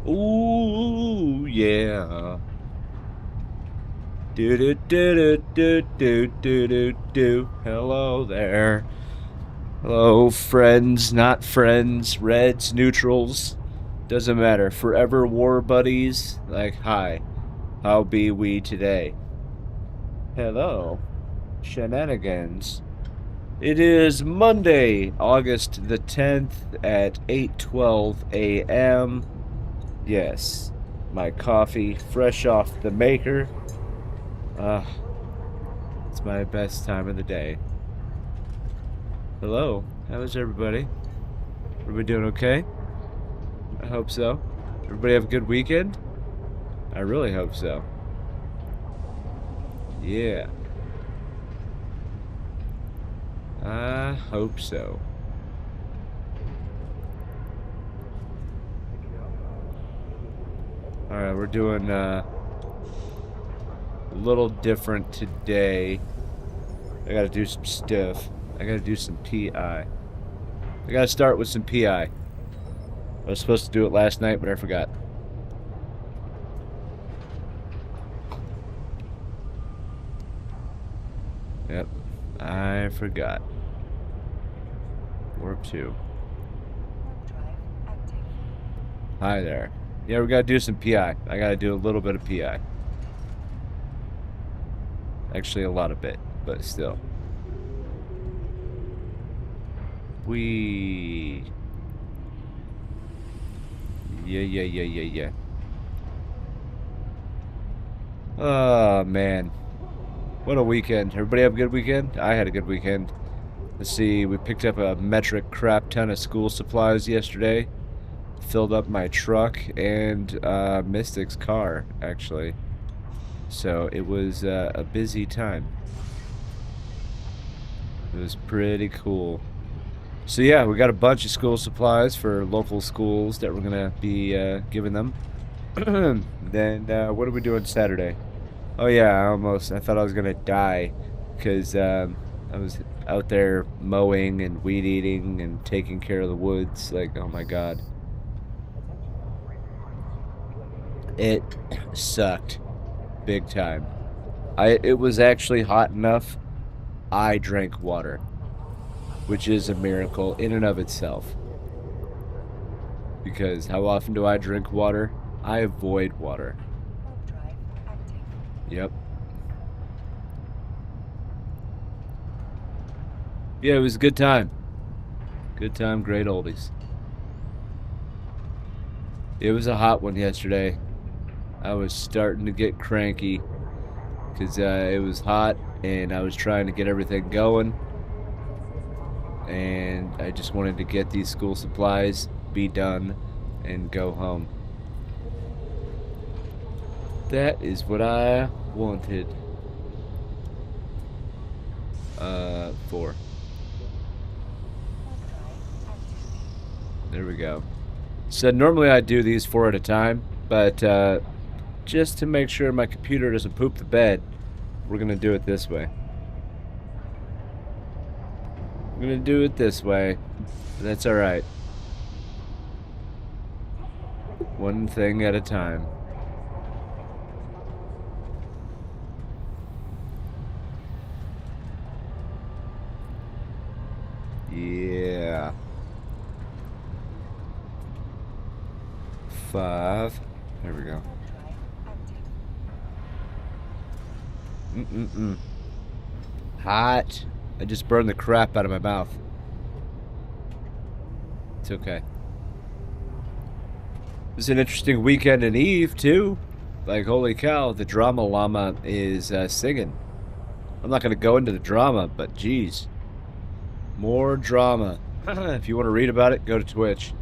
Ooh, yeah. Do do do do do do do do. Hello there. Hello, friends, not friends, reds, neutrals. Doesn't matter. Forever war buddies. Like, hi. How be we today? Hello. Shenanigans. It is Monday, August the 10th at 8:12 a.m. Yes, my coffee fresh off the maker. Ah, it's my best time of the day. Hello, how is everybody? Everybody doing okay? I hope so. Everybody have a good weekend? I really hope so. Yeah, I hope so. All right, we're doing a little different today. I gotta do some stuff. I gotta do some PI. I gotta start with some PI. I was supposed to do it last night, but I forgot. Yep, I forgot. Warp 2. Hi there. Yeah, we gotta do some PI. I gotta do a little bit of PI. Actually, a lot of it, but still. We. Yeah. Oh, man. What a weekend. Everybody have a good weekend? I had a good weekend. Let's see, we picked up a metric crap ton of school supplies yesterday. Filled up my truck and Mystic's car, actually. So it was a busy time. It was pretty cool. So yeah, we got a bunch of school supplies for local schools that we're gonna be giving them. Then what are we doing Saturday? Oh yeah, I thought I was gonna die because I was out there mowing and weed eating and taking care of the woods. Like, oh my God, it sucked big time. It was actually hot enough. I drank water, which is a miracle in and of itself. Because how often do I drink water? I avoid water. Yep. Yeah, it was a good time. Good time, great oldies. It was a hot one yesterday. I was starting to get cranky because it was hot and I was trying to get everything going. And I just wanted to get these school supplies, be done, and go home. That is what I wanted. 4. There we go. So normally I do these 4 at a time, but just to make sure my computer doesn't poop the bed, we're gonna do it this way. We're gonna do it this way. That's all right. One thing at a time. Yeah. 5. There we go. Hot. I just burned the crap out of my mouth. It's okay. It was an interesting weekend in Eve, too. Like, holy cow, the drama llama is singing. I'm not going to go into the drama, but geez. More drama. If you want to read about it, go to Twitch.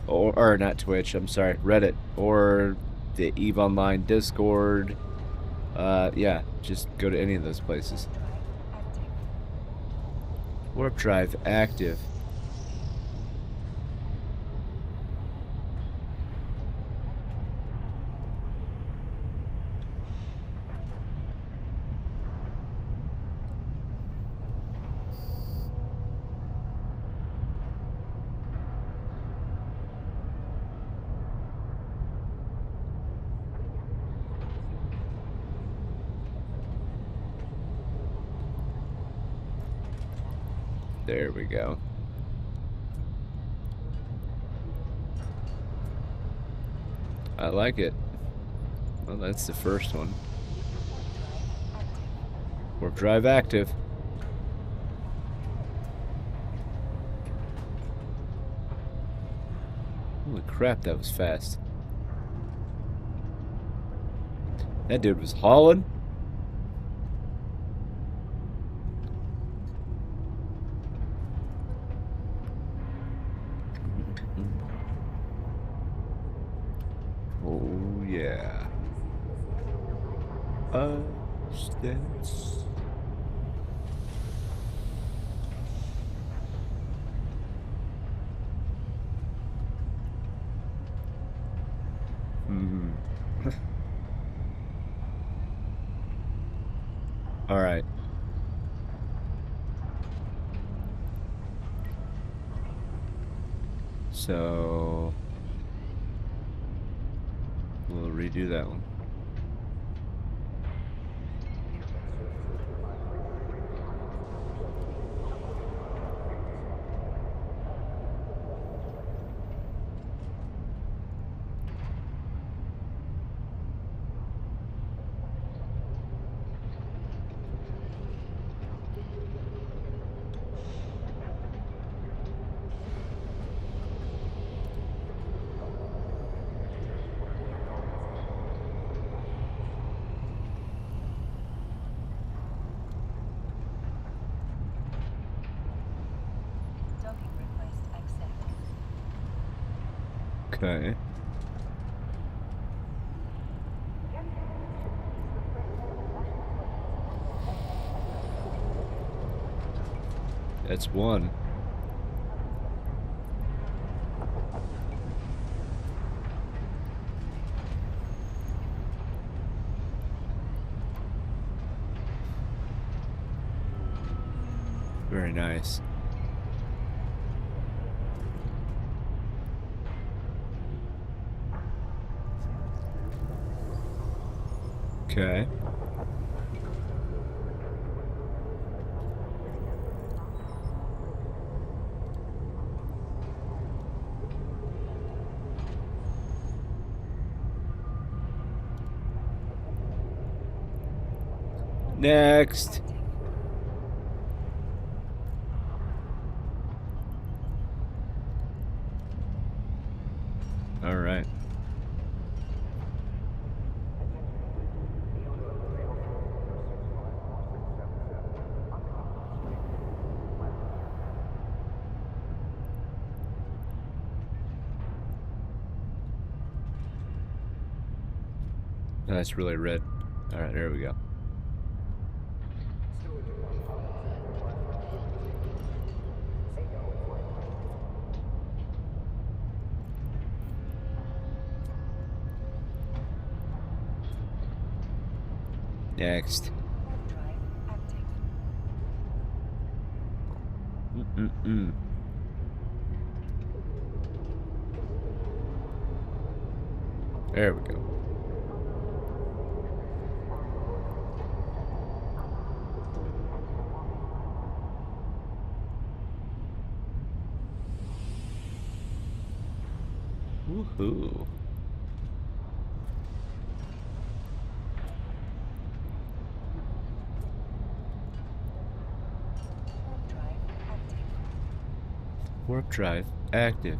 Or not Twitch, I'm sorry, Reddit. Or the Eve Online Discord. Yeah, just go to any of those places. Warp drive active. There we go. I like it. Well, that's the first one. Warp drive active. Holy crap, that was fast. That dude was hauling. Oh, yeah. That's... All right. So we'll redo that one. Okay. That's one. Very nice. Okay. Next. All right. Oh, that's really red. All right, there we go. Next. There we go. Woohoo. Warp drive active.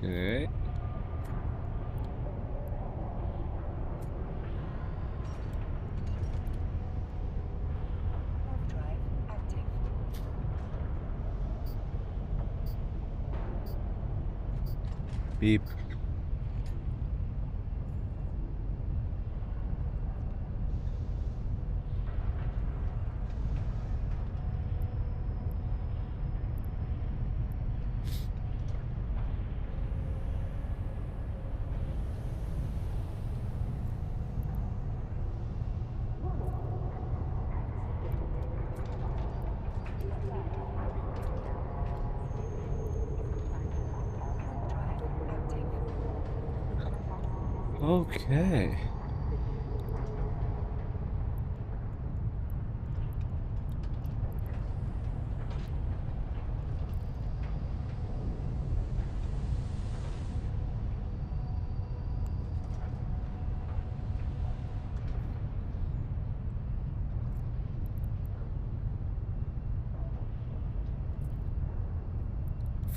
Okay. Beep. Okay.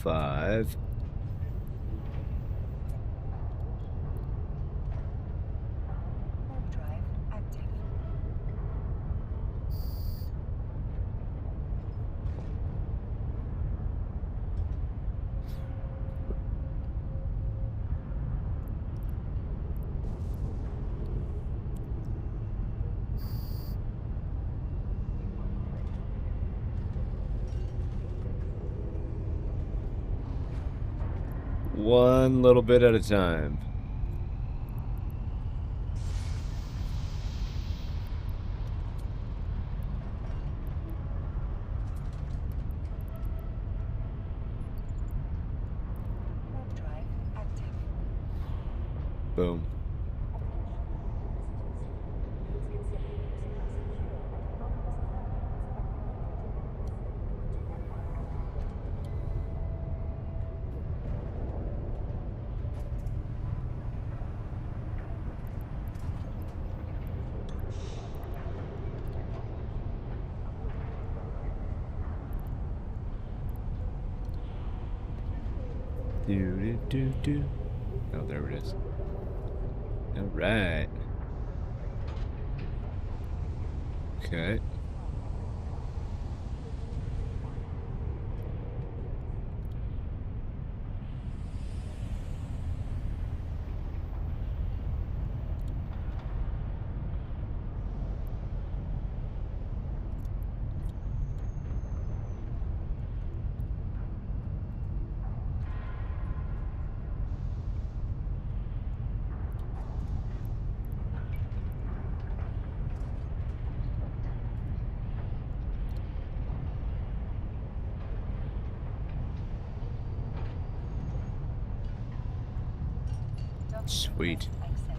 Five. Drive active. One little bit at a time. Drive active. Boom. Do. Oh, there it is. All right. Okay. Sweet. Accepted.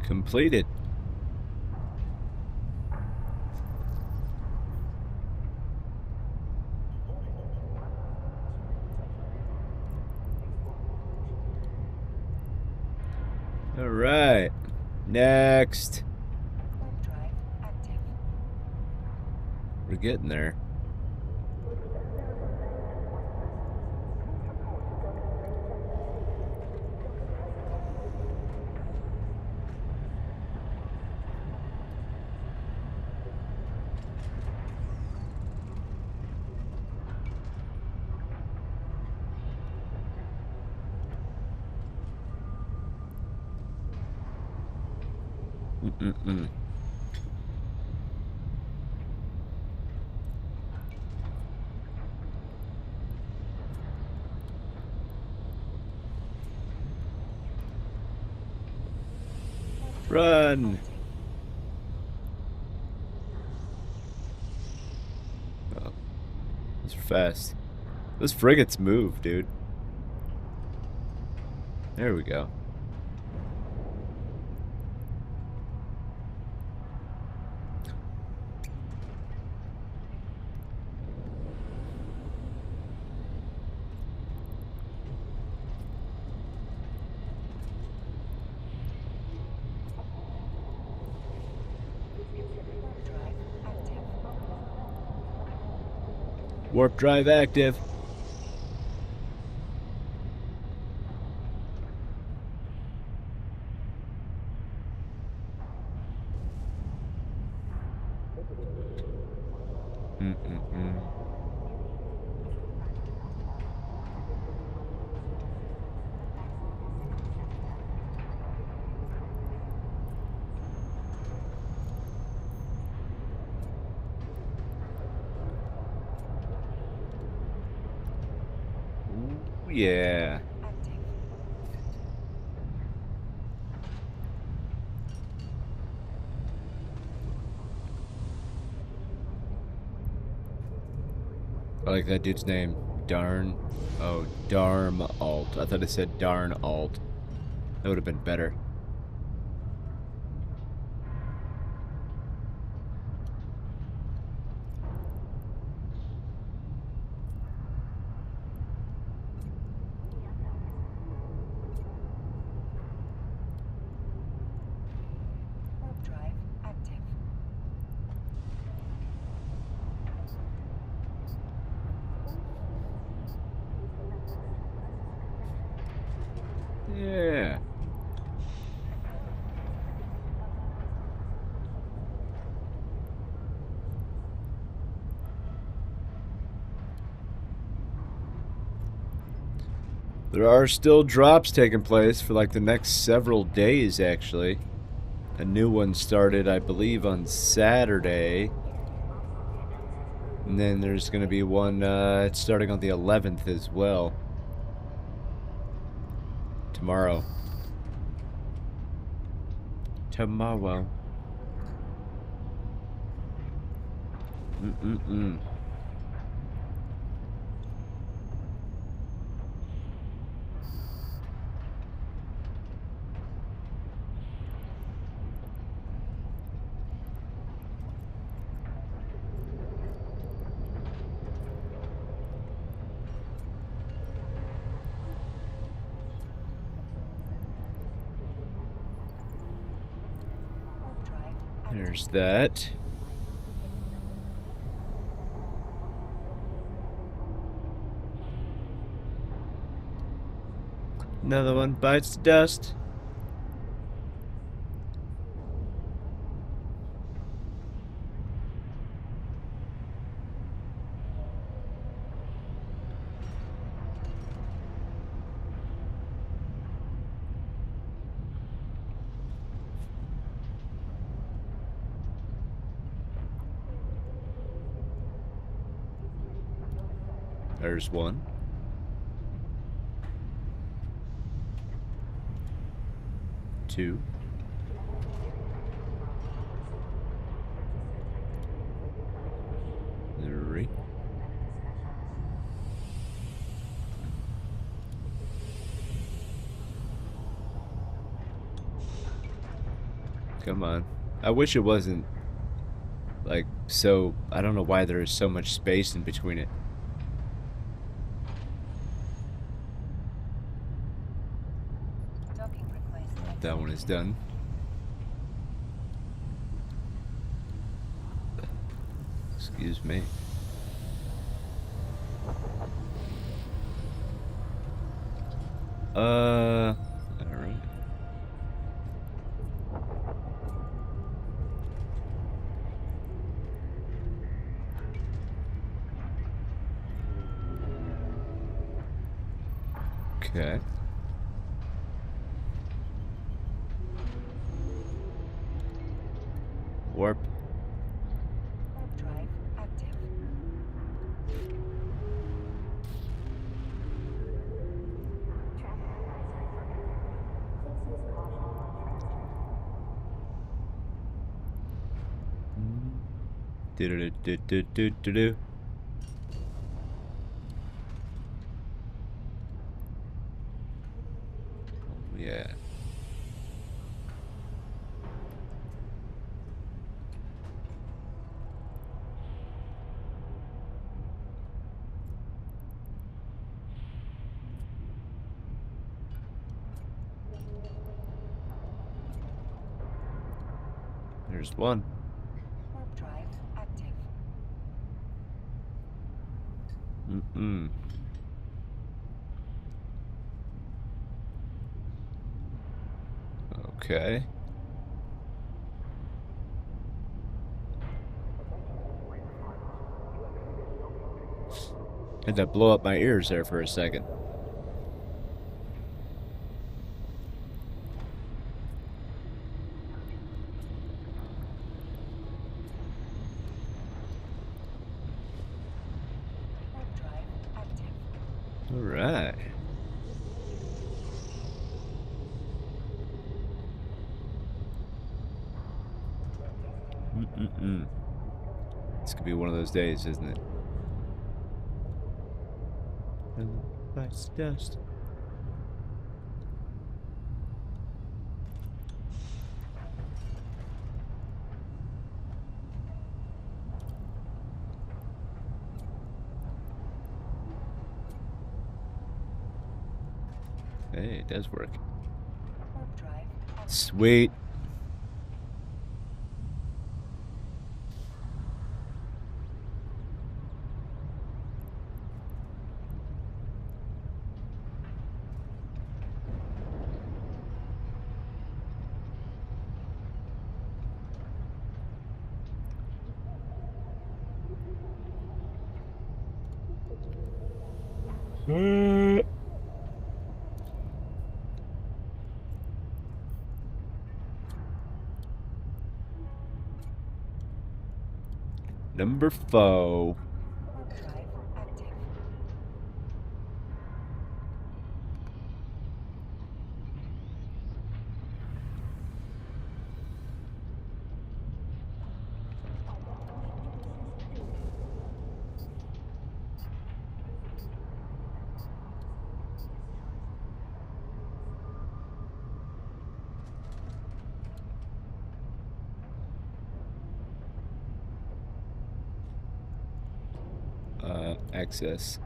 Completed. All right. Next. Drive active. We're getting there. Mm-mm-mm. Run! Oh, those are fast. Those frigates move, dude. There we go. Drive active. Warp drive active. Mm-mm-mm. yeah. Active. I like that dude's name. Darn. Oh, Darm Alt. I thought it said Darn Alt. That would have been better. Warp drive active. Yeah. There are still drops taking place for like the next several days, actually. A new one started, I believe, on Saturday. And then there's going to be one starting on the 11th as well. Tomorrow. Tomorrow. Mm-mm-mm. Warp drive active. There's that. Another one bites the dust. There's one. Two. Three. Come on. I wish it wasn't like so. I don't know why there is so much space in between it. Docking request active. That one is done. Excuse me. All right. Okay. Warp. Warp drive active. Do-do-do-do-do-do-do. Yeah. There's one. Warp drive active. Mm-mm. Okay. Had to blow up my ears there for a second. Warp drive active. All right. could be one of those days, isn't it? Nice dust. Hey, it does work. Warp drive active. Sweet. Number 4. Warp drive active. Access.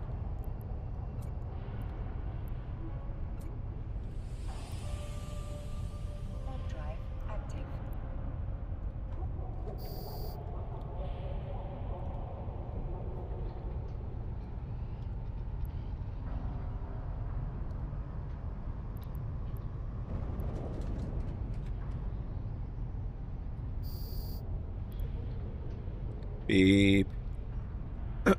Warp drive active. Beep. Warp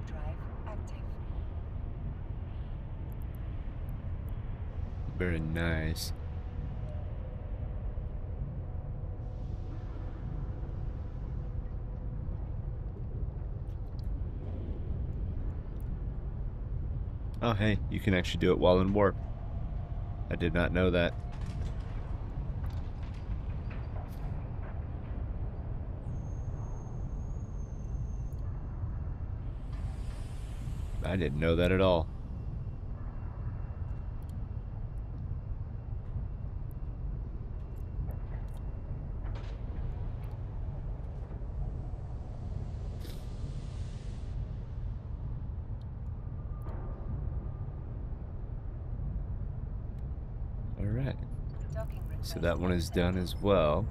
drive active. Very nice. Oh, hey, you can actually do it while in warp. I did not know that. I didn't know that at all. All right. Docking So request that one is done as well.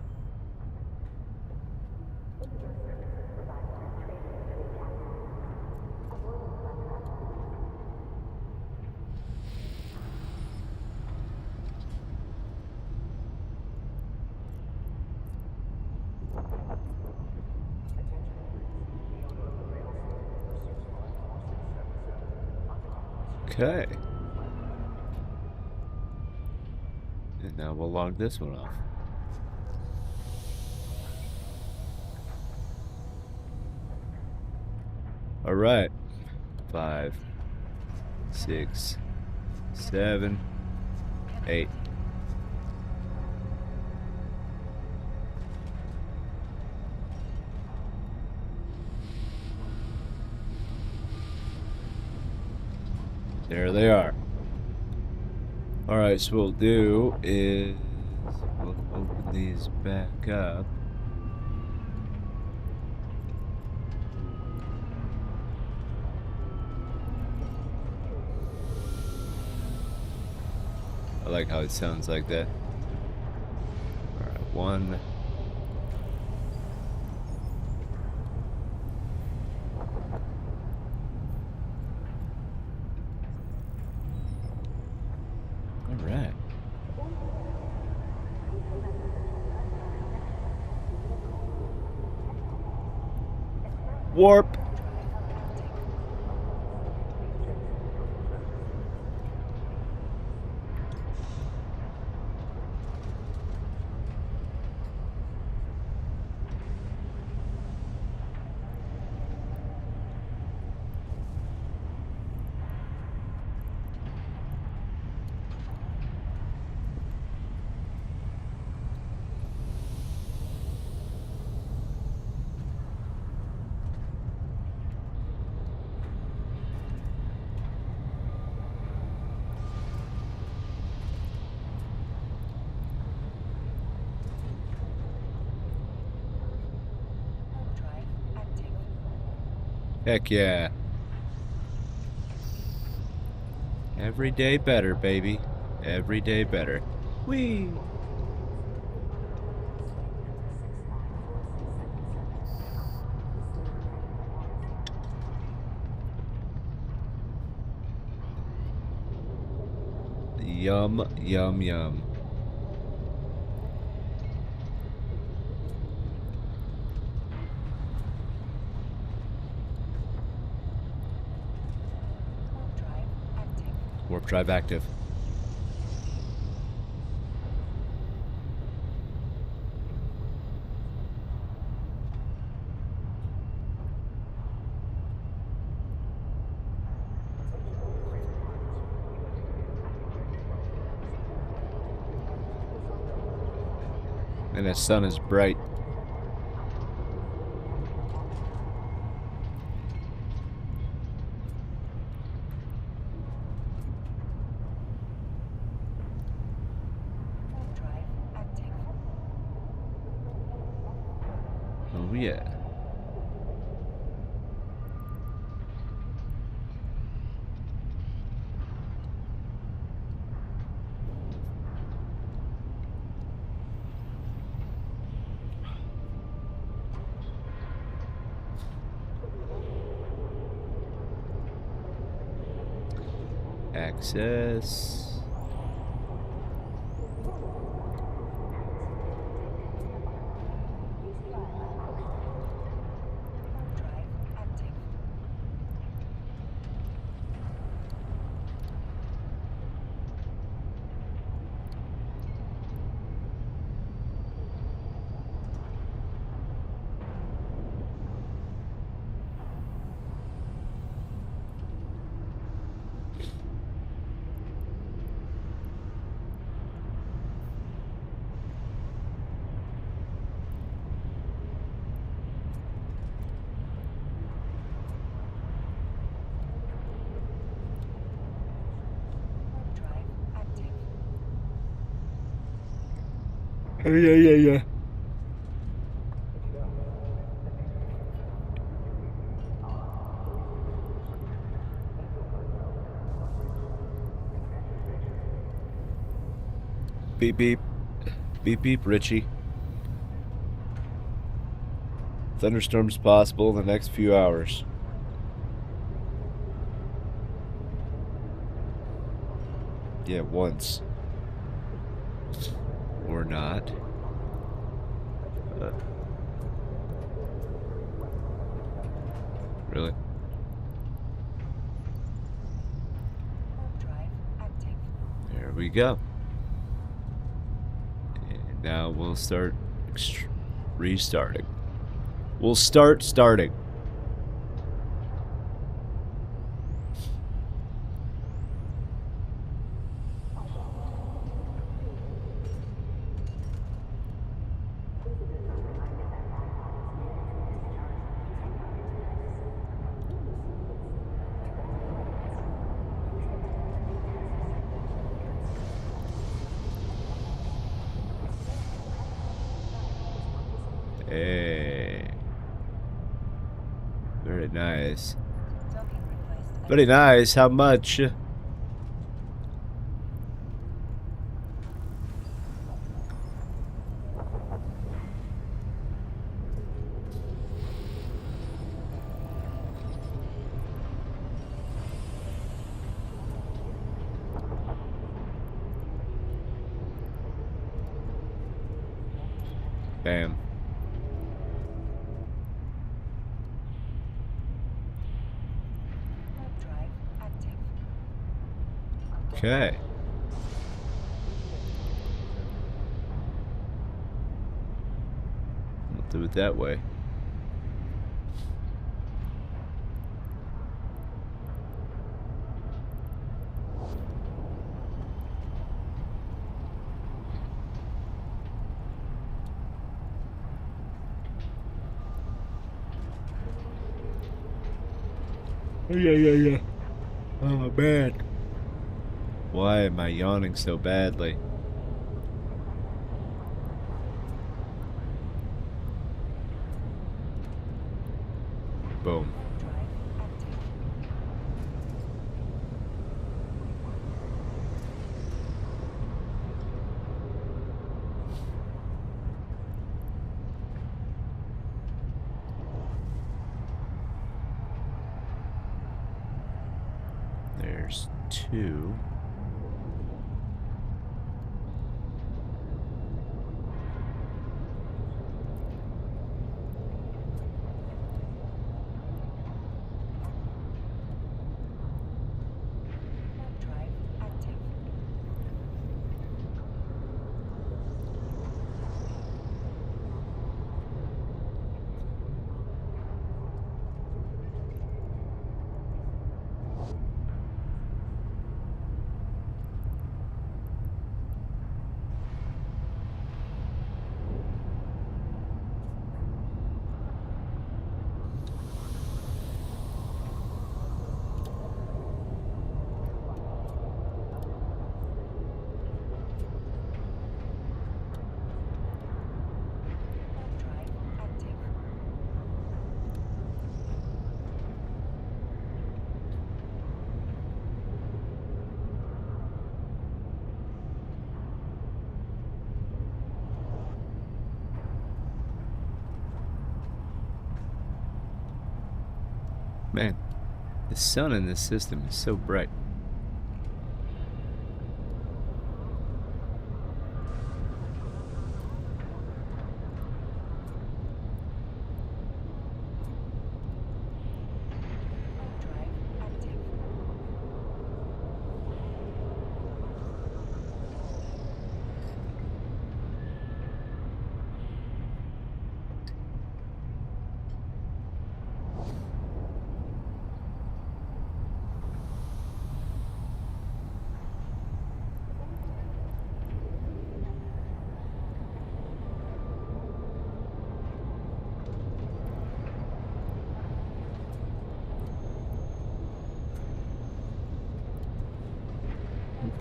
Okay. And now we'll log this one off. All right. 5, 6, 7, 8. There they are. All right, so what we'll do is we'll open these back up. I like how it sounds like that. All right, 1. All right. Warp. Heck yeah. Every day better, baby. Every day better. Whee! Yum, yum, yum. Warp drive active. Warp drive active. And the sun is bright. Warp drive active. Oh yeah. Access. Warp drive active. Warp drive active. Yeah. Beep beep. Beep beep, Richie. Thunderstorms possible in the next few hours. Yeah, once. Or not. Really? Warp drive active. There we go. And now we'll start restarting. We'll start starting. Hey. Very nice. Docking request. Very nice. How much? Bam. Warp drive active. Okay. We'll do it that way. Yeah. Oh, man. Why am I yawning so badly? Boom. Warp drive There's 2. Warp drive active. Warp drive active. Man, the sun in this system is so bright. Warp drive active.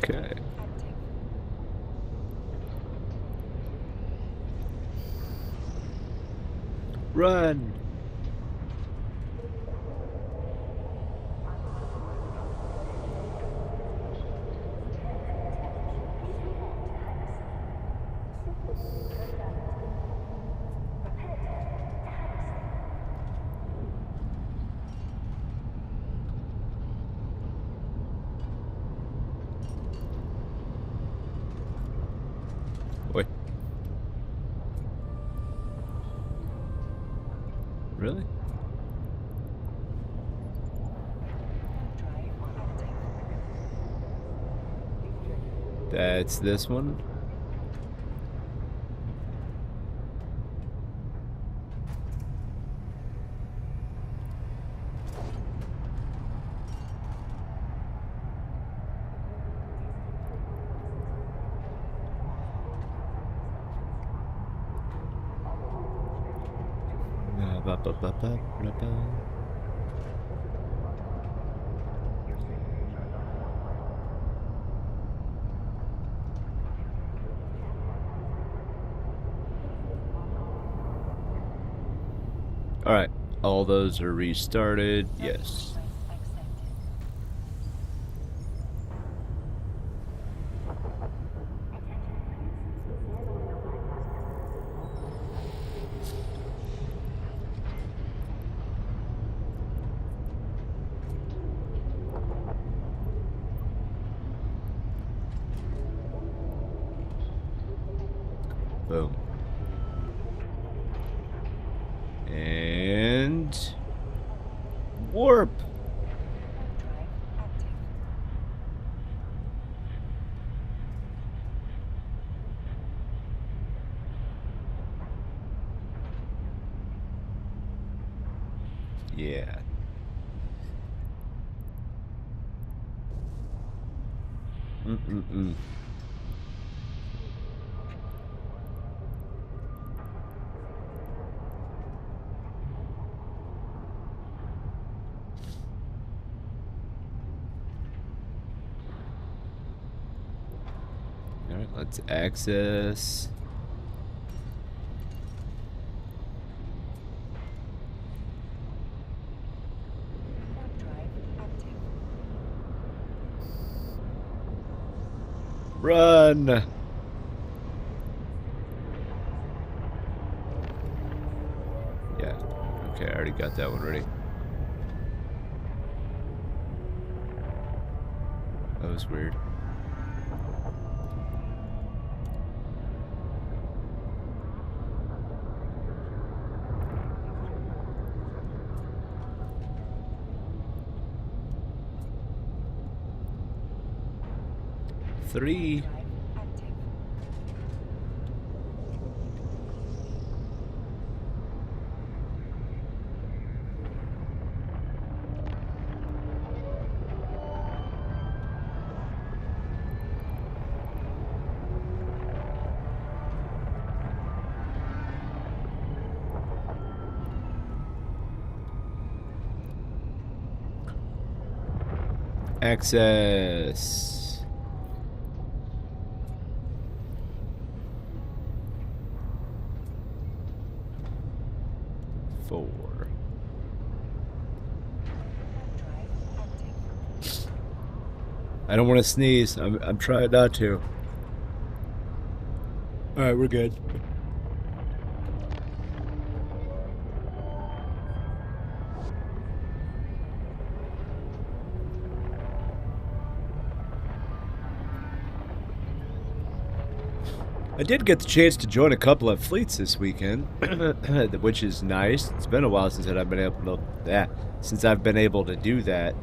Okay. Active. Run! Wait. Really? Warp drive active. That's this one? Ba-ba-ba-ba-ba-ba. All right, all those are restarted. Yes. Request accepted. Boom. And warp. Warp drive active. Yeah. Mm-mm-mm. All right, let's access. Warp drive active. Run. Yeah. Okay, I already got that one ready. That was weird. Three. Drive active. Access. Four. Drive active. I don't want to sneeze. I'm trying not to. All right, we're good. I did get the chance to join a couple of fleets this weekend, which is nice. It's been a while since I've been able to do that.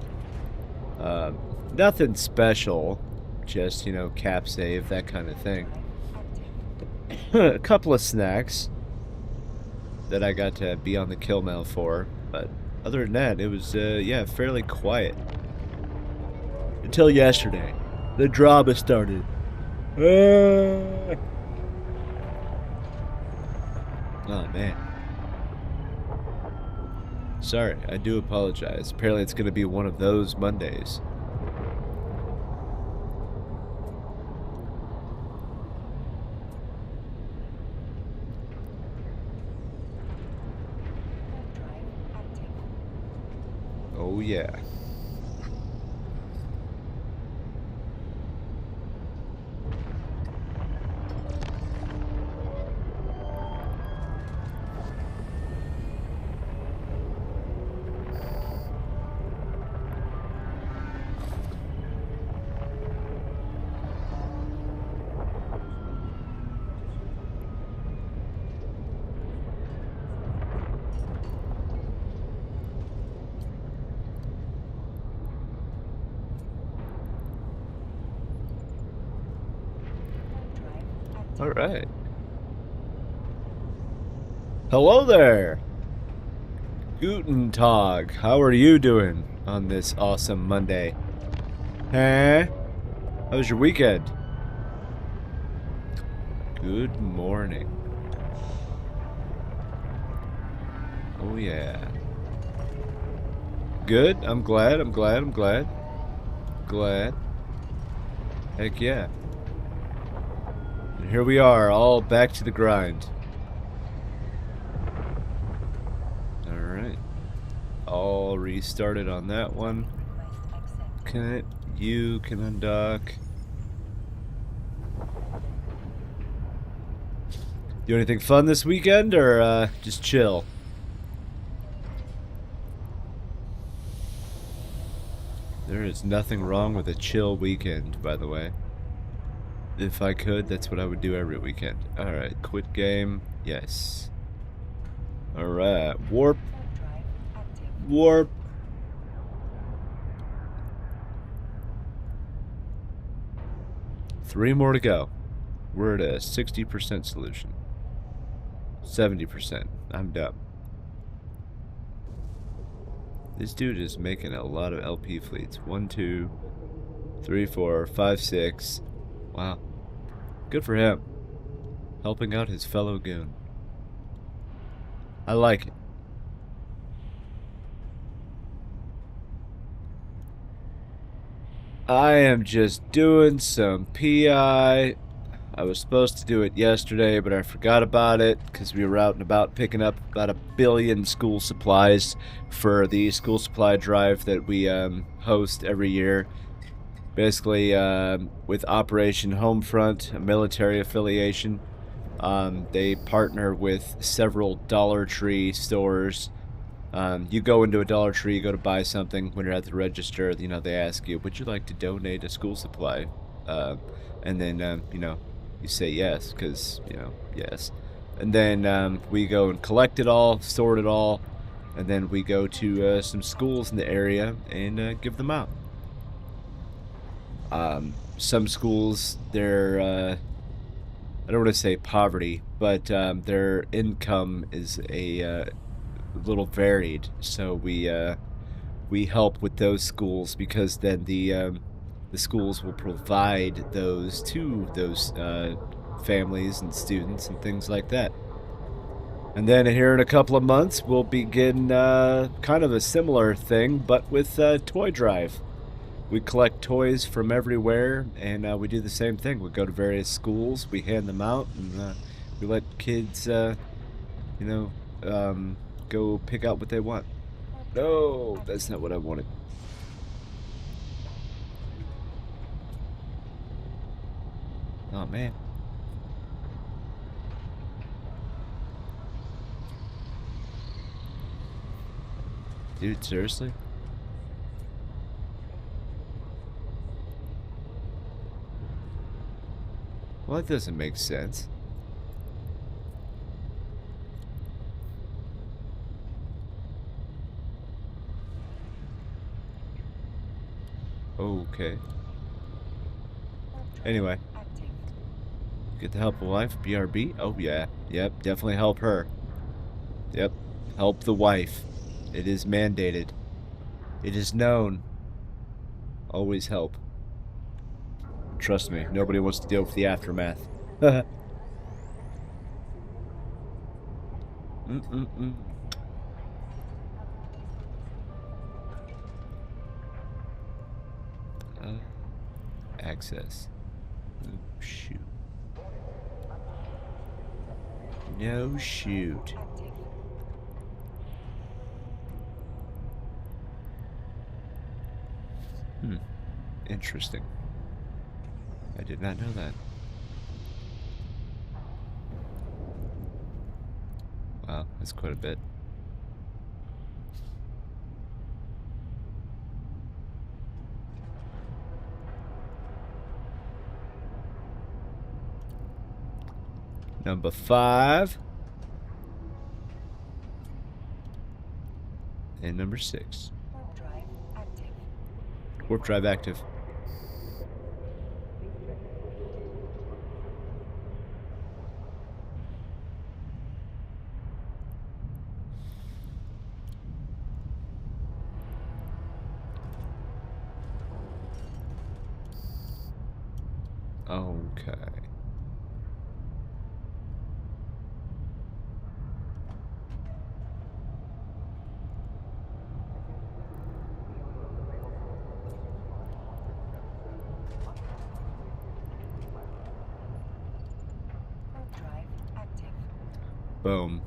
Nothing special, just cap save, that kind of thing. A couple of snacks that I got to be on the kill mail for, but other than that, it was fairly quiet until yesterday. The drama started. Oh, man. Sorry, I do apologize. Apparently it's going to be one of those Mondays. Drive active. Oh, yeah. Drive active. All right. Hello there. Guten Tag. How are you doing on this awesome Monday? Huh? How was your weekend? Good morning. Oh, yeah. Good. I'm glad. Glad. Heck yeah. And here we are, all back to the grind. Alright. All restarted on that one. Request accepted. Okay, you can undock. Do anything fun this weekend, or just chill? There is nothing wrong with a chill weekend, by the way. If I could, that's what I would do every weekend. Alright, quit game. Yes. Alright, warp. Drive active. Warp. Three more to go. We're at a 60% solution. 70%. I'm done. This dude is making a lot of LP fleets. 1, 2, 3, 4, 5, 6. Wow. Good for him. Helping out his fellow goon. I like it. I am just doing some PI. I was supposed to do it yesterday, but I forgot about it because we were out and about picking up about 1 billion school supplies for the school supply drive that we host every year. Basically, with Operation Homefront, a military affiliation, they partner with several Dollar Tree stores You go into a Dollar Tree, you go to buy something. When you're at the register, you know, they ask you, would you like to donate a school supply? And then, you know, you say yes, because, you know, yes. And then we go and collect it all, sort it all, and then we go to some schools in the area and give them out. Some schools, they're, I don't want to say poverty, but their income is a little varied. So we help with those schools because then the schools will provide those to those families and students and things like that. And then here in a couple of months, we'll begin kind of a similar thing, but with Toy Drive. We collect toys from everywhere, and we do the same thing. We go to various schools, we hand them out, and we let kids, you know, go pick out what they want. No, that's not what I wanted. Oh, man. Dude, seriously? Well, that doesn't make sense. Okay. Anyway. Active. Get the help of wife, BRB? Oh, yeah. Yep, definitely help her. Yep, help the wife. It is mandated. It is known. Always help. Trust me, nobody wants to deal with the aftermath. Mm-mm-mm. Access. Oh, shoot. No, shoot. Active. Interesting. I did not know that. Wow, that's quite a bit. Number 5. And number 6. Warp drive active. Warp drive active. Okay. Warp drive active. Boom.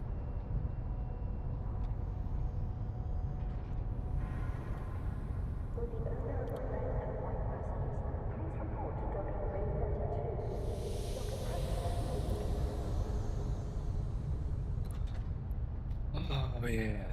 Oh, yeah.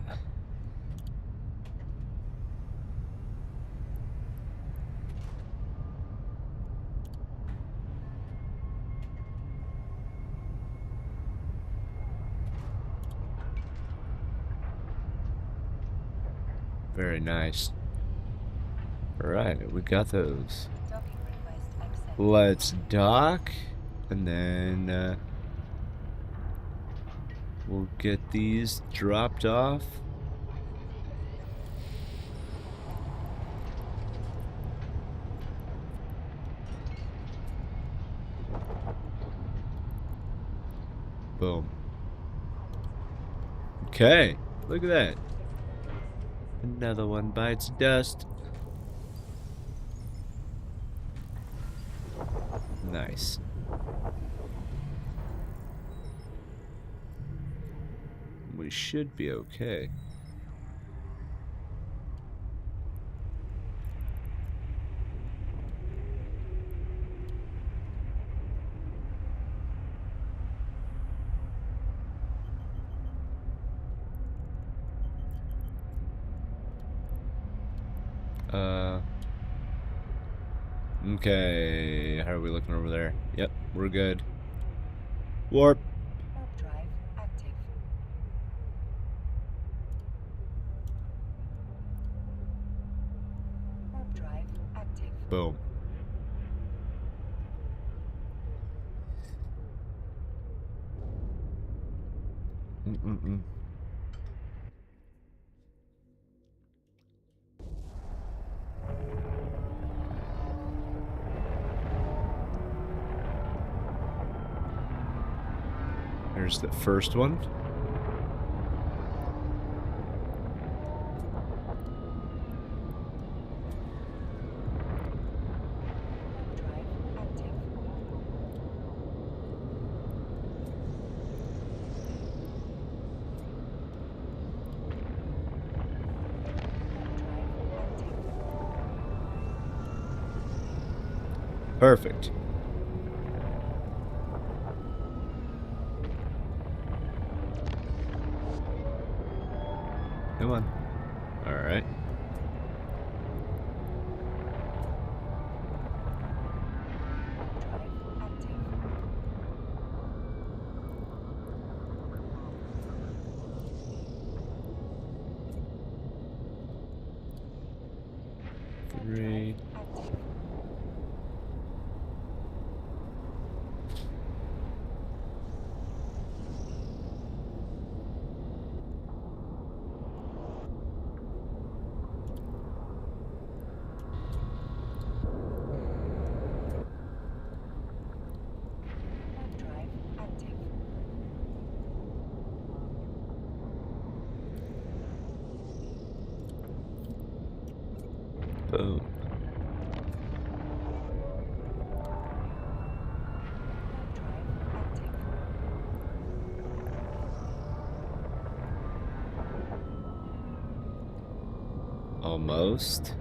Very nice. Alright, we got those. Docking request accepted. Let's dock, and then we'll get these dropped off. Boom. Okay, look at that. Another one bites dust. Nice. We should be okay. Okay. How are we looking over there? Yep, we're good. Warp. Warp drive active. Warp drive active. Boom. Mm-mm-mm. There's the first one. Warp drive active. Warp drive active. Perfect. Come on. All right. Warp drive active. Warp 3. drive active. Warp drive active. Boom. Warp drive active. Almost.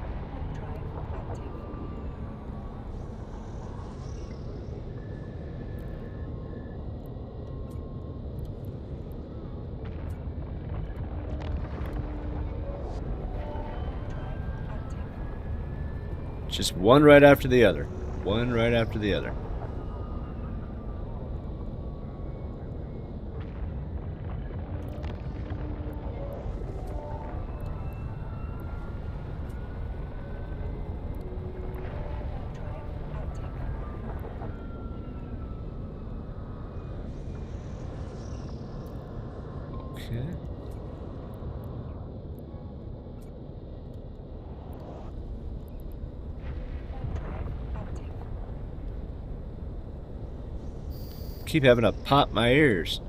Warp drive active. Warp drive active. Just one right after the other. One right after the other. Warp drive active. Okay. Warp drive active. Keep having to pop my ears.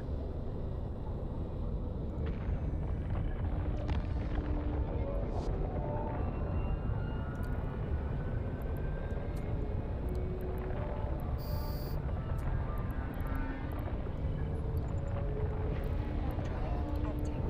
Warp drive active.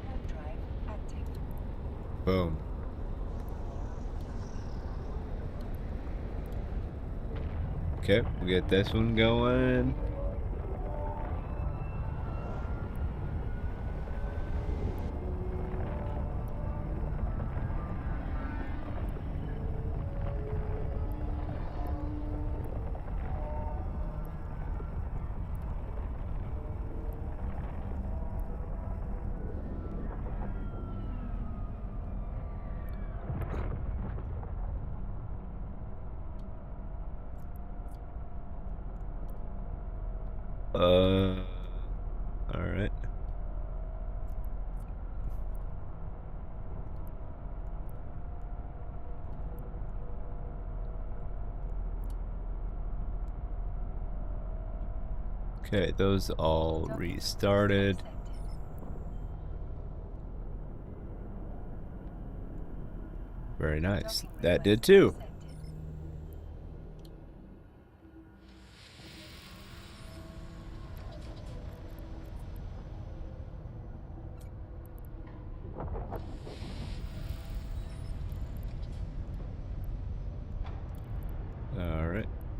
Warp drive active. Boom. Okay, we'll get this one going. All right. Okay, those all Docking sequence restarted. accepted. Very nice. Docking That did request too. accepted.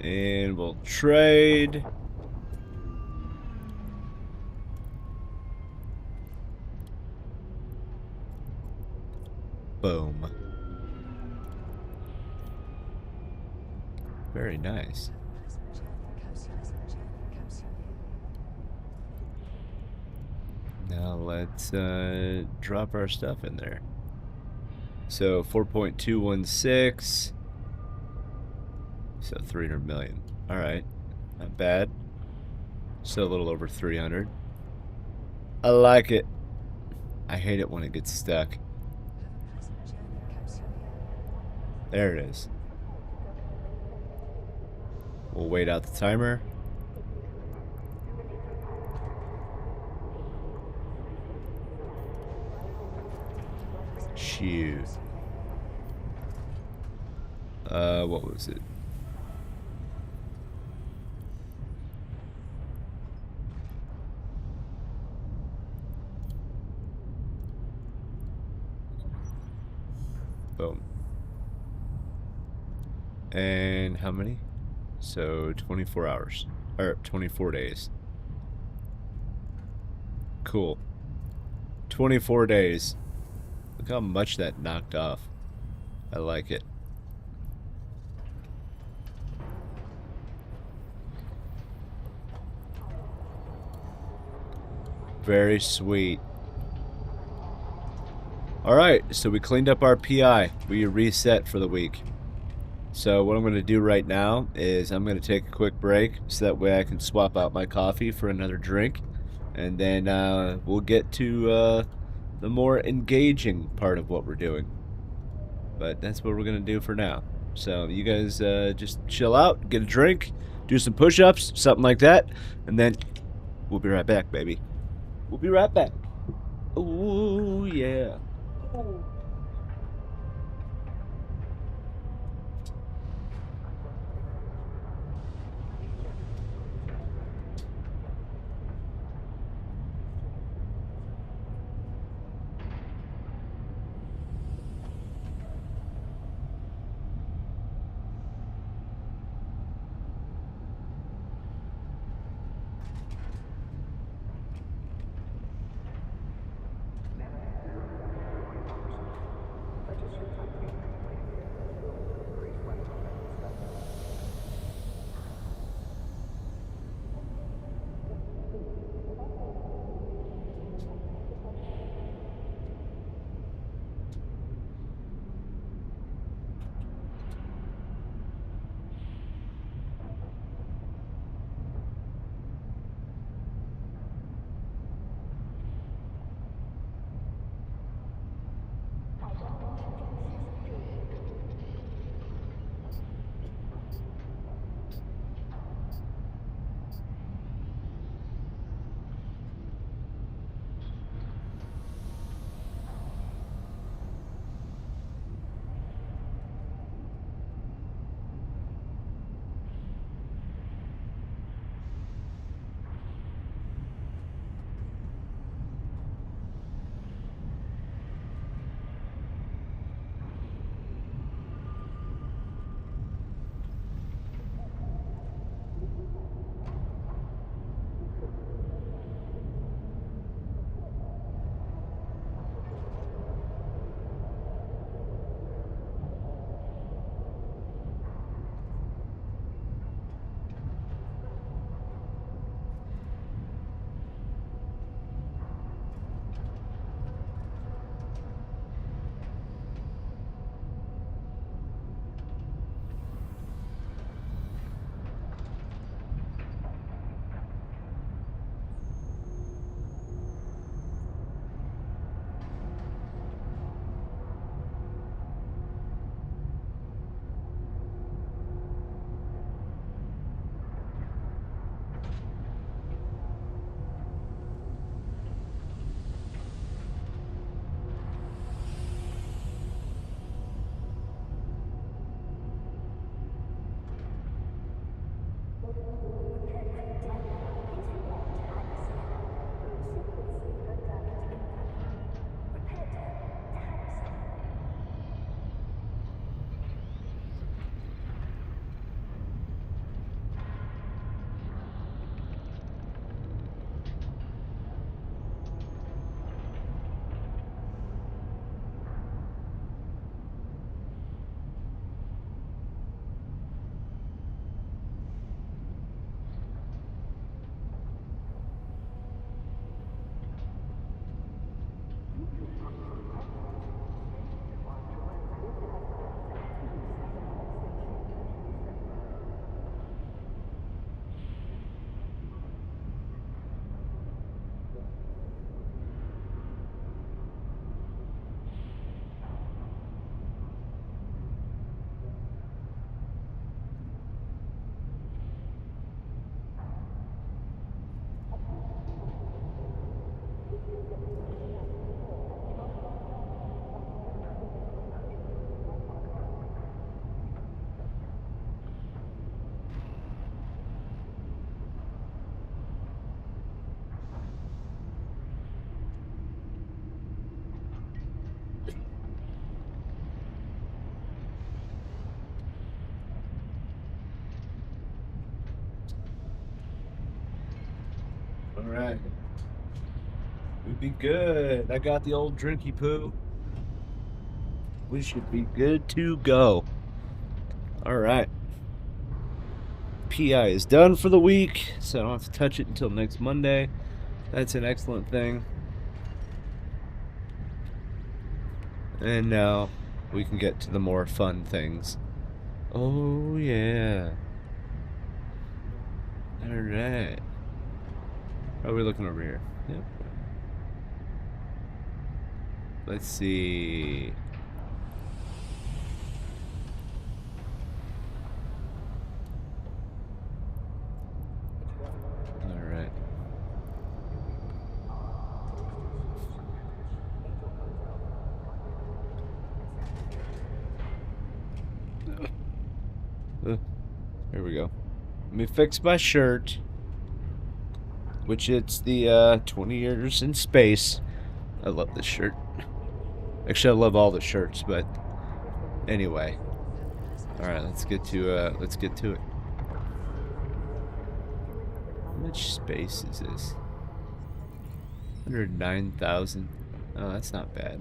And we'll trade. Boom. Very nice. Now let's drop our stuff in there. So 4.216. So 300 million. All right. Not bad. So a little over 300. I like it. I hate it when it gets stuck. There it is. We'll wait out the timer. Shoot. What was it? Boom. And how many? So 24 hours. Or 24 days. Cool. 24 days. Look how much that knocked off. I like it. Very sweet. Alright, so we cleaned up our PI. We reset for the week. So what I'm going to do right now is I'm going to take a quick break so that way I can swap out my coffee for another drink. And then we'll get to the more engaging part of what we're doing. But that's what we're going to do for now. So you guys just chill out, get a drink, do some push-ups, something like that. And then we'll be right back, baby. We'll be right back. Ooh, yeah. right. We'd be good. I got the old drinky poo. We should be good to go. All right. PI is done for the week, so I don't have to touch it until next Monday. That's an excellent thing. And now we can get to the more fun things. Oh, yeah. All right. How are we looking over here? Yep. Let's see. All right. Here we go. Let me fix my shirt, which it's the 20 years in space. I love this shirt. Actually, I love all the shirts, but anyway. All right, let's get to it. How much space is this? 109,000. Oh, that's not bad.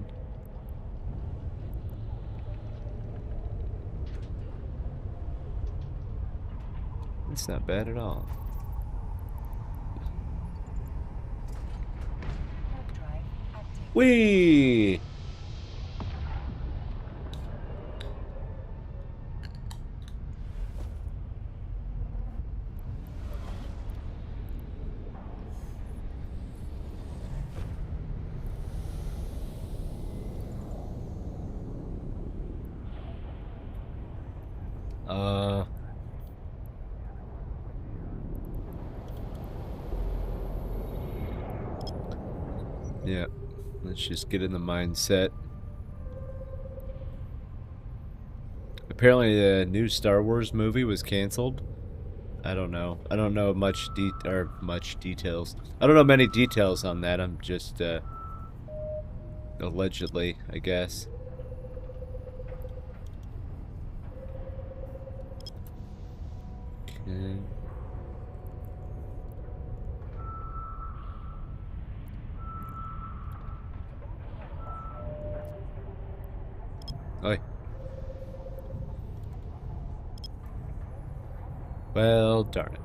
It's not bad at all. Warp drive active. Whee! Yeah. Let's just get in the mindset. Apparently, the new Star Wars movie was canceled. I don't know. I don't know much details. I don't know many details on that. I'm just allegedly, I guess. Okay. Oi. Well, darn it.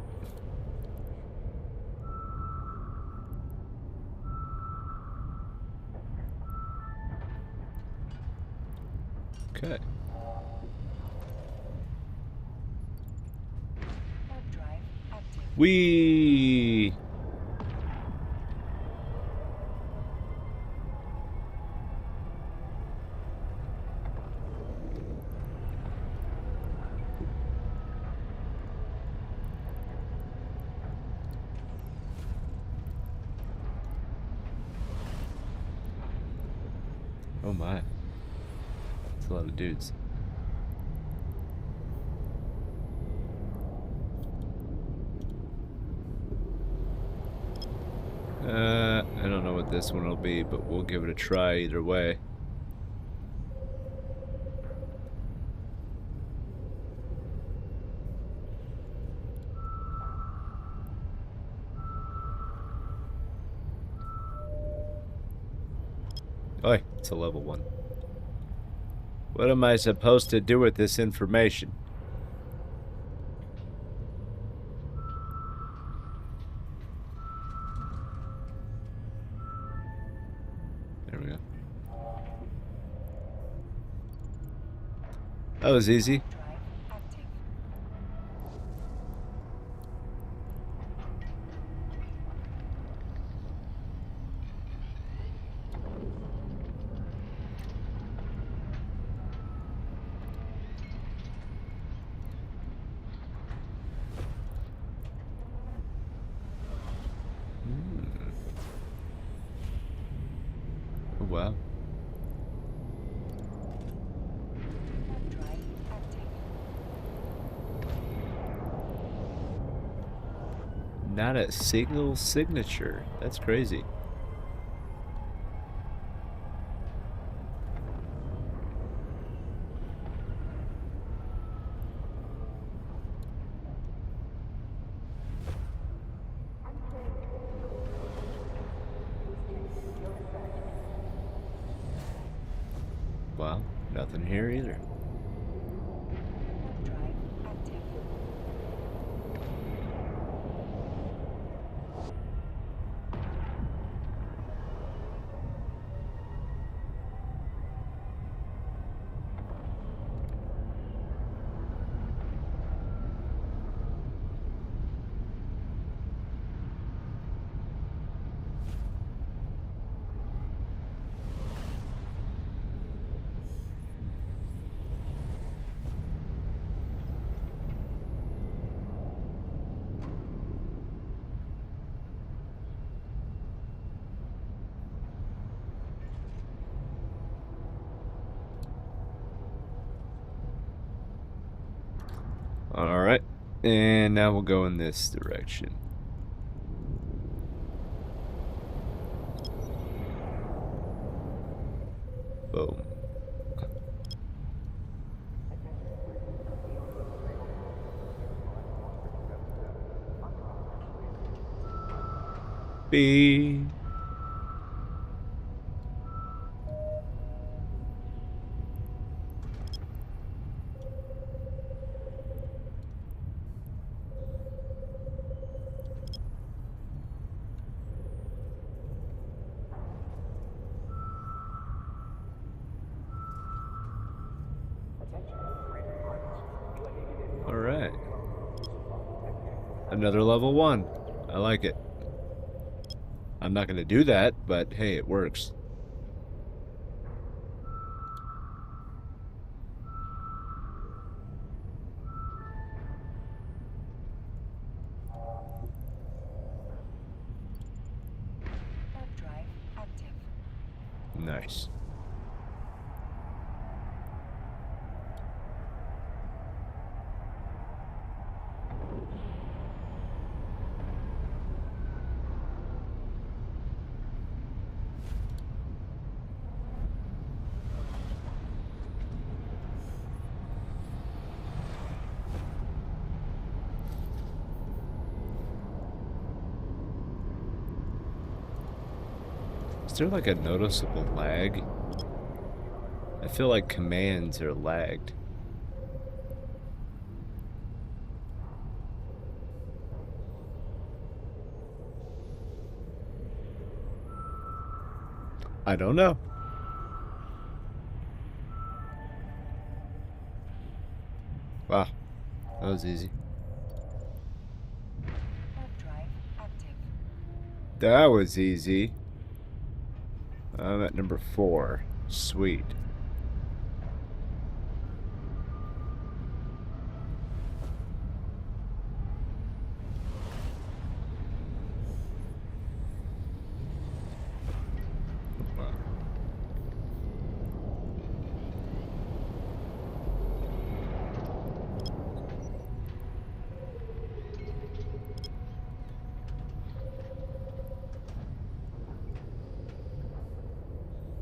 Okay. Warp drive active. Whee! Oh my. That's a lot of dudes. I don't know what this one will be, but we'll give it a try either way. Oh, it's a level 1. What am I supposed to do with this information? There we go. That was easy. Drive active. Oh, wow. Warp drive active. Not a single signature. That's crazy. Nothing here either. Warp drive active. Alright. And now we'll go in this direction. Boom. B. Alright. Another level 1. I like it. I'm not going to do that, but hey, it works. Warp drive active. Nice. Is there like a noticeable lag? I feel like commands are lagged. I don't know. Wow, that was easy. Warp drive active. That was easy. I'm at number 4. Sweet.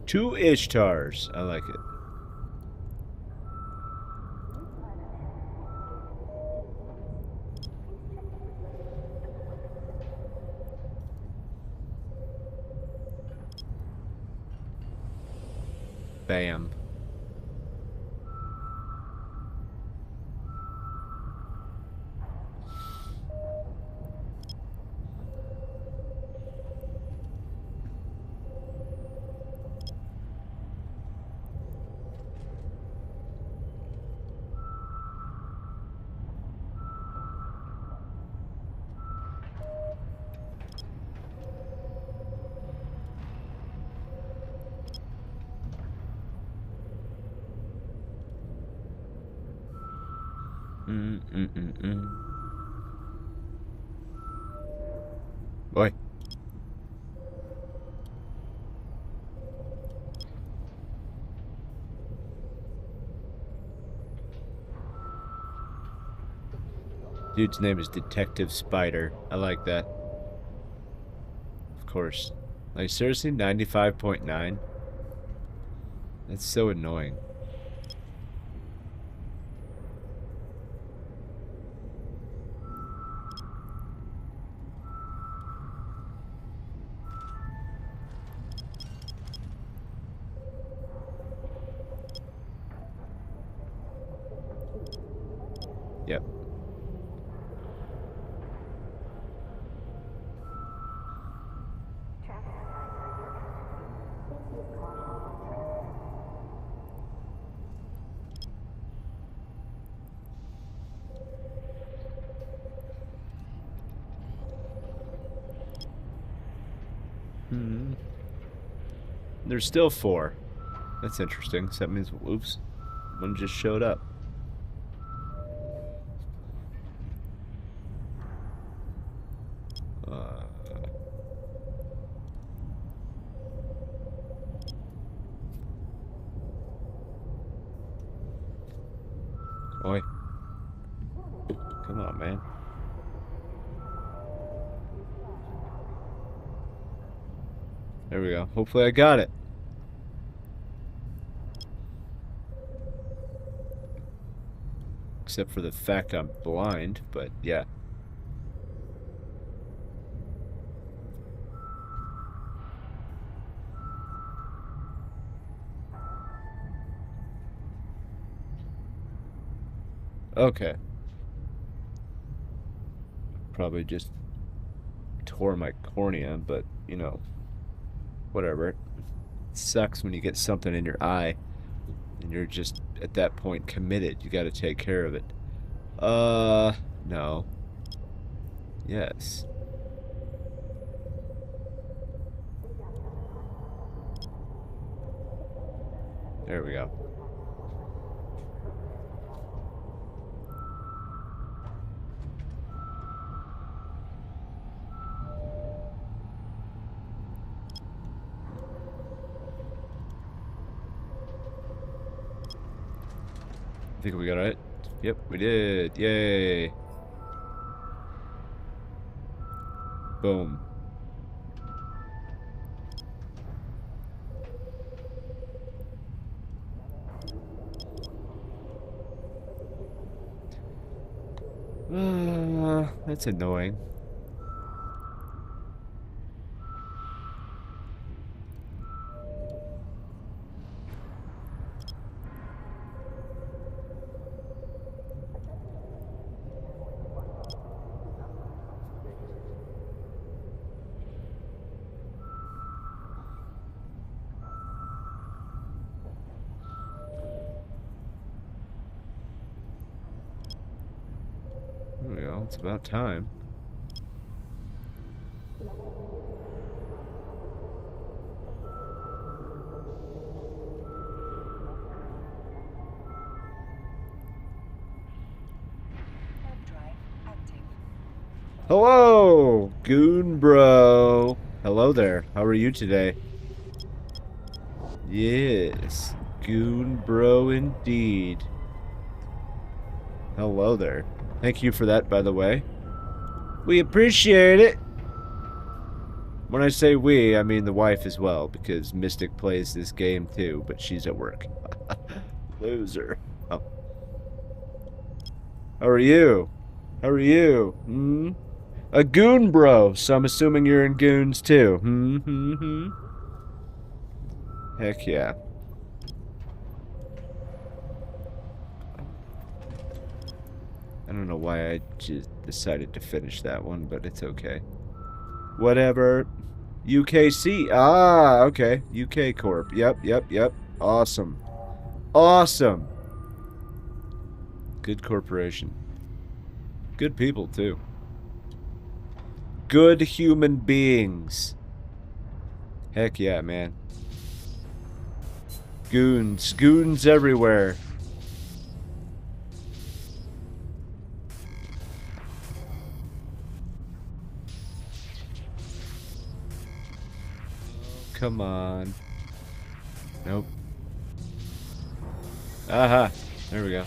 Two Ishtars. I like it. Bam. Boy. Dude's name is Detective Spider. I like that. Of course. Like, seriously? 95.9? That's so annoying. There's still 4. That's interesting. So that means, oops, one just showed up. Oi. Come on, man. There we go. Hopefully I got it. Except for the fact I'm blind, but yeah. Okay. Probably just tore my cornea, but, you know, whatever. It sucks when you get something in your eye and you're just, at that point, committed. You gotta take care of it. No. Yes. There we go. I think we got it. Yep, we did. Yay. Boom. That's annoying. There we go. It's about time. Warp drive active. Hello, Goon Bro. Hello there. How are you today? Yes, Goon Bro indeed. Hello there. Thank you for that, by the way. We appreciate it. When I say we, I mean the wife as well, because Mystic plays this game too, but she's at work. Loser. Oh. How are you? How are you? Hmm? A Goon Bro, so I'm assuming you're in Goons too. Heck yeah. I don't know why I just decided to finish that one, but it's okay. Whatever. UKC. Ah, okay. UK Corp. Yep. Awesome. Awesome. Good corporation. Good people, too. Good human beings. Heck yeah, man. Goons. Goons everywhere. Come on. Nope. Aha. There we go.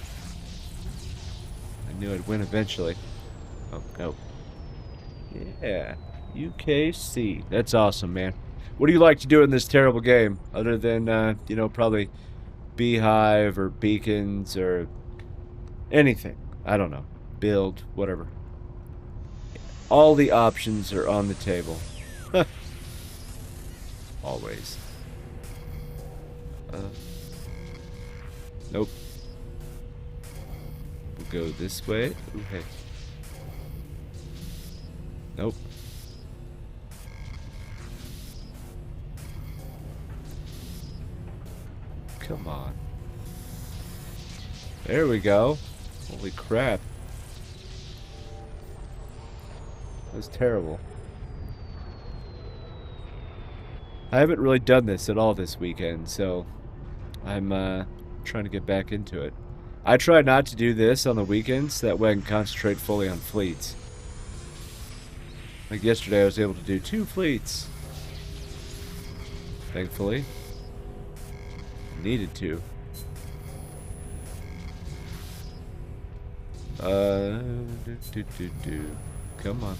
I knew I'd win eventually. Oh, nope. Yeah. UKC. That's awesome, man. What do you like to do in this terrible game? Other than, you know, probably Beehive or Beacons or anything. I don't know. Build, whatever. All the options are on the table. Always. Nope. We'll go this way. Ooh, hey. Nope. Come on. There we go. Holy crap. That was terrible. I haven't really done this at all this weekend, so I'm trying to get back into it. I try not to do this on the weekends, that way I can concentrate fully on fleets. Like yesterday, I was able to do 2 fleets. Thankfully. Needed to. Come on.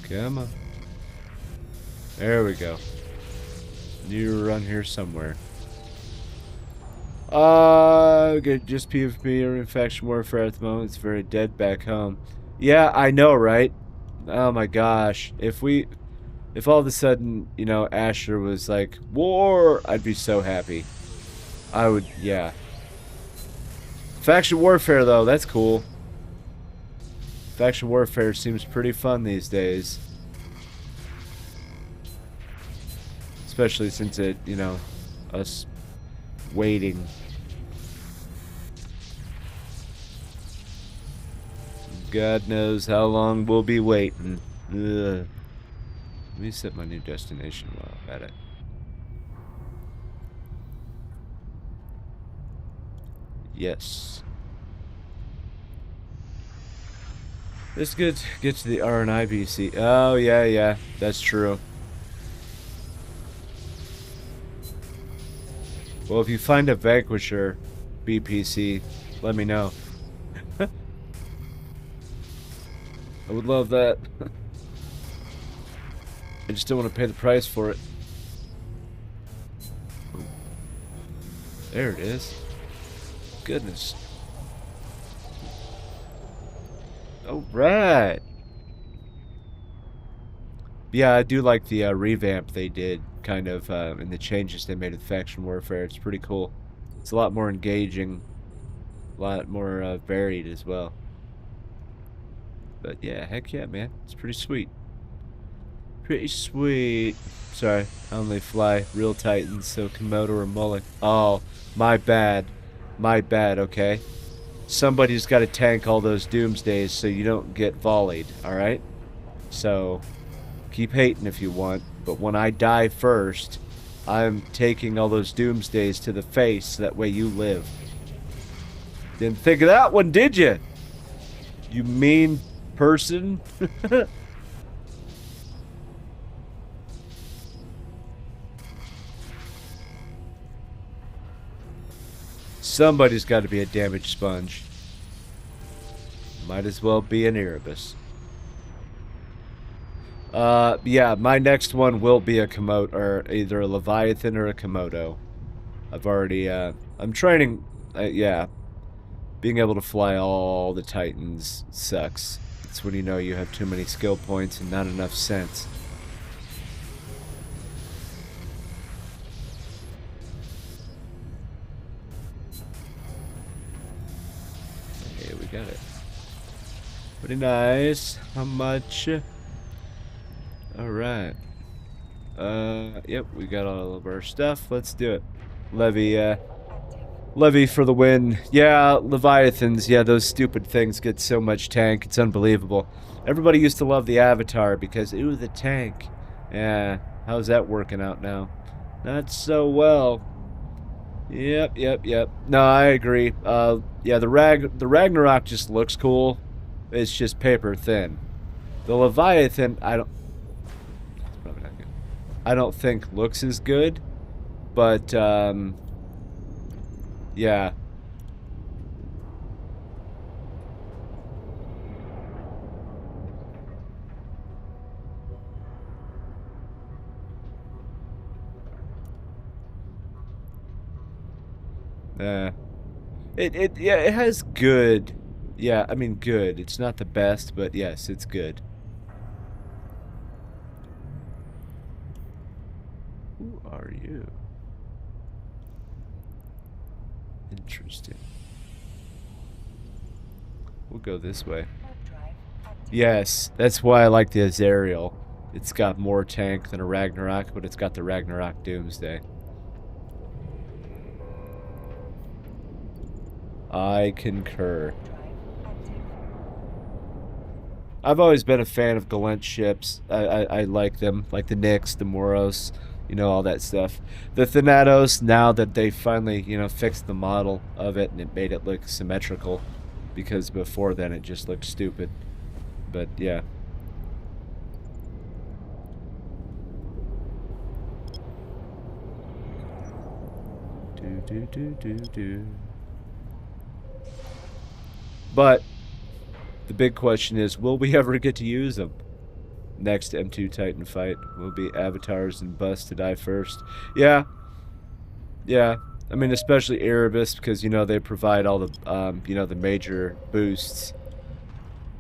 Come on. There we go. New run here somewhere. Good, just PvP or faction warfare at the moment. It's very dead back home. Yeah, I know, right? Oh my gosh. If all of a sudden, you know, Asher was like, war, I'd be so happy. I would, yeah. Faction warfare, though, that's cool. Faction warfare seems pretty fun these days. Especially since it, you know, us waiting. God knows how long we'll be waiting. Ugh. Let me set my new destination while I'm at it. Yes. Let's get to the RNIBC. Oh, yeah, that's true. Well, if you find a Vanquisher BPC, let me know. I would love that. I just don't want to pay the price for it. There it is. Goodness. Alright. Yeah, I do like the revamp they did, kind of, and the changes they made with Faction Warfare. It's pretty cool. It's a lot more engaging, a lot more varied as well. But yeah, heck yeah, man. It's pretty sweet. Pretty sweet. Sorry, I only fly real Titans, so Komodo or Mullet. Oh, my bad. My bad, okay? Somebody's got to tank all those Doomsdays so you don't get volleyed, alright? So, keep hating if you want, but when I die first, I'm taking all those Doomsdays to the face, so that way you live. Didn't think of that one, did you? You mean person? Somebody's got to be a damage sponge. Might as well be an Erebus. Yeah, my next one will be a Komodo, or either a Leviathan or a Komodo. I've already, I'm training, yeah. Being able to fly all the Titans sucks. It's when you know you have too many skill points and not enough sense. Okay, we got it. Pretty nice. How much? Alright. Yep, we got all of our stuff. Let's do it. Levy for the win. Yeah, Leviathans. Yeah, those stupid things get so much tank. It's unbelievable. Everybody used to love the Avatar because, ooh, the tank. Yeah, how's that working out now? Not so well. Yep. No, I agree. Yeah, the Ragnarok just looks cool. It's just paper thin. The Leviathan, I don't... It's probably not good. I don't think looks as good, but, yeah. Yeah, it has good. Yeah, I mean good. It's not the best, but yes, it's good. Who are you? Interesting. We'll go this way. Yes, that's why I like the Azariel. It's got more tank than a Ragnarok, but it's got the Ragnarok Doomsday. I concur. I've always been a fan of Galent ships. I like them, like the Nyx, the Moros, you know, all that stuff. The Thanatos, now that they finally, you know, fixed the model of it and it made it look symmetrical, because before then it just looked stupid. But yeah. Do. But the big question is, will we ever get to use them? Next M2 Titan fight will be avatars and bust to die first. Yeah. Yeah. I mean, especially Erebus, because, you know, they provide all the, you know, the major boosts.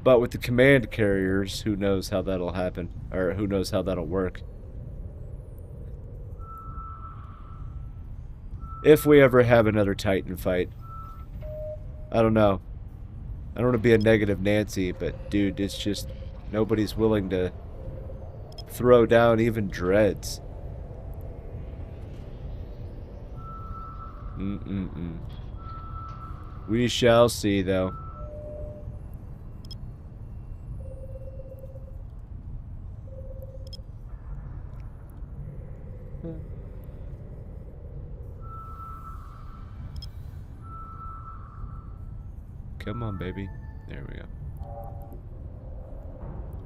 But with the command carriers, who knows how that'll happen, or who knows how that'll work. If we ever have another Titan fight. I don't know. I don't want to be a negative Nancy, but dude, it's just nobody's willing to throw down even dreads. We shall see, though. Come on, baby. There we go.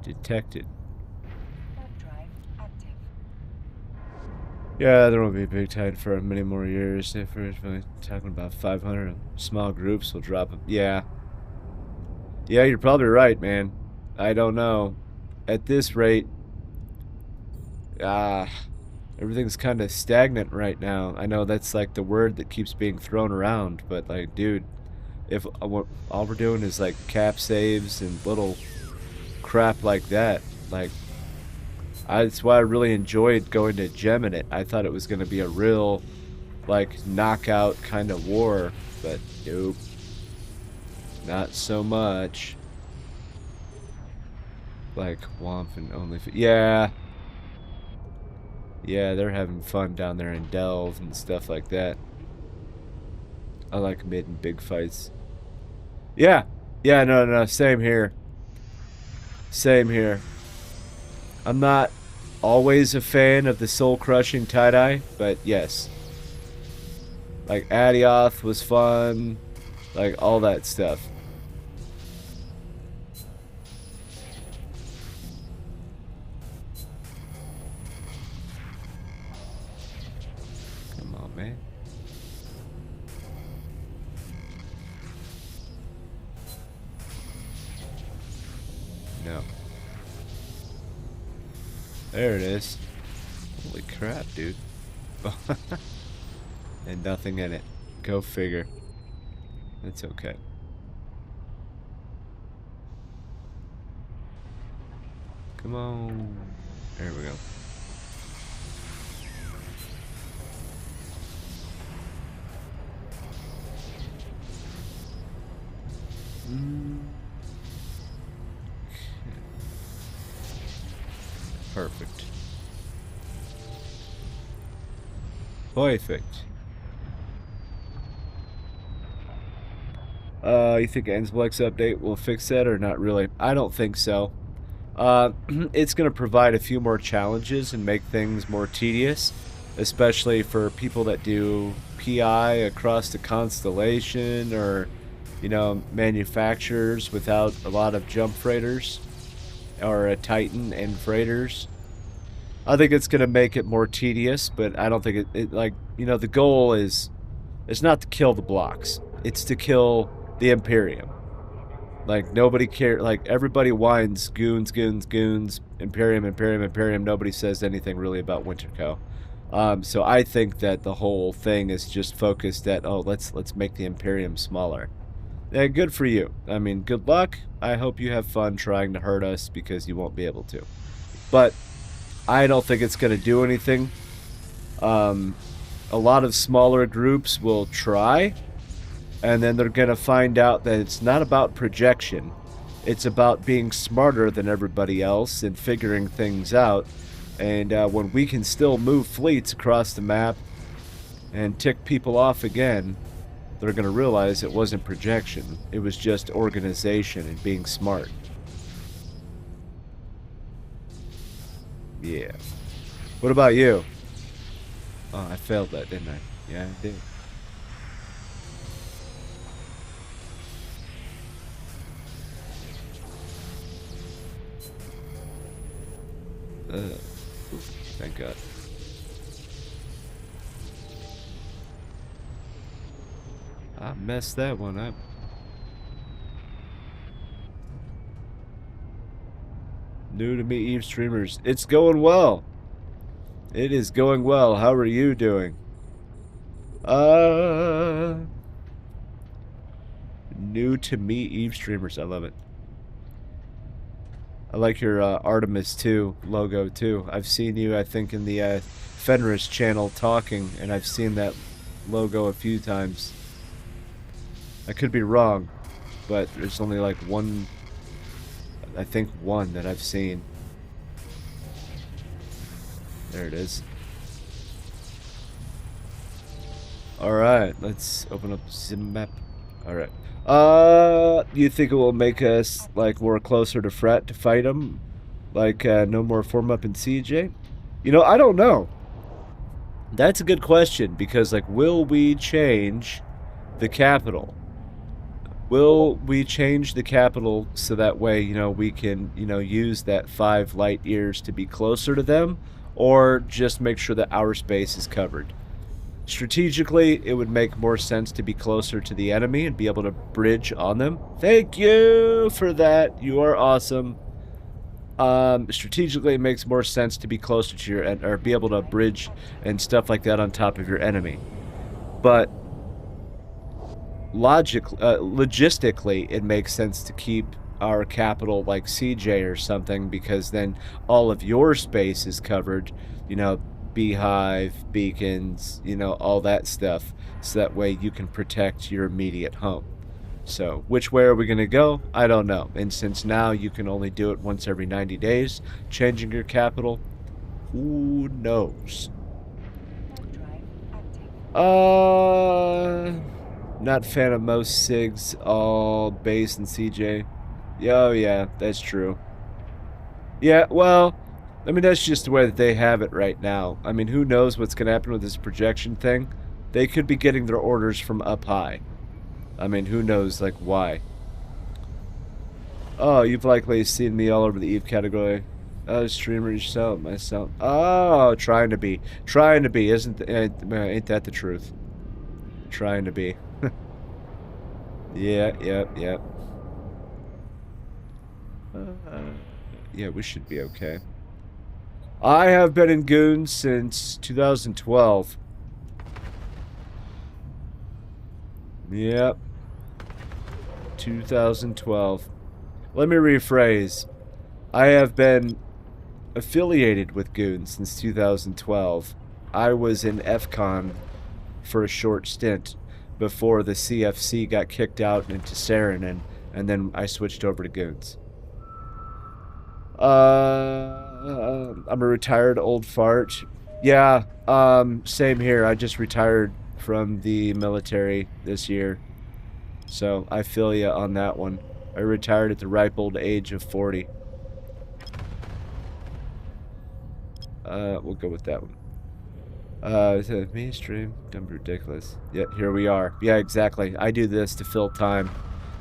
Detected. Warp drive active. Yeah, there won't be a big tide for many more years. If we're really talking about 500 small groups, will drop them. Yeah. Yeah, you're probably right, man. I don't know. At this rate, everything's kind of stagnant right now. I know that's like the word that keeps being thrown around, but like, dude, if all we're doing is like cap saves and little crap like that, like, that's why I really enjoyed going to Geminate. I thought it was going to be a real, like, knockout kind of war, but nope, not so much. Like Womp and yeah, they're having fun down there in Delve and stuff like that. I like mid and big fights. Yeah, no, same here. Same here. I'm not always a fan of the soul-crushing tie-dye, but yes. Like, Adioth was fun. Like, all that stuff. Come on, man. No. There it is. Holy crap, dude. And nothing in it. Go figure. It's okay. Come on. There we go. Perfect. Perfect. You think Ensblex update will fix that or not really? I don't think so. It's going to provide a few more challenges and make things more tedious, especially for people that do PI across the constellation, or, you know, manufacturers without a lot of jump freighters, or a Titan and freighters. I think it's going to make it more tedious, but I don't think it like, you know, the goal is, it's not to kill the blocks. It's to kill the Imperium. Like, nobody cares. Like, everybody whines goons, Imperium. Nobody says anything really about Winterco. So I think that the whole thing is just focused at, oh, let's make the Imperium smaller. Yeah, good for you. I mean, good luck. I hope you have fun trying to hurt us, because you won't be able to. But I don't think it's going to do anything. A lot of smaller groups will try, and then they're going to find out that it's not about projection. It's about being smarter than everybody else and figuring things out. And when we can still move fleets across the map and tick people off again, they're going to realize it wasn't projection. It was just organization and being smart. Yeah. What about you? Oh, I failed that, didn't I? Yeah, I did. Ooh, thank God. I messed that one up. New to me Eve streamers. It's going well. It is going well. How are you doing? New to me Eve streamers. I love it. I like your Artemis 2 logo too. I've seen you, I think, in the Fenris channel talking, and I've seen that logo a few times. I could be wrong, but there's only like one, I think one that I've seen. There it is. Alright, let's open up the map. Alright. You think it will make us, like, more closer to Frat to fight them? Like, no more form up in CJ? You know, I don't know. That's a good question, because, like, will we change the capital? Will we change the capital so that way, you know, we can, you know, use that 5 light years to be closer to them? Or just make sure that our space is covered? Strategically, it would make more sense to be closer to the enemy and be able to bridge on them. Thank you for that. You are awesome. Strategically, it makes more sense to be closer to your or be able to bridge and stuff like that on top of your enemy. But logistically, it makes sense to keep our capital like CJ or something, because then all of your space is covered, you know, beehive, beacons, you know, all that stuff, so that way you can protect your immediate home. So, which way are we going to go? I don't know. And since now you can only do it once every 90 days, changing your capital, who knows? Not fan of most SIGs, all base and CJ. Oh yeah, that's true. Yeah, well, I mean, that's just the way that they have it right now. I mean, who knows what's going to happen with this projection thing? They could be getting their orders from up high. I mean, who knows, like, why? Oh, you've likely seen me all over the Eve category. Oh, streamer yourself, myself. Oh, trying to be. Trying to be, ain't that the truth? Trying to be. Yeah, yeah. Yeah, we should be okay. I have been in Goons since 2012. Yep. 2012. Let me rephrase. I have been affiliated with Goons since 2012. I was in FCON for a short stint before the CFC got kicked out into Saarinen, and then I switched over to Goons. I'm a retired old fart. Yeah, same here. I just retired from the military this year. So I feel ya on that one. I retired at the ripe old age of 40. We'll go with that one. Mainstream, dumb, ridiculous. Yeah, here we are. Yeah, exactly. I do this to fill time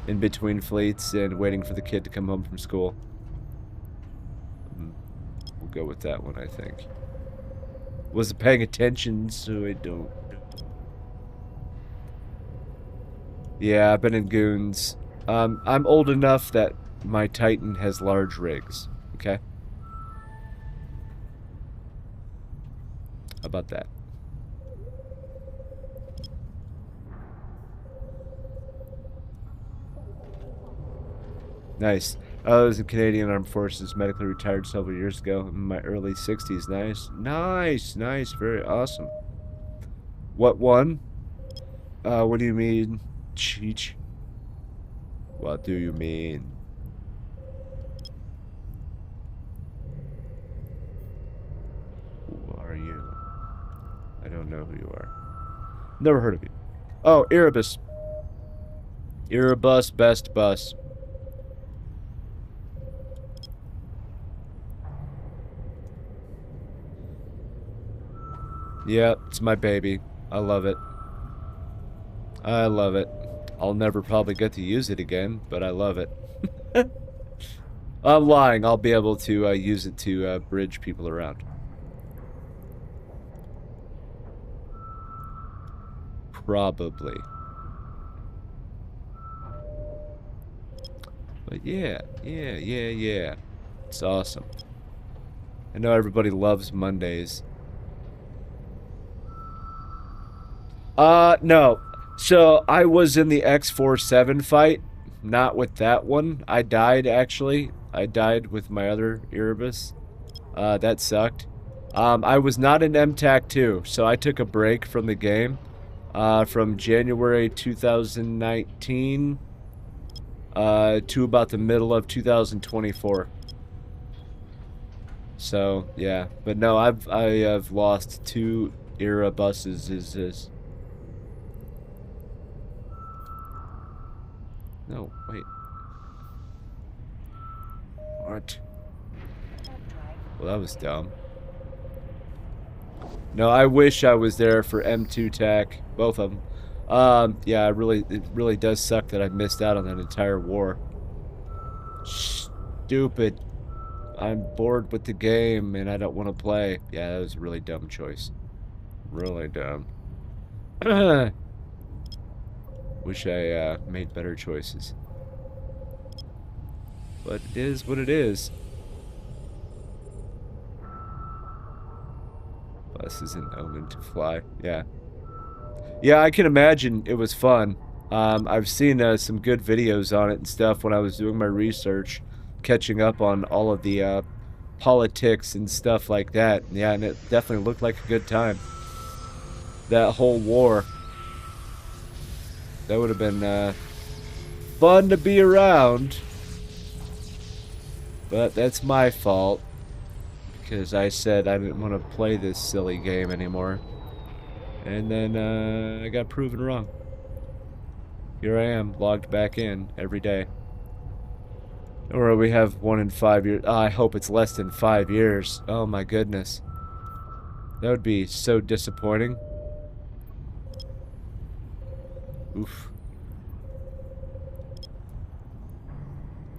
in between fleets and waiting for the kid to come home from school. We'll go with that one, I think. Wasn't paying attention, so I don't. Yeah, I've been in Goons. I'm old enough that my Titan has large rigs. Okay? How about that? Nice. I was in Canadian Armed Forces, medically retired several years ago, in my early 60s. Nice. Nice. Very awesome. What one? What do you mean, Cheech? What do you mean? Who are you? I don't know who you are. Never heard of you. Oh, Erebus. Erebus, best bus. Yeah, it's my baby. I love it. I love it. I'll never probably get to use it again, but I love it. I'm lying. I'll be able to use it to bridge people around. Probably. But yeah. It's awesome. I know everybody loves Mondays. No. So I was in the X-47 fight, not with that one. I died, actually. I died with my other Erebus. That sucked. I was not in MTAC 2, so I took a break from the game. From January 2019 to about the middle of 2024. So yeah, but no, I have lost 2 era buses. Is this? No, wait. What? Well, that was dumb. No, I wish I was there for M2 TAC, both of them. Yeah, it really does suck that I missed out on that entire war. Stupid. I'm bored with the game and I don't want to play. Yeah, that was a really dumb choice. Really dumb. Wish I made better choices. But it is what it is. Bus isn't owned to fly. Yeah. Yeah, I can imagine it was fun. I've seen some good videos on it and stuff when I was doing my research, catching up on all of the politics and stuff like that. Yeah, and it definitely looked like a good time. That whole war. That would have been fun to be around. But that's my fault. Because I said I didn't want to play this silly game anymore. And then I got proven wrong. Here I am, logged back in every day. Or we have 1 in 5 years. Oh, I hope it's less than 5 years. Oh my goodness. That would be so disappointing. Oof.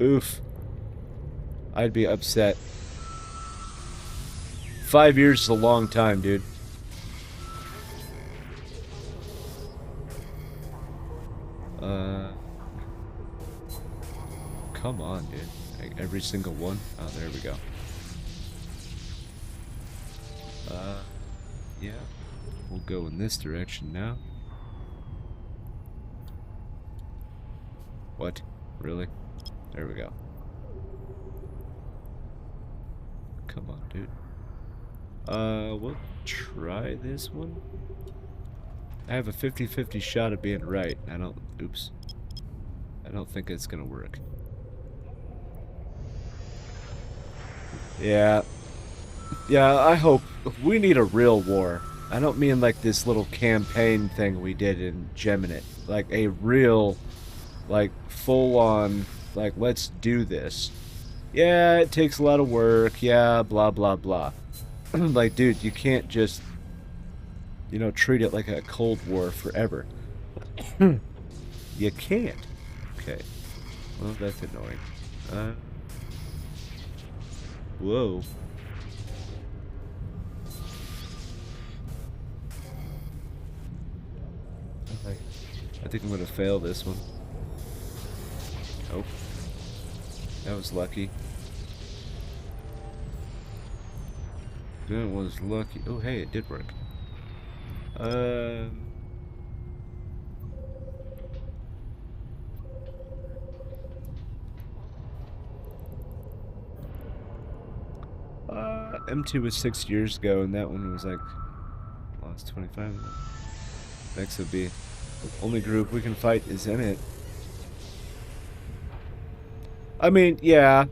Oof. I'd be upset. 5 years is a long time, dude. Come on, dude. Like, every single one? Oh, there we go. Yeah. We'll go in this direction now. What? Really? There we go. Come on, dude. We'll try this one. I have a 50-50 shot of being right. Oops. I don't think it's gonna work. Yeah. Yeah, I hope. We need a real war. I don't mean like this little campaign thing we did in Geminate. Like a real, like, full-on, like, let's do this. Yeah, it takes a lot of work. Yeah, blah, blah, blah. Like, dude, you can't just, you know, treat it like a Cold War forever. You can't. Okay. Well, that's annoying. Whoa. I think I'm gonna fail this one. Oh. That was lucky. That was lucky. Oh, hey, it did work. M2 was 6 years ago, and that one was like lost 25. Next would be only group we can fight is in it. I mean, yeah.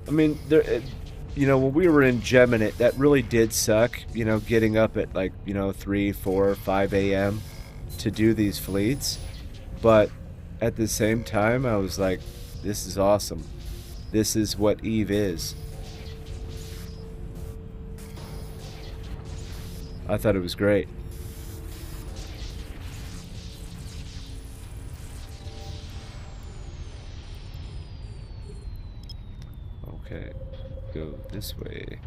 I mean, there. You know, when we were in Geminate, that really did suck. You know, getting up at like 3, 4, 5 a.m. to do these fleets, but at the same time, I was like, this is awesome. This is what Eve is. I thought it was great. Okay, go this way.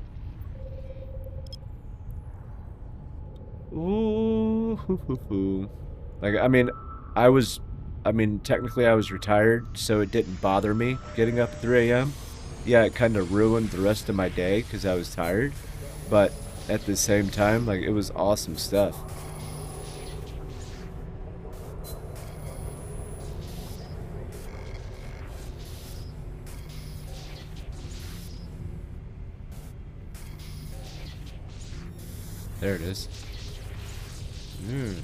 Ooh, hoo, hoo, hoo. Like, I mean, technically I was retired, so it didn't bother me getting up at 3 a.m. Yeah, it kind of ruined the rest of my day because I was tired, but at the same time, like, it was awesome stuff. There it is. Mm.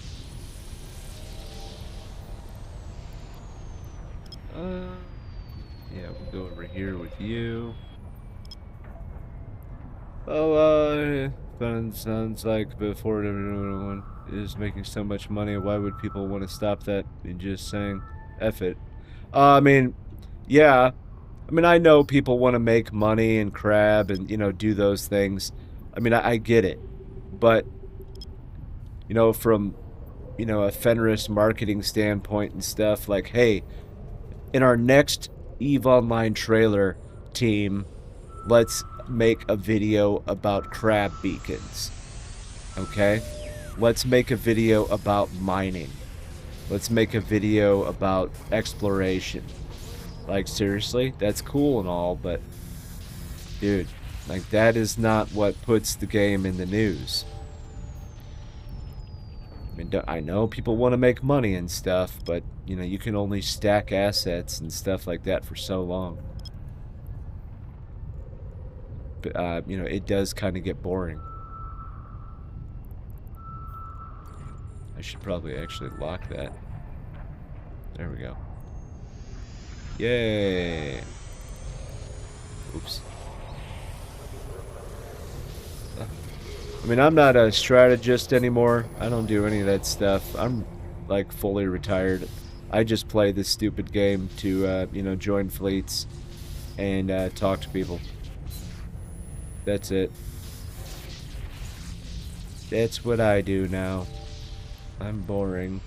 Yeah, we'll go over here with you. Oh, fun sounds like before everyone is making so much money. Why would people want to stop that? And just saying, F it. I mean, yeah. I mean, I know people want to make money and crab and, do those things. I mean, I get it. But, from, a Fenris marketing standpoint and stuff, like, hey, in our next EVE Online trailer team, let's make a video about crab beacons. Okay? Let's make a video about mining. Let's make a video about exploration. Like, seriously? That's cool and all, but dude, like, that is not what puts the game in the news. I mean, I know people want to make money and stuff, but, you can only stack assets and stuff like that for so long. But, it does kind of get boring. I should probably actually lock that. There we go. Yay! Oops. I mean, I'm not a strategist anymore. I don't do any of that stuff. I'm, like, fully retired. I just play this stupid game to, join fleets and talk to people. That's it. That's what I do now. I'm boring.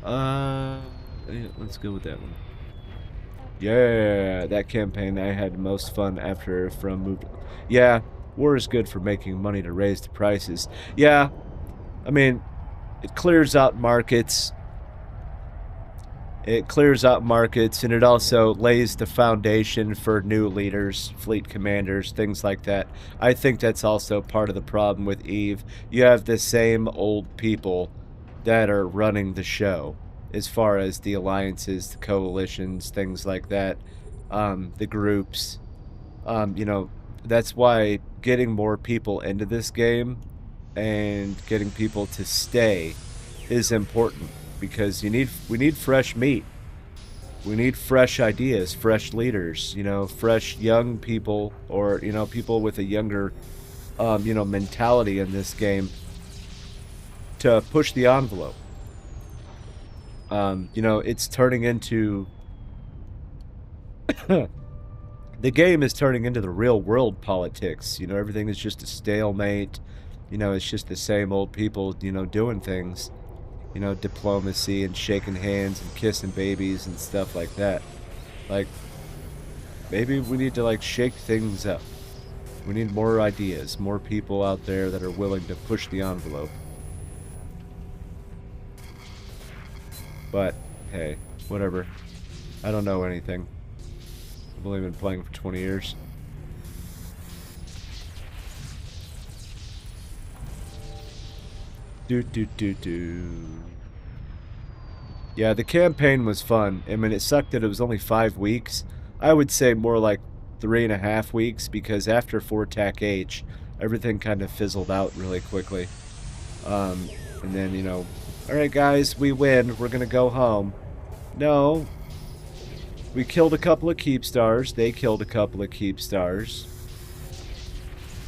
Yeah, let's go with that one. Yeah, that campaign I had the most fun after from moved. Yeah, war is good for making money to raise the prices. Yeah, I mean, it clears out markets. It clears out markets, and it also lays the foundation for new leaders, fleet commanders, things like that. I think that's also part of the problem with EVE. You have the same old people that are running the show, as far as the alliances, the coalitions, things like that, the groups. That's why getting more people into this game and getting people to stay is important, because we need fresh meat. We need fresh ideas, fresh leaders, fresh young people, or, people with a younger, mentality in this game to push the envelope. It's turning into the game is turning into the real world politics. Everything is just a stalemate. It's just the same old people, doing things. Diplomacy and shaking hands and kissing babies and stuff like that. Like, maybe we need to, like, shake things up. We need more ideas, more people out there that are willing to push the envelope. But, hey, whatever. I don't know anything. I've only been playing for 20 years. Yeah, the campaign was fun. I mean, it sucked that it was only 5 weeks. I would say more like 3.5 weeks, because after 4TAC H, everything kind of fizzled out really quickly. And then, alright guys, we win, we're gonna go home. No. We killed a couple of keep stars, they killed a couple of keep stars.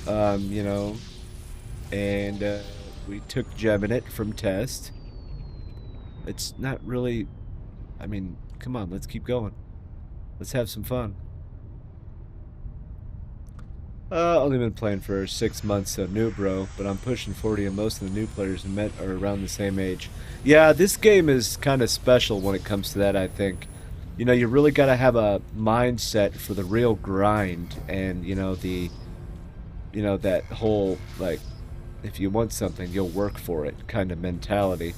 And, we took Geminate from test. It's not really... I mean, come on, let's keep going. Let's have some fun. Only been playing for 6 months, so new, bro. But I'm pushing 40, and most of the new players I met are around the same age. Yeah, this game is kind of special when it comes to that, I think. You know, you really got to have a mindset for the real grind, and that whole like, if you want something, you'll work for it kind of mentality.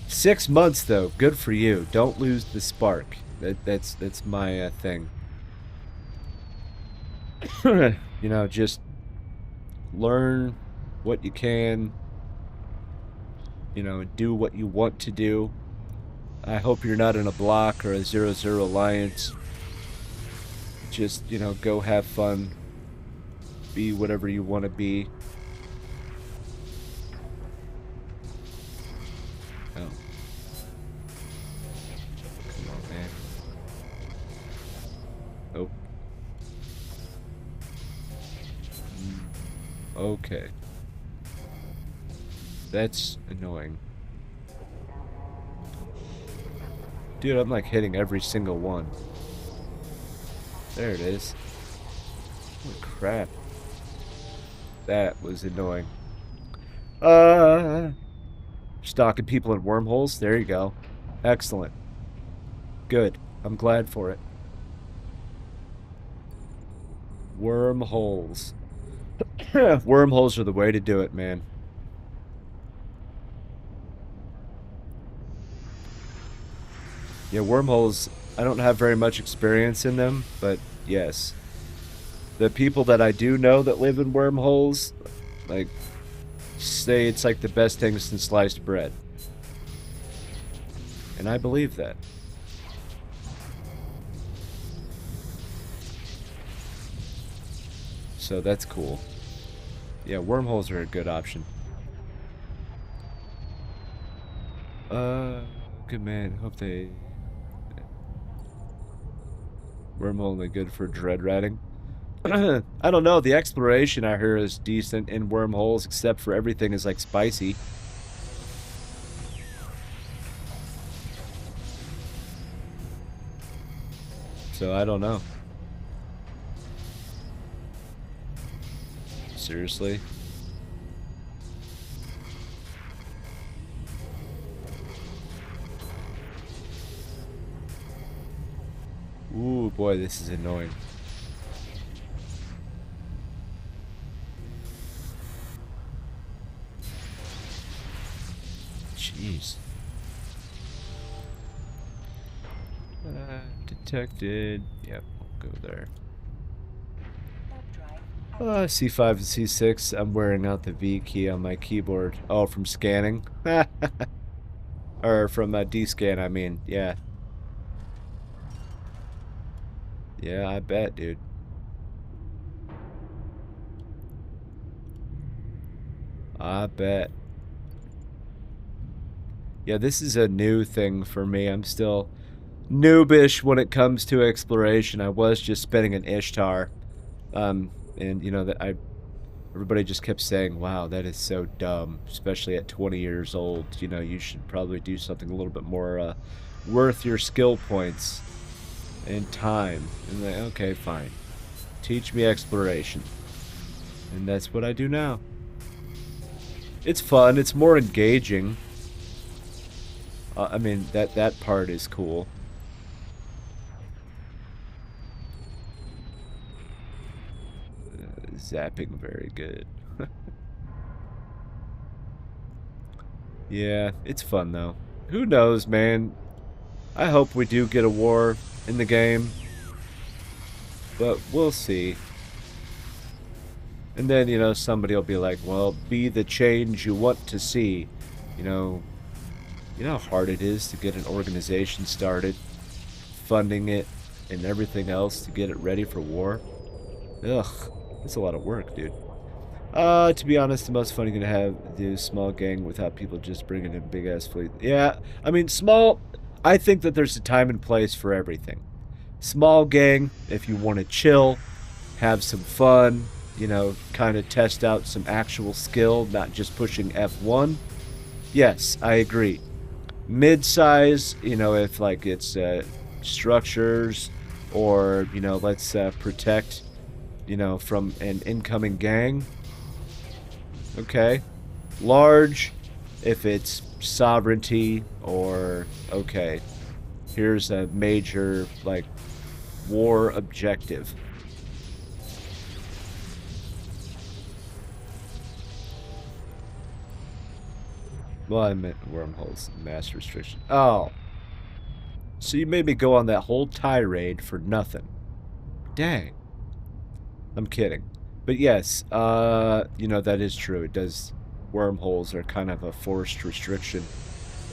6 months though, good for you. Don't lose the spark. That's my thing. Just learn what you can, do what you want to do. I hope you're not in a block or a 0-0 alliance. Just, go have fun. Be whatever you want to be. Oh. Come on, man. Oh. Okay. That's annoying. Dude, I'm like hitting every single one. There it is. Holy crap. That was annoying. Stalking people in wormholes. There you go. Excellent. Good. I'm glad for it. Wormholes. Wormholes are the way to do it, man. Yeah, wormholes, I don't have very much experience in them, but yes. The people that I do know that live in wormholes, like, say it's like the best thing since sliced bread. And I believe that. So that's cool. Yeah, wormholes are a good option. Good man. Hope they... Wormhole only good for dread ratting. I don't know. The exploration I hear is decent in wormholes, except for everything is like spicy. So I don't know. Seriously? Ooh, boy, this is annoying. Jeez. Detected. Yep, we'll go there. C5 and C6. I'm wearing out the V key on my keyboard. Oh, from scanning? Or from D-scan, I mean. Yeah. Yeah, I bet, dude. I bet. Yeah, this is a new thing for me. I'm still noobish when it comes to exploration. I was just spending an Ishtar. And, everybody just kept saying, wow, that is so dumb, especially at 20 years old. You should probably do something a little bit more worth your skill points and time. And like, okay, fine. Teach me exploration. And that's what I do now. It's fun. It's more engaging. I mean, that part is cool. Zapping very good. Yeah, it's fun though. Who knows, man? I hope we do get a war in the game. But we'll see. And then, somebody will be like, well, be the change you want to see. You know how hard it is to get an organization started, funding it, and everything else to get it ready for war? Ugh, that's a lot of work, dude. To be honest, the most fun you're gonna have is small gang without people just bringing in big-ass fleet. Yeah, I mean, I think that there's a time and place for everything. Small gang, if you want to chill, have some fun, kind of test out some actual skill, not just pushing F1. Yes, I agree. Mid-size, if it's structures or, let's protect you know, from an incoming gang. Okay. Large, if it's sovereignty or, okay, here's a major, like, war objective. Well, I meant wormholes, mass restriction. Oh. So you made me go on that whole tirade for nothing. Dang. I'm kidding. But yes, you know, that is true. It does, wormholes are kind of a forced restriction.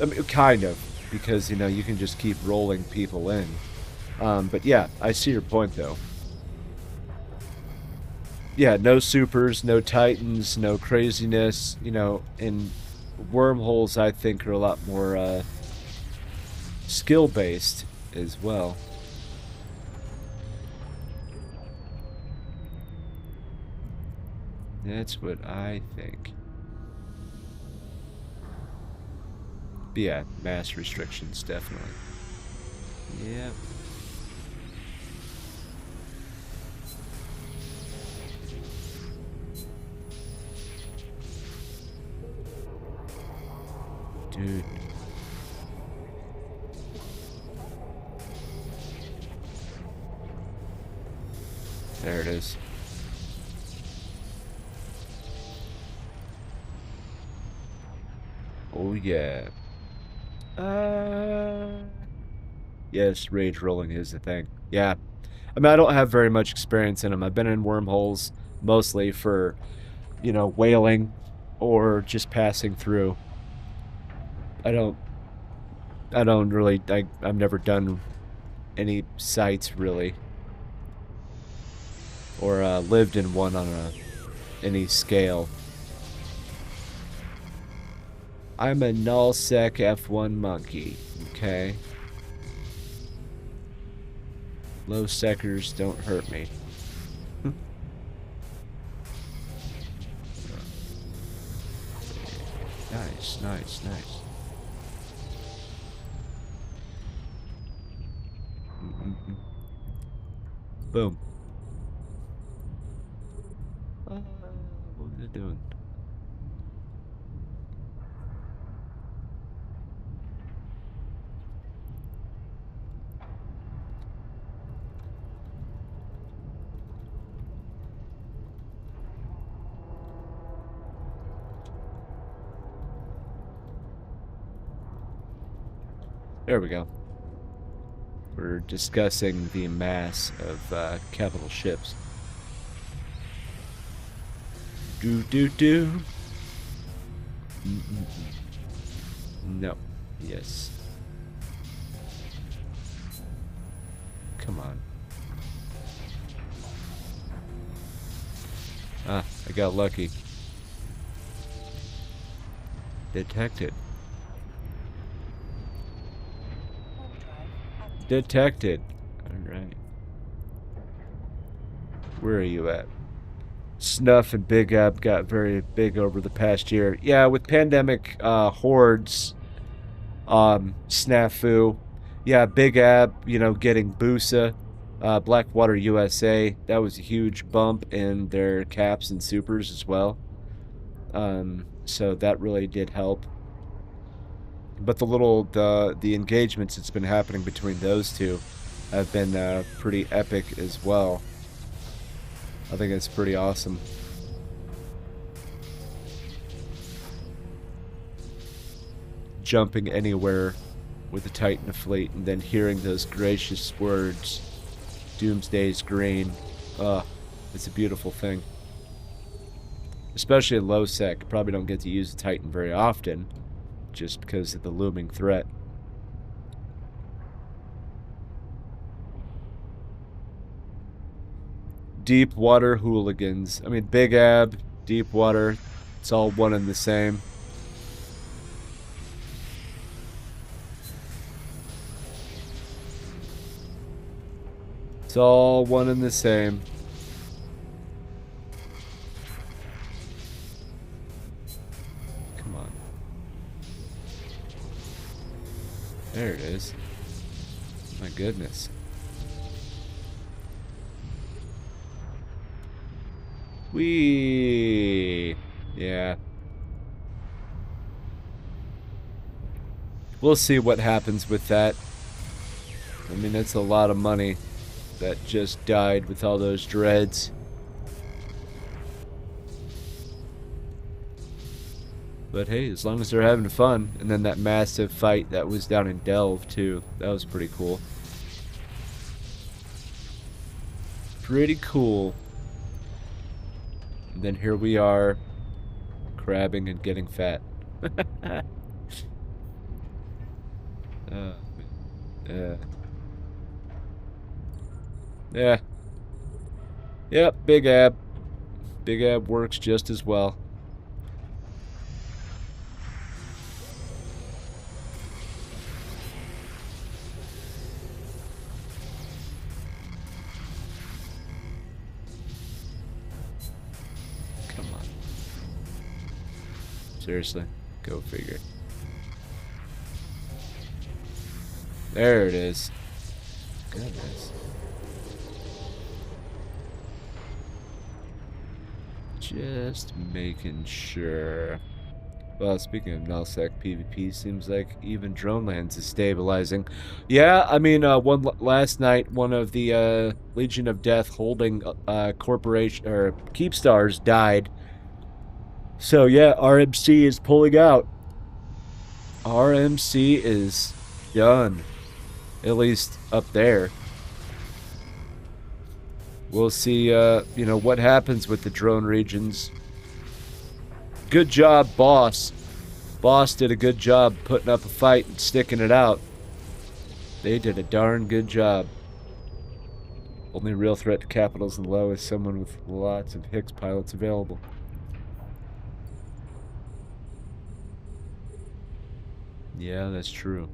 I mean, kind of, because, you know, you can just keep rolling people in. But yeah, I see your point, though. Yeah, no supers, no titans, no craziness, you know, and wormholes, I think, are a lot more, skill-based as well. That's what I think. But yeah, mass restrictions, definitely. Yeah. Dude. There it is. Oh, yeah. Yes, rage rolling is the thing. Yeah. I mean, I don't have very much experience in them. I've been in wormholes mostly for, you know, whaling or just passing through. I don't really, I've never done any sites really. Or lived in one on any scale. I'm a nullsec F1 monkey, okay? Low secers don't hurt me. Nice, nice, nice. Boom. What was it doing? There we go. We're discussing the mass of capital ships. Do. No. Yes. Come on. Ah, I got lucky. Detected. Warp drive active. Detected. Alright. Where are you at? Snuff and Big Ab got very big over the past year. Yeah, with pandemic hordes, snafu. Yeah, Big Ab, you know, getting Busa, Blackwater USA. That was a huge bump in their caps and supers as well. So that really did help. But the engagements that's been happening between those two have been pretty epic as well. I think it's pretty awesome. Jumping anywhere with the Titan fleet and then hearing those gracious words, Doomsday's green. It's a beautiful thing. Especially in low sec. Probably don't get to use the Titan very often, just because of the looming threat. Deep water hooligans. I mean, Big Ab, deep water, it's all one and the same. It's all one and the same. Come on. There it is. My goodness. Whee! Yeah. We'll see what happens with that. I mean, that's a lot of money that just died with all those dreads. But hey, as long as they're having fun. And then that massive fight that was down in Delve, too. That was pretty cool. Pretty cool. And then here we are, crabbing and getting fat. Yeah. Yeah. Yep, big ab. Big ab works just as well. Come on. Seriously, go figure. There it is. Goodness. Just making sure. Well, speaking of nullsec PvP, seems like even Dronelands is stabilizing. Yeah, I mean, last night, one of the Legion of Death holding corporation or Keepstars died. So yeah, RMC is pulling out. RMC is done, at least up there. We'll see, you know, what happens with the drone regions. Good job, boss. Boss did a good job putting up a fight and sticking it out. They did a darn good job. Only real threat to capitals and low is someone with lots of Hicks pilots available. Yeah, that's true.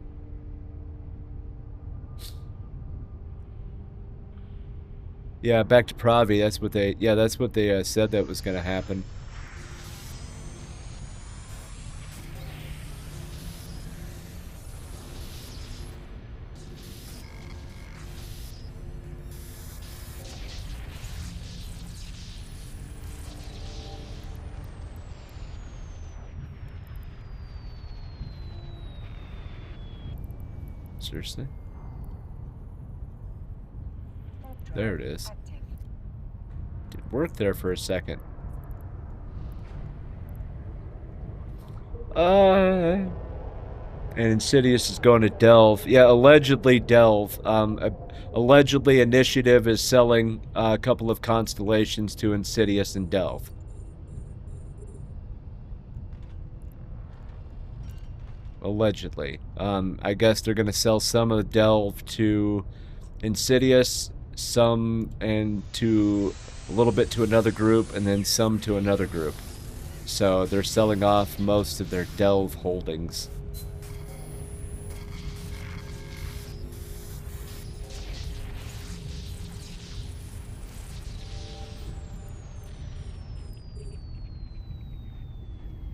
Yeah, back to Pravi. That's what they. Yeah, that's what they said that was going to happen. Seriously? There it is. Did work there for a second. And Insidious is going to Delve. Yeah, allegedly Delve. Allegedly Initiative is selling a couple of constellations to Insidious and Delve. Allegedly. I guess they're going to sell some of Delve to Insidious, some and to a little bit to another group, and then some to another group. So they're selling off most of their Delve holdings.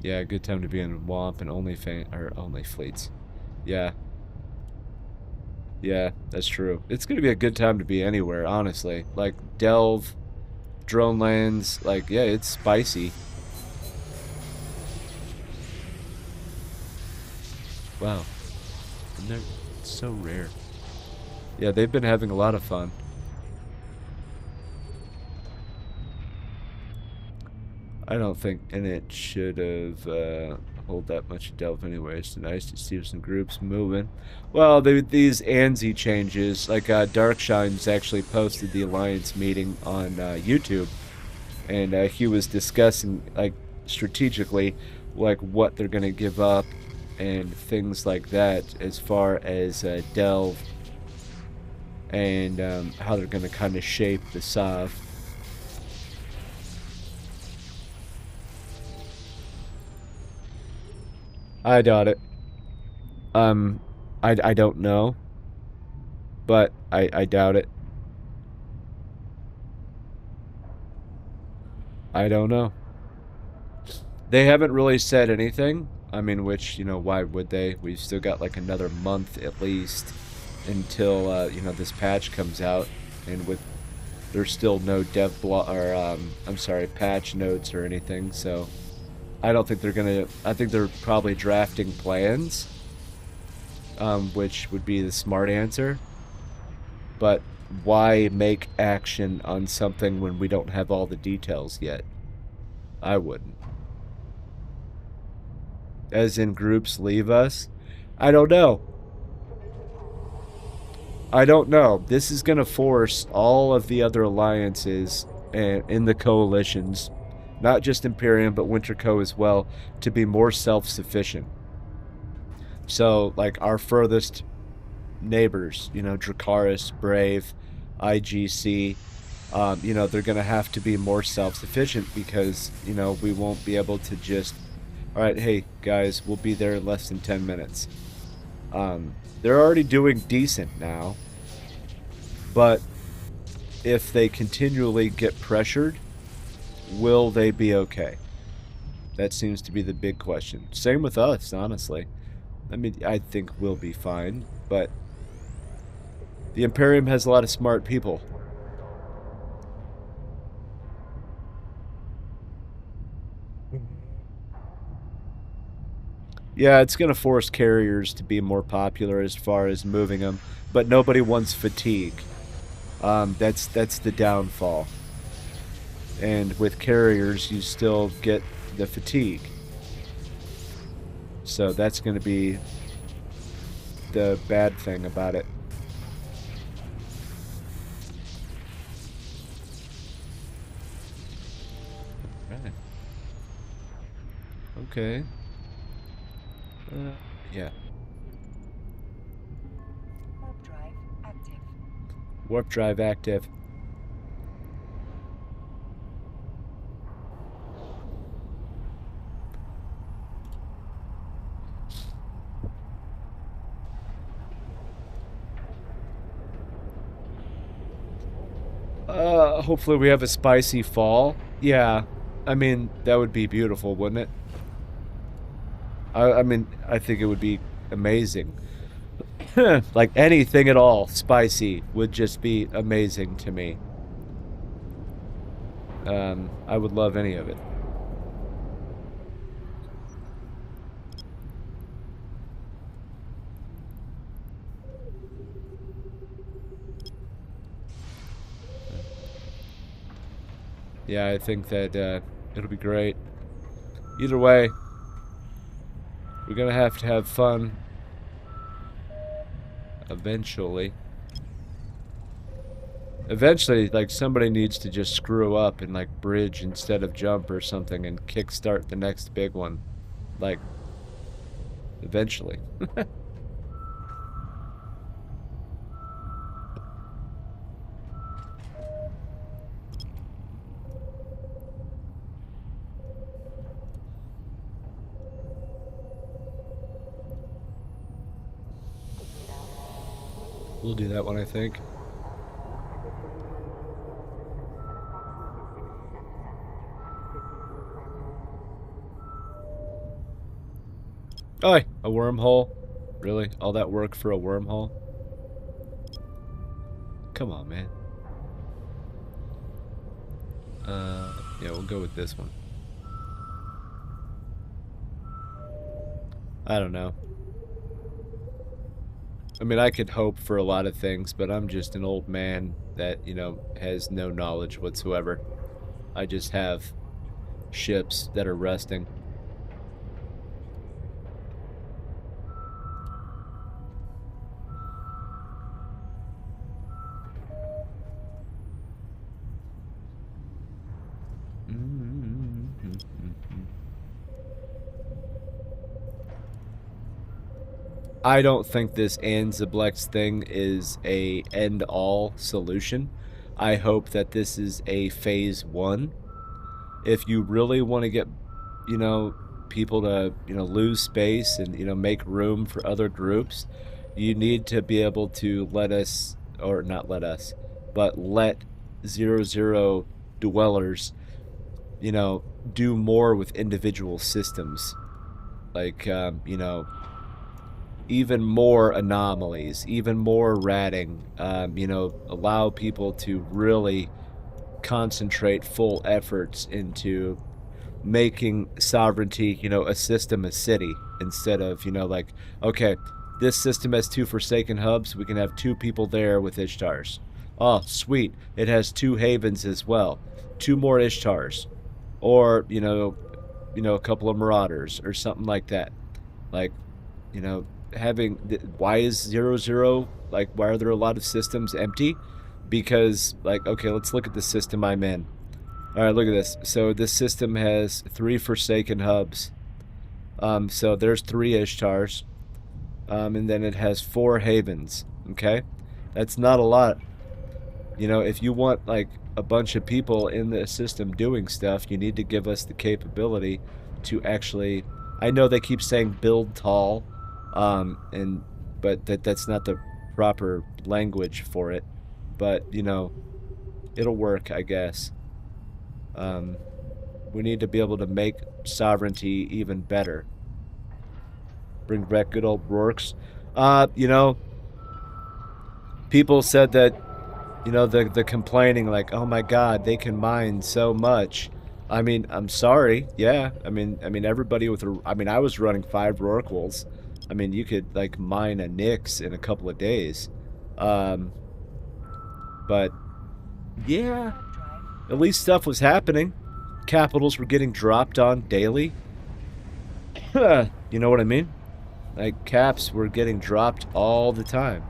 Yeah, good time to be in WOMP and only fleets. Yeah. Yeah, that's true. It's gonna be a good time to be anywhere, honestly. Like, Delve, Dronelands, like, yeah, it's spicy. Wow. And they're so rare. Yeah, they've been having a lot of fun. I don't think, and it should have hold that much Delve anyway. It's nice to see some groups moving. Well, these ANSI changes, like Darkshine's actually posted the Alliance meeting on YouTube, and he was discussing, like, strategically, like, what they're going to give up and things like that as far as Delve and how they're going to kind of shape the SOV. I doubt it. I don't know, but I doubt it. I don't know. They haven't really said anything. I mean, which, you know, why would they? We've still got like another month at least until, you know, this patch comes out. And with there's still no patch notes or anything, so I don't think they're gonna. I think they're probably drafting plans, which would be the smart answer. But why make action on something when we don't have all the details yet? I wouldn't. As in, groups leave us? I don't know. I don't know. This is going to force all of the other alliances and in the coalitions, not just Imperium, but Winter Co as well, to be more self-sufficient. So, like, our furthest neighbors, you know, Dracarys, Brave, IGC, you know, they're going to have to be more self-sufficient because, you know, we won't be able to just, all right, hey, guys, we'll be there in less than 10 minutes. They're already doing decent now, but if they continually get pressured, will they be okay? That seems to be the big question. Same with us, honestly. I mean, I think we'll be fine, but the Imperium has a lot of smart people. Yeah, it's going to force carriers to be more popular as far as moving them, but nobody wants fatigue. That's the downfall. And with carriers, you still get the fatigue. So that's going to be the bad thing about it. Right. Okay. Yeah. Warp drive active. Warp drive active. Hopefully we have a spicy fall. Yeah. I mean, that would be beautiful, wouldn't it? I mean, I think it would be amazing. Like anything at all spicy would just be amazing to me. I would love any of it. Yeah, I think that it'll be great. Either way, we're gonna have to have fun eventually. Eventually, like, somebody needs to just screw up and, like, bridge instead of jump or something and kickstart the next big one. Like, eventually. We'll do that one, I think. Oh, a wormhole? Really? All that work for a wormhole? Come on, man. Yeah, we'll go with this one. I don't know. I mean, I could hope for a lot of things, but I'm just an old man that, you know, has no knowledge whatsoever. I just have ships that are resting. I don't think this Anzablex thing is a end-all solution. I hope that this is a phase 1. If you really want to get, you know, people to, you know, lose space and, you know, make room for other groups, you need to be able to let us, or not let us, but let 00 dwellers, you know, do more with individual systems. Like, you know, even more anomalies, even more ratting, you know, allow people to really concentrate full efforts into making sovereignty, a system, a city, instead of, like, okay, this system has 2 Forsaken hubs, we can have 2 people there with Ishtars. Oh, sweet. It has 2 havens as well. 2 more Ishtars. Or, a couple of Marauders or something like that. Like, having... Why is 0-0... Like, why are there a lot of systems empty? Because, like, okay, let's look at the system I'm in. Alright, look at this. So this system has 3 Forsaken hubs. So there's 3 Ishtars. And then it has 4 havens. Okay? That's not a lot. If you want, like, a bunch of people in the system doing stuff, you need to give us the capability to actually... I know they keep saying build tall, but that's not the proper language for it. But, it'll work, I guess. We need to be able to make sovereignty even better. Bring back good old Rorks. People said that, the complaining, like, oh my god, they can mine so much. I mean, I'm sorry. Yeah, I mean, everybody with a... I mean, I was running 5 Rorquals. I mean, you could, like, mine a Nyx in a couple of days. But, yeah, at least stuff was happening. Capitals were getting dropped on daily. You know what I mean? Like, caps were getting dropped all the time.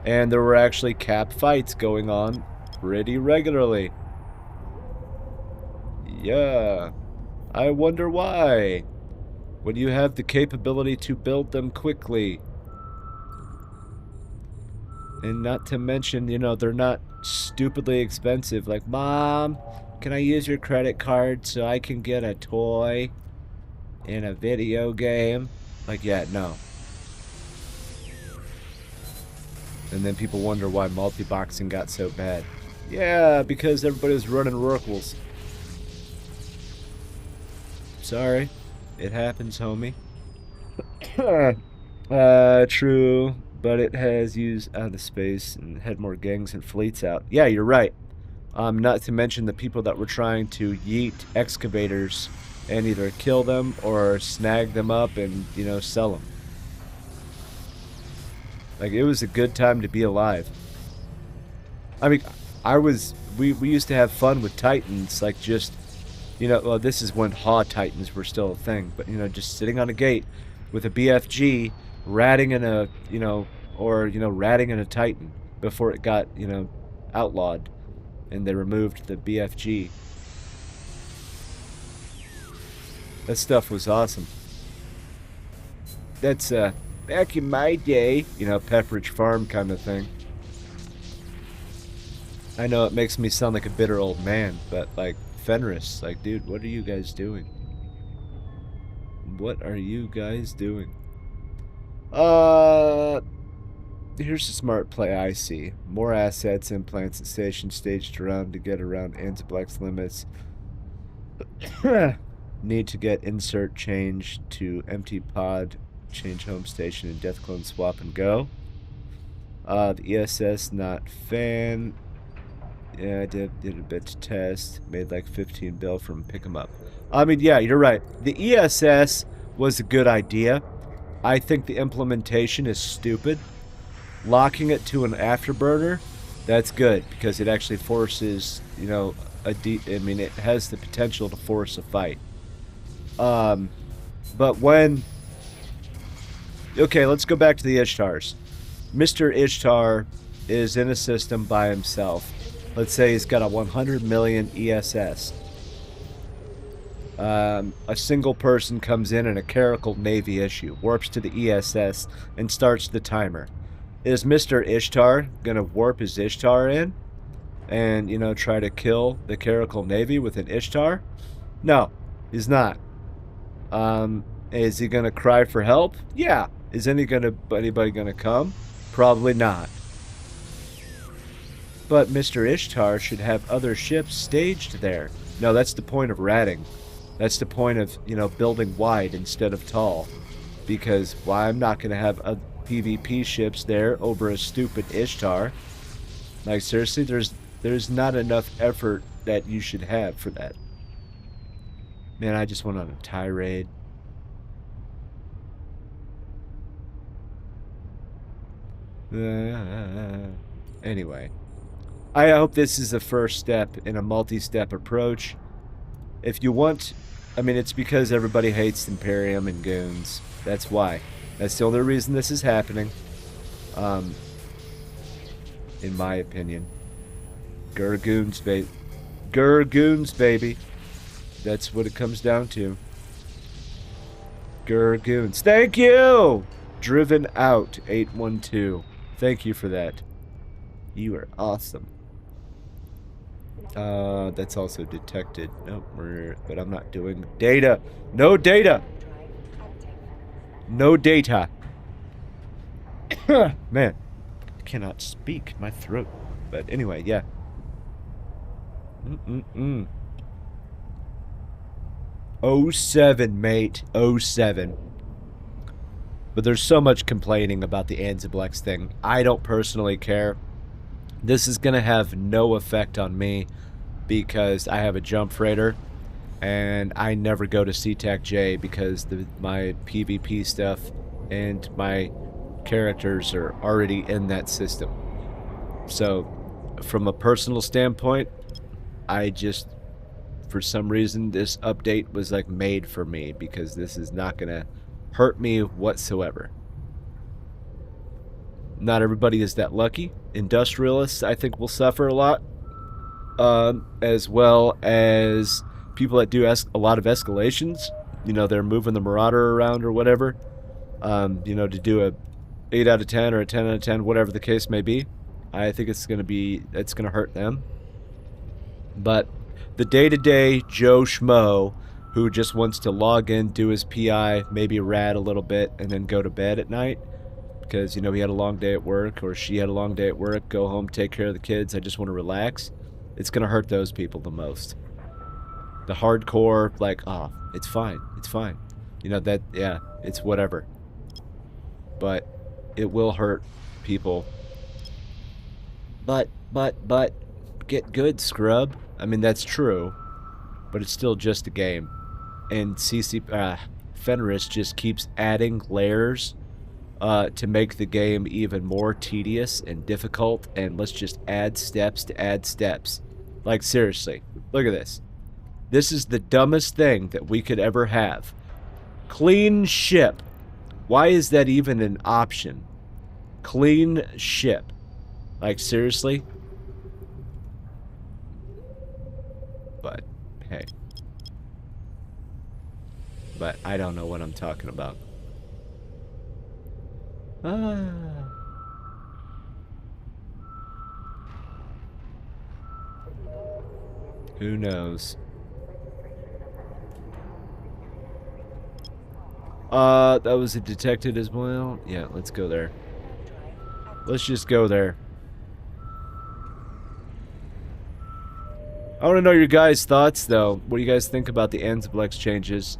And there were actually cap fights going on pretty regularly. Yeah. I wonder why. When you have the capability to build them quickly. And not to mention, they're not stupidly expensive. Like, Mom, can I use your credit card so I can get a toy in a video game? Like, yeah, no. And then people wonder why multi-boxing got so bad. Yeah, because everybody was running Rorquals. Sorry. It happens, homie. True. But it has used out of space and had more gangs and fleets out. Yeah, you're right. Not to mention the people that were trying to yeet excavators and either kill them or snag them up and, sell them. Like, it was a good time to be alive. I mean, we used to have fun with Titans, like, just, well, this is when Haw Titans were still a thing, but, just sitting on a gate with a BFG, ratting in a, ratting in a Titan before it got, outlawed, and they removed the BFG. That stuff was awesome. That's, back in my day, Pepperidge Farm kind of thing. I know it makes me sound like a bitter old man, but, like, Fenris, like, dude, what are you guys doing? What are you guys doing? Here's a smart play I see. More assets, implants, and stations staged around to get around Antiplex limits. Need to get insert change to empty pod, change home station, and death clone swap and go. The ESS not fan. Yeah, I did a bit to test. Made like 15 bill from pick 'em up. I mean, yeah, you're right. The ESS was a good idea. I think the implementation is stupid. Locking it to an afterburner, that's good because it actually forces, I mean, it has the potential to force a fight. But when... Okay, let's go back to the Ishtars. Mr. Ishtar is in a system by himself. Let's say he's got a 100 million ESS. A single person comes in a Caracal Navy issue, warps to the ESS, and starts the timer. Is Mr. Ishtar gonna warp his Ishtar in and, try to kill the Caracal Navy with an Ishtar? No, he's not. Is he gonna cry for help? Yeah. Is anybody gonna come? Probably not. But Mr. Ishtar should have other ships staged there. No, that's the point of ratting. That's the point of, building wide instead of tall. Because why I'm not gonna have PvP ships there over a stupid Ishtar. Like, seriously, there's There's not enough effort that you should have for that. Man, I just went on a tirade. Anyway, I hope this is the first step in a multi-step approach. If you want, I mean, it's because everybody hates Imperium and goons. That's why. That's the only reason this is happening. In my opinion. Gurgoons, baby. Gurgoons, baby. That's what it comes down to. Gurgoons. Thank you! Driven out 812. Thank you for that. You are awesome. That's also detected. Nope, but I'm not doing data. No data. No data. Man, I cannot speak. My throat. But anyway, yeah. 07, mate. 07. But there's so much complaining about the Anziblex thing. I don't personally care. This is going to have no effect on me because I have a jump freighter and I never go to SeaTac-J because my PvP stuff and my characters are already in that system. So from a personal standpoint, I just, for some reason, this update was like made for me because this is not going to hurt me whatsoever. Not everybody is that lucky. Industrialists, I think, will suffer a lot, as well as people that do a lot of escalations. You know, they're moving the Marauder around or whatever. You know, to do a 8 out of 10 or a 10 out of 10, whatever the case may be. I think it's going to hurt them. But the day-to-day Joe Schmo who just wants to log in, do his PI, maybe rat a little bit, and then go to bed at night because, you know, he had a long day at work or she had a long day at work, go home, take care of the kids, I just want to relax. It's going to hurt those people the most. The hardcore, like, oh, it's fine. It's fine. You know, that, yeah, it's whatever. But it will hurt people. But, get good, scrub. I mean, that's true. But it's still just a game. And Fenris just keeps adding layers to make the game even more tedious and difficult. And let's just add steps to add steps. Like, seriously, look at this. This is the dumbest thing that we could ever have. Clean ship. Why is that even an option? Clean ship. Like, seriously? But, hey. But I don't know what I'm talking about. Who knows? That was a detected as well. Yeah, let's go there. Let's just go there. I want to know your guys' thoughts, though. What do you guys think about the Anziblex changes?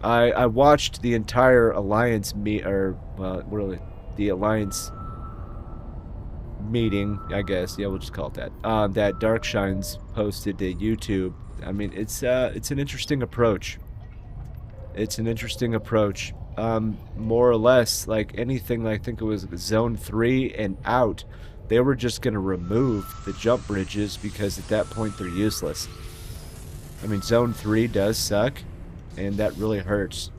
I watched the entire Alliance really, the Alliance meeting, I guess. Yeah, we'll just call it that. That Darkshines posted to YouTube. I mean, it's an interesting approach. It's an interesting approach. More or less, like anything, I think it was Zone 3 and out, they were just going to remove the jump bridges because at that point they're useless. I mean, Zone 3 does suck, and that really hurts.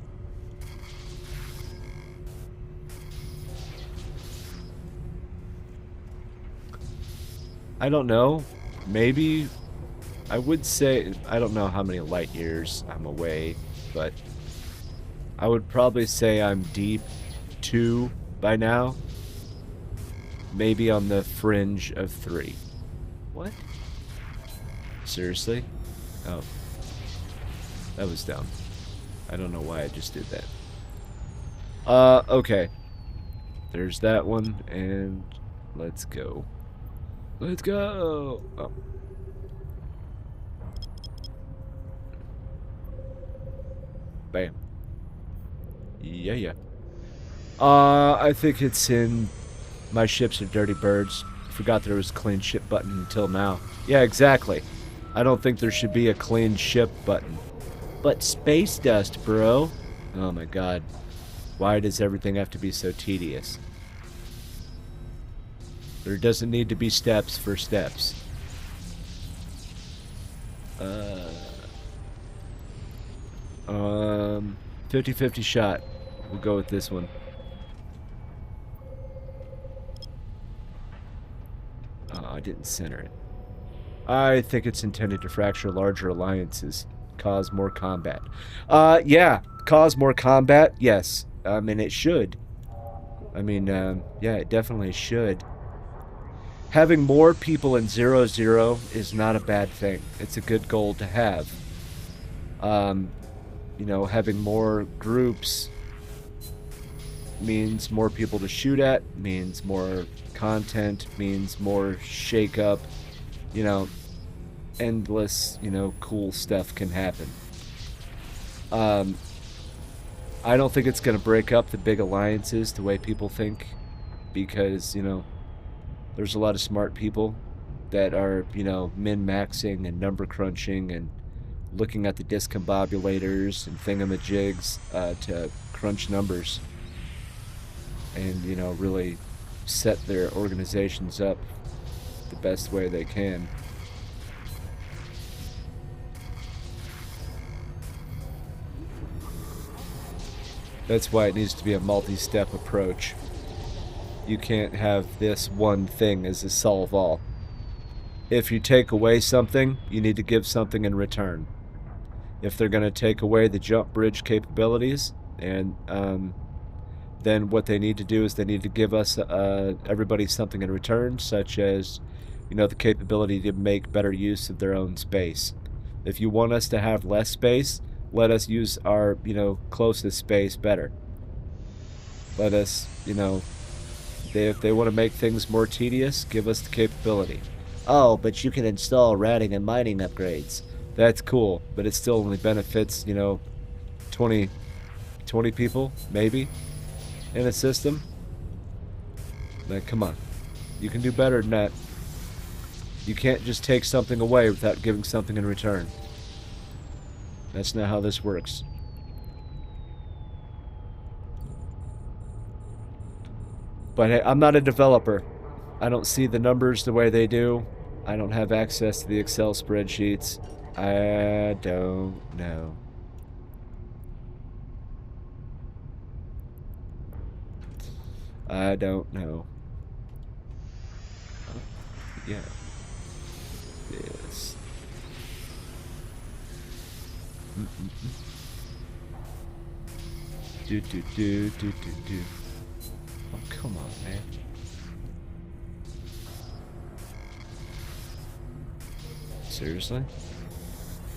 I don't know. Maybe, I would say, I don't know how many light years I'm away, but I would probably say I'm deep 2 by now. Maybe on the fringe of 3. What? Seriously? Oh. That was dumb. I don't know why I just did that. Okay. There's that one, and let's go. Let's go! Oh. Bam. Yeah. I think it's in My Ships Are Dirty Birds. Forgot there was a clean ship button until now. Yeah, exactly. I don't think there should be a clean ship button. But space dust, bro. Oh my god. Why does everything have to be so tedious? There doesn't need to be steps for steps. 50-50 shot. We'll go with this one. Oh, I didn't center it. I think it's intended to fracture larger alliances, cause more combat. Yeah, cause more combat, yes. I mean, it should. I mean, yeah, it definitely should. Having more people in 0-0 is not a bad thing. It's a good goal to have. You know, having more groups means more people to shoot at, means more content, means more shake-up. You know, endless, you know, cool stuff can happen. I don't think it's going to break up the big alliances the way people think, because, you know, there's a lot of smart people that are, you know, min-maxing and number crunching and looking at the discombobulators and thingamajigs to crunch numbers and, you know, really set their organizations up the best way they can. That's why it needs to be a multi-step approach. You can't have this one thing as a solve-all. If you take away something, you need to give something in return. If they're going to take away the jump bridge capabilities, and then what they need to do is they need to give us everybody something in return, such as, you know, the capability to make better use of their own space. If you want us to have less space, let us use our, you know, closest space better. Let us, you know, if they want to make things more tedious, give us the capability. Oh, but you can install routing and mining upgrades. That's cool, but it still only benefits, you know, 20 people, maybe, in a system. Like, come on. You can do better than that. You can't just take something away without giving something in return. That's not how this works. But hey, I'm not a developer. I don't see the numbers the way they do. I don't have access to the Excel spreadsheets. I don't know. I don't know. Yeah. This. Do. Oh, come on, man. Seriously?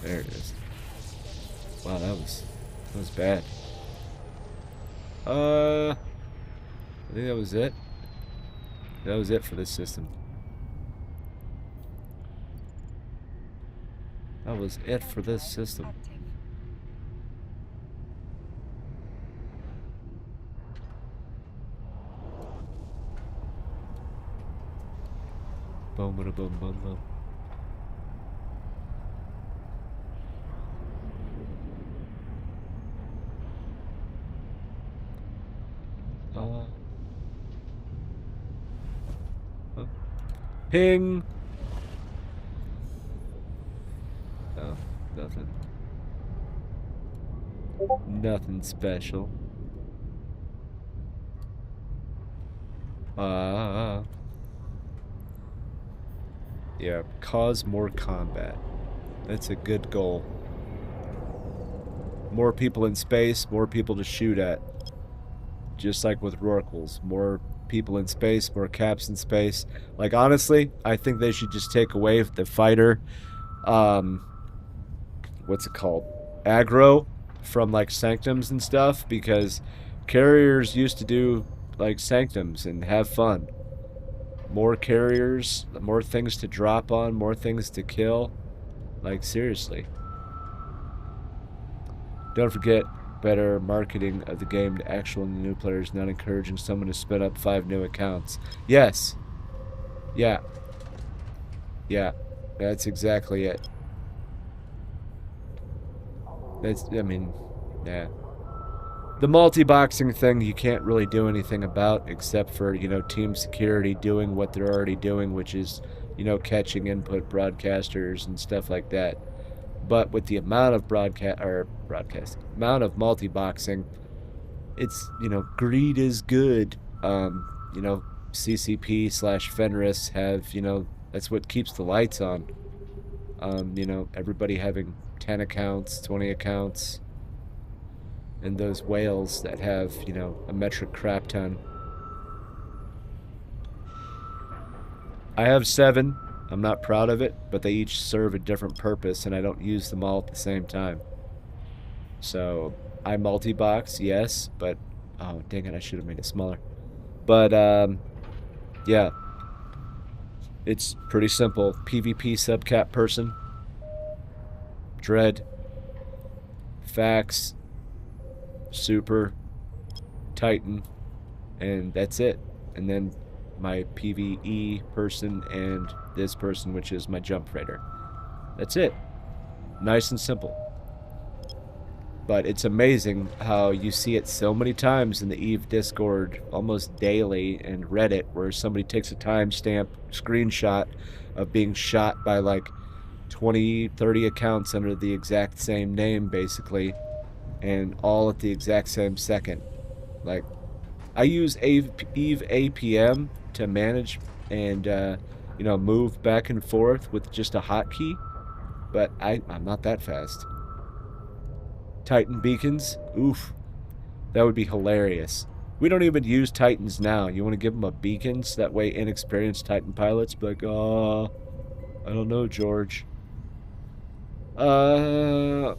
There it is. Wow, that was bad. I think that was it. That was it for this system. That was it for this system. Boom, boom, boom, boom, boom. Ping. Oh, nothing. Nothing special. Yeah, cause more combat. That's a good goal. More people in space, more people to shoot at. Just like with Rorquals. More people in space, more caps in space. Like, honestly, I think they should just take away the fighter, what's it called? Aggro from, like, Sanctums and stuff, because carriers used to do, like, Sanctums and have fun. More carriers, more things to drop on, more things to kill. Like, seriously. Don't forget, better marketing of the game to actual new players, not encouraging someone to spin up 5 new accounts. Yes. Yeah. Yeah. That's exactly it. I mean, yeah. The multi-boxing thing you can't really do anything about except for, team security doing what they're already doing, which is, catching input broadcasters and stuff like that. But with the amount of amount of multi-boxing, it's, greed is good. CCP slash Fenris have, that's what keeps the lights on. Everybody having 10 accounts, 20 accounts, and those whales that have, a metric crap ton. I have 7. I'm not proud of it, but they each serve a different purpose, and I don't use them all at the same time. So, I multi-box, yes, but... Oh, dang it, I should have made it smaller. But, yeah. It's pretty simple. PvP subcap person. Dread. Fax. Super. Titan. And that's it. And then my PvE person and this person, which is my jump freighter. That's it. Nice and simple. But it's amazing how you see it so many times in the EVE Discord, almost daily, and Reddit, where somebody takes a timestamp screenshot of being shot by like 20, 30 accounts under the exact same name, basically, and all at the exact same second. Like, I use EVE APM to manage and, move back and forth with just a hotkey, but I'm not that fast. Titan beacons? Oof. That would be hilarious. We don't even use Titans now. You want to give them a beacon so that way inexperienced Titan pilots be like, oh, I don't know, George. The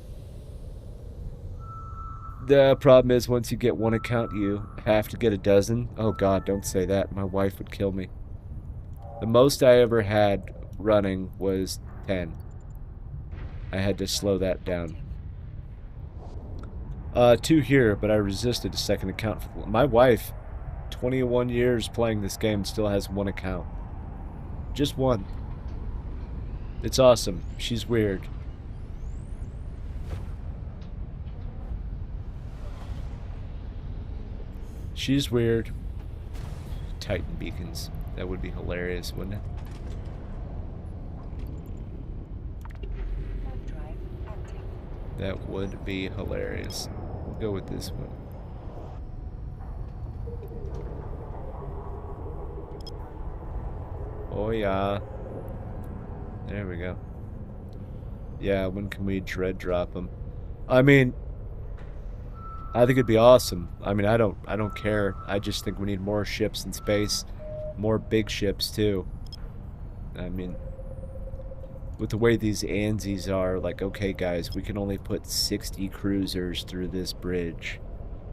problem is once you get one account, you have to get a dozen. Oh, God, don't say that. My wife would kill me. The most I ever had running was 10. I had to slow that down. 2 here, but I resisted a second account. My wife, 21 years playing this game, still has 1 account. Just 1. It's awesome. She's weird. She's weird. Titan beacons. That would be hilarious, wouldn't it? That would be hilarious. We'll go with this one. Oh yeah. There we go. Yeah, when can we dread drop them? I mean, I think it'd be awesome. I mean, I don't care. I just think we need more ships in space, more big ships too. I mean, with the way these ANZs are, like, okay, guys, we can only put 60 cruisers through this bridge.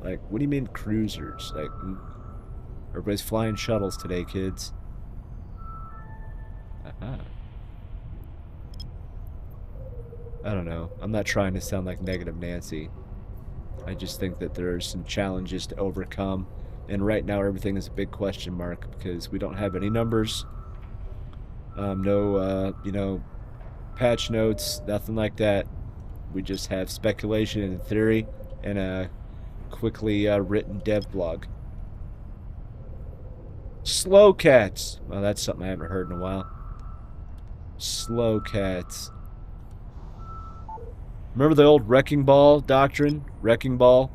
Like, what do you mean cruisers? Like, everybody's flying shuttles today, kids. Aha. I don't know. I'm not trying to sound like Negative Nancy. I just think that there are some challenges to overcome. And right now, everything is a big question mark because we don't have any numbers. No, patch notes, nothing like that. We just have speculation and theory and a quickly written dev blog. Slow cats. Well, that's something I haven't heard in a while. Slow cats. Remember the old wrecking ball doctrine? Wrecking ball?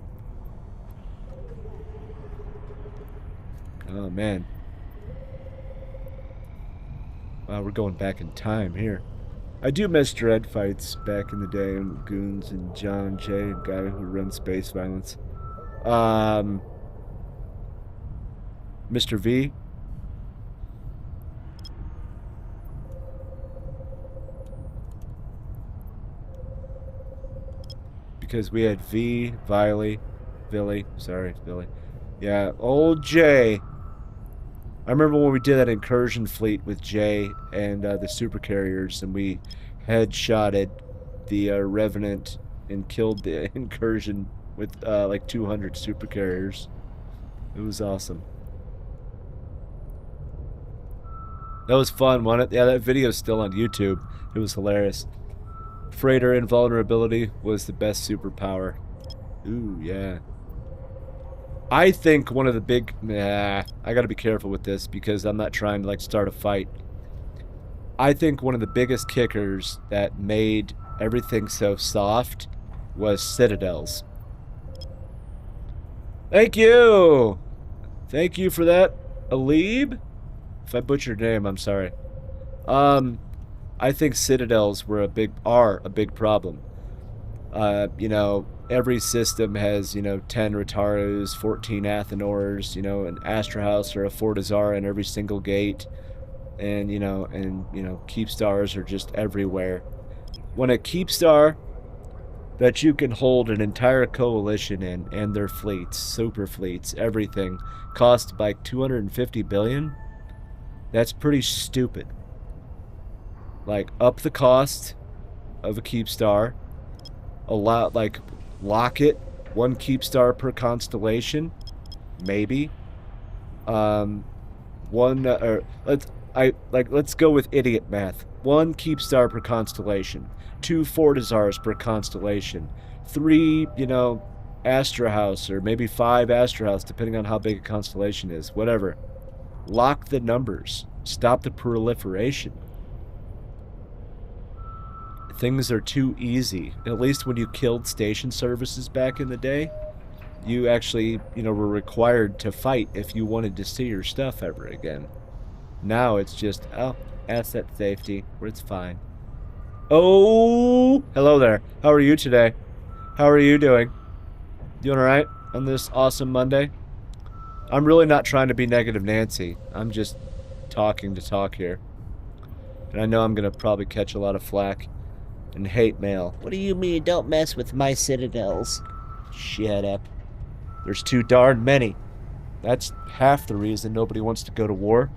Oh, man. Wow, we're going back in time here. I do miss dread fights back in the day, and Goons and John Jay, a guy who runs space violence. Mr. V. Because we had V, Viley, sorry, Billy. Yeah, old Jay. I remember when we did that incursion fleet with Jay and the super carriers, and we headshotted the Revenant and killed the incursion with like 200 super carriers. It was awesome. That was fun, wasn't it? Yeah, that video's still on YouTube. It was hilarious. Freighter invulnerability was the best superpower. Ooh, yeah. I think one of the big... Nah, I gotta be careful with this because I'm not trying to, like, start a fight. I think one of the biggest kickers that made everything so soft was citadels. Thank you! Thank you for that, Alib? If I butchered your name, I'm sorry. I think citadels are a big problem. You know, every system has, you know, 10 Ratarus, 14 Athenors, you know, an Astra House or a Fortizar in every single gate. And, you know, keep stars are just everywhere. When a keep star that you can hold an entire coalition in and their fleets, super fleets, everything, cost like 250 billion, that's pretty stupid. Like, up the cost of a keep star, lock it, one keep star per constellation, maybe. Let's go with idiot math. One keep star per constellation, 2 Fortizars per constellation, 3, you know, Astra House, or maybe 5 Astra House, depending on how big a constellation is. Whatever. Lock the numbers. Stop the proliferation. Things are too easy. At least when you killed station services back in the day, you actually, you know, were required to fight if you wanted to see your stuff ever again. Now it's just, oh, asset safety, where it's fine. Oh, hello there. How are you today? How are you doing? Doing all right on this awesome Monday? I'm really not trying to be negative Nancy. I'm just talking to talk here. And I know I'm going to probably catch a lot of flack and hate mail. What do you mean, don't mess with my citadels? Shut up. There's too darn many. That's half the reason nobody wants to go to war.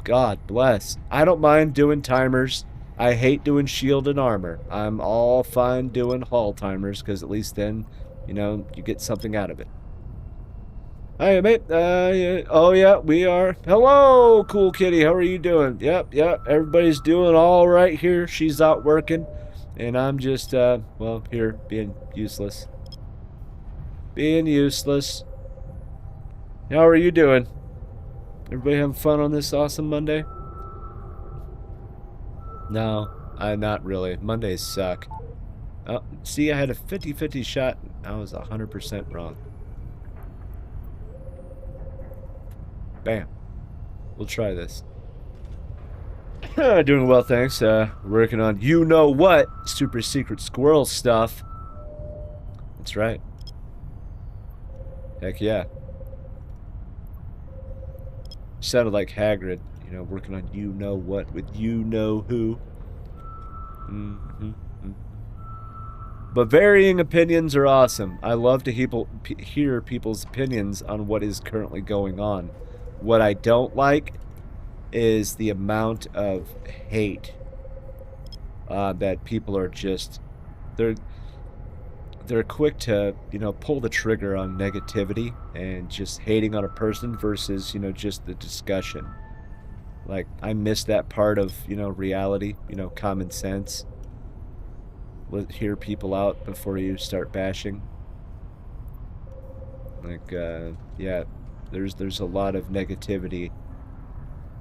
God bless. I don't mind doing timers. I hate doing shield and armor. I'm all fine doing hull timers, because at least then, you know, you get something out of it. Hey, mate. Yeah. Oh, yeah, we are. Hello, cool kitty. How are you doing? Yep. Everybody's doing all right here. She's out working. And I'm just, well, here, being useless. Being useless. How are you doing? Everybody having fun on this awesome Monday? No, not really. Mondays suck. Oh, see, I had a 50-50 shot. I was 100% wrong. Bam. We'll try this. Doing well, thanks. Working on you-know-what super secret squirrel stuff. That's right. Heck yeah. Sounded like Hagrid, you know, working on you-know-what with you-know-who. But varying opinions are awesome. I love to hear people's opinions on what is currently going on. What I don't like is the amount of hate that people are just... They're quick to, you know, pull the trigger on negativity and just hating on a person versus, you know, just the discussion. Like, I miss that part of, you know, reality, you know, common sense. Hear people out before you start bashing. Like, yeah, there's a lot of negativity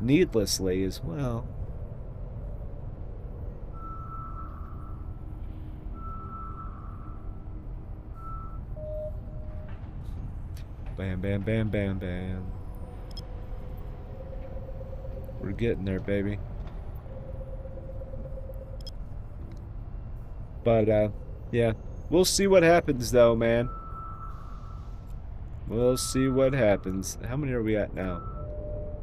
needlessly as well. Bam, bam, bam, bam, bam. We're getting there, baby. But, yeah. We'll see what happens, though, man. We'll see what happens. How many are we at now?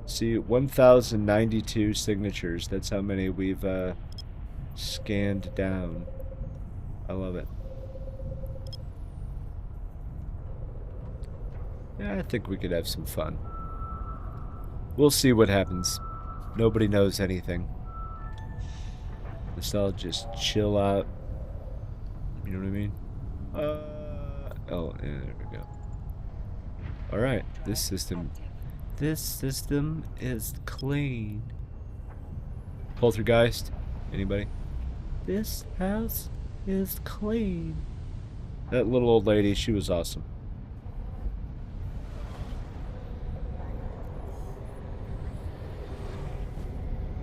See, 1,092 signatures. That's how many we've, scanned down. I love it. Yeah, I think we could have some fun. We'll see what happens. Nobody knows anything. Let's all just chill out. You know what I mean? Oh, yeah, there we go. Alright, this system is clean. Poltergeist? Anybody? This house is clean. That little old lady, she was awesome.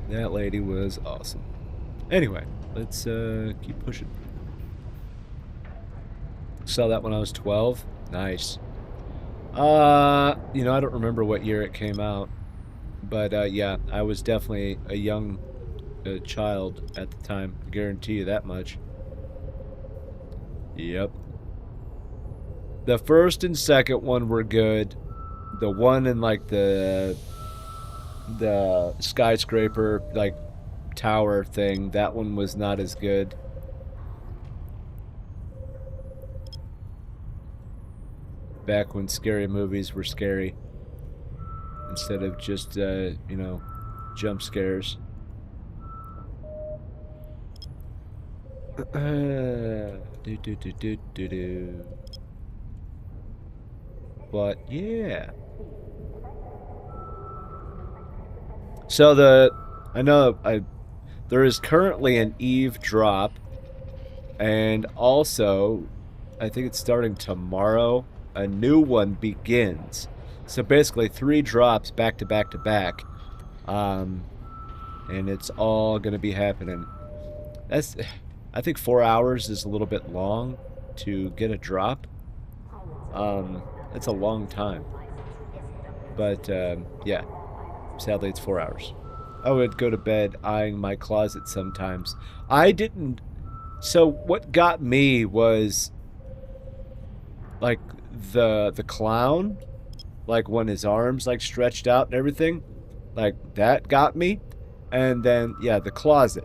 That lady was awesome. Anyway, let's keep pushing. Saw that when I was 12. Nice. You know, I don't remember what year it came out, but yeah, I was definitely a young child at the time. I guarantee you that much. Yep. The first and second one were good. The one in like the skyscraper like tower thing, that one was not as good. Back when scary movies were scary instead of just you know, jump scares. But yeah. So there is currently an Eve drop, and also I think it's starting tomorrow. A new one begins. So basically 3 drops back to back to back. And it's all gonna be happening. I think 4 hours is a little bit long to get a drop. It's a long time. But yeah, sadly it's 4 hours. I would go to bed eyeing my closet sometimes. I didn't. So what got me was like the clown, like when his arms like stretched out and everything, like that got me. And then yeah, the closet.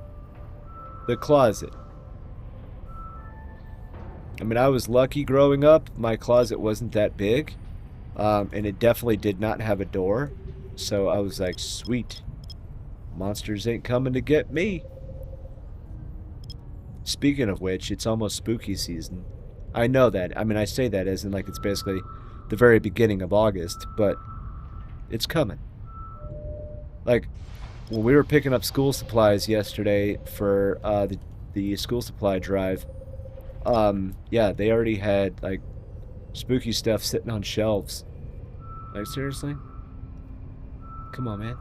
I mean, I was lucky growing up. My closet wasn't that big, and it definitely did not have a door. So I was like, sweet, monsters ain't coming to get me. Speaking of which, it's almost spooky season. I know that. I mean, I say that as in like it's basically the very beginning of August, but it's coming. Like, when we were picking up school supplies yesterday for the school supply drive, yeah, they already had like spooky stuff sitting on shelves. Like, seriously? Come on, man.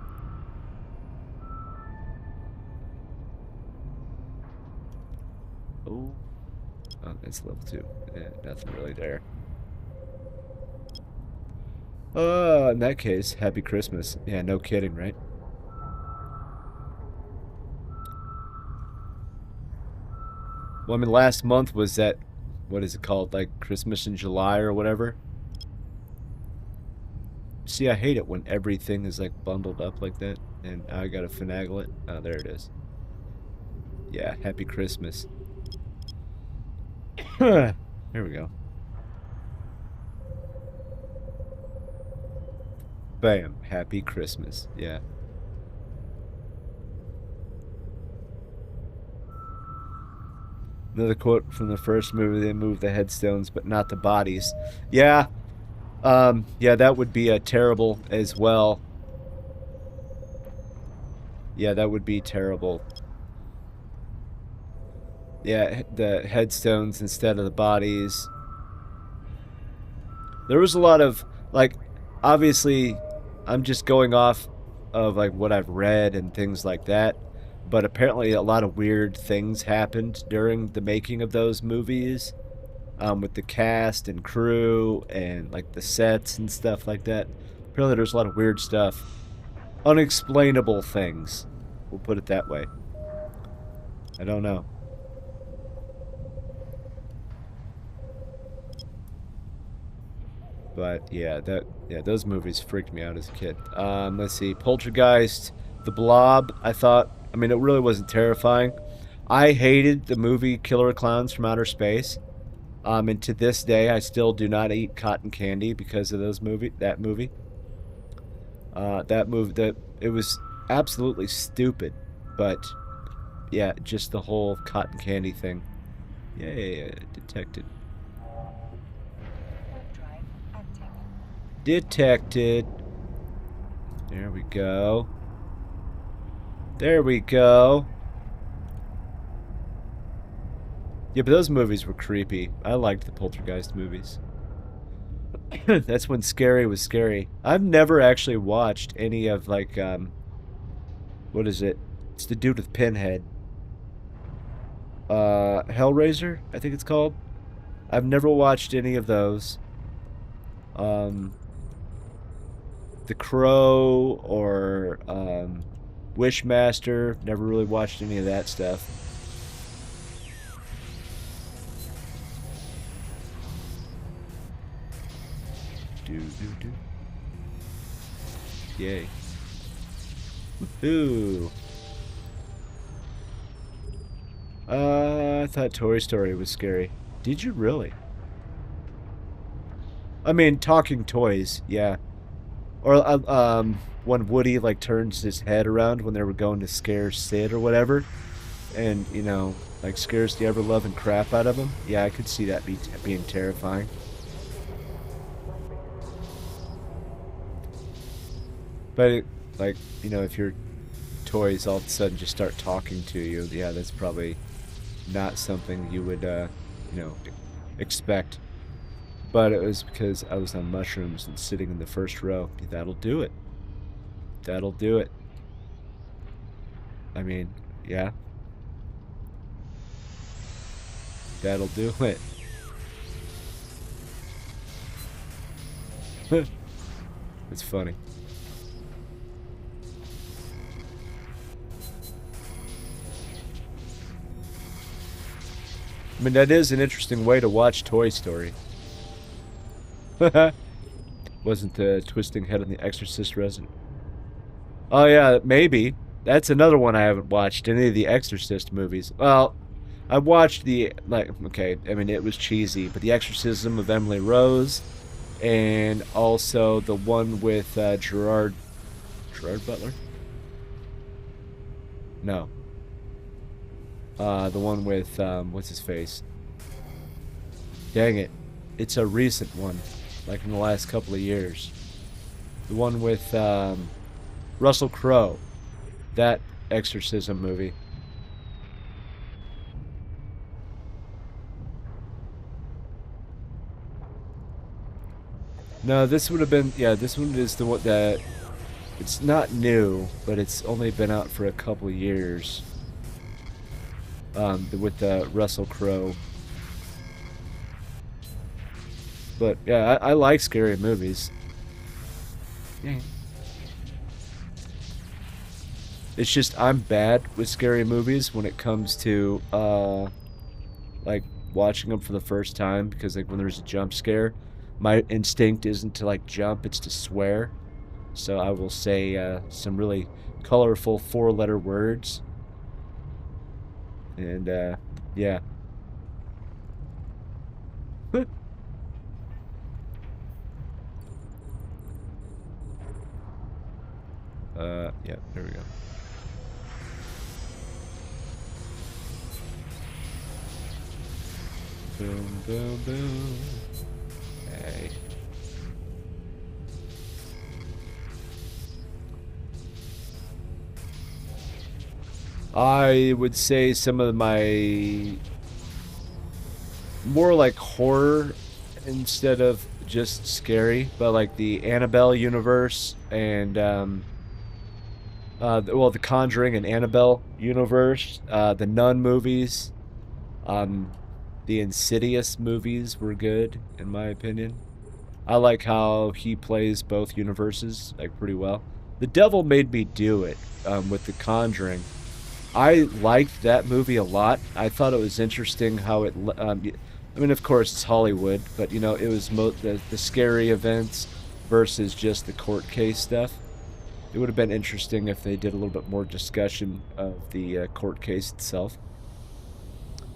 Oh, it's level 2. Yeah, nothing really there. In that case, happy Christmas. Yeah, no kidding, right? Well, I mean, last month was that, what is it called? Like Christmas in July or whatever? See, I hate it when everything is like bundled up like that, and I gotta finagle it. Oh, there it is. Yeah, happy Christmas. There we go. Bam, happy Christmas. Yeah. Another quote from the first movie, they moved the headstones, but not the bodies. Yeah. Yeah, that would be terrible as well. Yeah, that would be terrible. Yeah, the headstones instead of the bodies. There was a lot of, like, obviously, I'm just going off of, like, what I've read and things like that. But apparently a lot of weird things happened during the making of those movies. With the cast and crew and, like, the sets and stuff like that. Apparently there's a lot of weird stuff. Unexplainable things. We'll put it that way. I don't know. But yeah, those movies freaked me out as a kid. Let's see, Poltergeist, The Blob. I mean, it really wasn't terrifying. I hated the movie Killer Clowns from Outer Space. And to this day, I still do not eat cotton candy because of that movie. It was absolutely stupid, but yeah, just the whole cotton candy thing. Yay, detected. Drive active. Detected. There we go. There we go. Yeah, but those movies were creepy. I liked the Poltergeist movies. That's when scary was scary. I've never actually watched any of like what is it? It's the dude with Pinhead. Hellraiser, I think it's called. I've never watched any of those. Um The Crow or Wishmaster, never really watched any of that stuff. Do do do. Yay. Woohoo. I thought Toy Story was scary. Did you really? I mean, talking toys, yeah. Or when Woody like turns his head around when they were going to scare Sid or whatever, and you know, like scares the ever loving crap out of him. Yeah, I could see that being terrifying. But it, like, you know, if your toys all of a sudden just start talking to you, yeah, that's probably not something you would, you know, expect. But it was because I was on mushrooms and sitting in the first row. That'll do it. That'll do it. I mean, yeah. That'll do it. It's funny. I mean, that is an interesting way to watch Toy Story. Wasn't the twisting head on the Exorcist resident? Oh yeah, maybe. That's another one I haven't watched. Any of the Exorcist movies. Well, I watched the like. Okay, I mean it was cheesy, but the Exorcism of Emily Rose, and also the one with Gerard Butler. No. The one with what's his face? Dang it! It's a recent one, like in the last couple of years. The one with Russell Crowe. That exorcism movie. No, this would have been, yeah, this one is the one that, it's not new, but it's only been out for a couple of years. With Russell Crowe. But yeah, I like scary movies. Yeah. It's just I'm bad with scary movies when it comes to like watching them for the first time, because like when there's a jump scare, my instinct isn't to like jump, it's to swear. So I will say some really colorful four-letter words. And yeah. Yeah, there we go. Boom, boom, boom. Hey. I would say some of my more like horror instead of just scary, but like the Annabelle universe and well, the Conjuring and Annabelle universe, the Nun movies, um, the Insidious movies were good in my opinion. I like how he plays both universes like pretty well. The Devil Made Me Do It with the Conjuring. I liked that movie a lot. I thought it was interesting how it. I mean, of course, it's Hollywood, but you know, it was the scary events versus just the court case stuff. It would have been interesting if they did a little bit more discussion of the court case itself.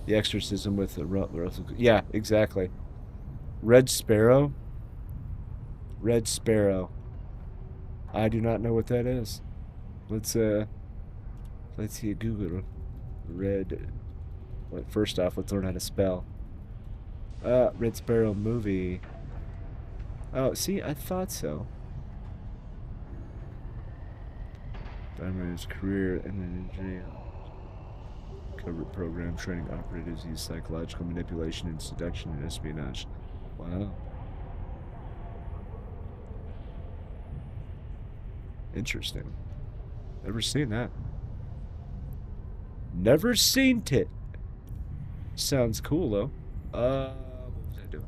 The exorcism with the Russell. Yeah, exactly. Red Sparrow. Red Sparrow. I do not know what that is. Let's see. Google Red. Well, first off, let's learn how to spell. Red Sparrow movie. Oh, see, I thought so. Diamond his career and energy. Covert program training operatives use psychological manipulation and seduction and espionage. Wow. Interesting. Never seen that. Never seen it. Sounds cool though. What was I doing?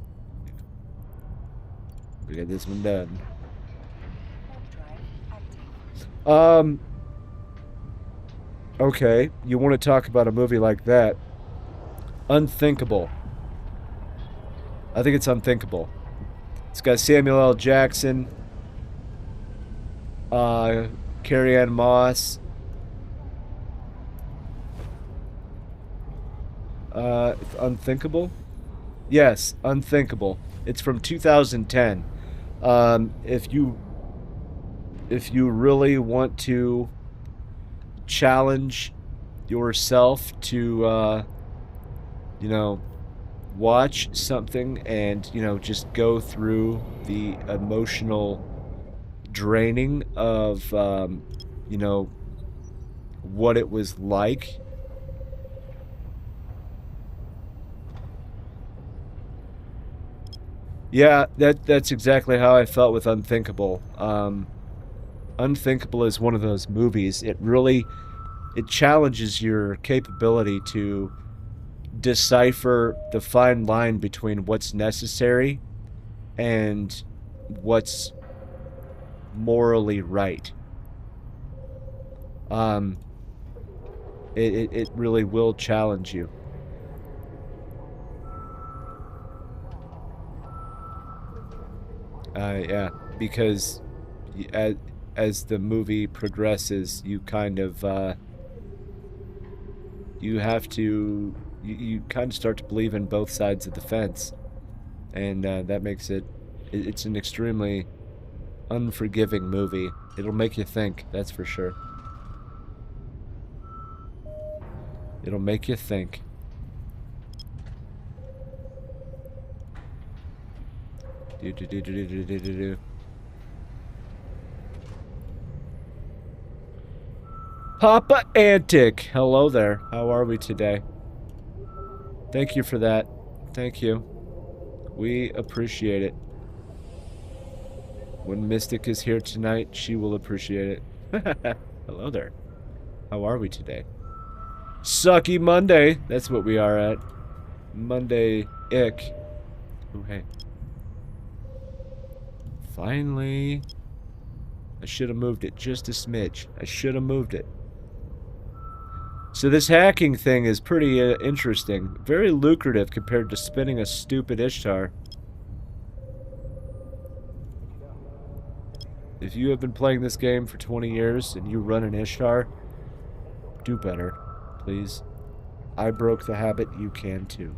We got this one done. Okay, you want to talk about a movie like that? Unthinkable. I think it's Unthinkable. It's got Samuel L. Jackson, Carrie Ann Moss. Unthinkable? Yes, Unthinkable. It's from 2010. If you really want to challenge yourself to, you know, watch something and, you know, just go through the emotional draining of, you know, what it was like. Yeah, that's exactly how I felt with Unthinkable. Unthinkable is one of those movies. It challenges your capability to decipher the fine line between what's necessary and what's morally right. It really will challenge you. Yeah, because as the movie progresses, you kind of you have to you kind of start to believe in both sides of the fence, and that makes it's an extremely unforgiving movie. It'll make you think, that's for sure. It'll make you think. Papa Antic, hello there. How are we today? Thank you for that. Thank you. We appreciate it. When Mystic is here tonight, she will appreciate it. Hello there. How are we today? Sucky Monday. That's what we are at. Monday ick. Oh, hey. Finally. I should have moved it just a smidge. I should have moved it. So this hacking thing is pretty interesting. Very lucrative compared to spinning a stupid Ishtar. If you have been playing this game for 20 years and you run an Ishtar, do better, please. I broke the habit, you can too.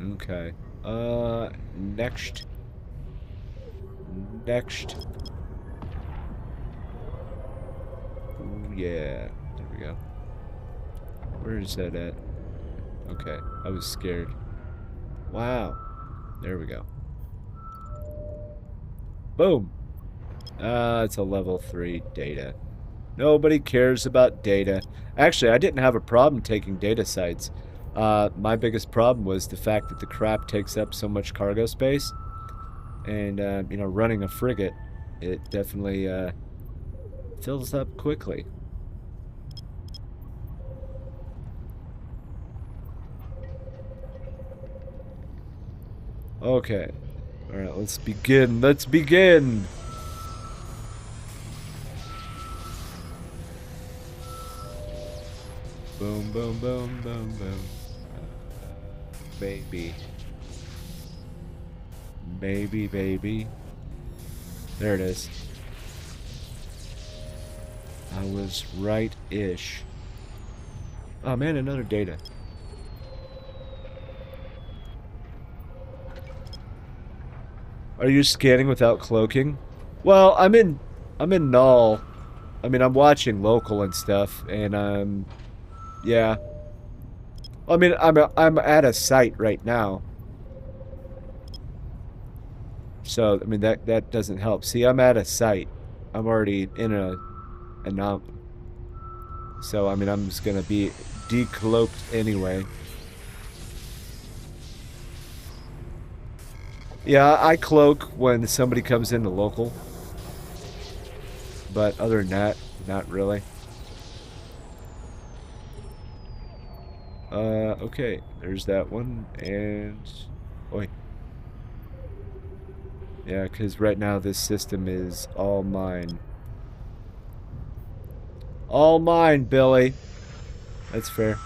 Okay. Next. Next. Ooh, yeah. There we go. Where is that at? Okay. I was scared. Wow. There we go. Boom. It's a level 3 data. Nobody cares about data. Actually, I didn't have a problem taking data sites. My biggest problem was the fact that the crap takes up so much cargo space. And, you know, running a frigate, it definitely, fills up quickly. Okay. Alright, let's begin. Let's begin! Boom, boom, boom, boom, boom. Baby. Maybe, baby. There it is. I was right-ish. Oh man, another data. Are you scanning without cloaking? Well, I'm in null. I mean, I'm watching local and stuff, and yeah. I mean, I'm at a site right now. So, I mean, that doesn't help. See, I'm at a site. I'm already in a anomaly. So, I mean, I'm just gonna be decloaked anyway. Yeah, I cloak when somebody comes into local. But other than that, not really. Okay. There's that one. And... Oi. Yeah, because right now this system is all mine. All mine, Billy. That's fair.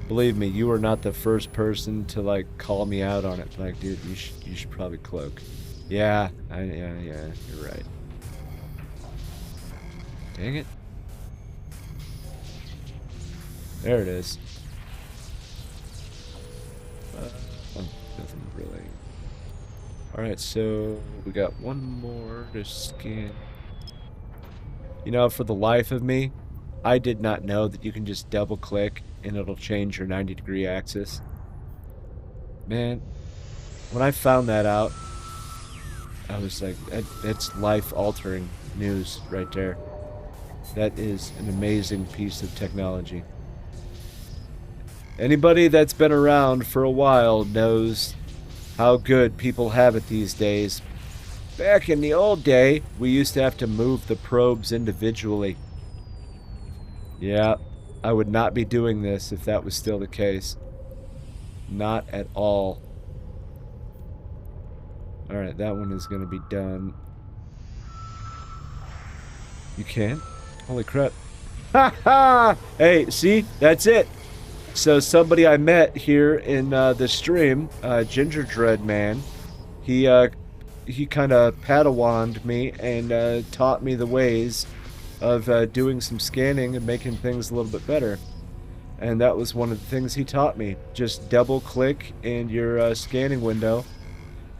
Believe me, you are not the first person to like call me out on it. Like, dude, you should probably cloak. Yeah, yeah, you're right. Dang it. There it is. Nothing really. Alright, so we got one more to scan. You know, for the life of me, I did not know that you can just double click and it'll change your 90-degree axis. Man, when I found that out, I was like, that's life-altering news right there. That is an amazing piece of technology. Anybody that's been around for a while knows how good people have it these days. Back in the old day, we used to have to move the probes individually. Yeah, I would not be doing this if that was still the case. Not at all. Alright, that one is going to be done. You can? Holy crap. Ha ha! Hey, see? That's it. So somebody I met here in the stream, Ginger Dread Man, he kind of Padawanned me and taught me the ways of doing some scanning and making things a little bit better. And that was one of the things he taught me. Just double click in your scanning window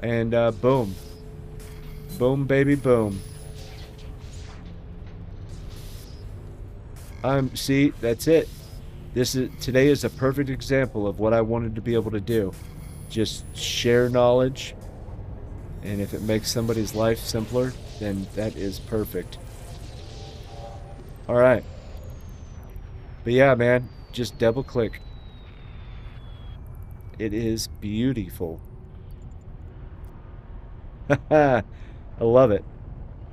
and boom. Boom, baby, boom. See, that's it. Today is a perfect example of what I wanted to be able to do. Just share knowledge, and if it makes somebody's life simpler, then that is perfect. Alright. But yeah, man, just double click. It is beautiful. Haha, I love it.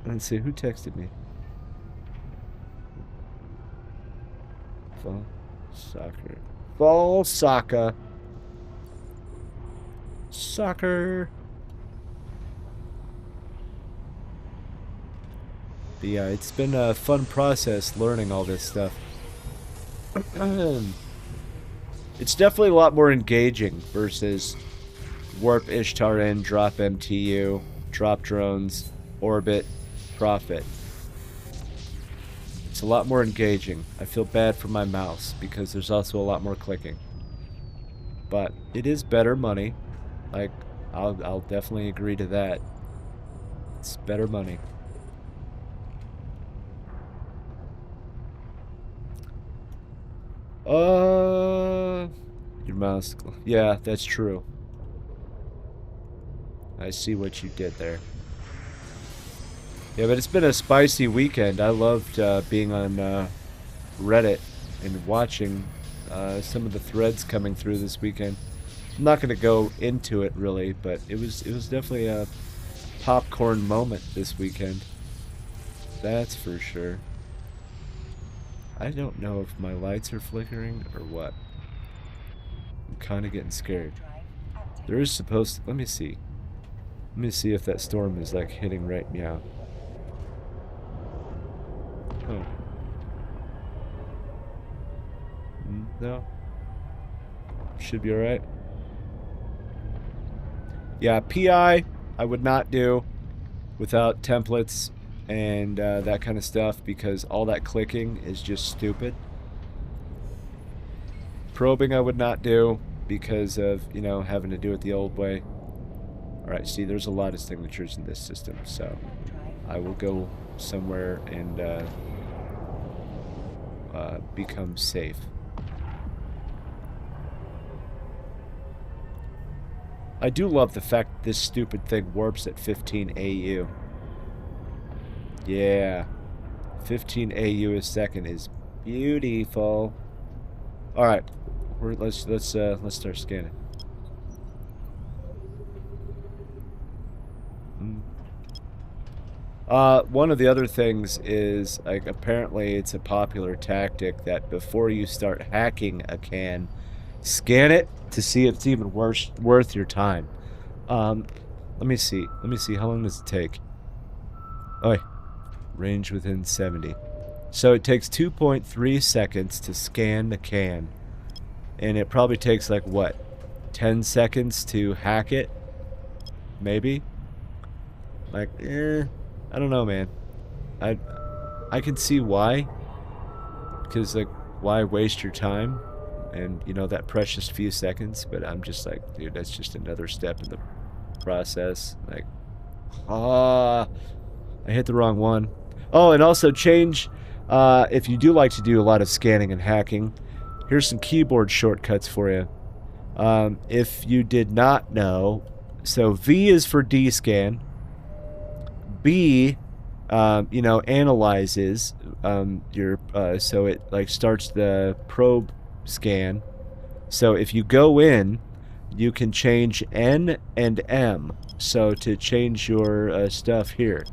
Let's see, who texted me? Fall soccer. Fall soccer. Soccer. But yeah, it's been a fun process learning all this stuff. It's definitely a lot more engaging versus warp Ishtar in, drop MTU, drop drones, orbit, profit. It's a lot more engaging. I feel bad for my mouse because there's also a lot more clicking. But it is better money. Like, I'll definitely agree to that. It's better money. Your mouse. Yeah, that's true. I see what you did there. Yeah, but it's been a spicy weekend. I loved being on Reddit and watching some of the threads coming through this weekend. I'm not going to go into it really, but it was definitely a popcorn moment this weekend. That's for sure. I don't know if my lights are flickering or what. I'm kind of getting scared. There is supposed to... Let me see. Let me see if that storm is like hitting right now. Oh. No. Should be alright. Yeah, PI I would not do without templates and that kind of stuff because all that clicking is just stupid. Probing I would not do because of, you know, having to do it the old way. Alright, see, there's a lot of signatures in this system, so I will go somewhere and become safe. I do love the fact that this stupid thing warps at 15 AU. Yeah. 15 AU a second is beautiful. All right. Let's start scanning. One of the other things is, like, apparently it's a popular tactic that before you start hacking a can, scan it to see if it's even worth your time. Let me see. How long does it take? Oh, range within 70. So it takes 2.3 seconds to scan the can. And it probably takes, like, what? 10 seconds to hack it? Maybe? Like, I don't know, man. I can see why. Because, like, why waste your time? And, you know, that precious few seconds. But I'm just like, dude, that's just another step in the process. Like, I hit the wrong one. Oh, and also change, if you do like to do a lot of scanning and hacking, here's some keyboard shortcuts for you. If you did not know, so V is for D-scan. B, you know, analyzes your, so it, like, starts the probe scan. So if you go in, you can change N and M. So to change your stuff here.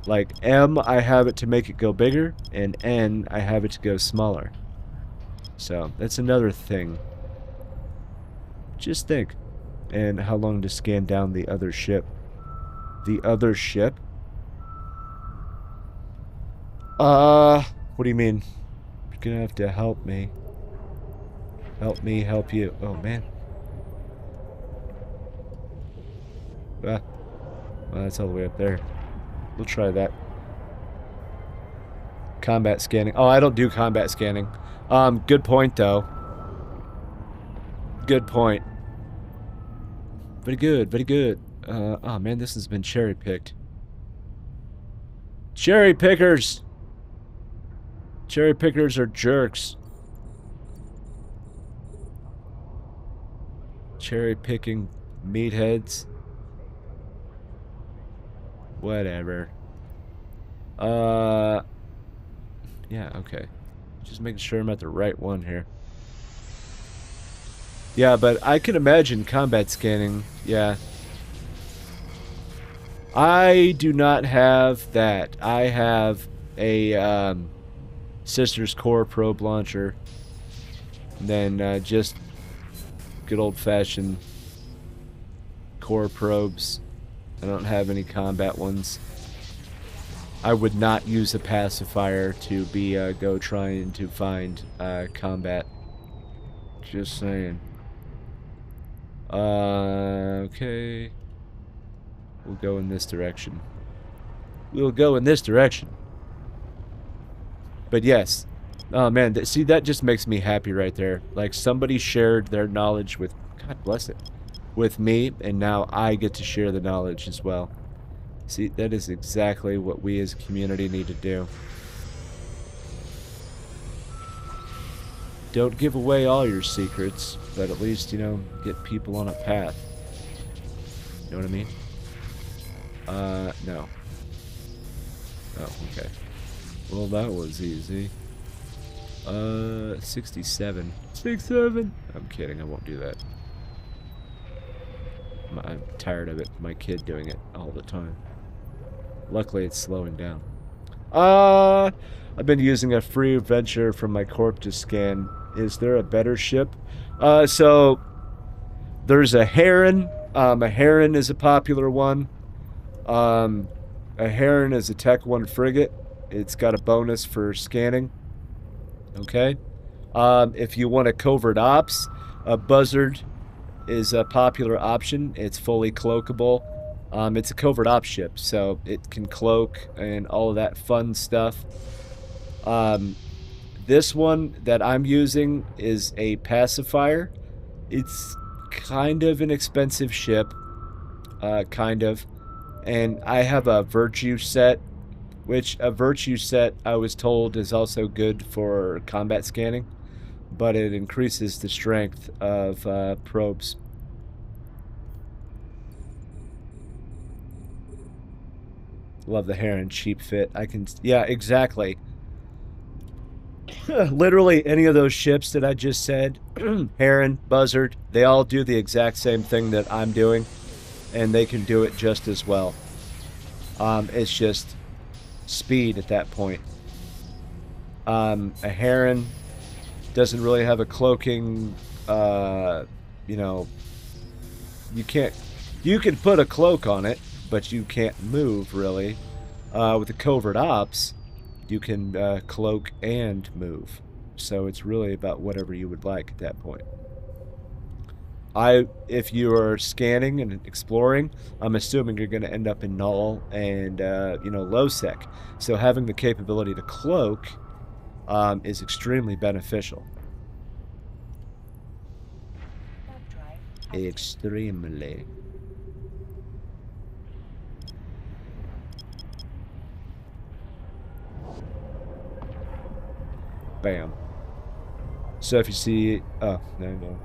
Like M, I have it to make it go bigger, and N, I have it to go smaller. So that's another thing. Just think. And how long to scan down the other ship? The other ship? What do you mean? You're gonna have to help me. Help me help you. Oh, man. Well, that's all the way up there. We'll try that. Combat scanning. Oh, I don't do combat scanning. Good point, though. Good point. Very good, very good. Oh, man, this has been cherry-picked. Cherry pickers! Cherry pickers are jerks. Cherry picking meatheads. Whatever. Yeah, okay. Just making sure I'm at the right one here. Yeah, but I can imagine combat scanning. Yeah. I do not have that. I have a Sister's Core probe launcher. And then just good old-fashioned core probes. I don't have any combat ones. I would not use a pacifier to be go trying to find combat. Just saying. Okay. We'll go in this direction. We'll go in this direction. But yes. Oh, man. See, that just makes me happy right there. Like, somebody shared their knowledge with... God bless it. With me, and now I get to share the knowledge as well. See, that is exactly what we as a community need to do. Don't give away all your secrets, but at least, you know, get people on a path. You know what I mean? No. Oh, okay. Well, that was easy. 67. 67! I'm kidding, I won't do that. I'm tired of it, my kid doing it all the time. Luckily, it's slowing down. I've been using a free venture from my corp to scan. Is there a better ship? So, there's a Heron. A Heron is a popular one. A Heron is a Tech 1 frigate. It's got a bonus for scanning. Okay. If you want a covert ops, a Buzzard is a popular option. It's fully cloakable. It's a covert ops ship, so it can cloak and all of that fun stuff. This one that I'm using is a pacifier. It's kind of an expensive ship. Kind of. And I have a virtue set, which a virtue set I was told is also good for combat scanning, but it increases the strength of probes. Love the Heron cheap fit. I can... Yeah, exactly. Literally any of those ships that I just said, Heron, Buzzard, they all do the exact same thing that I'm doing, and they can do it just as well. It's just speed at that point. A Heron doesn't really have a cloaking, you know, you can put a cloak on it, but you can't move, really. With the covert ops, you can cloak and move. So it's really about whatever you would like at that point. If you are scanning and exploring, I'm assuming you're going to end up in null and, low sec. So having the capability to cloak is extremely beneficial. Warp drive activated. Extremely. Bam. So if you see... Oh, no.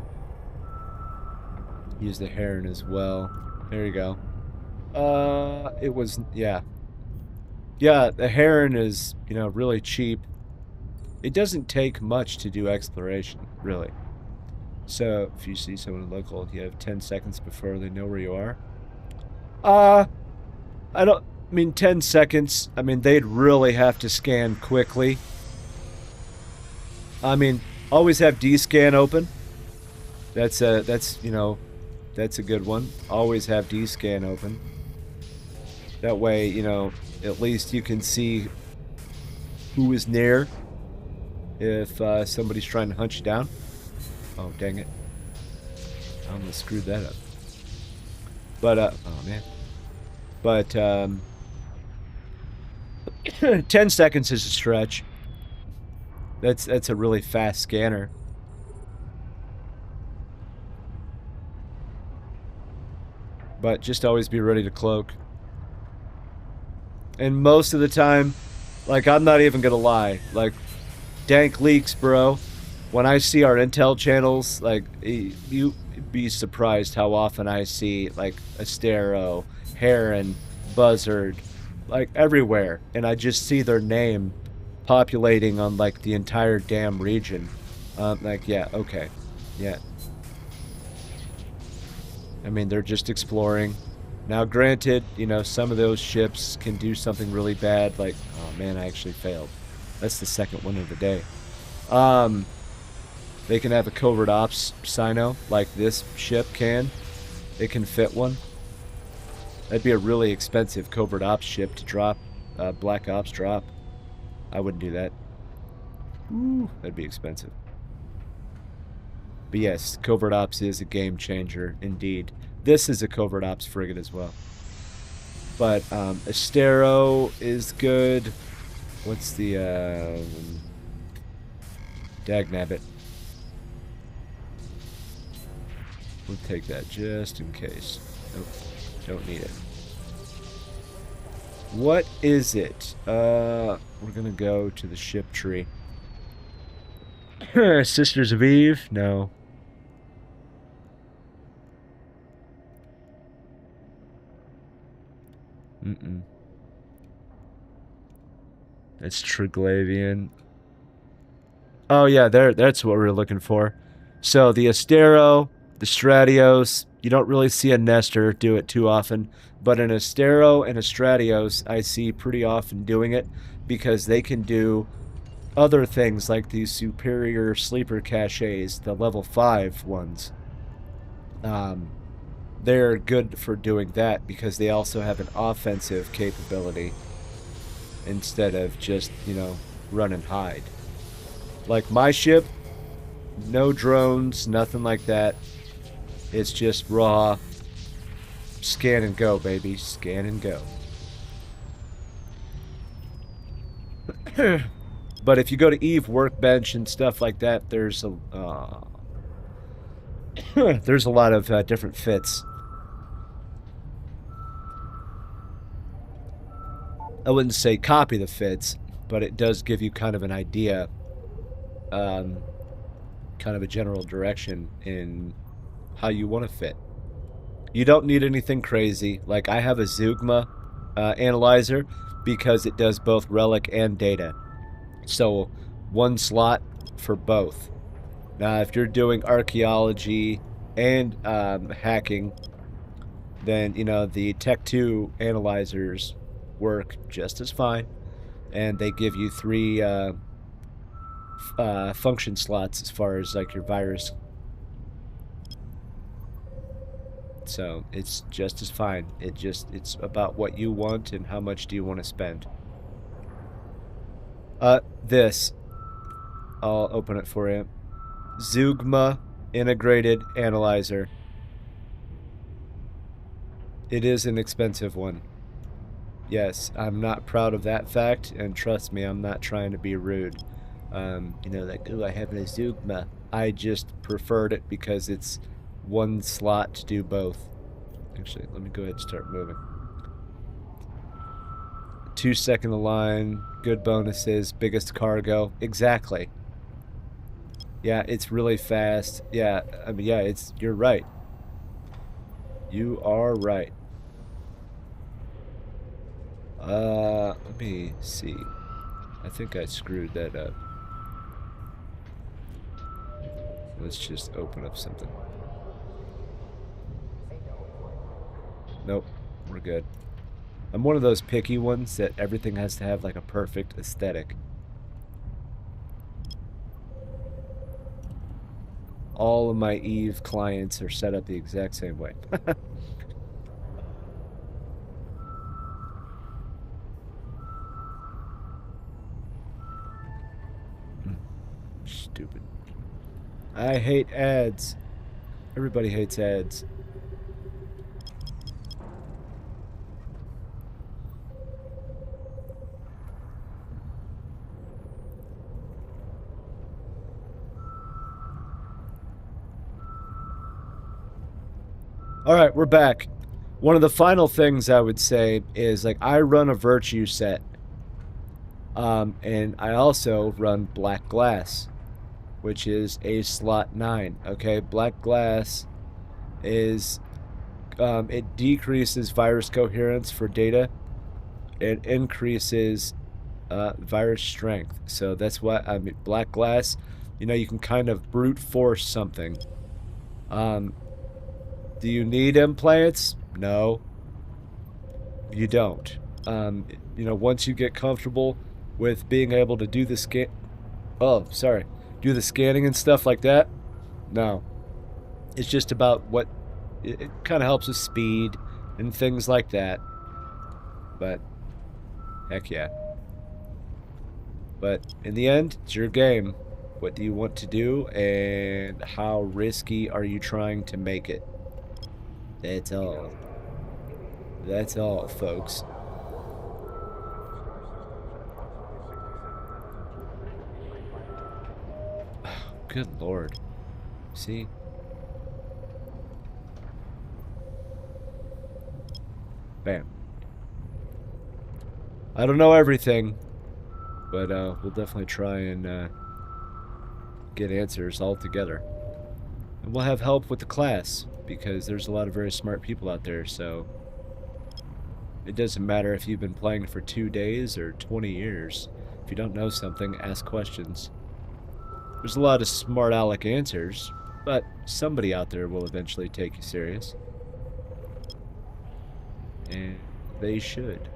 Use the Heron as well. There you go. It was... Yeah. Yeah, the Heron is, really cheap. It doesn't take much to do exploration, really. So, if you see someone local, you have 10 seconds before they know where you are. I don't... I mean, 10 seconds. I mean, they'd really have to scan quickly. I mean, always have D-scan open. That's a good one. Always have D-scan open. That way, at least you can see who is near if somebody's trying to hunt you down. Oh, dang it. I almost screwed that up. But, oh man. But, 10 seconds is a stretch. That's a really fast scanner. But just always be ready to cloak. And most of the time, like, I'm not even gonna lie, like, dank leaks, bro. When I see our intel channels, like, you'd be surprised how often I see, like, Astero, Heron, Buzzard, like, everywhere. And I just see their name populating on, like, the entire damn region. Like, yeah, okay. Yeah. I mean, they're just exploring. Now, granted, some of those ships can do something really bad, like, oh man, I actually failed. That's the second one of the day. They can have a covert ops Sino, like this ship can. It can fit one. That'd be a really expensive covert ops ship to drop, Black Ops drop. I wouldn't do that. Ooh, that'd be expensive. But yes, covert ops is a game changer, indeed. This is a covert ops frigate as well. But Astero is good. What's the Dagnabbit? We'll take that just in case. Nope, don't need it. What is it? We're gonna go to the ship tree. Sisters of Eve? No. It's Triglavian. Oh yeah, that's what we're looking for. So the Astero, the Stratios, you don't really see a Nestor do it too often, but an Astero and a Stratios I see pretty often doing it because they can do other things like these superior sleeper caches, the level 5 ones. They're good for doing that because they also have an offensive capability instead of just, run and hide. Like my ship, no drones, nothing like that. It's just raw scan and go, baby. Scan and go. But if you go to Eve Workbench and stuff like that, there's a there's a lot of different fits. I wouldn't say copy the fits, but it does give you kind of an idea, kind of a general direction in how you want to fit. You don't need anything crazy. Like, I have a Zeugma analyzer because it does both relic and data. So one slot for both. Now, if you're doing archaeology and hacking, then, you know, the Tech 2 analyzers work just as fine. And they give you 3 function slots as far as, like, your virus. So it's just as fine. It's about what you want and how much do you want to spend. This. I'll open it for you. Zeugma Integrated Analyzer. It is an expensive one. Yes, I'm not proud of that fact, and trust me, I'm not trying to be rude. You know, like, ooh, I have a Zeugma. I just preferred it because it's one slot to do both. Actually, let me go ahead and start moving. 2-second align, good bonuses, biggest cargo. Exactly. Yeah, it's really fast. Yeah, I mean, yeah, you're right. You are right. Let me see. I think I screwed that up. Let's just open up something. Nope, we're good. I'm one of those picky ones that everything has to have like a perfect aesthetic. All of my Eve clients are set up the exact same way. Stupid. I hate ads. Everybody hates ads. Alright, we're back. One of the final things I would say is, like, I run a virtue set. And I also run black glass, which is a slot 9. Okay, black glass is, it decreases virus coherence for data. It increases virus strength. So that's why, I mean, black glass, you know, you can kind of brute force something. Do you need implants? No. You don't. You know, once you get comfortable with being able to do the scan... Oh, sorry. Do the scanning and stuff like that? No. It's just about what... It kind of helps with speed and things like that. But, heck yeah. But, in the end, it's your game. What do you want to do, and how risky are you trying to make it? That's all. That's all, folks. Oh, good lord. See? Bam. I don't know everything, but we'll definitely try and get answers all together. And we'll have help with the class, because there's a lot of very smart people out there, so it doesn't matter if you've been playing for 2 days or 20 years. If you don't know something, ask questions. There's a lot of smart aleck answers, but somebody out there will eventually take you serious. And they should.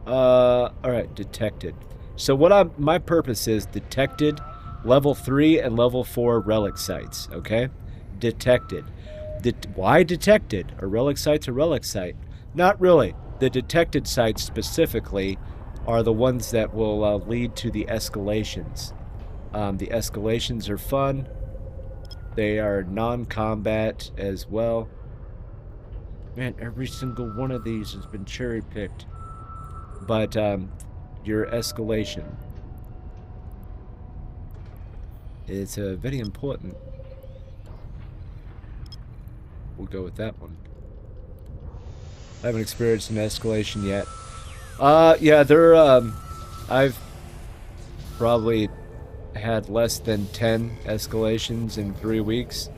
Alright, detected. So what my purpose is detected level 3 and level 4 relic sites, okay? Detected. Why detected? A relic site's a relic site. Not really. The detected sites specifically are the ones that will lead to the escalations. The escalations are fun. They are non-combat as well. Man, every single one of these has been cherry-picked. But your escalation. It's very important. We'll go with that one. I haven't experienced an escalation yet. Yeah, I've probably had less than 10 escalations in 3 weeks.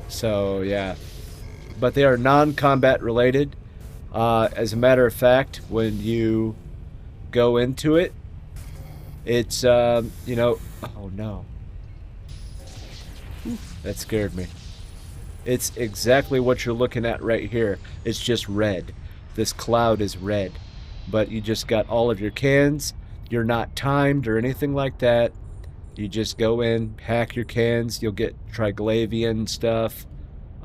So, yeah. But they are non-combat related. As a matter of fact, when you go into it, it's, you know, oh no. That scared me. It's exactly what you're looking at right here. It's just red. This cloud is red. But you just got all of your cans. You're not timed or anything like that. You just go in, hack your cans. You'll get Triglavian stuff.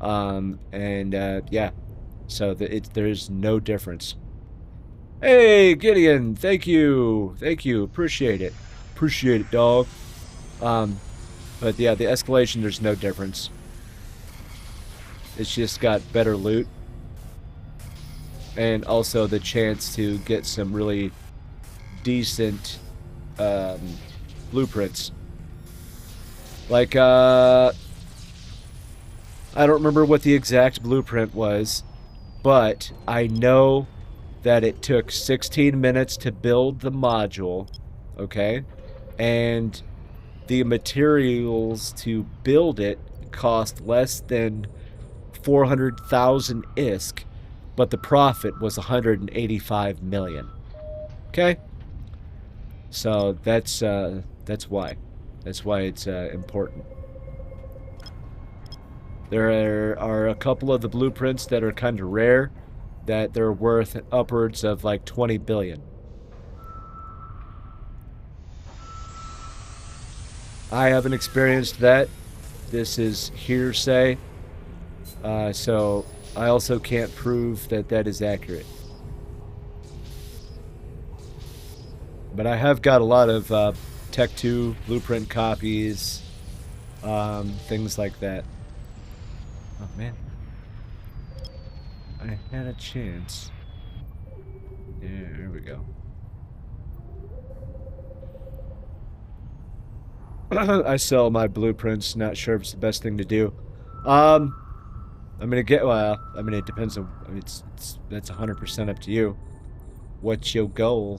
Yeah. So there's no difference. Hey, Gideon. Thank you. Thank you. Appreciate it. Appreciate it, dog. But yeah, the escalation, there's no difference. It's just got better loot. And also the chance to get some really decent blueprints. Like, I don't remember what the exact blueprint was, but I know that it took 16 minutes to build the module, okay? And the materials to build it cost less than 400,000 ISK, but the profit was 185 million. Okay? So that's why. That's why it's important. There are a couple of the blueprints that are kind of rare, that they're worth upwards of like 20 billion. I haven't experienced that. This is hearsay. So I also can't prove that that is accurate. But I have got a lot of Tech 2 blueprint copies, things like that. Oh, man. I had a chance. Yeah, here we go. I sell my blueprints, not sure if it's the best thing to do. I'm gonna get, well, I mean, it depends on, I mean, that's 100% up to you. What's your goal?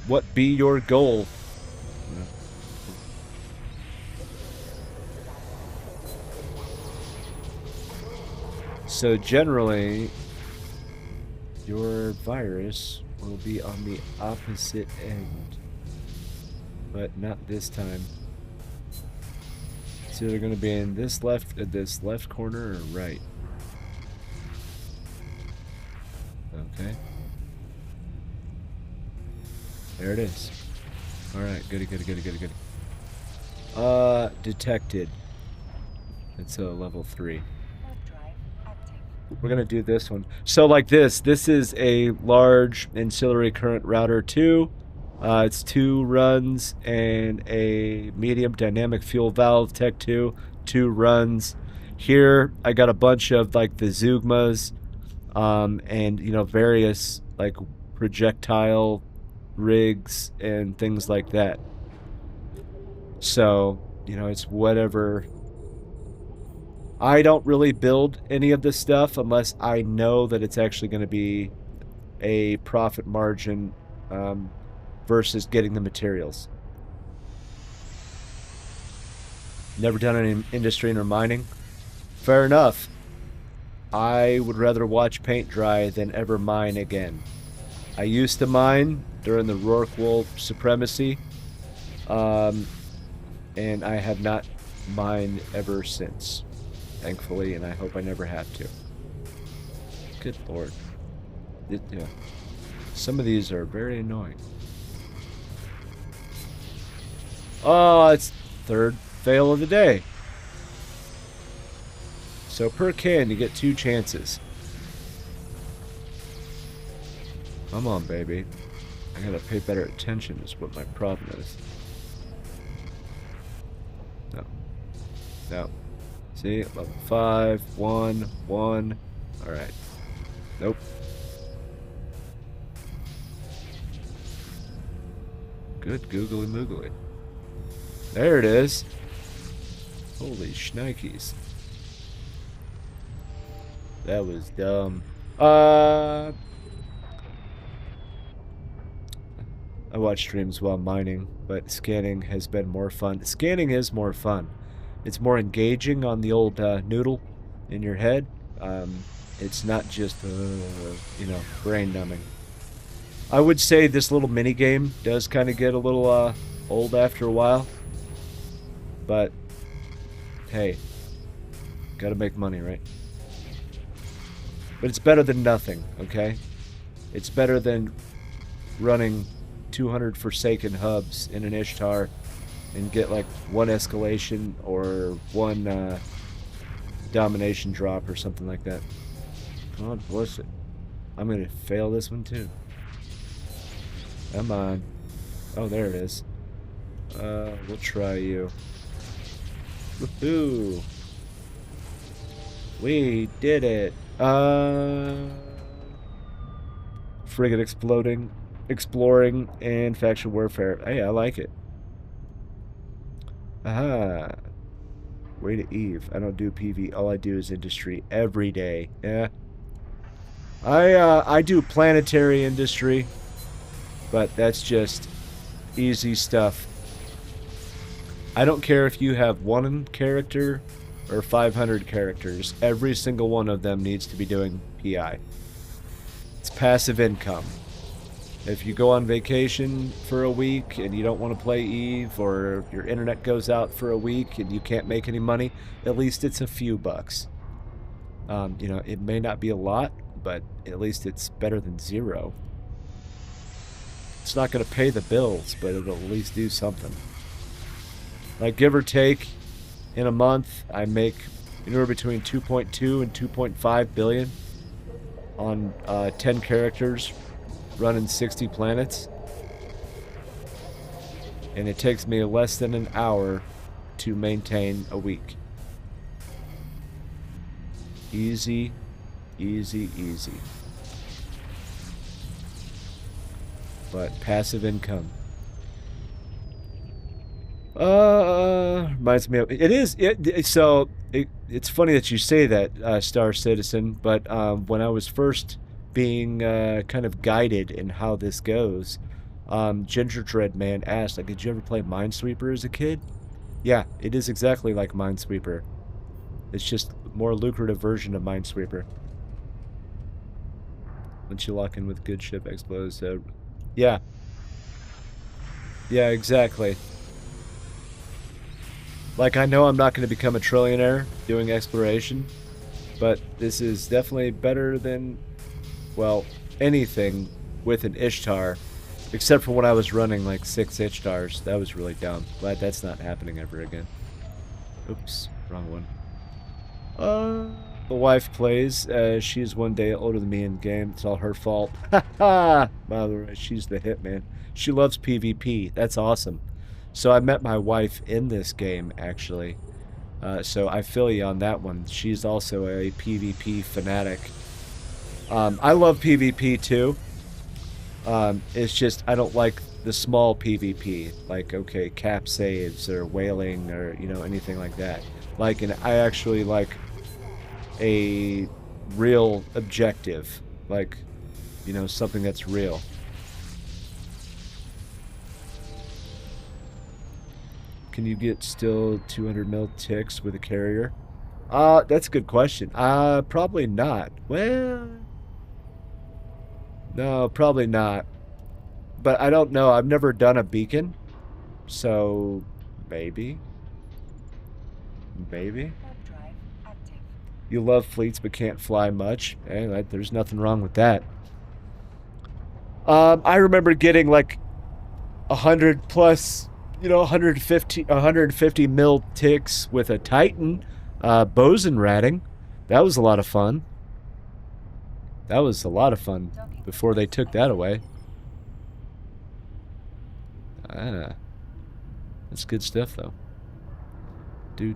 What be your goal? So generally, your virus will be on the opposite end, but not this time. It's either going to be in this left corner or right. Okay. There it is. Alright, goody. Detected. It's a level 3. We're gonna do this one. So like this is a large ancillary current router 2. It's 2 runs and a medium dynamic fuel valve Tech 2. 2 runs. Here I got a bunch of like the Zugmas, and you know, various like projectile rigs and things like that. So, you know, it's whatever. I don't really build any of this stuff unless I know that it's actually going to be a profit margin, versus getting the materials. Never done any industry or mining. Fair enough. I would rather watch paint dry than ever mine again. I used to mine during the Rorqual supremacy, and I have not mined ever since, thankfully, and I hope I never have to. Good lord. Yeah. Some of these are very annoying. Oh, it's third fail of the day. So per can, you get 2 chances. Come on, baby. I gotta pay better attention is what my problem is. No. See? Level 5, 1, 1. Alright. Nope. Good googly moogly. There it is. Holy shnikes. That was dumb. I watch streams while mining, but scanning has been more fun. Scanning is more fun. It's more engaging on the old noodle in your head. It's not just, brain numbing. I would say this little mini game does kind of get a little old after a while. But, hey, gotta make money, right? But it's better than nothing, okay? It's better than running 200 Forsaken hubs in an Ishtar and get like one escalation or one domination drop or something like that. God bless it. I'm gonna fail this one too. Come on. Oh, there it is. We'll try you. Woohoo! We did it! Frigate exploding, exploring, and faction warfare. Hey, I like it. Aha. Way to Eve. I don't do PV. All I do is industry every day. Yeah. I do planetary industry, but that's just easy stuff. I don't care if you have one character or 500 characters. Every single one of them needs to be doing PI. It's passive income. If you go on vacation for a week and you don't want to play Eve, or your internet goes out for a week and you can't make any money, at least it's a few bucks. It may not be a lot, but at least it's better than zero. It's not going to pay the bills, but it'll at least do something. Like, give or take, in a month, I make anywhere between 2.2 and 2.5 billion on 10 characters running 60 planets. And it takes me less than an hour to maintain a week. Easy, easy, easy. But passive income. Reminds me of it's funny that you say that, Star Citizen, but when I was first being kind of guided in how this goes, Ginger Dread Man asked, like, did you ever play Minesweeper as a kid? Yeah, it is exactly like Minesweeper. It's just a more lucrative version of Minesweeper. Once you lock in with good ship explodes, yeah. Yeah, exactly. Like, I know I'm not going to become a trillionaire doing exploration, but this is definitely better than, well, anything with an Ishtar, except for when I was running like 6 Ishtars. That was really dumb. Glad that's not happening ever again. Oops, wrong one. The wife plays. She's 1 day older than me in the game. It's all her fault. Ha ha! By the way, she's the hitman. She loves PvP. That's awesome. So I met my wife in this game, actually. So I feel you on that one. She's also a PvP fanatic. I love PvP too. It's just I don't like the small PvP, like, okay, cap saves or whaling or, anything like that. Like, and I actually like a real objective, like, something that's real. Can you get still 200 mil ticks with a carrier? That's a good question. Probably not. Well, no, probably not. But I don't know. I've never done a beacon, so maybe. Maybe. You love fleets but can't fly much. Hey, there's nothing wrong with that. I remember getting like 100 plus, 150 mil ticks with a Titan, boson ratting. That was a lot of fun. That was a lot of fun before they took that away. That's good stuff, though. Do.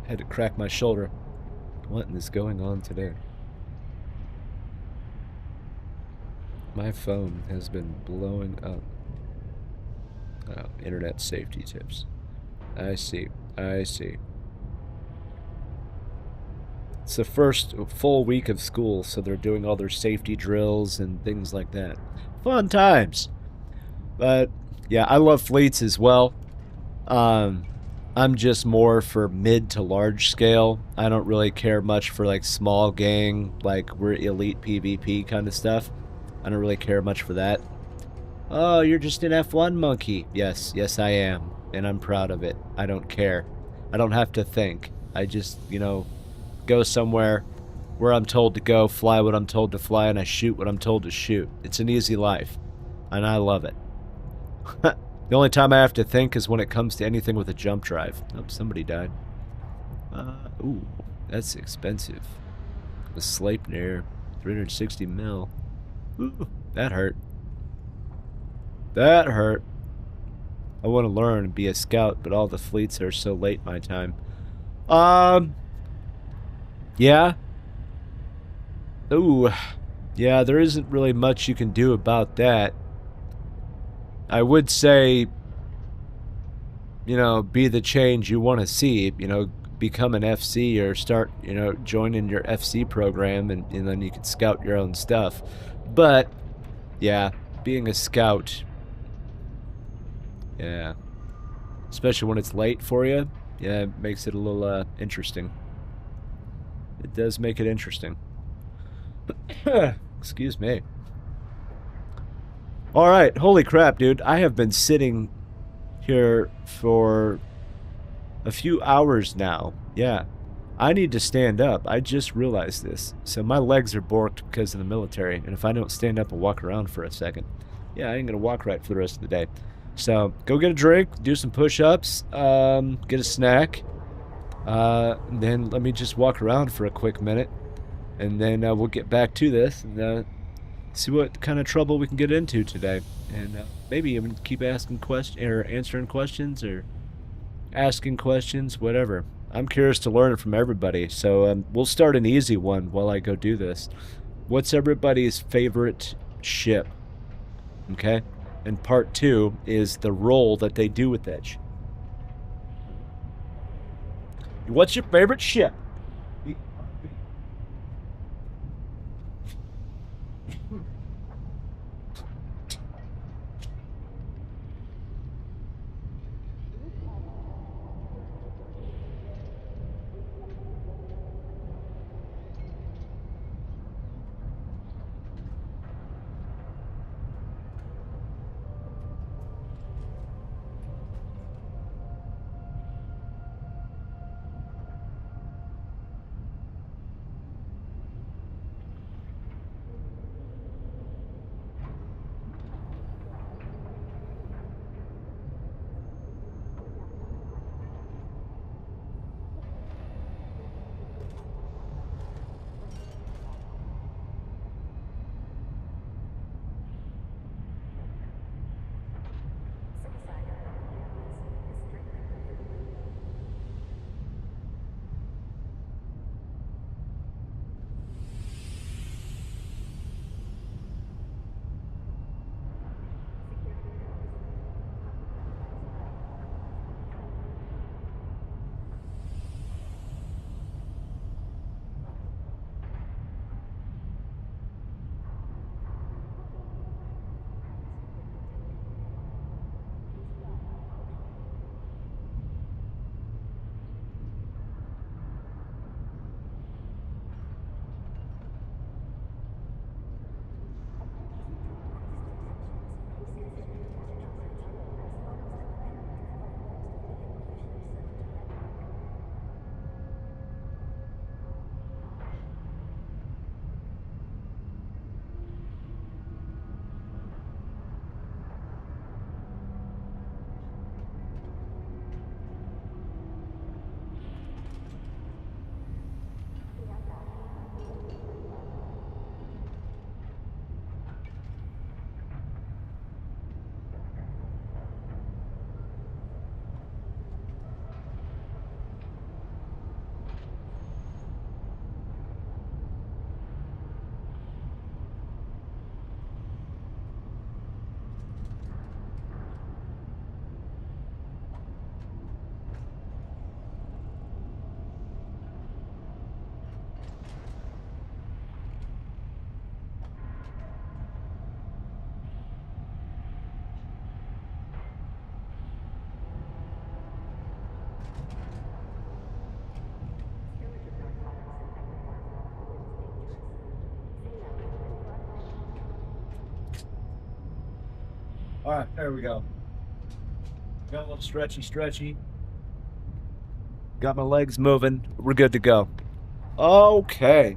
Had to crack my shoulder. What is going on today? My phone has been blowing up. Oh, internet safety tips. I see. It's the first full week of school, so they're doing all their safety drills and things like that. Fun times. But, yeah, I love fleets as well. Um, I'm just more for mid to large scale. I don't really care much for like small gang, like we're elite PvP kind of stuff. I don't really care much for that. Oh, you're just an F1 monkey. Yes, yes I am. And I'm proud of it. I don't care. I don't have to think. I just, go somewhere where I'm told to go, fly what I'm told to fly, and I shoot what I'm told to shoot. It's an easy life. And I love it. The only time I have to think is when it comes to anything with a jump drive. Oh, somebody died. Ooh, that's expensive. The Sleipnir, 360 mil. Ooh, that hurt. That hurt. I want to learn and be a scout, but all the fleets are so late my time. Yeah. Ooh, yeah, there isn't really much you can do about that. I would say, be the change you want to see, become an FC or start, joining your FC program and then you can scout your own stuff. But, yeah, being a scout, yeah, especially when it's late for you, yeah, it makes it a little, interesting. It does make it interesting. Excuse me. Alright, holy crap, dude. I have been sitting here for a few hours now. Yeah. I need to stand up. I just realized this. So my legs are borked because of the military, and if I don't stand up and walk around for a second, yeah, I ain't gonna walk right for the rest of the day. So, go get a drink, do some push-ups, get a snack, then let me just walk around for a quick minute, and then we'll get back to this, and see what kind of trouble we can get into today. And maybe even keep asking questions, or answering questions, or asking questions, whatever. I'm curious to learn it from everybody, so we'll start an easy one while I go do this. What's everybody's favorite ship? Okay? And part 2 is the role that they do with that ship. What's your favorite ship? All right, there we go. Got a little stretchy. Got my legs moving. We're good to go. Okay.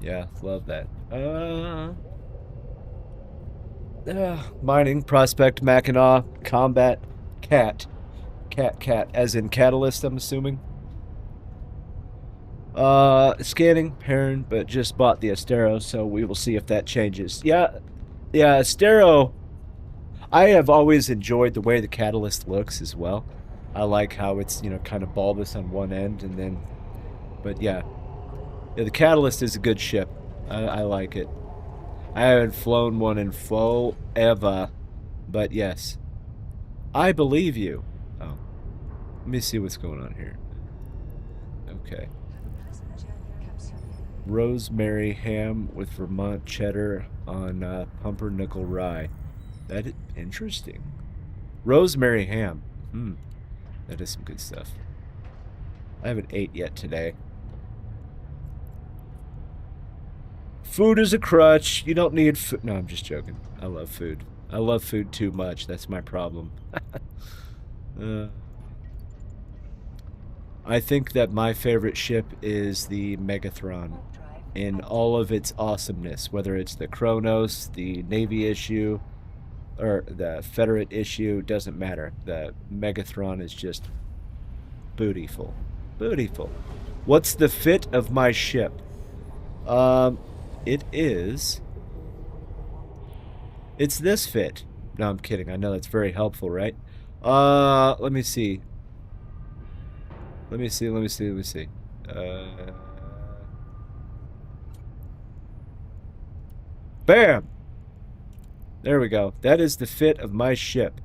Yeah, love that. Mining, prospect, Mackinac, combat, cat. Cat, as in catalyst, I'm assuming. Scanning, Heron, but just bought the Astero, so we will see if that changes. Yeah, Astero. I have always enjoyed the way the catalyst looks as well. I like how it's, kind of bulbous on one end, and then, but yeah, the catalyst is a good ship. I like it. I haven't flown one in forever, but yes, I believe you. Oh, let me see what's going on here. Okay. Rosemary ham with Vermont cheddar on pumpernickel rye. That is interesting. Rosemary ham. That is some good stuff. I haven't ate yet today. Food is a crutch. You don't need food. No, I'm just joking. I love food. I love food too much. That's my problem. I think that my favorite ship is the Megathron in all of its awesomeness, whether it's the Kronos, the Navy issue, or the Federate issue, doesn't matter. The Megathron is just beautiful. Beautiful. What's the fit of my ship? It is... It's this fit. No, I'm kidding. I know that's very helpful, right? Let me see. Let me see. Bam! There we go. That is the fit of my ship.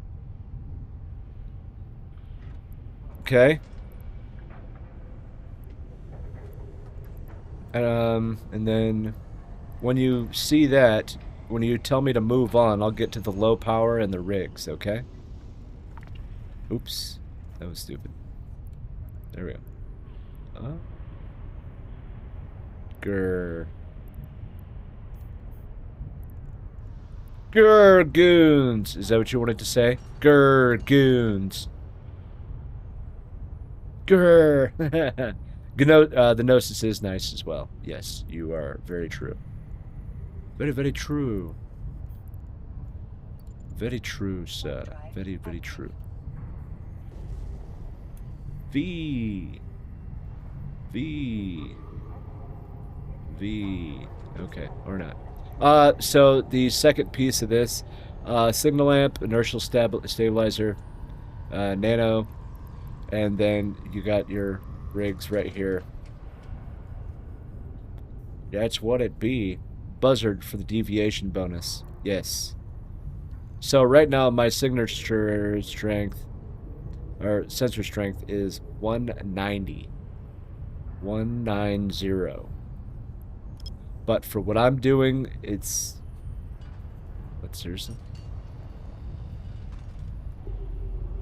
Okay. And then when you see that, when you tell me to move on, I'll get to the low power and the rigs, okay? Oops. That was stupid. There we go. Grr. Grr, goons. Is that what you wanted to say? Grr, goons. Grr. The Gnosis is nice as well. Yes, you are very true. Very, very true. Very true, sir. Very, very true. V. Okay, or not. So the second piece of this, signal lamp, inertial stabilizer, nano, and then you got your rigs right here. That's what it be. Buzzard for the deviation bonus. Yes. So right now my signature strength, or sensor strength, is 190. 190. But for what I'm doing, it's... What, seriously?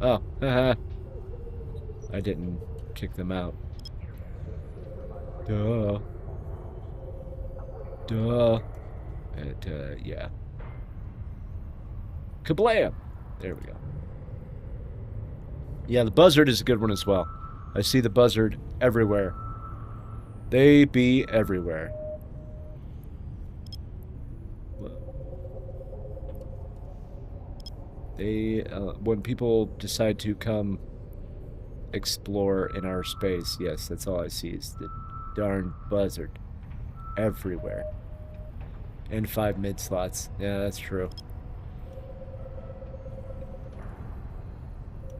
Oh, haha. I didn't kick them out. Duh. Yeah. Kablam! There we go. Yeah, the buzzard is a good one as well. I see the buzzard everywhere. They be everywhere. They, when people decide to come explore in our space, yes, that's all I see is the darn buzzard everywhere. And 5 mid slots. Yeah, that's true.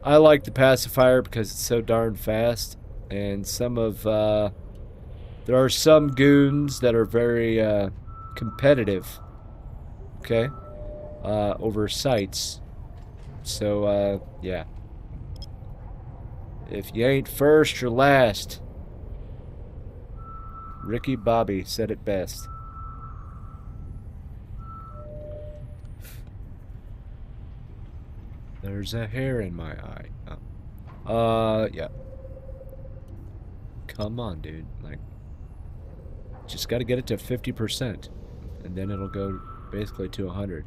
I like the pacifier because it's so darn fast, and some of there are some goons that are very competitive, okay, over sites. So yeah, if you ain't first, you're last. Ricky Bobby said it best. There's a hair in my eye. Oh. Yeah. Come on, dude. Like, just got to get it to 50%, and then it'll go basically to 100.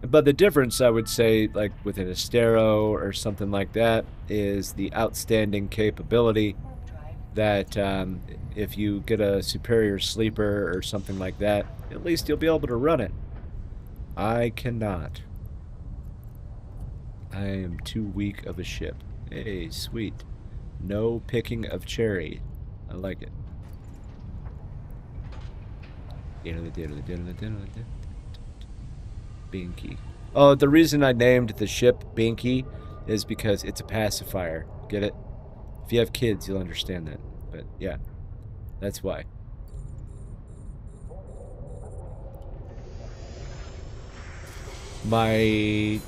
But the difference, I would say, like with an Astero or something like that, is the outstanding capability that if you get a superior sleeper or something like that, at least you'll be able to run it. I cannot. I am too weak of a ship. Hey, sweet. No picking of cherry. I like it. Binky. Oh, the reason I named the ship Binky is because it's a pacifier. Get it? If you have kids, you'll understand that. But yeah, that's why. My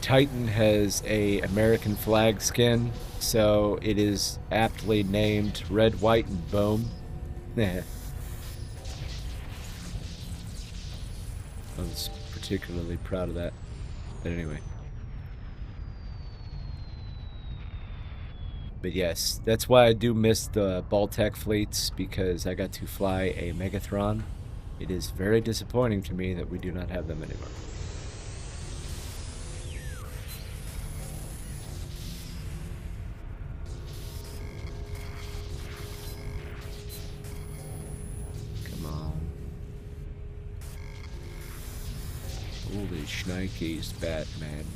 Titan has a American flag skin, so it is aptly named Red, White, and Boom. I was particularly proud of that. But anyway. But yes, that's why I do miss the Baltec fleets, because I got to fly a Megathron. It is very disappointing to me that we do not have them anymore. Come on. Holy shnikes, Batman.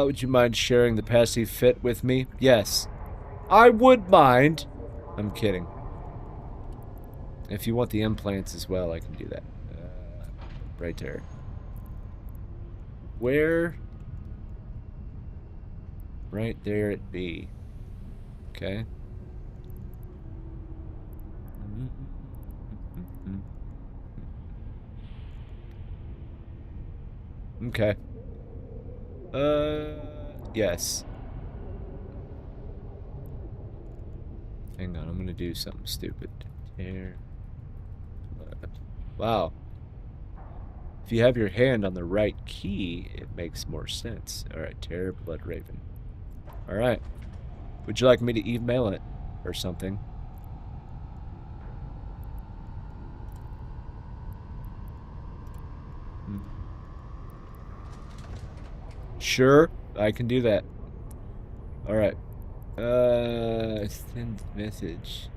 Would you mind sharing the passive fit with me? Yes. I would mind. I'm kidding. If you want the implants as well, I can do that. Right there. Where? Right there at B. Okay. Okay. Yes. Hang on, I'm gonna do something stupid. Here. Wow. If you have your hand on the right key, it makes more sense. Alright, Terror Blood Raven. Alright. Would you like me to email it or something? Sure, I can do that. Alright. Send message.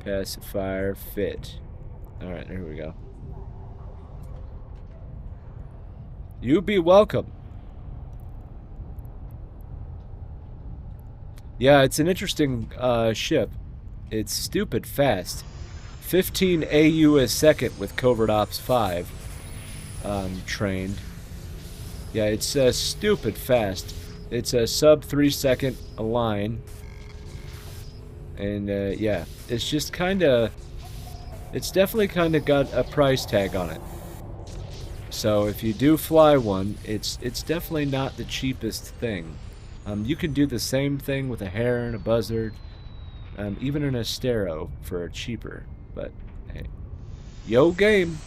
Pacifier fit. Alright, here we go. You be welcome. Yeah, it's an interesting ship. It's stupid fast. 15 AU a second with Covert Ops 5 trained. Yeah, it's stupid fast. It's a sub 3 second a line. And yeah, it's just it's definitely kind of got a price tag on it. So if you do fly one, it's definitely not the cheapest thing. You can do the same thing with a Heron, a Buzzard, even an Astero for cheaper. But hey, yo game.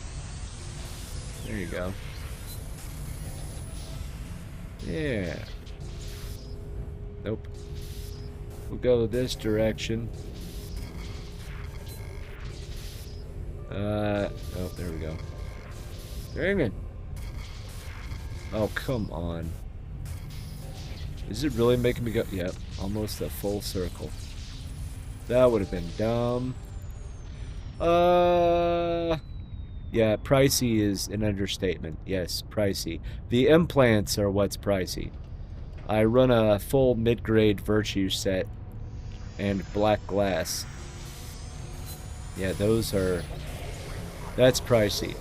There you go. Yeah. Nope. We'll go this direction. Oh, there we go. Dang it. Oh, come on. Is it really making me go? Yep, almost a full circle. That would have been dumb. Yeah, pricey is an understatement. Yes, pricey. The implants are what's pricey. I run a full mid-grade Virtue set and black glass. Yeah, that's pricey.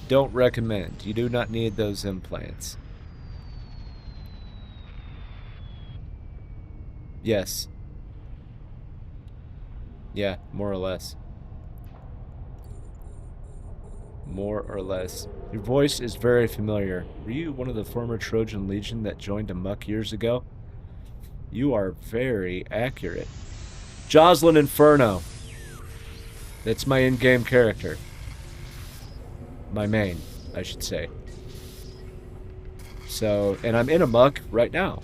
Don't recommend. You do not need those implants. Yes. Yeah, more or less. More or less. Your voice is very familiar. Were you one of the former Trojan Legion that joined Amok years ago? You are very accurate. Jocelyn Inferno. That's my in-game character. My main, I should say. So, and I'm in a muck right now.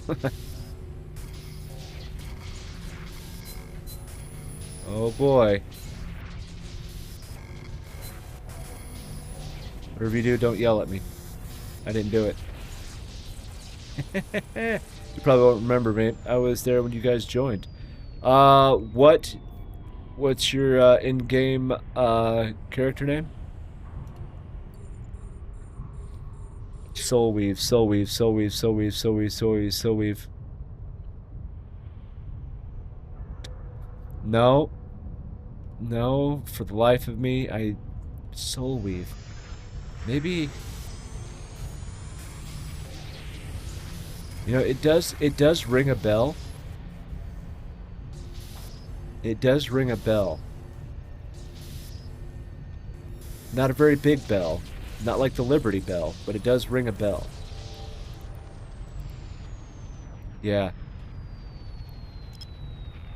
Oh boy. Whatever you do, don't yell at me. I didn't do it. You probably won't remember me. I was there when you guys joined. What's your in-game character name? Soul Weave, Soul Weave, Soul Weave, Soul Weave, Soul Weave, Soul Weave, Soul Weave. No. No, for the life of me, Soul Weave. Maybe. You know, it does ring a bell. It does ring a bell. Not a very big bell. Not like the Liberty Bell, but it does ring a bell. Yeah.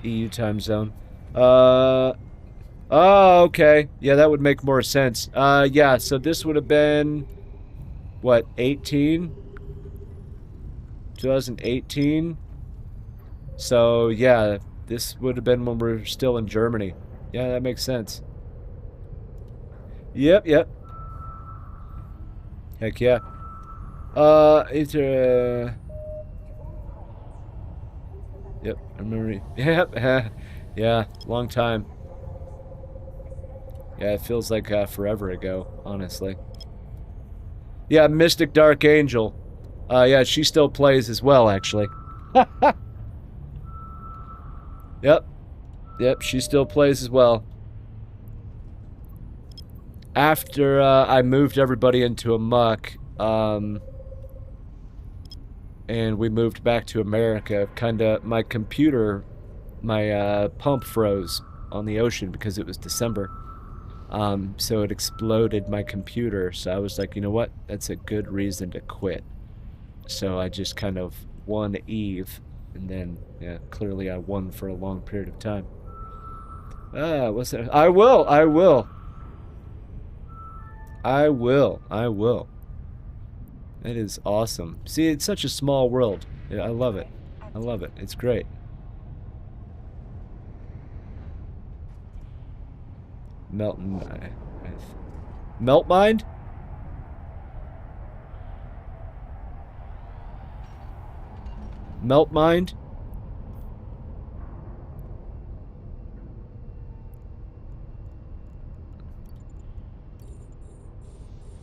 EU time zone. Oh, okay. Yeah, that would make more sense. Yeah, so this would have been, what, 18? 2018? So, yeah, this would have been when we were still in Germany. Yeah, that makes sense. Yep, yep. Heck yeah. Yep, I remember. Yep, yeah, long time. Yeah, it feels like forever ago, honestly. Yeah, Mystic Dark Angel. Yeah, she still plays as well, actually. Yep. Yep, she still plays as well. After I moved everybody into a muck, and we moved back to America, my computer, my pump froze on the ocean because it was December. So it exploded my computer, so I was like, you know what? That's a good reason to quit. So I just kind of won Eve, and then, yeah, clearly I won for a long period of time. What's that? I will. That is awesome. See, it's such a small world. Yeah, I love it. I love it. It's great. Melt Mind? Melt Mind?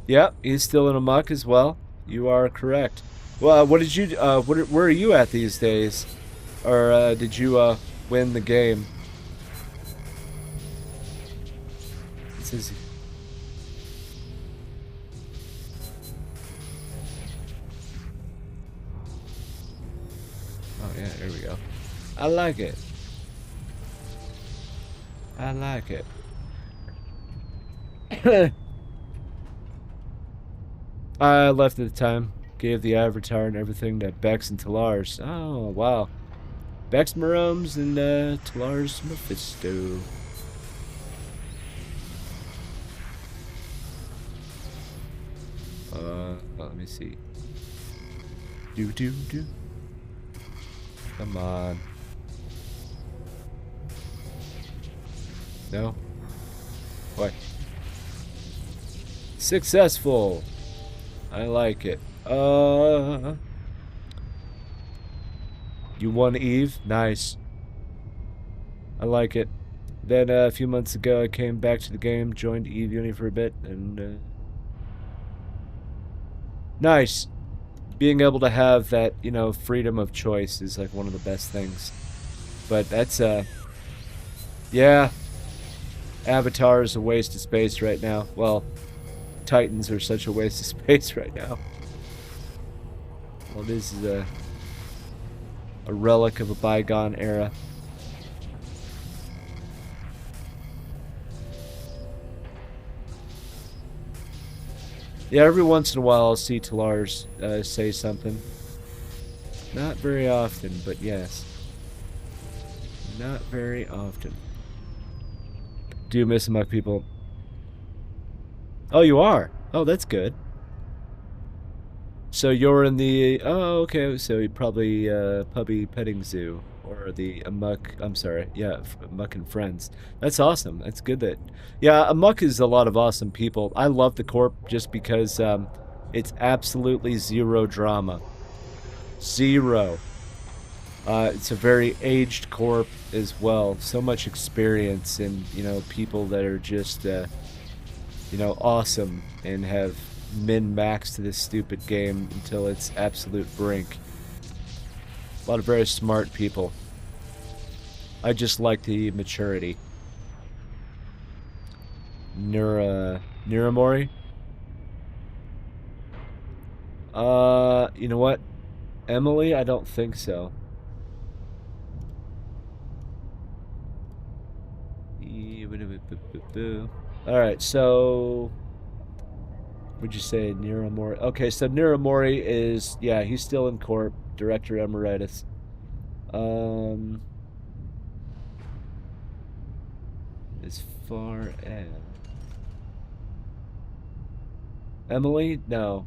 Yep, he's still in a muck as well. You are correct. Well, what did you, where are you at these days? Or, did you, win the game? This is... Oh, yeah, there we go. I like it. I like it. I left at the time. Gave the avatar and everything to Bex and Talars. Oh, wow. Bex Maromes and Talars Mephisto. Let me see. Do. Come on. No? What? Successful! I like it. You won Eve? Nice. I like it. Then a few months ago I came back to the game, joined Eve Uni for a bit, and nice. Being able to have that, you know, freedom of choice is like one of the best things. But that's yeah. Avatar is a waste of space right now. Well, Titans are such a waste of space right now. Well, this is a relic of a bygone era. Yeah, every once in a while I'll see Talars say something. Not very often, but yes. Not very often. Do miss my people. Oh, you are? Oh, that's good. So you're in the okay. So you probably puppy petting zoo or the Amok. I'm sorry, yeah, Amok and Friends. That's awesome. That's good that yeah, Amok is a lot of awesome people. I love the Corp just because it's absolutely zero drama, zero. It's a very aged Corp as well. So much experience and people that are just awesome and have min-maxed this stupid game until its absolute brink. A lot of very smart people. I just like the maturity. Niramori? You know what? Emily? I don't think so. Alright, so would you say Niramori? Okay, so Niramori is, yeah, he's still in Corp, Director Emeritus. As far as Emily, no,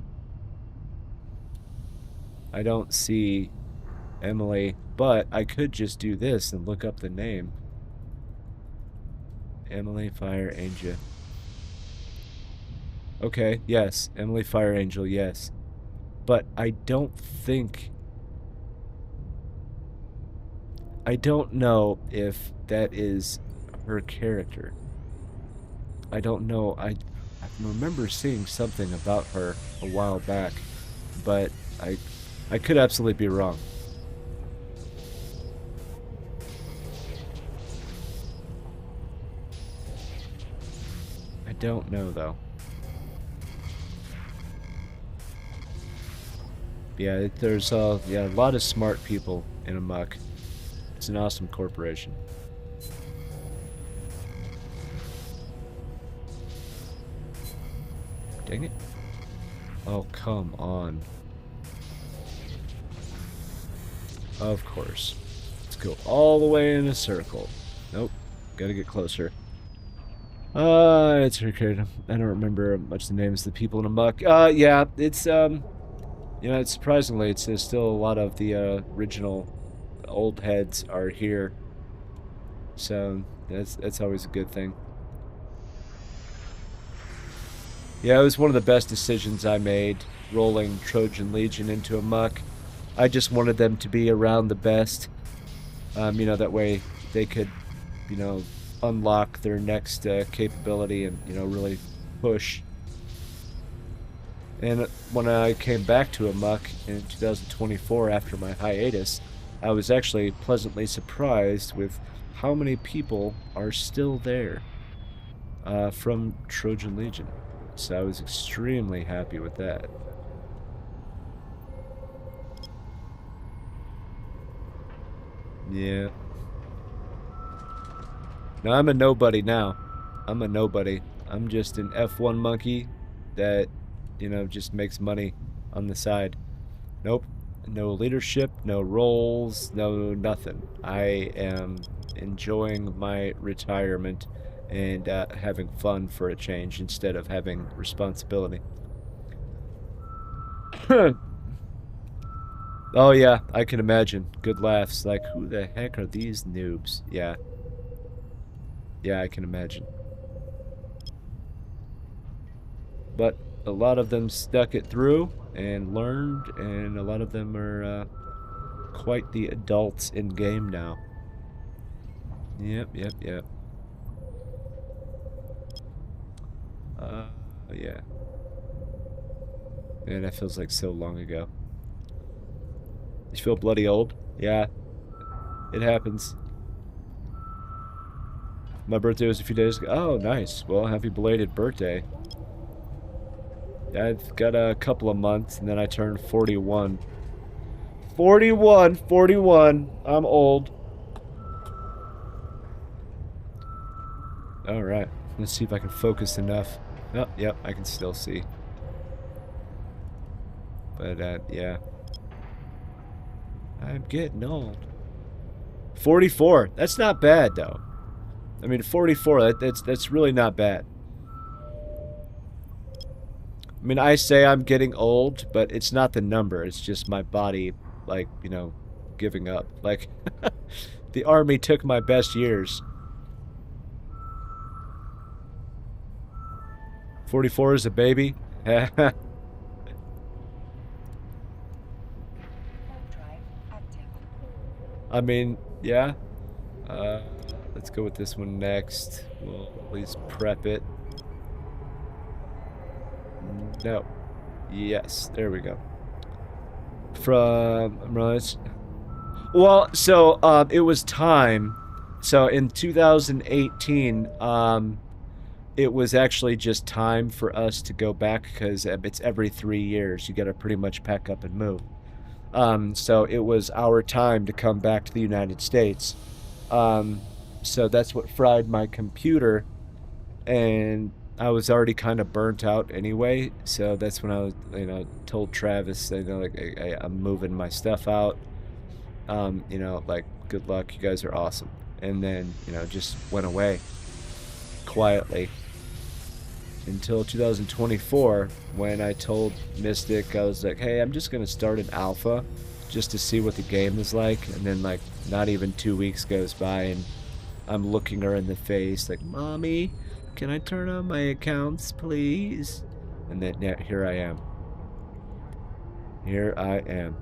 I don't see Emily, but I could just do this and look up the name. Emily Fire Angel. Okay, yes, Emily Fire Angel, yes. But I don't know if that is her character. I don't know. I remember seeing something about her a while back, but I could absolutely be wrong. I don't know though. Yeah, there's yeah, a lot of smart people in Amok. It's an awesome corporation. Dang it. Oh, come on. Of course. Let's go all the way in a circle. Nope. Gotta get closer. It's okay. I don't remember much the names of the people in Amok. Yeah, it's, it's surprisingly, it's still a lot of the, original old heads are here. So, that's always a good thing. Yeah, it was one of the best decisions I made, rolling Trojan Legion into Amok. I just wanted them to be around the best. That way they could, unlock their next capability and, really push. And when I came back to Amok in 2024 after my hiatus, I was actually pleasantly surprised with how many people are still there from Trojan Legion. So I was extremely happy with that. Yeah. Now I'm a nobody now. I'm a nobody. I'm just an F1 monkey that, just makes money on the side. Nope. No leadership, no roles, no nothing. I am enjoying my retirement and having fun for a change instead of having responsibility. Oh yeah, I can imagine. Good laughs. Like, who the heck are these noobs? Yeah. Yeah, I can imagine. But a lot of them stuck it through and learned, and a lot of them are quite the adults in game now. Yep. Yeah. Man, that feels like so long ago. You feel bloody old? Yeah, it happens. My birthday was a few days ago. Oh, nice. Well, happy belated birthday. I've got a couple of months, and then I turn 41. 41. I'm old. Alright. Let's see if I can focus enough. Oh, yep, I can still see. But, yeah. I'm getting old. 44. That's not bad, though. I mean, 44, that's really not bad. I mean, I say I'm getting old, but it's not the number. It's just my body, like, you know, giving up. Like, the army took my best years. 44 is a baby. Belt drive active. I mean, yeah. Let's go with this one next. We'll at least prep it. No. Yes, there we go. From right. Well, so it was time. So in 2018, it was actually just time for us to go back because it's every 3 years. You got to pretty much pack up and move. So it was our time to come back to the United States. So that's what fried my computer, and I was already kind of burnt out anyway. So that's when I was, you know, told Travis, you know, like, I'm moving my stuff out. You know, like, good luck, you guys are awesome. And then, you know, just went away quietly until 2024 when I told Mystic, I was like, hey, I'm just gonna start an alpha just to see what the game is like. And then, like, not even 2 weeks goes by and I'm looking her in the face like, Mommy, can I turn on my accounts, please? And then, yeah, here I am. Here I am.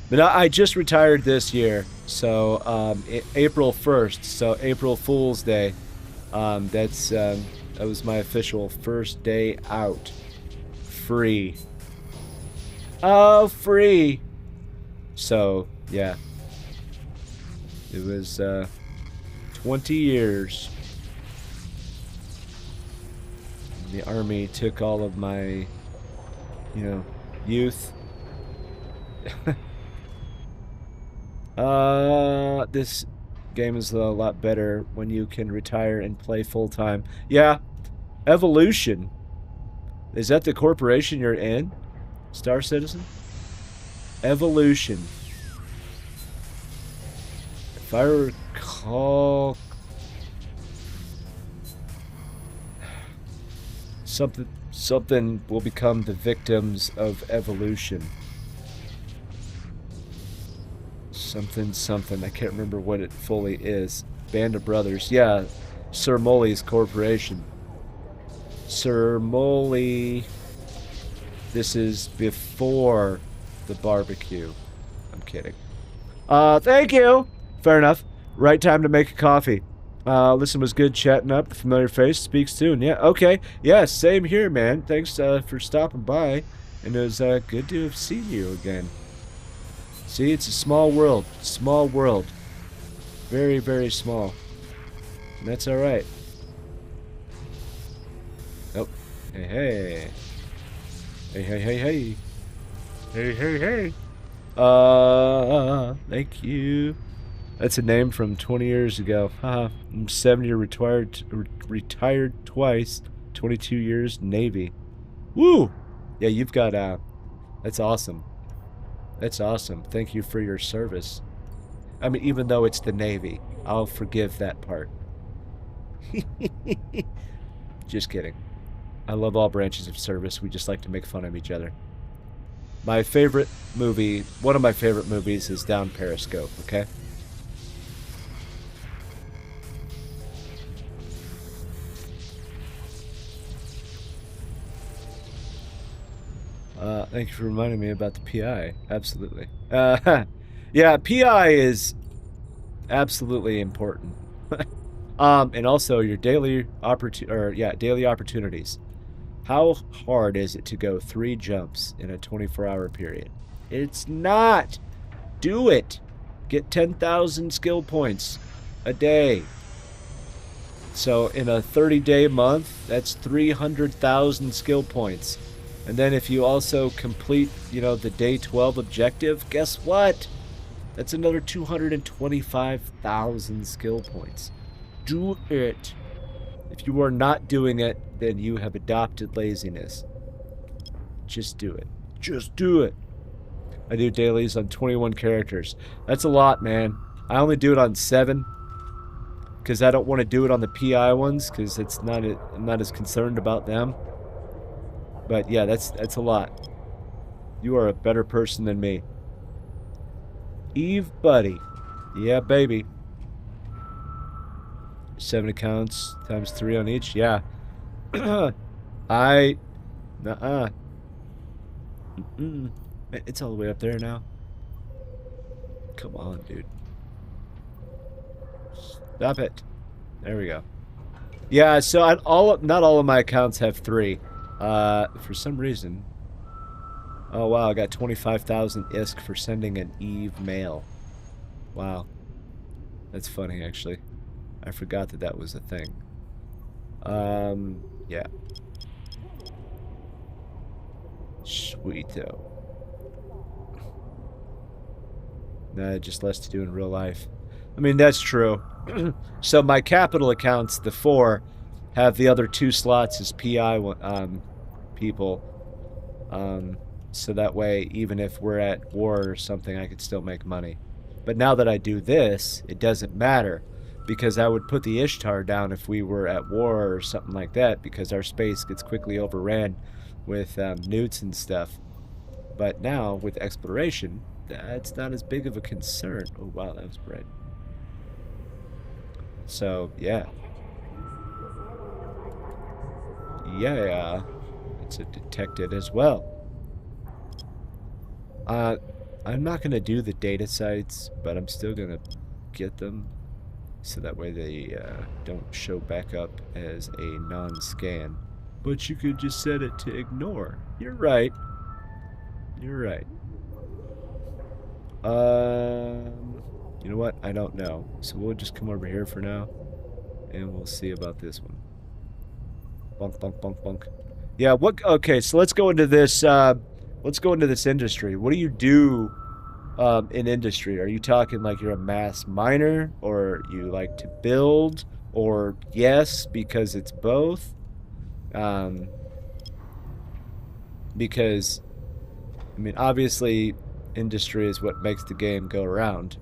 But I just retired this year, so April 1st, so April Fool's Day. That was my official first day out. Free. Oh, free. So, yeah. It was 20 years. The army took all of my, you know, youth. This game is a lot better when you can retire and play full-time. Yeah, Evolution. Is that the corporation you're in? Star Citizen? Evolution. If I recall... Something will become the victims of evolution. Something. I can't remember what it fully is. Band of Brothers. Yeah. Sir Molly's corporation. Sir Molly. This is before the barbecue. I'm kidding. Thank you. Fair enough. Right time to make a coffee. Listen, was good chatting up. Familiar face. Speak soon. Yeah, okay. Yeah, same here, man. Thanks for stopping by. And it was good to have seen you again. See, it's a small world. Small world. Very, very small. And that's alright. Oh. Hey, hey. Hey, hey, hey, hey. Hey, hey, hey. Thank you. That's a name from 20 years ago. Haha. I'm 70, retired twice. 22 years, Navy. Woo! Yeah, you've got, that's awesome. That's awesome. Thank you for your service. I mean, even though it's the Navy, I'll forgive that part. Just kidding. I love all branches of service. We just like to make fun of each other. My favorite movie, one of my favorite movies is Down Periscope, okay? Thank you for reminding me about the PI. Absolutely. Yeah, PI is absolutely important. And also your daily opportunities. How hard is it to go 3 jumps in a 24-hour period? It's not. Do it. Get 10,000 skill points a day. So in a 30-day month, that's 300,000 skill points. And then if you also complete, you know, the day 12 objective, guess what? That's another 225,000 skill points. Do it. If you are not doing it, then you have adopted laziness. Just do it. Just do it. I do dailies on 21 characters. That's a lot, man. I only do it on 7. Because I don't want to do it on the PI ones, because I'm not as concerned about them. But yeah, that's a lot. You are a better person than me. Eve, buddy. Yeah, baby. 7 accounts times 3 on each. Yeah. I. Nuh-uh. It's all the way up there now. Come on, dude. Stop it. There we go. Yeah, so not all of my accounts have 3. For some reason. Oh wow, I got 25,000 ISK for sending an Eve mail. Wow. That's funny, actually. I forgot that that was a thing. Yeah. Sweeto. Nah, just less to do in real life. I mean, that's true. So my capital accounts, the 4, have the other 2 slots as PI people. So that way, even if we're at war or something, I could still make money. But now that I do this, it doesn't matter. Because I would put the Ishtar down if we were at war or something like that, because our space gets quickly overran with newts and stuff. But now, with exploration, that's not as big of a concern. Oh, wow, that was bright. So, yeah. Yeah, it's a detected as well. I'm not going to do the data sites, but I'm still going to get them. So that way they don't show back up as a non-scan. But you could just set it to ignore. You're right. You're right. You know what? I don't know. So we'll just come over here for now. And we'll see about this one. Bunk, bunk, bunk, bunk. Yeah, okay, so let's go into this, industry. What do you do in industry? Are you talking like you're a mass miner, or you like to build, or yes, because it's both? Because, I mean, obviously, industry is what makes the game go around.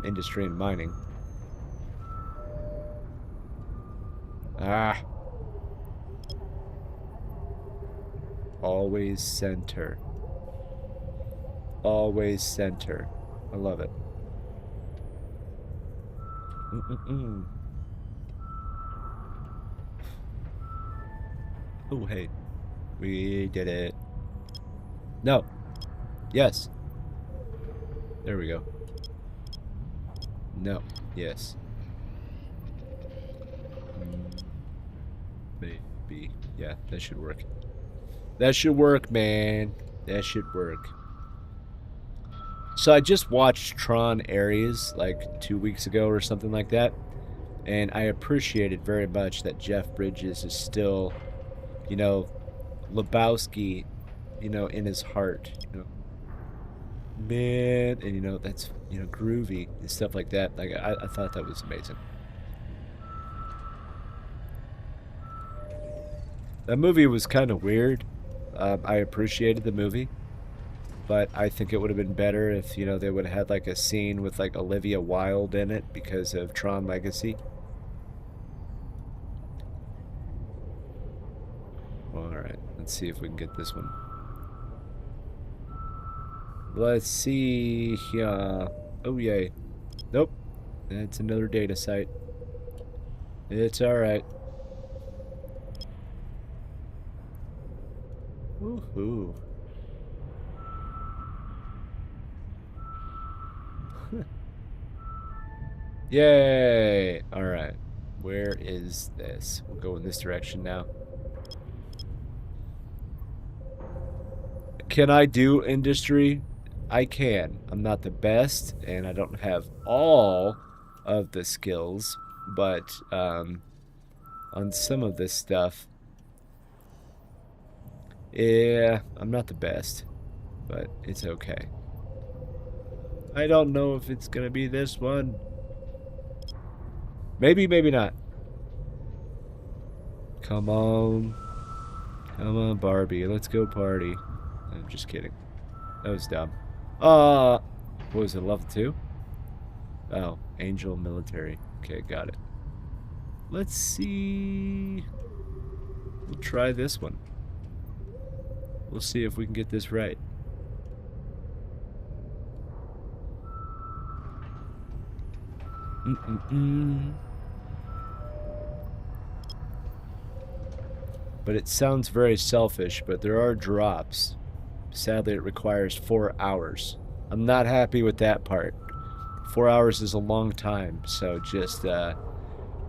Industry and mining. Ah. Always center. Always center. I love it. Oh, hey. We did it. No. Yes. There we go. No. Yes. Maybe. Yeah, that should work. That should work, man. That should work. So I just watched Tron Ares like 2 weeks ago or something like that. And I appreciated very much that Jeff Bridges is still, you know, Lebowski, you know, in his heart. You know, man, and you know, that's, you know, groovy and stuff like that. Like, I thought that was amazing. That movie was kind of weird. I appreciated the movie, but I think it would have been better if, you know, they would have had like a scene with like Olivia Wilde in it because of Tron Legacy. Alright, let's see if we can get this one. Let's see here. Oh, yay. Nope. That's another data site. It's alright. Woohoo. Yay! Alright. Where is this? We'll go in this direction now. Can I do industry? I can. I'm not the best, and I don't have all of the skills, but on some of this stuff, yeah, I'm not the best, but it's okay. I don't know if it's gonna be this one. Maybe, maybe not. Come on. Come on, Barbie. Let's go party. I'm just kidding. That was dumb. What was it, level 2? Oh, Angel Military. Okay, got it. Let's see. We'll try this one. We'll see if we can get this right. But it sounds very selfish, but there are drops. Sadly, it requires 4 hours. I'm not happy with that part. 4 hours is a long time, so just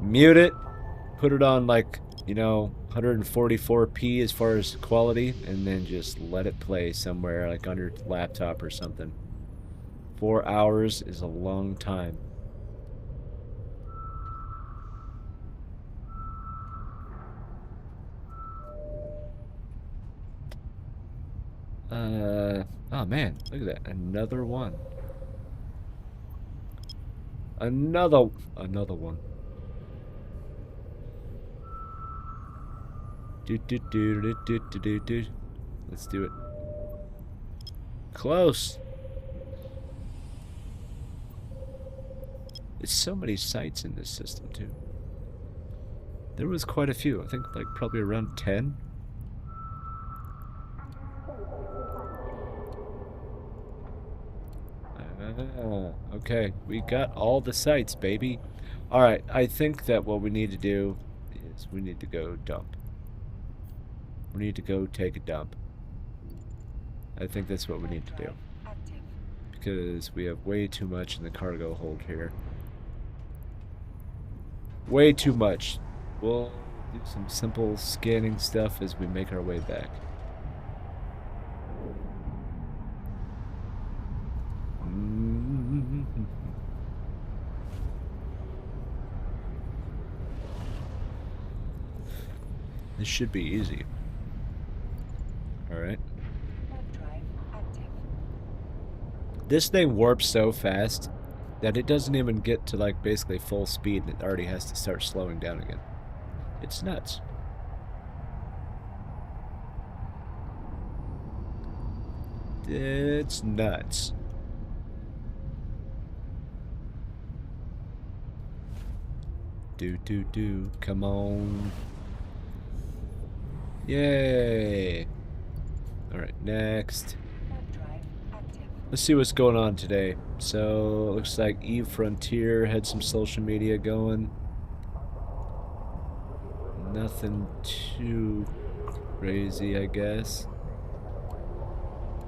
mute it, put it on like, 144p as far as quality, and then just let it play somewhere like on your laptop or something. 4 hours is a long time. Oh man, look at that. Another one. Another one. Do. Let's do it. Close. There's so many sites in this system too. There was quite a few. I think like probably around 10. Okay, we got all the sites, baby. Alright, I think that what we need to do is we need to go dump. We need to go take a dump. I think that's what we need to do. Because we have way too much in the cargo hold here. Way too much. We'll do some simple scanning stuff as we make our way back. This should be easy. Alright. This thing warps so fast that it doesn't even get to like basically full speed and it already has to start slowing down again. It's nuts. It's nuts. Do. Come on. Yay. Alright, next. Let's see what's going on today. So, it looks like Eve Frontier had some social media going. Nothing too crazy, I guess.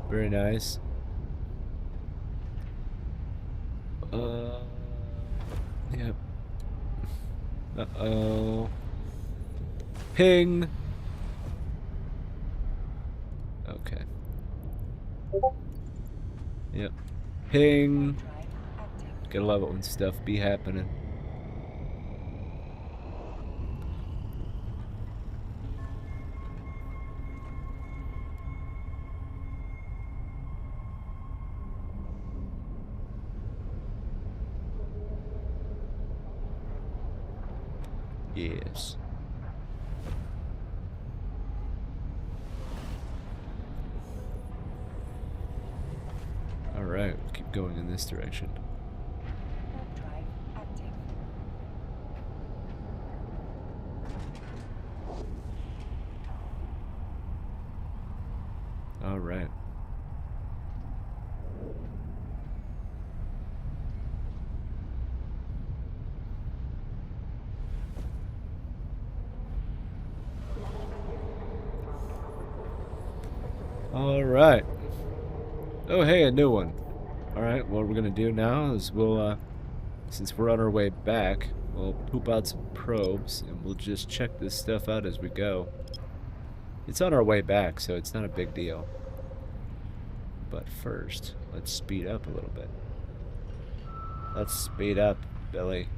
Very nice. Yep. Uh-oh. Ping! Okay. Yep. Ping! Gotta love it when stuff be happening. Yes. Alright, we'll keep going in this direction. Alright. Alright. Oh, hey, a new one. Alright, what we're gonna do now is we'll, since we're on our way back, we'll poop out some probes, and we'll just check this stuff out as we go. It's on our way back, so it's not a big deal. But first, let's speed up a little bit. Let's speed up, Billy.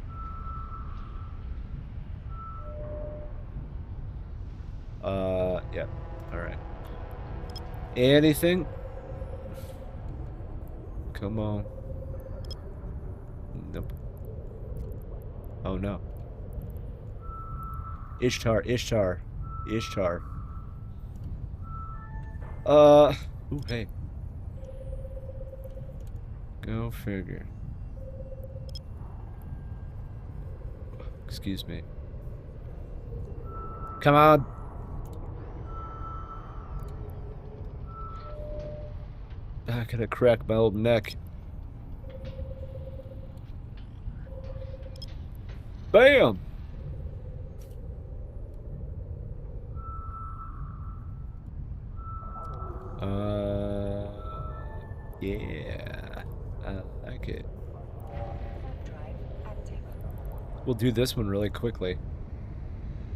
Yeah, alright. Anything? Come on. Nope. Oh no. Ishtar. Ooh, hey. Go figure. Excuse me. Come on. I'm gonna crack my old neck. Bam! Yeah. I like it. Thumb drive active. We'll do this one really quickly.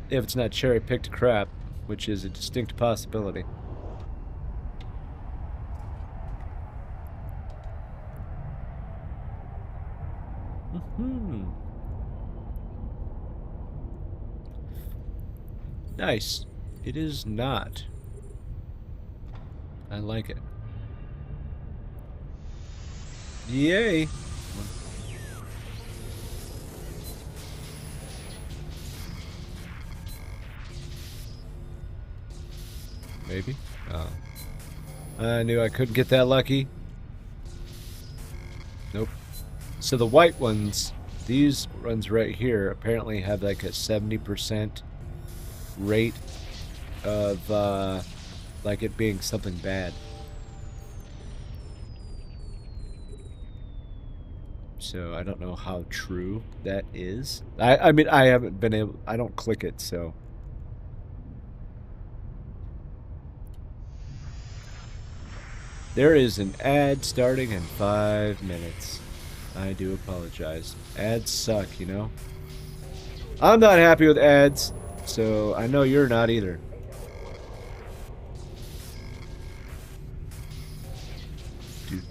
If it's not cherry-picked crap, which is a distinct possibility. Nice. It is not. I like it. Yay! Maybe? Oh. I knew I couldn't get that lucky. Nope. So the white ones, these ones right here, apparently have like a 70% rate of, like it being something bad. So I don't know how true that is. I mean, I haven't been able, I don't click it, so. There is an ad starting in 5 minutes. I do apologize. Ads suck, you know? I'm not happy with ads, so I know you're not either.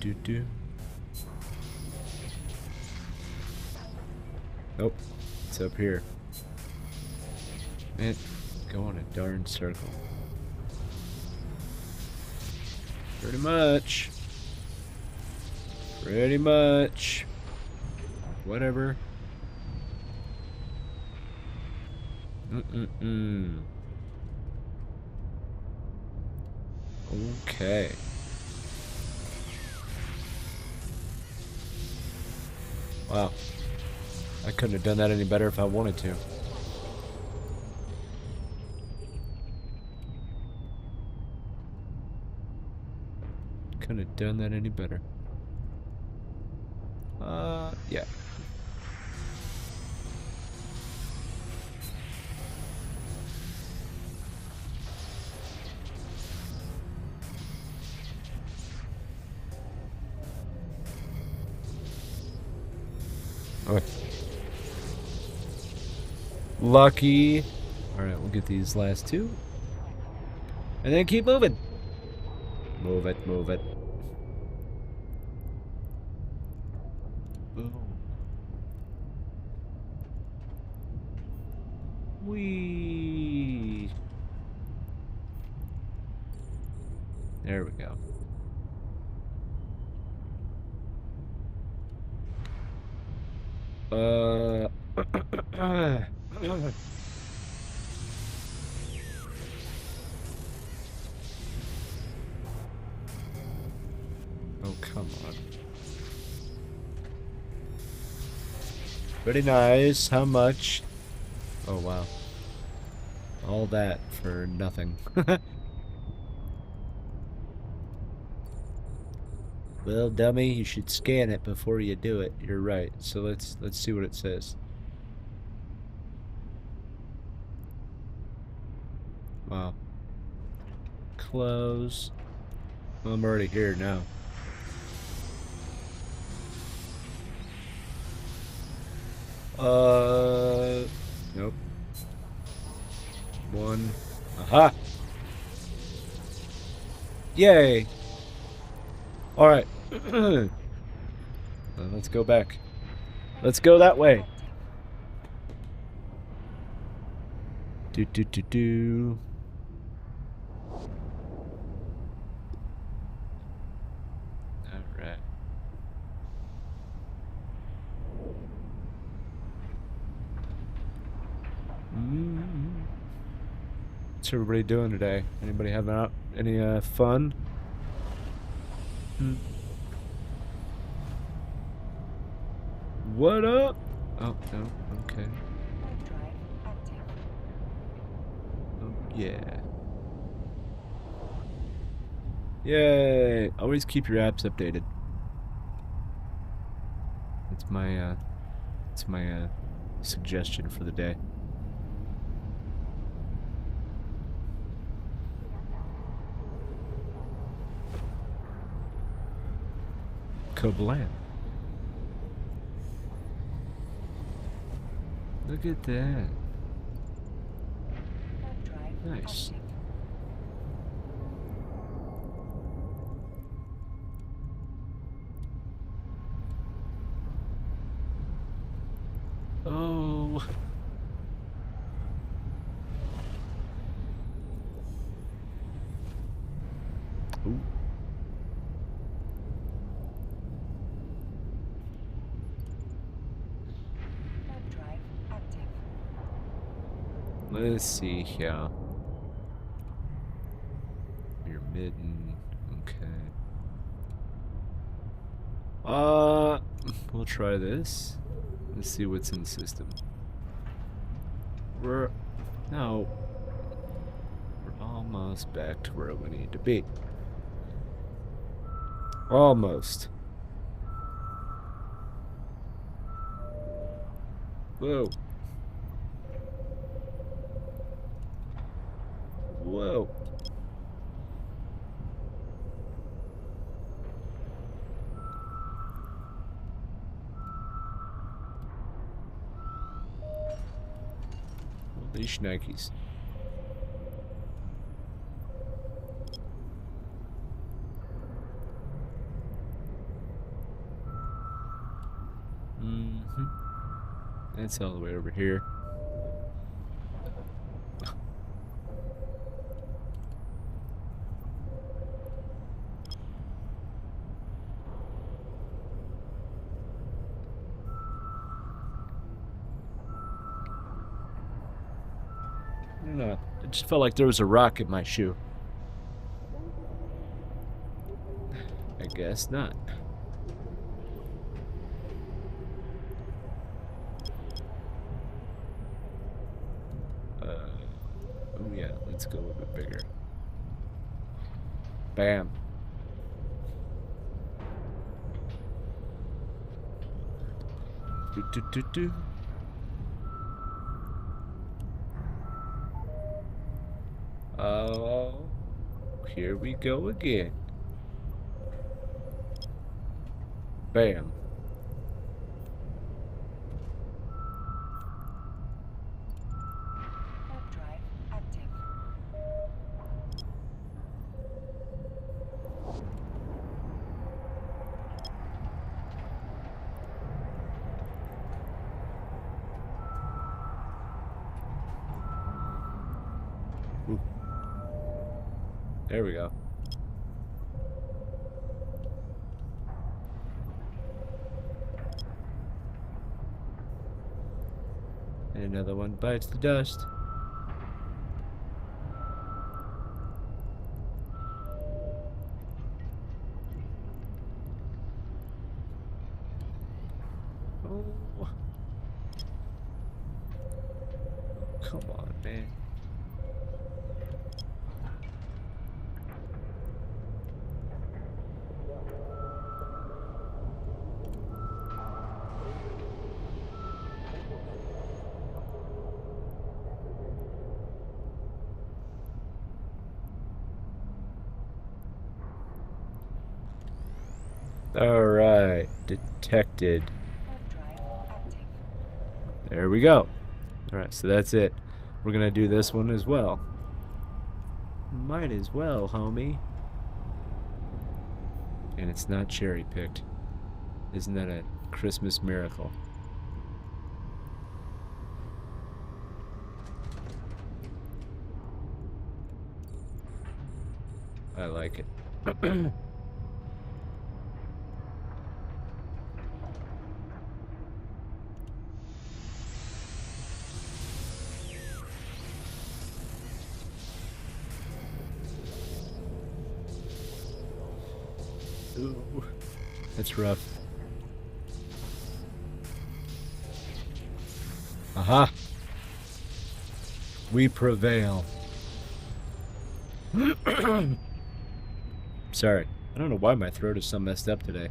Do. Nope. It's up here. Man, go in a darn circle. Pretty much. Pretty much. Whatever. Okay. Wow. I couldn't have done that any better if I wanted to. Couldn't have done that any better. Yeah. Okay. Lucky. Alright, we'll get these last two. And then keep moving. Move it, move it. Boom. Whee. There we go. Oh, come on. Pretty nice. How much? Oh, wow. All that for nothing. Well, dummy, you should scan it before you do it. You're right. So let's see what it says. Wow. Close. Well, I'm already here now. Nope. One. Aha! Yay! Alright. Let's go back. Let's go that way. Do. Alright. What's everybody doing today? Anybody having any fun? What up? Oh, no. Okay. Thumb drive active. Oh, yeah. Yay! Always keep your apps updated. It's my suggestion for the day. Kablam. Look at that. Hard drive Nice. active. Oh. Ooh. Hard drive active. Let's see here. Your midden. Okay. We'll try this. Let's see what's in the system. We're almost back to where we need to be. Almost. Whoa. Whoa. Holy shnikes. That's all the way over here. I don't know. It just felt like there was a rock in my shoe. I guess not. Oh yeah, let's go a little bit bigger. Bam. Do do do do. Oh, here we go again. Bam. Hard drive active. Ooh. There we go. And another one bites the dust. Oh. Come on, man. Alright, detected. Hard drive active. There we go. Alright, so that's it. We're gonna do this one as well. Might as well, homie. And it's not cherry picked. Isn't that a Christmas miracle? I like it. Ooh, that's rough. Aha! We prevail. Sorry. I don't know why my throat is so messed up today.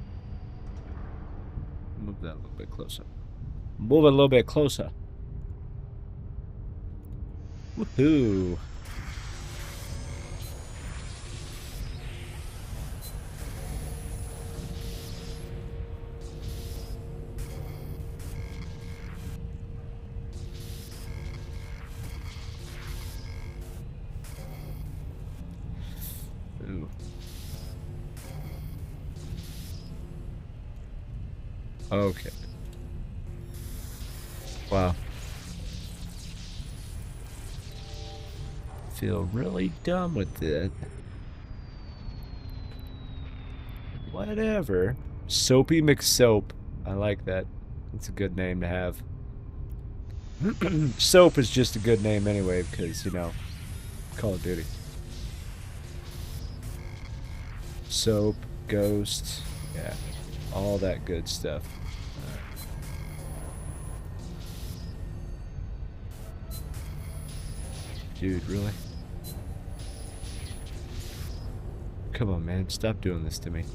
Move that a little bit closer. Move it a little bit closer. Woohoo. Ooh. Okay. Wow. Feel really dumb with it. Whatever. Soapy McSoap. I like that. It's a good name to have. Soap is just a good name anyway because, you know, Call of Duty. Soap, Ghost, yeah, all that good stuff. Dude, really? Come on, man. Stop doing this to me.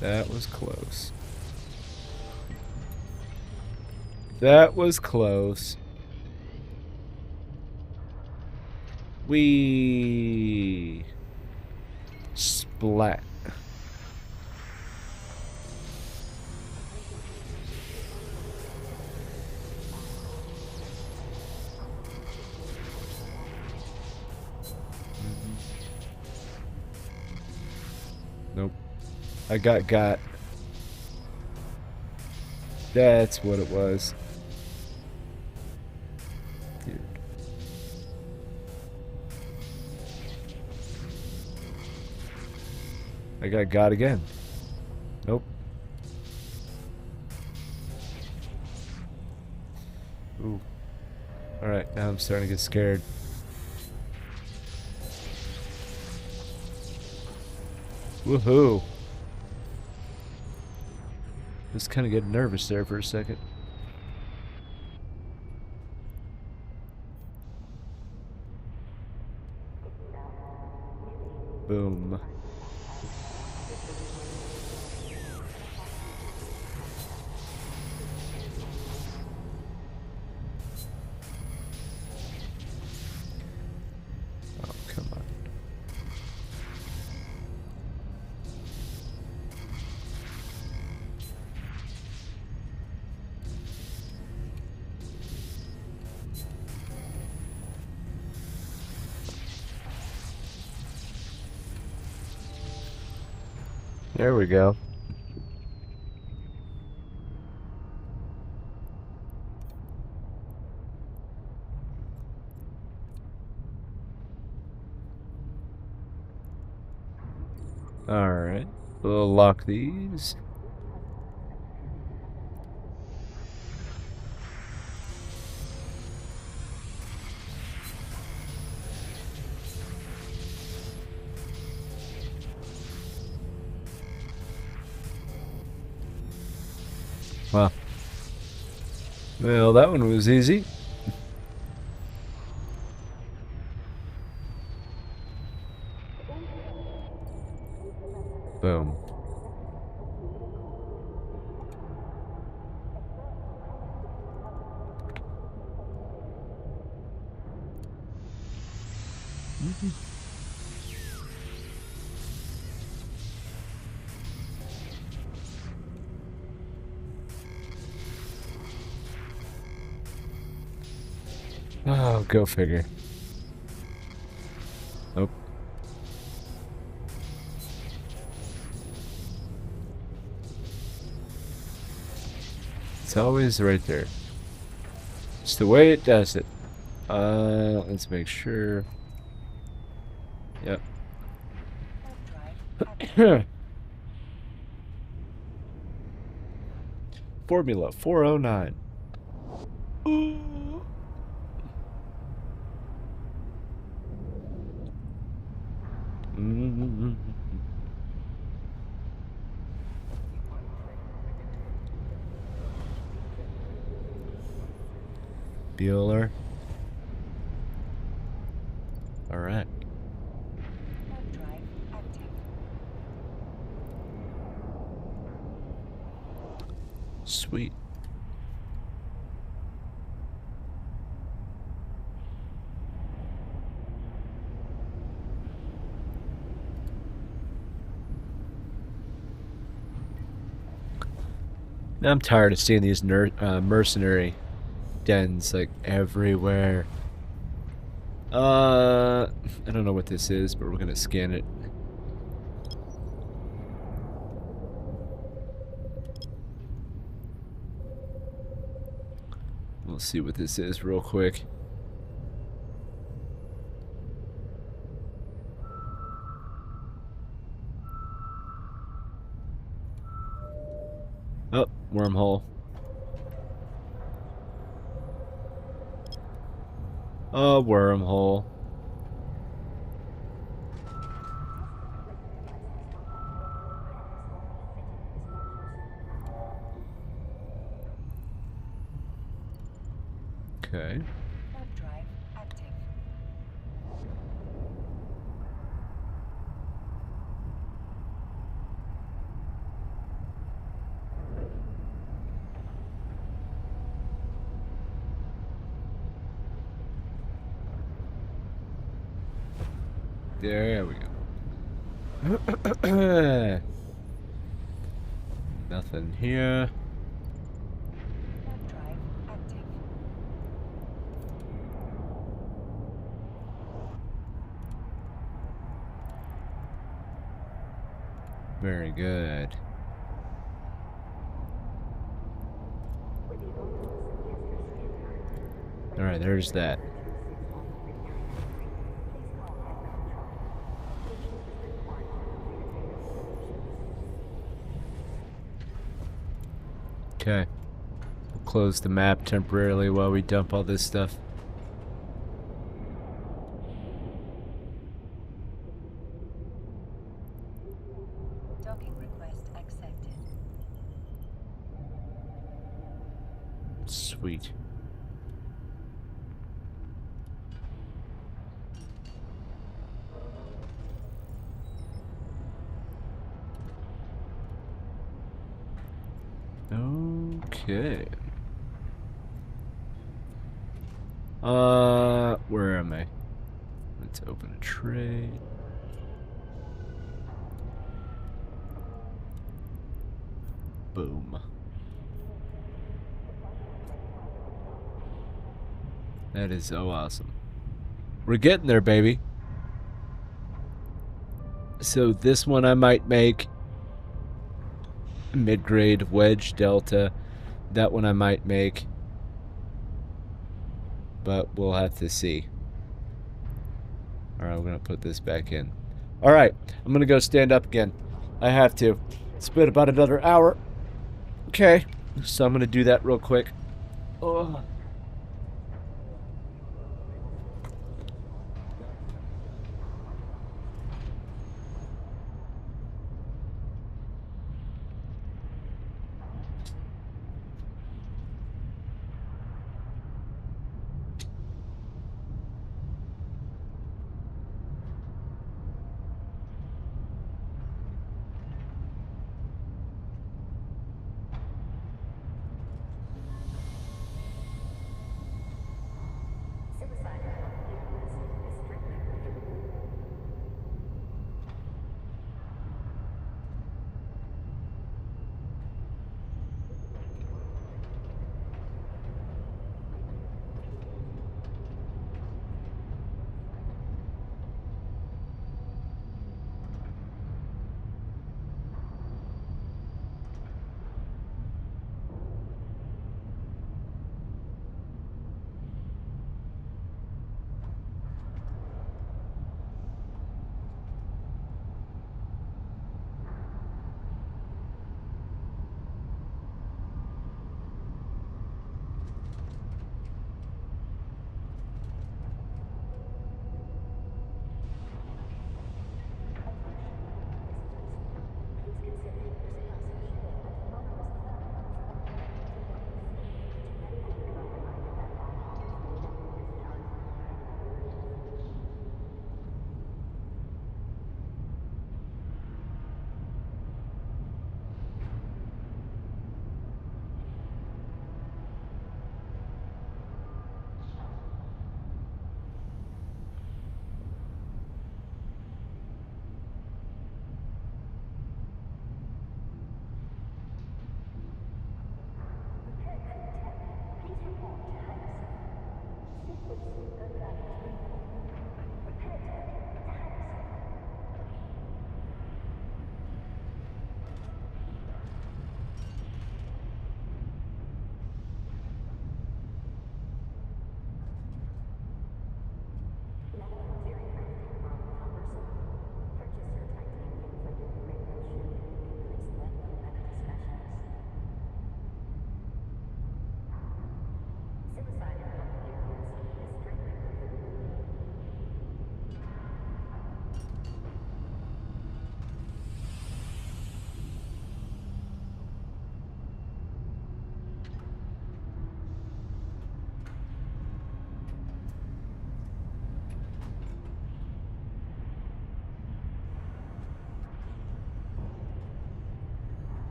That was close. That was close. We splat. Nope. I got. That's what it was. Dude. I got again. Nope. Ooh. Alright, now I'm starting to get scared. Woohoo. Just kind of getting nervous there for a second. Boom. Oh, come on. There we go. Alright. We'll lock these. Wow. Well, that one was easy. Boom. Oh, go figure. Nope. It's always right there. It's the way it does it. Let's make sure. Yep. Formula 409. Bueller. Alright. Hard drive active. Sweet. Now I'm tired of seeing these mercenary dens like everywhere. I don't know what this is, but we're gonna scan it. We'll see what this is real quick. Oh, wormhole. A wormhole. Okay. Hard drive active. There we go. Nothing here. Hard drive active. Very good. Alright, there's that. Okay. We'll close the map temporarily while we dump all this stuff. Docking request accepted. Sweet. Okay. Where am I? Let's open a trade. Boom. That is so awesome. We're getting there, baby. So this one I might make mid-grade wedge delta. That one I might make, but we'll have to see. Alright, we're gonna put this back in. Alright, I'm gonna go stand up again. I have to. It's been about another hour. Okay, so I'm gonna do that real quick. Oh.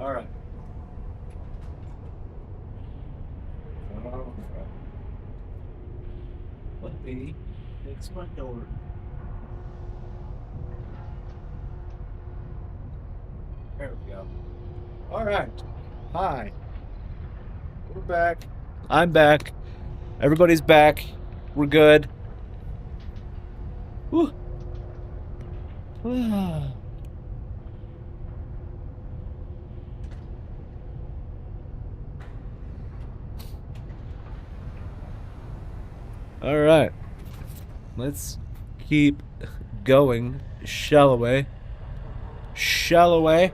All right. All right. Let me fix my door. There we go. All right. Hi. We're back. I'm back. Everybody's back. We're good. Whew. All right. Let's keep going. Shalloway. Shalloway.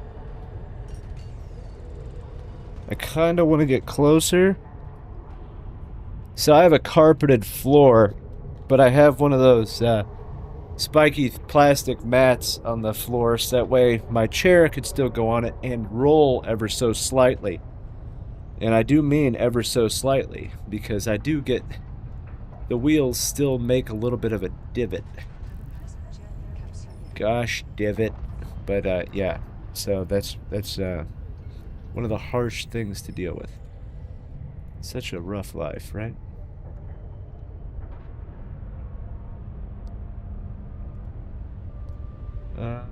I kind of want to get closer. So I have a carpeted floor, but I have one of those spiky plastic mats on the floor so that way my chair could still go on it and roll ever so slightly. And I do mean ever so slightly because I do get the wheels still make a little bit of a divot. Gosh, divot. But yeah. So that's one of the harsh things to deal with. Such a rough life, right? Uh,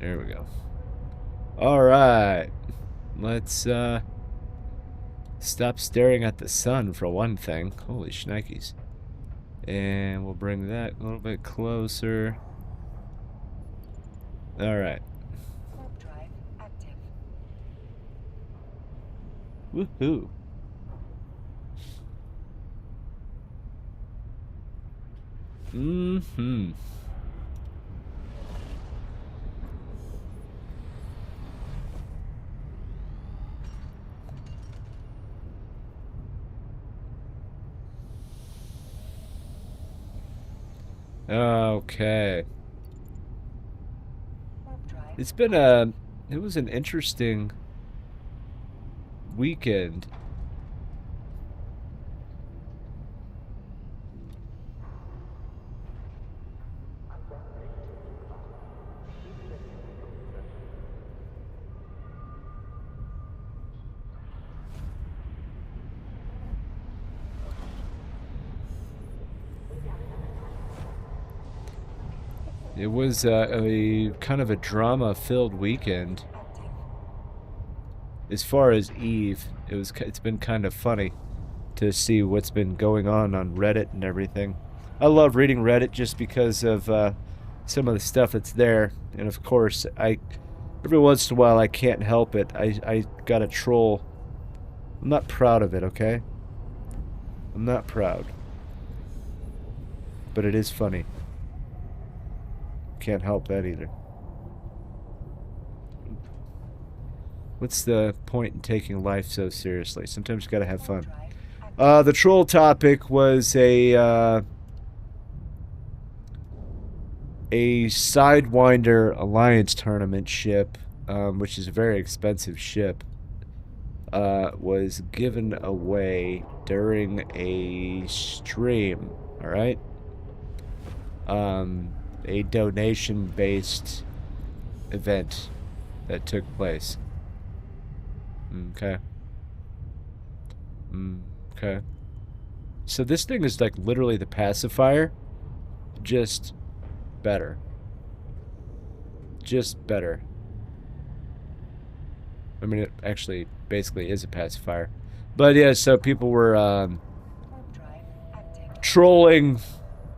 there we go. All right. Let's stop staring at the sun for one thing. Holy shnikes. And we'll bring that a little bit closer. All right. Warp drive active. Woohoo. Mm-hmm. Okay. Warp drive. It's been it was an interesting weekend. It was a kind of a drama-filled weekend. Active. As far as Eve, it's been kind of funny to see what's been going on Reddit and everything. I love reading Reddit just because of some of the stuff that's there, and of course, every once in a while I can't help it. I got a troll. I'm not proud of it, okay? I'm not proud, but it is funny. Can't help that either. What's the point in taking life so seriously? Sometimes you gotta have fun. The troll topic was a Sidewinder Alliance tournament ship, which is a very expensive ship, was given away during a stream, alright? A donation-based event that took place. Okay. Okay. So this thing is like literally the pacifier, just better. Just better. I mean, it actually basically is a pacifier. But yeah, so people were Warp drive active. trolling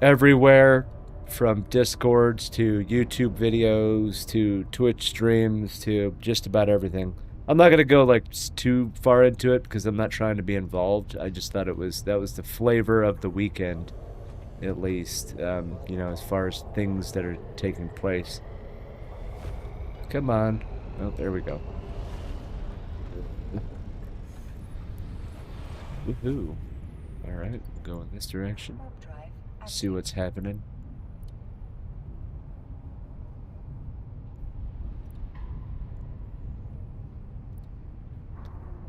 everywhere, from Discords to YouTube videos to Twitch streams to just about everything. I'm not gonna go like too far into it because I'm not trying to be involved. I just thought that was the flavor of the weekend, at least. You know, as far as things that are taking place. Come on. Oh, there we go. Woohoo! All right, go in this direction. Warp drive active. See what's happening.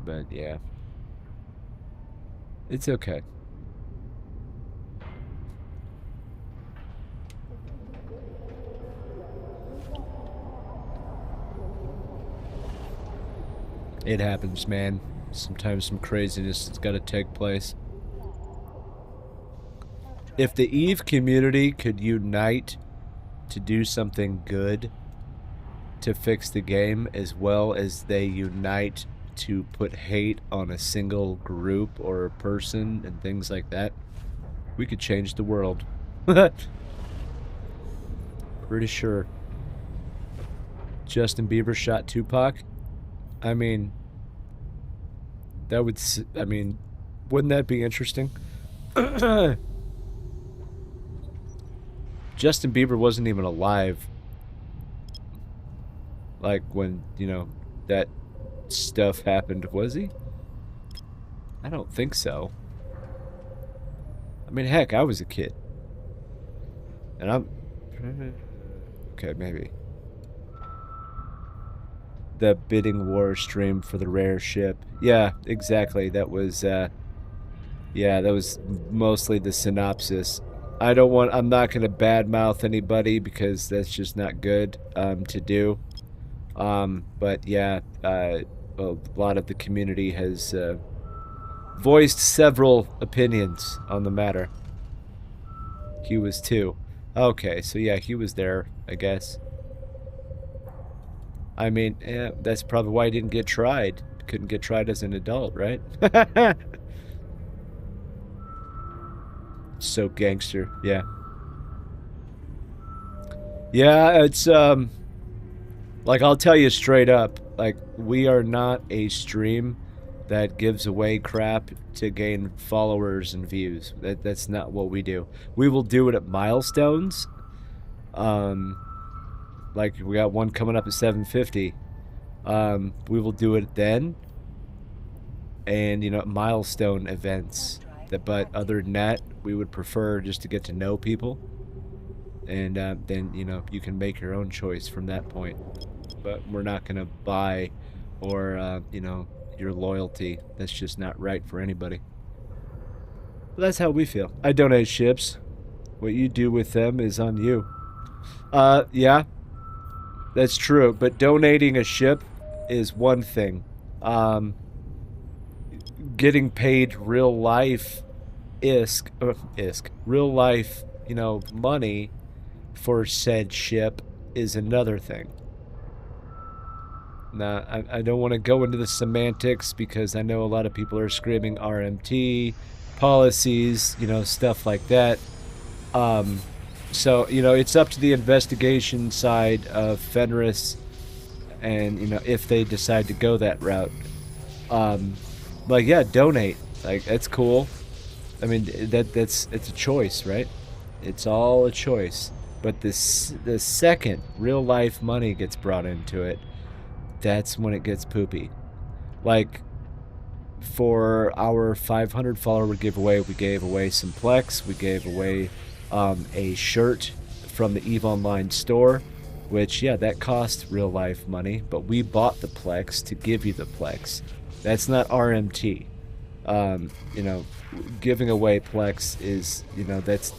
But yeah, It's okay. It happens, man. Sometimes some craziness has got to take place. If the Eve community could unite to do something good to fix the game, as well as they unite to put hate on a single group or a person and things like that, we could change the world. Pretty sure. Justin Bieber shot Tupac. I mean, that would, I mean, wouldn't that be interesting? Justin Bieber wasn't even alive. Like when, you know, that stuff happened, was he? I don't think so. I mean, heck, I was a kid. And I'm... Okay, maybe. The bidding war stream for the rare ship. Yeah, exactly. That was, yeah, that was mostly the synopsis. I'm not going to badmouth anybody because that's just not good, to do. But yeah, a lot of the community has, voiced several opinions on the matter. He was too. Okay, so yeah, he was there, I guess. I mean, that's probably why he didn't get tried. Couldn't get tried as an adult, right? So gangster, yeah. Yeah, it's, like, I'll tell you straight up, like, we are not a stream that gives away crap to gain followers and views. That's not what we do. We will do it at milestones. Like, we got one coming up at 750. We will do it then. And, you know, milestone events. But other than that, we would prefer just to get to know people. And then, you know, you can make your own choice from that point. But we're not going to buy or, you know, your loyalty. That's just not right for anybody. But that's how we feel. I donate ships. What you do with them is on you. Yeah. That's true. But donating a ship is one thing. Getting paid real life real life, you know, money for said ship is another thing. Now, I don't want to go into the semantics because I know a lot of people are screaming RMT, policies, you know, stuff like that. So, you know, it's up to the investigation side of Fenris and, you know, if they decide to go that route. Like, yeah, donate. Like, that's cool. I mean, it's a choice, right? It's all a choice. But the second real life money gets brought into it, that's when it gets poopy. Like, for our 500 follower giveaway, we gave away some Plex. We gave away a shirt from the EVE Online store, which, yeah, that cost real life money, but we bought the Plex to give you the Plex. That's not RMT. You know, giving away Plex is, you know, that's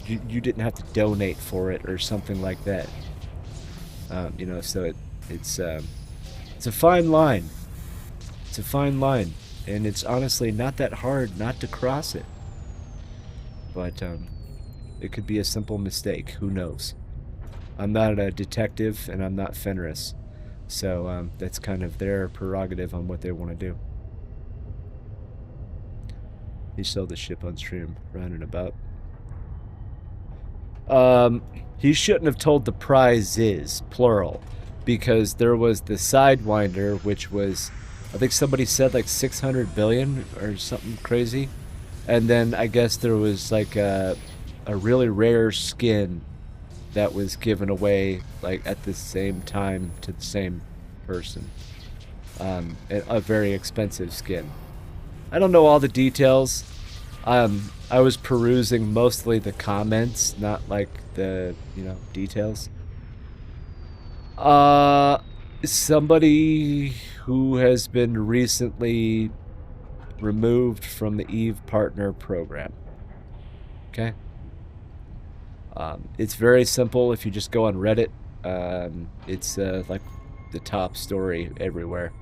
you didn't have to donate for it or something like that. You know, so it's a fine line. It's a fine line, and it's honestly not that hard not to cross it. But it could be a simple mistake. Who knows? I'm not a detective, and I'm not Fenris, so that's kind of their prerogative on what they want to do. He sold the ship on stream, round and about. He shouldn't have told the prize is, plural, because there was the Sidewinder, which was, I think somebody said like 600 billion or something crazy. And then I guess there was like a really rare skin that was given away like at the same time to the same person. A very expensive skin. I don't know all the details. I was perusing mostly the comments, not like the, you know, details. Somebody who has been recently removed from the Eve Partner program. Okay? It's very simple. If you just go on Reddit, it's like the top story everywhere.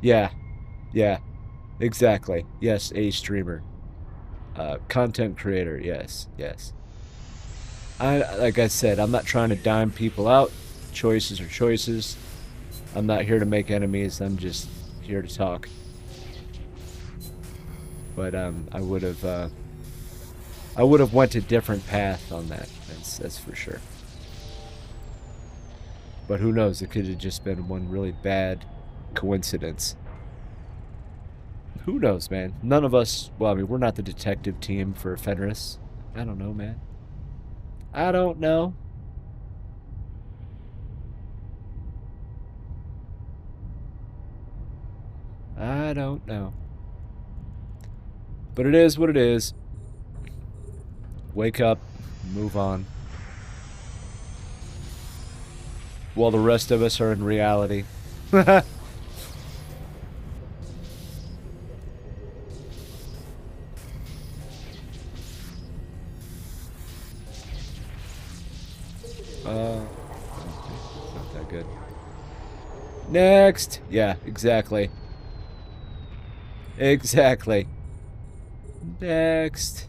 Yeah, yeah, exactly. Yes, a streamer. Content creator, yes, yes. Like I said, I'm not trying to dime people out. Choices are choices. I'm not here to make enemies. I'm just here to talk. But I would have went a different path on that. That's for sure. But who knows? It could have just been one really bad coincidence. Who knows, man? None of us. Well, I mean, we're not the detective team for Fenris. I don't know, man. I don't know. I don't know. But it is what it is. Wake up, move on. While the rest of us are in reality. Not that good. Next! Yeah, exactly. Exactly. Next.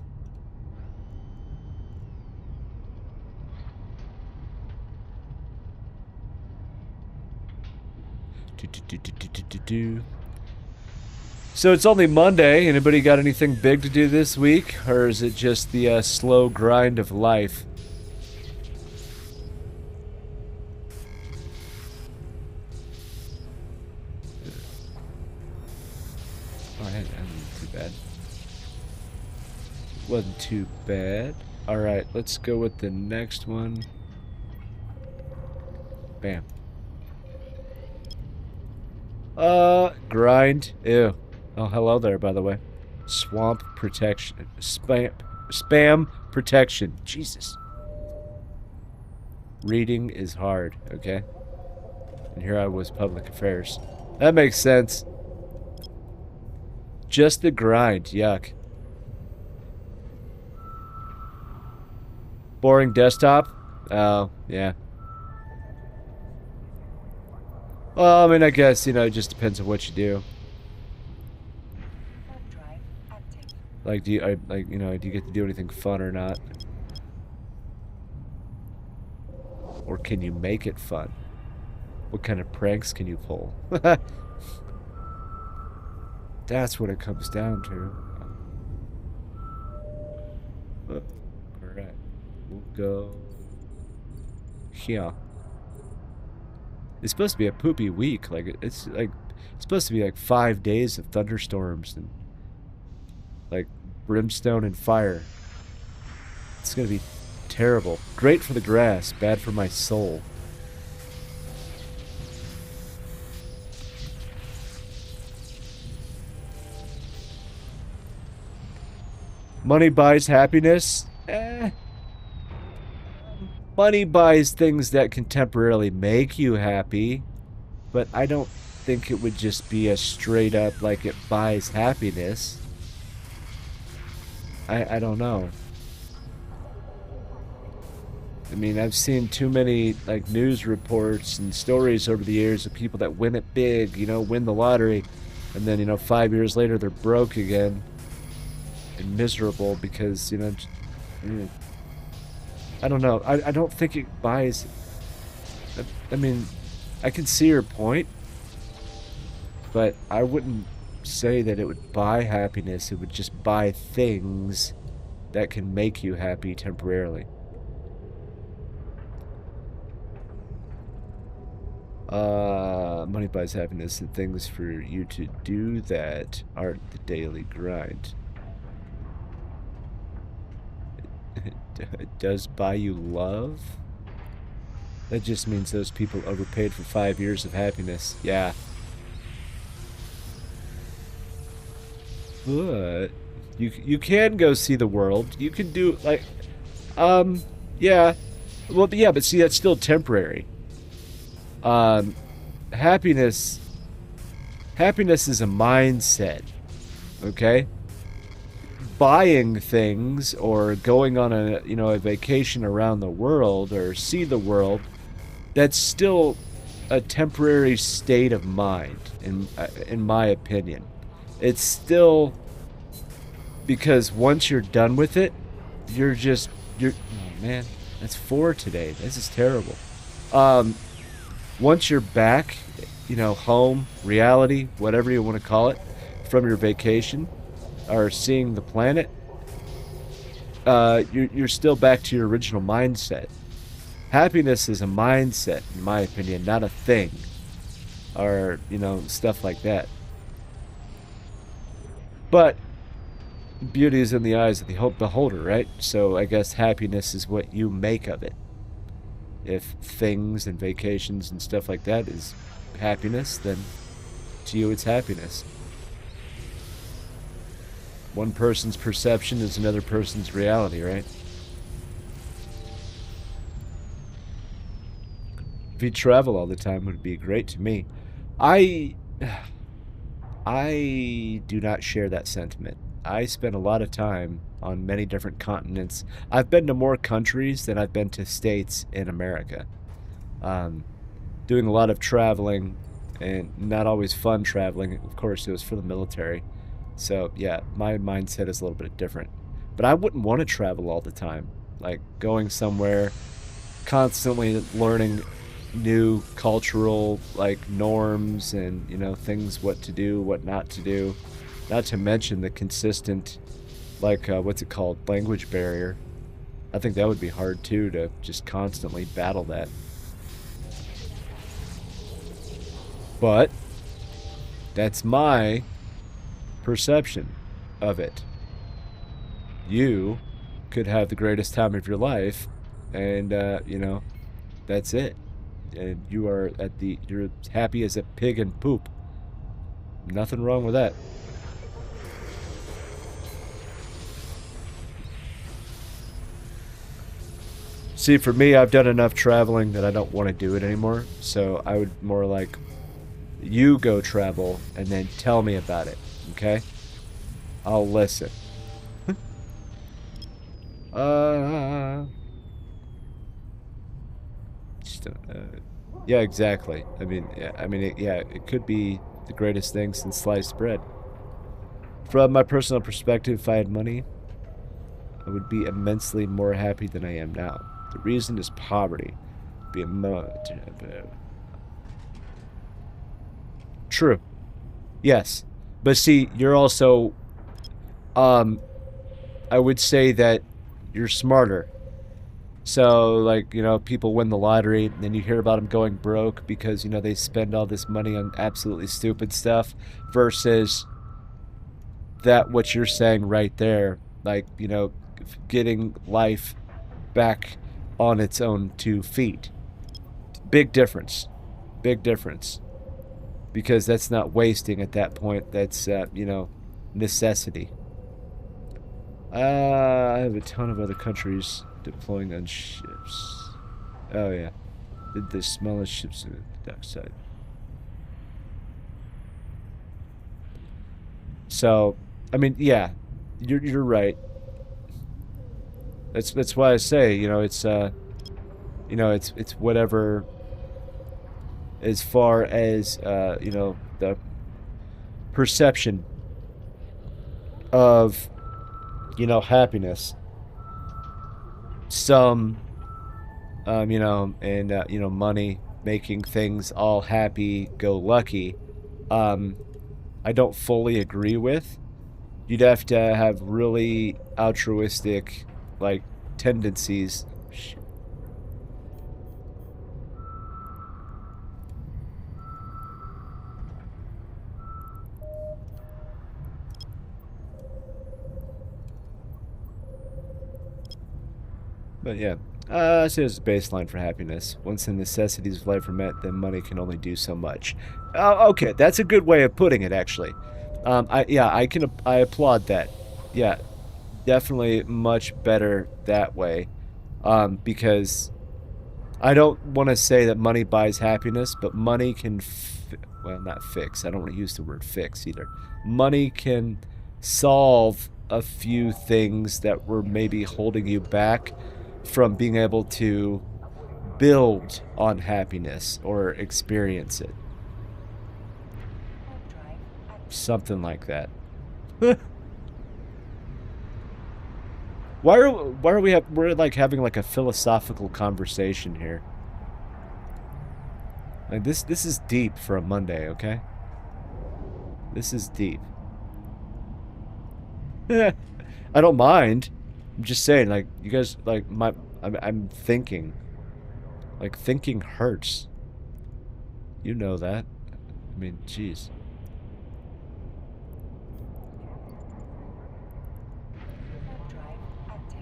So it's only Monday. Anybody got anything big to do this week? Or is it just the slow grind of life? Oh, that wasn't too bad. Wasn't too bad. Alright, let's go with the next one. Bam. Grind. Ew. Oh, hello there, by the way. Swamp protection. Spam protection. Jesus. Reading is hard, okay? And here I was, public affairs. That makes sense. Just the grind. Yuck. Boring desktop? Oh, yeah. Well, I mean, I guess, you know, it just depends on what you do. Like, do you get to do anything fun or not? Or can you make it fun? What kind of pranks can you pull? That's what it comes down to. Alright. We'll go here. It's supposed to be a poopy week. It's supposed to be like 5 days of thunderstorms and like brimstone and fire. It's gonna be terrible. Great for the grass, bad for my soul. Money buys happiness? Money buys things that can temporarily make you happy, but I don't think it would just be a straight up like it buys happiness. I don't know. I mean, I've seen too many like news reports and stories over the years of people that win it big, you know, win the lottery, and then, you know, 5 years later they're broke again and miserable because, you know, I don't know. I don't think it buys. I mean, I can see your point, but I wouldn't say that it would buy happiness. It would just buy things that can make you happy temporarily. Money buys happiness, and things for you to do that aren't the daily grind. It does buy you love? That just means those people overpaid for 5 years of happiness. Yeah. But you can go see the world. You can do like yeah. Well, yeah, but see, that's still temporary. Happiness is a mindset. Okay? Buying things or going on a vacation around the world or see the world, that's still a temporary state of mind in my opinion. It's still because once you're done with it, you're oh man, that's 4 today. This is terrible. Um Once you're back, home, reality, whatever you want to call it, from your vacation or seeing the planet, you're still back to your original mindset. Happiness is a mindset, in my opinion, not a thing, or stuff like that. But beauty is in the eyes of the beholder, right? So I guess happiness is what you make of it. If things and vacations and stuff like that is happiness, then to you it's happiness. One person's perception is another person's reality, right? If you travel all the time, it would be great to me. I I do not share that sentiment. I spend a lot of time on many different continents. I've been to more countries than I've been to states in America. Um, Doing a lot of traveling and not always fun traveling. Of course, it was for the military. So, yeah, my mindset is a little bit different. But I wouldn't want to travel all the time. Like going somewhere, constantly learning new cultural like norms and things, what to do, what not to do, not to mention the consistent like what's it called, language barrier. I think that would be hard too, to just constantly battle that. But that's my perception of it. You could have the greatest time of your life and that's it, and you're happy as a pig in poop. Nothing wrong with that. See, for me, I've done enough traveling that I don't want to do it anymore. So I would more like you go travel and then tell me about it. Okay? I'll listen. uh, just, yeah, exactly. I mean, yeah, it could be the greatest thing since sliced bread. From my personal perspective, if I had money, I would be immensely more happy than I am now. The reason is poverty. Be true. Yes. But see, you're also um I would say that you're smarter. So like, people win the lottery and then you hear about them going broke because, they spend all this money on absolutely stupid stuff versus that what you're saying right there, like, getting life back on its own 2 feet. Big difference. Big difference. Because that's not wasting at that point. That's, necessity. I have a ton of other countries deploying on ships. Oh, yeah. The smallest ships on the dock side. So, I mean, yeah, you're right. That's why I say, it's whatever as far as the perception of happiness. Some and money making things all happy go lucky. I don't fully agree with. You'd have to have really altruistic like tendencies. But yeah, I say it's a baseline for happiness. Once the necessities of life are met, then money can only do so much. Okay, that's a good way of putting it, actually. I applaud that. Yeah, definitely much better that way. Because I don't want to say that money buys happiness, but money can, well, not fix. I don't want to use the word fix either. Money can solve a few things that were maybe holding you back from being able to build on happiness or experience it. Warp drive active. Something like that. Why are we're like having like a philosophical conversation here? Like this is deep for a Monday, okay? This is deep. I don't mind. I'm just saying, like, you guys, like, I'm thinking. Like, thinking hurts. You know that. I mean, jeez. Warp drive active.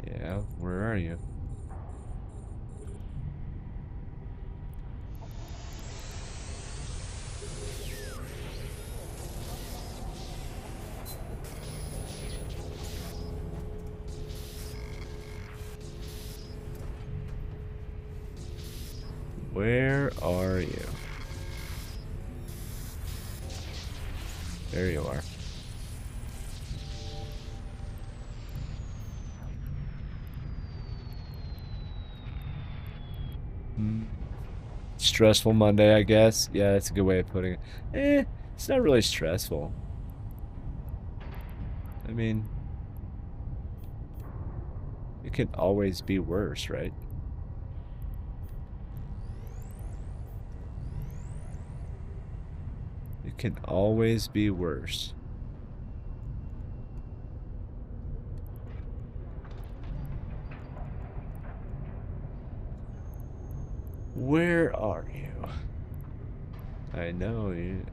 Yeah, where are you? Where are you? There you are. Stressful Monday, I guess. Yeah, that's a good way of putting it. It's not really stressful. I mean, it can always be worse, right? It can always be worse. Where are you? I know you.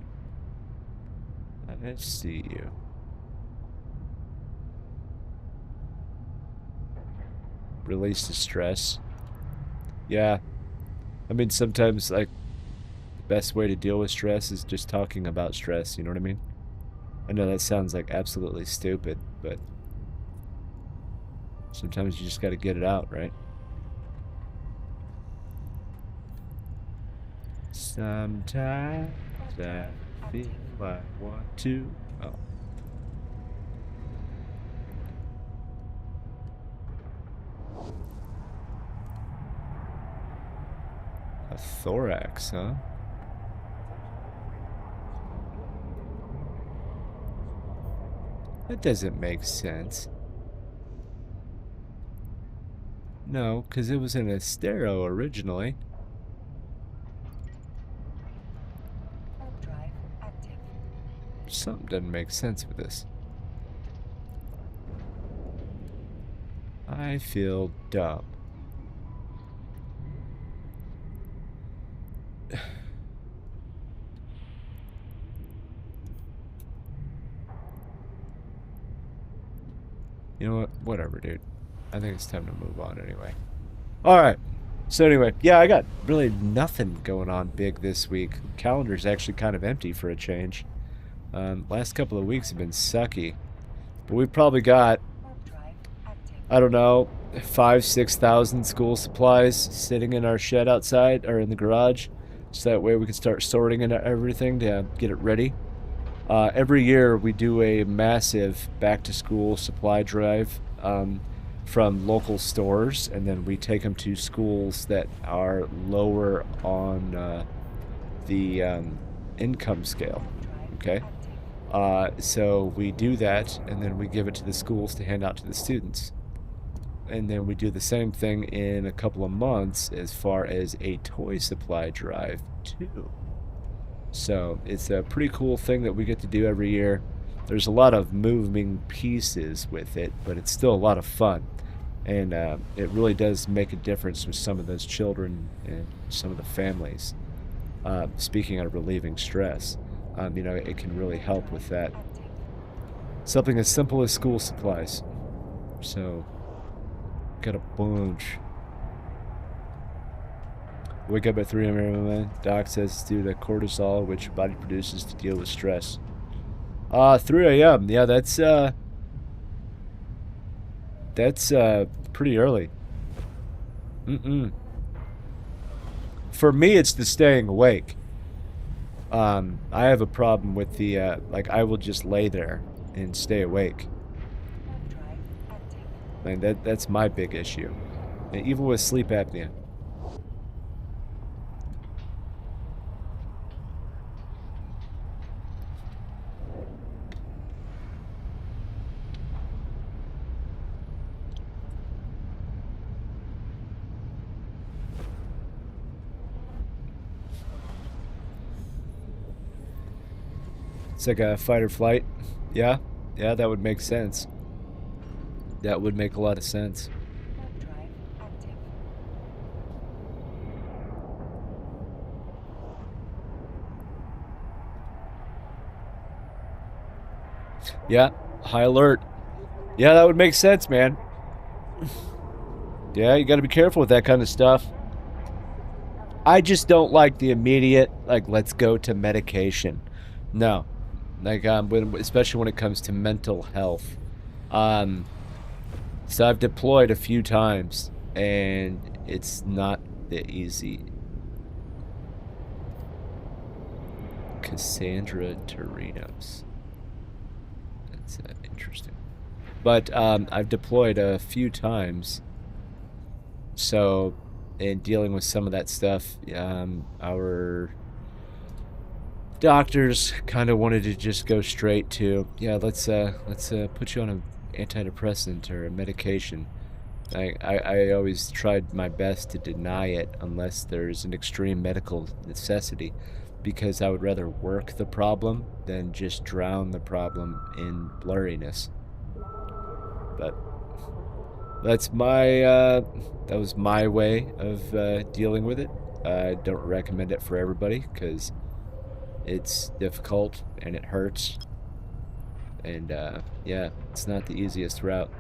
I see you. Release the stress. Yeah. I mean, sometimes, like, the best way to deal with stress is just talking about stress, you know what I mean? I know that sounds like absolutely stupid, but sometimes you just gotta get it out, right? Sometimes I feel I want to. Oh. A thorax, huh? That doesn't make sense. No, because it was in a stereo originally. Warp drive active. Something doesn't make sense with this. I feel dumb. You know what? Whatever, dude. I think it's time to move on anyway. Alright. So anyway, yeah, I got really nothing going on big this week. Calendar's actually kind of empty for a change. Last couple of weeks have been sucky. But we've probably got, Warp drive active. I don't know, 5,000-6,000 school supplies sitting in our shed outside or in the garage. So that way we can start sorting and everything to get it ready. Every year we do a massive back-to-school supply drive from local stores, and then we take them to schools that are lower on the income scale. Okay, so we do that, and then we give it to the schools to hand out to the students. And then we do the same thing in a couple of months as far as a toy supply drive too. So it's a pretty cool thing that we get to do every year. There's a lot of moving pieces with it, but it's still a lot of fun. And it really does make a difference with some of those children and some of the families. Speaking of relieving stress, you know, it can really help with that. Something as simple as school supplies. So, got a bunch. Wake up at 3 a.m. Doc says it's due to cortisol, which your body produces to deal with stress. 3 a.m. Yeah, that's pretty early. For me, it's the staying awake. I have a problem with the, like, I will just lay there and stay awake. Overdrive active. And that's my big issue. And even with sleep apnea. It's like a fight or flight. Yeah, yeah, that would make sense. That would make a lot of sense. Overdrive active. Yeah, high alert. Yeah, that would make sense, man. Yeah, you got to be careful with that kind of stuff. I just don't like the immediate, like, let's go to medication. No. Like, especially when it comes to mental health. So I've deployed a few times, and it's not that easy. Cassandra Torinos. That's interesting. But I've deployed a few times, so in dealing with some of that stuff, our doctors kind of wanted to just go straight to, yeah, let's put you on an antidepressant or a medication. I always tried my best to deny it unless there's an extreme medical necessity, because I would rather work the problem than just drown the problem in blurriness. But that's my, that was my way of dealing with it. I don't recommend it for everybody, because it's difficult and it hurts. And, yeah, it's not the easiest route.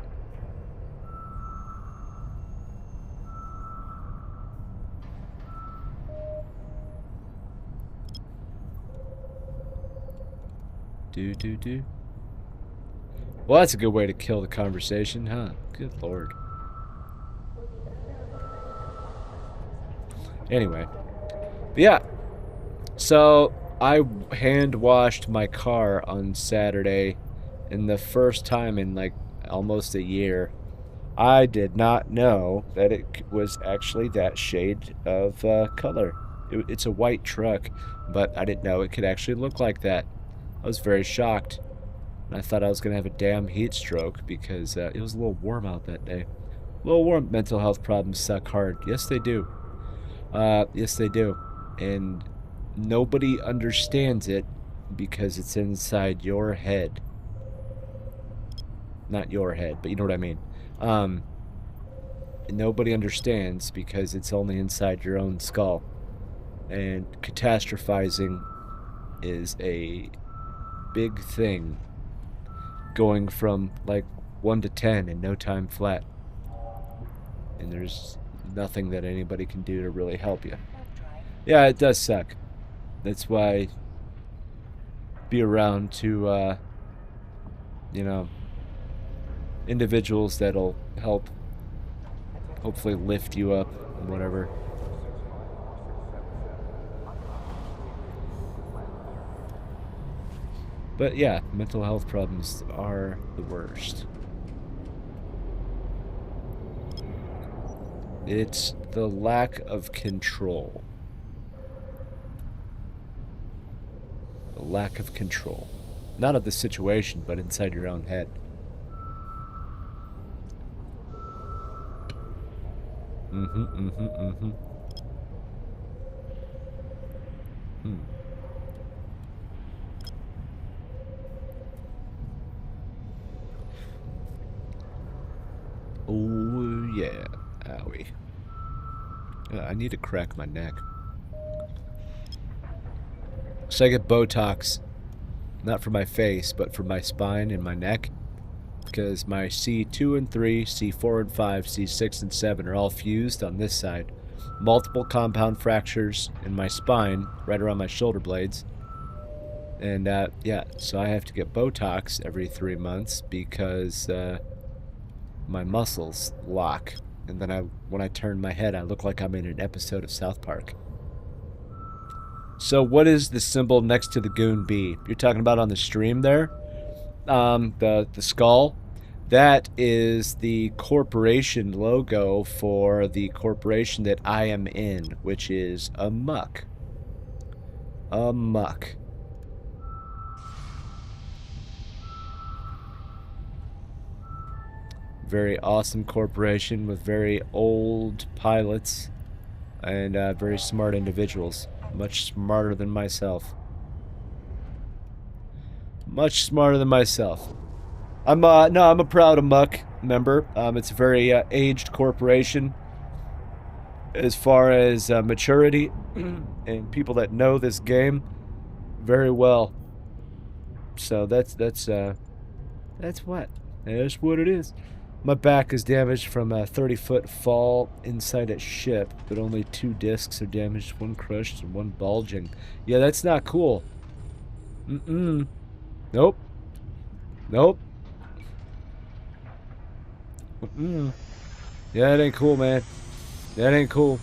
Do. Well, that's a good way to kill the conversation, huh? Good lord. Anyway. But yeah. So, I hand washed my car on Saturday, and the first time in like almost a year. I did not know that it was actually that shade of color. It's a white truck, but I didn't know it could actually look like that. I was very shocked. And I thought I was going to have a damn heat stroke because it was a little warm out that day. A little warm. Mental health problems suck hard. Yes, they do. Yes, they do. And nobody understands it because it's inside your head. Not your head, but you know what I mean. Nobody understands because it's only inside your own skull. And catastrophizing is a big thing, going from like 1 to 10 in no time flat. And there's nothing that anybody can do to really help you. Yeah, it does suck. That's why be around to, you know, individuals that'll help hopefully lift you up and whatever. But yeah, mental health problems are the worst. It's the lack of control. The lack of control. Not of the situation, but inside your own head. Hmm. Oh, yeah. Owie. I need to crack my neck. So I get Botox. Not for my face, but for my spine and my neck. Because my C2 and 3, C4 and 5, C6 and 7 are all fused on this side. Multiple compound fractures in my spine, right around my shoulder blades. And, yeah, so I have to get Botox every 3 months because, my muscles lock. And then when I turn my head, I look like I'm in an episode of South Park. So what is the symbol next to the goon bee? You're talking about on the stream there? The skull? That is the corporation logo for the corporation that I am in, which is Amok. Amok. Very awesome corporation with very old pilots and very smart individuals. Much smarter than myself. Much smarter than myself. I'm a proud Amok member. It's a very aged corporation as far as maturity and people that know this game very well. So that's what. That's what it is. My back is damaged from a 30-foot fall inside a ship, but only 2 discs are damaged, 1 crushed and 1 bulging. Yeah, that's not cool. Nope. Nope. Yeah, that ain't cool, man. That ain't cool.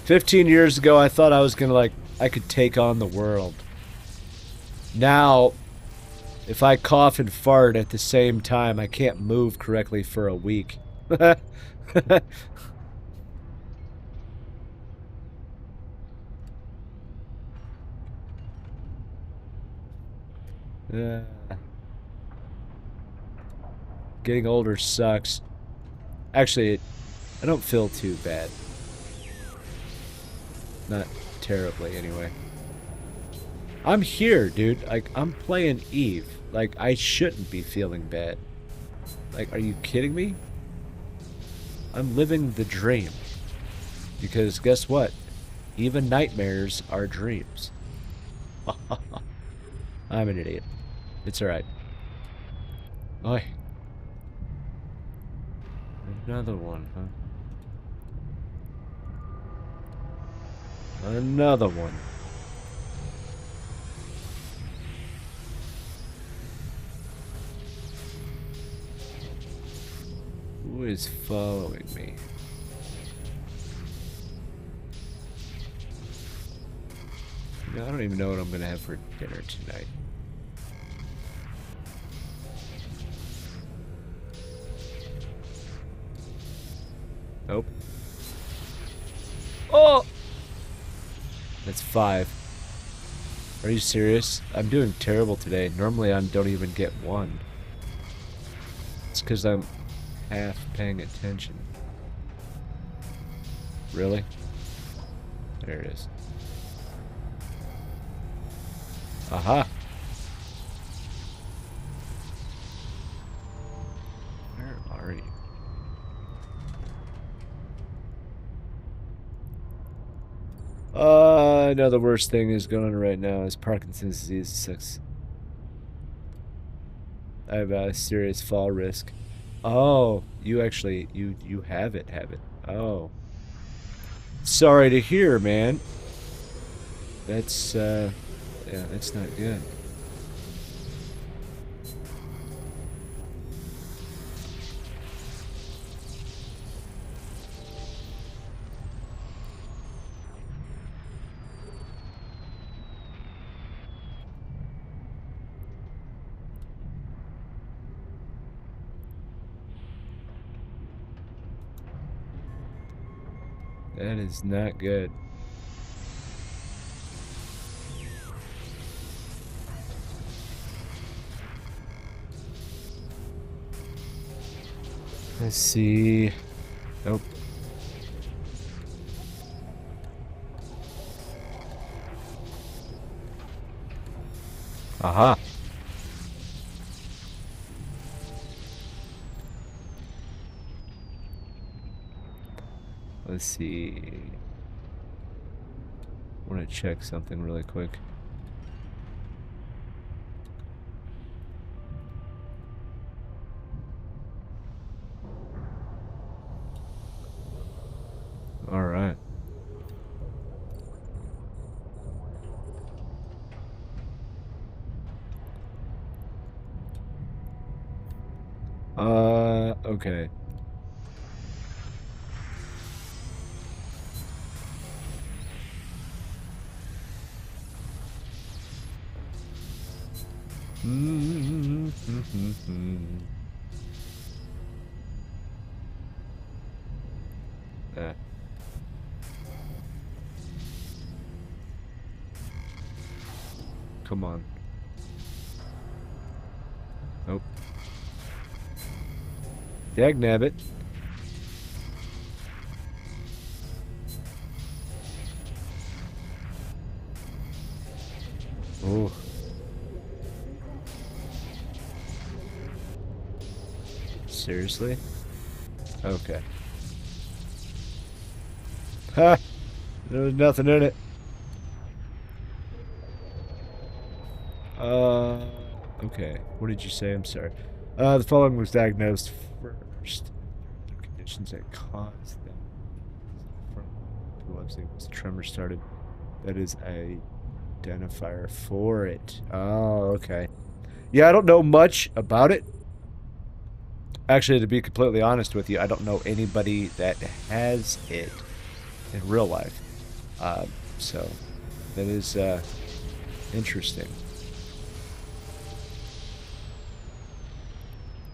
15 years ago, I thought I was gonna, I could take on the world. Now, if I cough and fart at the same time, I can't move correctly for a week. Getting older sucks. Actually, I don't feel too bad. Not terribly, anyway. I'm here, dude. I'm playing Eve. I shouldn't be feeling bad. Are you kidding me? I'm living the dream. Because guess what? Even nightmares are dreams. I'm an idiot. It's alright. Oi. Another one, huh? Another one. Who is following me? I don't even know what I'm gonna have for dinner tonight. Nope. Oh! That's 5. Are you serious? I'm doing terrible today. Normally I don't even get 1. It's because I'm half paying attention. Really? There it is. Aha! Where are you? I know the worst thing is going on right now is Parkinson's disease. It sucks. I have a serious fall risk. Oh, you actually, you have it. Oh. Sorry to hear, man. That's, yeah, that's not good. That is not good. Let's see. Nope. Aha. Let's see. I want to check something really quick. All right. Okay. Uh, come on. Nope. Dagnabbit. Oh. Seriously? Okay. Ha! There was nothing in it. Okay. What did you say? I'm sorry. The following was diagnosed first. The conditions that caused them. From epilepsy was tremor started. That is a identifier for it. Oh, okay. Yeah, I don't know much about it. Actually, to be completely honest with you, I don't know anybody that has it in real life. So that is interesting.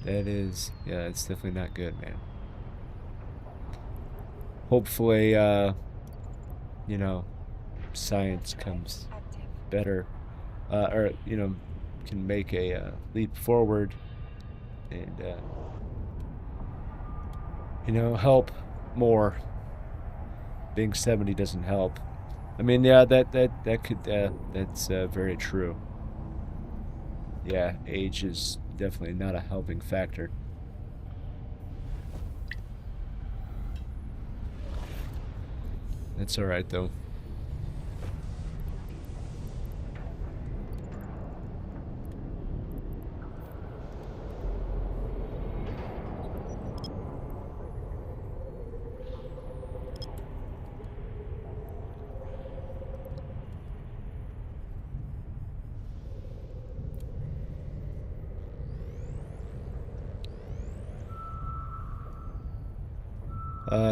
That is, yeah, it's definitely not good, man. Hopefully, you know, science comes better, or, you know, can make a leap forward and, you know, help more. Being 70 doesn't help. I mean, yeah, that could, that's very true. Yeah, age is definitely not a helping factor. That's all right, though.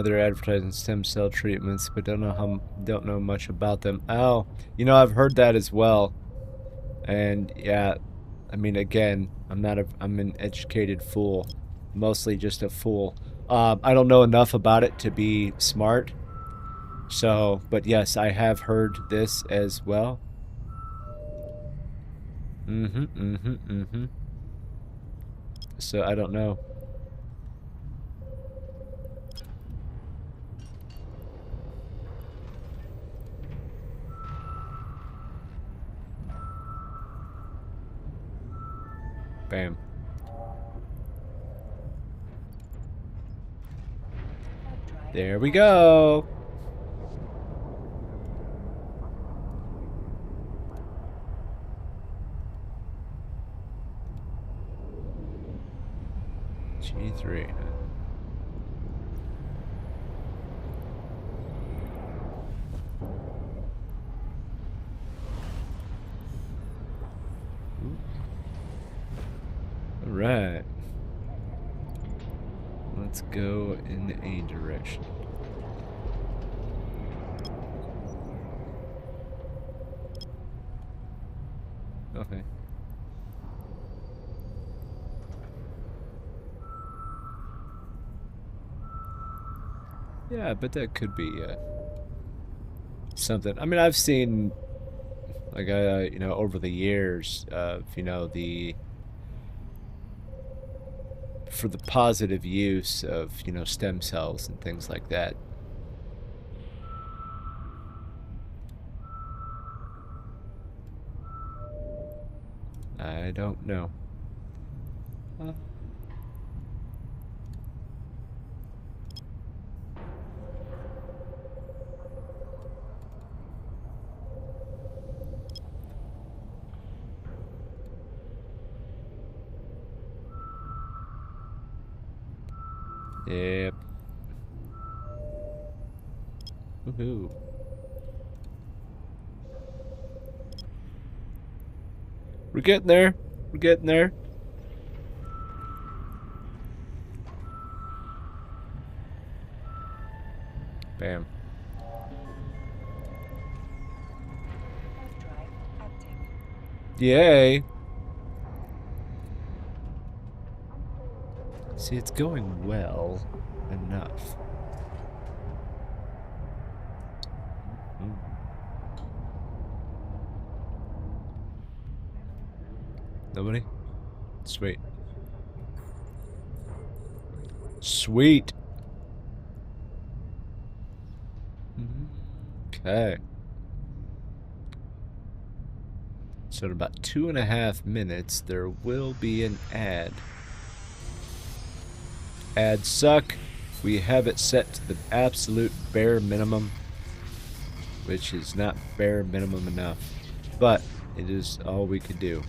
They're advertising stem cell treatments, but don't know much about them. Oh, you know, I've heard that as well. And yeah, I mean, again, I'm an educated fool, mostly just a fool. I don't know enough about it to be smart. So, but yes, I have heard this as well. So I don't know. Bam. There we go. G3. All right. Let's go in a direction. Okay. Yeah, but that could be something. I mean, I've seen like you know, over the years of, you know, the for the positive use of, you know, stem cells and things like that. I don't know. Uh, yep. Woohoo. We're getting there. We're getting there. Bam. Drive active. Yay! See, it's going well enough. Mm. Nobody? Sweet. Sweet! Okay. So in about 2.5 minutes, there will be an ad. Ads suck. We have it set to the absolute bare minimum, which is not bare minimum enough, but it is all we could do.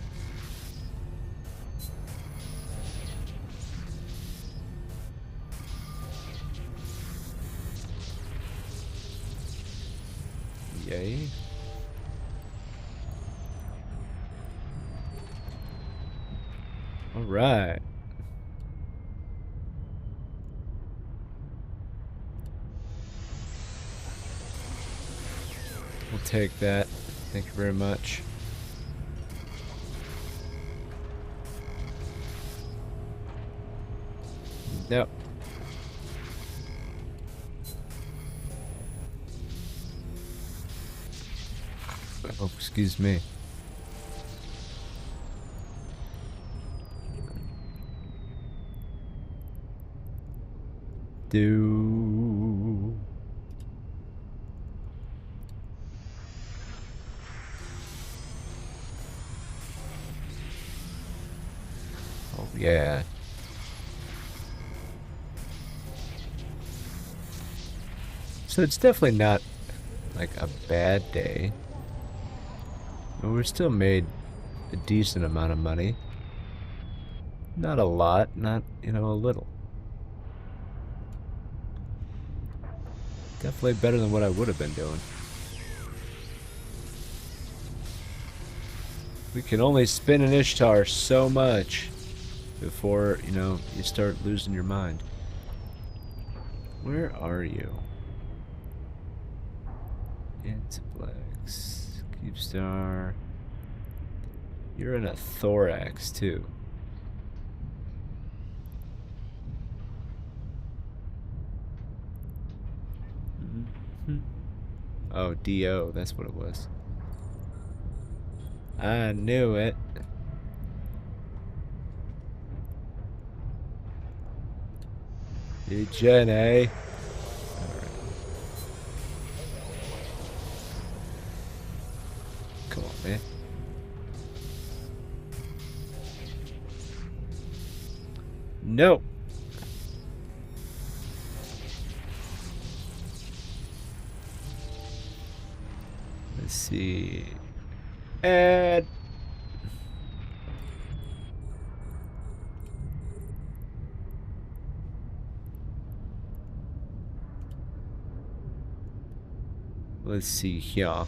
Yay. All right. We'll take that. Thank you very much. Nope. Oh, excuse me. Do. Oh, yeah. So it's definitely not like a bad day. But we're still made a decent amount of money. Not a lot, not, a little. Definitely better than what I would have been doing. We can only spin an Ishtar so much before, you start losing your mind. Where are you? Intiplex, Keepstar. You're in a thorax too. Oh, DO, that's what it was. I knew it. Hey, Jenny. Come on, man. No. Let's see. And let's see here.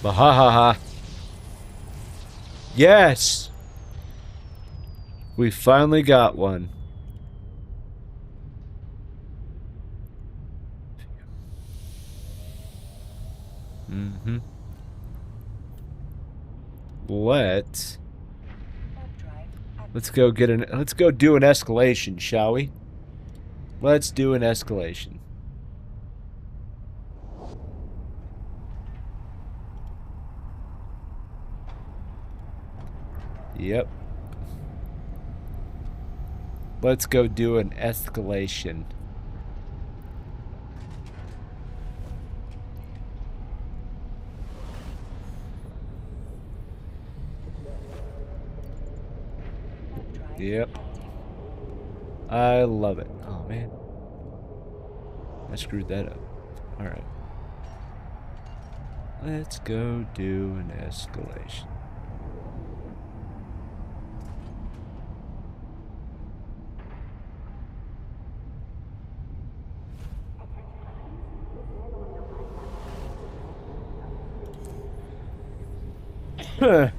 Bahahaha. Yes! We finally got one. Mm-hmm. Let's go do an escalation, shall we? Let's do an escalation. Yep. Let's go do an escalation. Yep. I love it. Oh, man. I screwed that up. Alright. Let's go do an escalation. Sorry.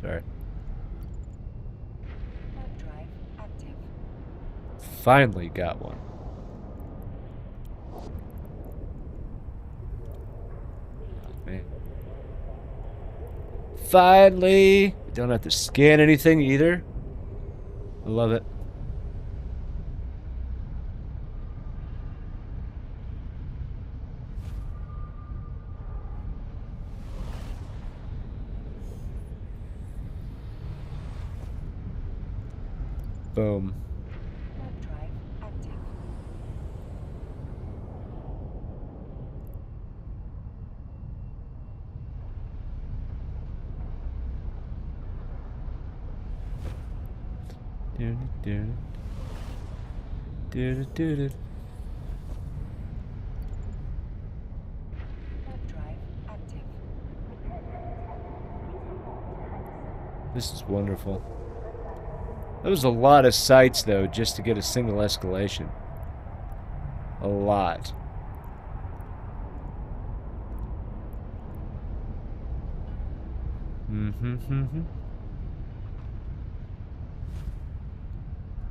Hard drive active. Finally got one. Man. Finally! We don't have to scan anything either. I love it. Boom. Hard drive active. Hard drive active. This is wonderful. That was a lot of sites, though, just to get a single escalation. A lot.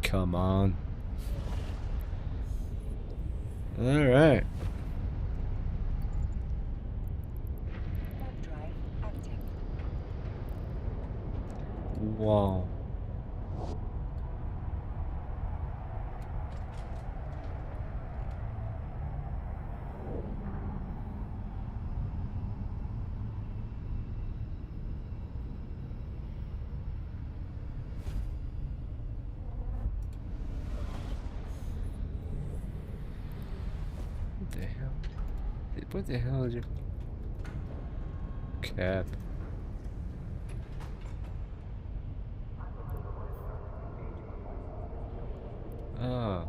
Come on. Alright. Hard drive active. Wow. What the hell? What the hell is your cap? Ah.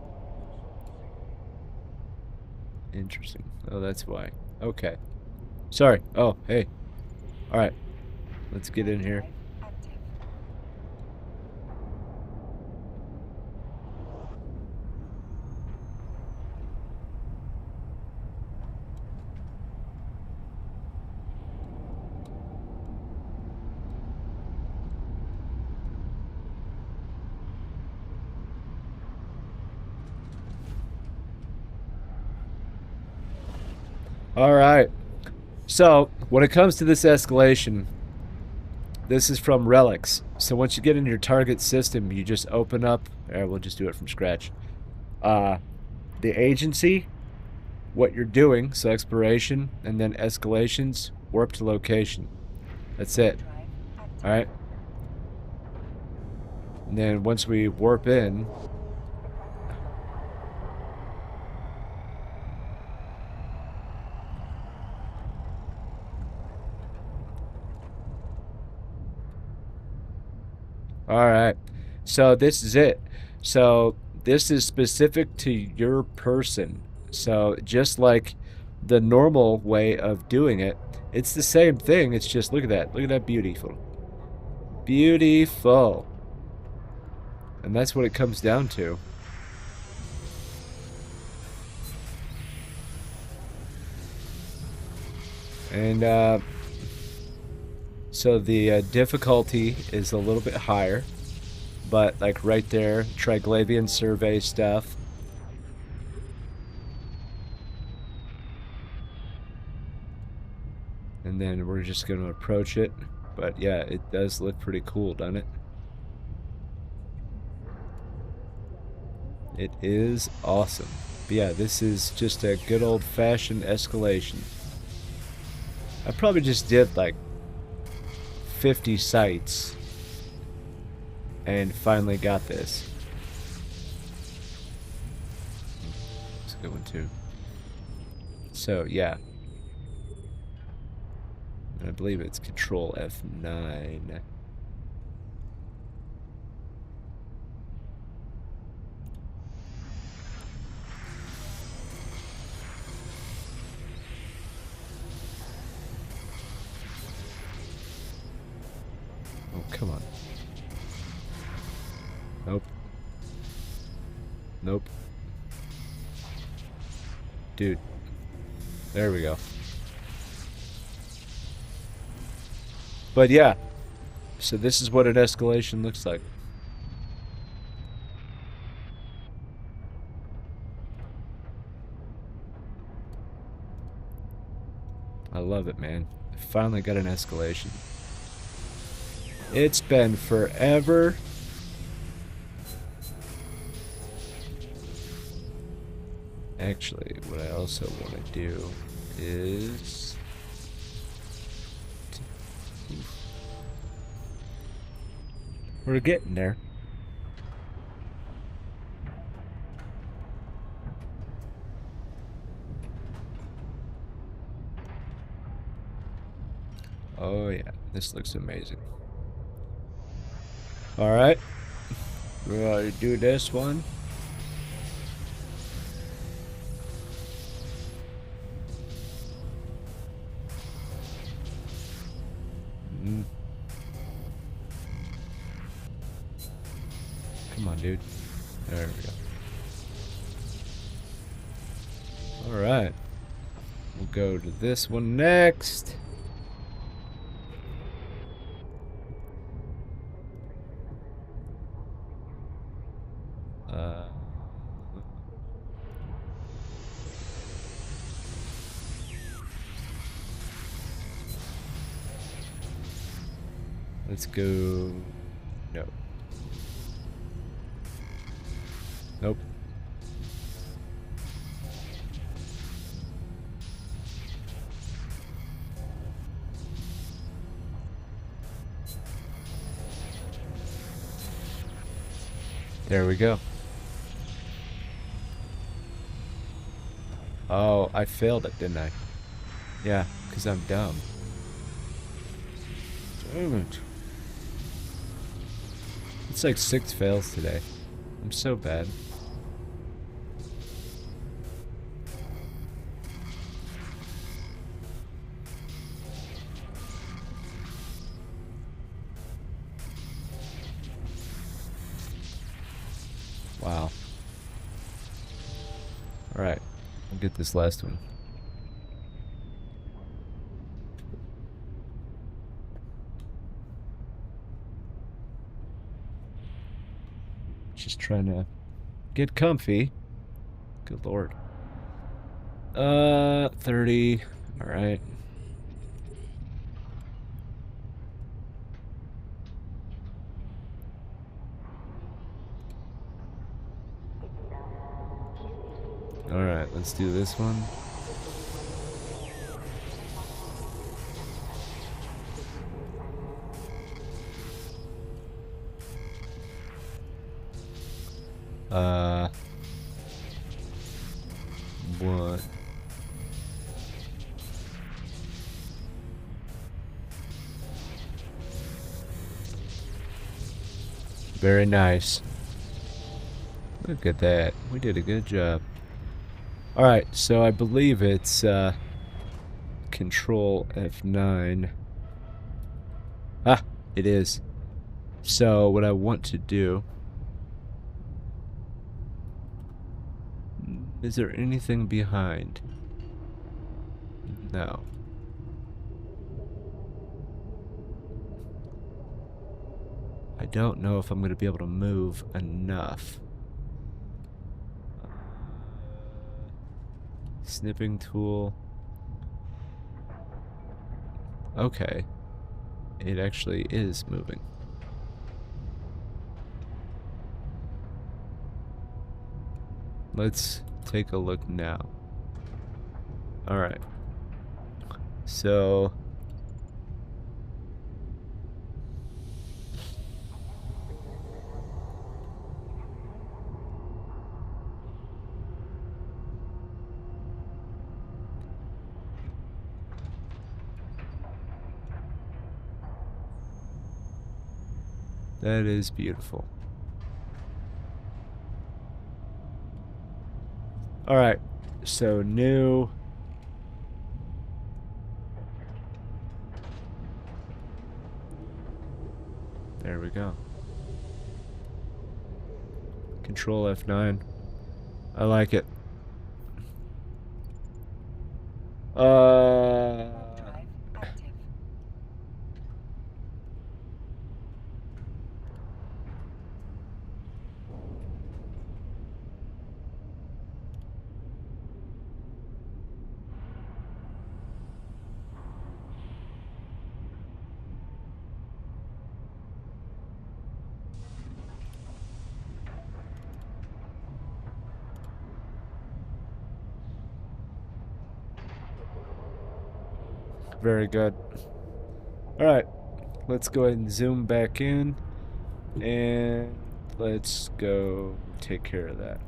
Interesting. Oh, that's why. Okay. Sorry. Oh, hey. Alright. Let's get in here. Drive active. Alright. So, when it comes to this escalation, this is from relics. So once you get in your target system, you just open up, we'll just do it from scratch. The agency, what you're doing, so exploration, and then escalations, warp to location. That's it. Drive active. Alright? And then once we warp in, alright. So this is it. So this is specific to your person. So just like the normal way of doing it, it's the same thing. It's just, look at that. Look at that beautiful. Beautiful. And that's what it comes down to. And so the difficulty is a little bit higher, but like right there, Triglavian survey stuff. And then we're just going to approach it. But yeah, it does look pretty cool, doesn't it? It is awesome. But yeah, this is just a good old-fashioned escalation. I probably just did like 50 sites and finally got this. It's a good one too. So yeah, and I believe it's Control F9. Oh, come on. Nope. Nope. Dude. There we go. But yeah, so this is what an escalation looks like. I love it, man. I finally got an escalation. It's been forever. Actually, what I also want to do is... We're getting there. Oh yeah, this looks amazing. Alright. We're going to do this one. Come on, dude. There we go. Alright. We'll go to this one next. Let's go... No. Nope. There we go. Oh, I failed it, didn't I? Yeah, because I'm dumb. Damn it. It's like 6 fails today. I'm so bad. Wow. Alright. I'll get this last one. Just trying to get comfy. Good lord. 30. Alright. Alright, let's do this one. What? Very nice. Look at that. We did a good job. Alright, so I believe it's Control F9. Ah, it is. So what I want to do... Is there anything behind? No. I don't know if I'm going to be able to move enough. Snipping tool. Okay. It actually is moving. Let's take a look now. Alright. So... That is beautiful. Alright, so new. There we go. Control F9. I like it. Drive active. Very good. Alright, let's go ahead and zoom back in. And let's go take care of that.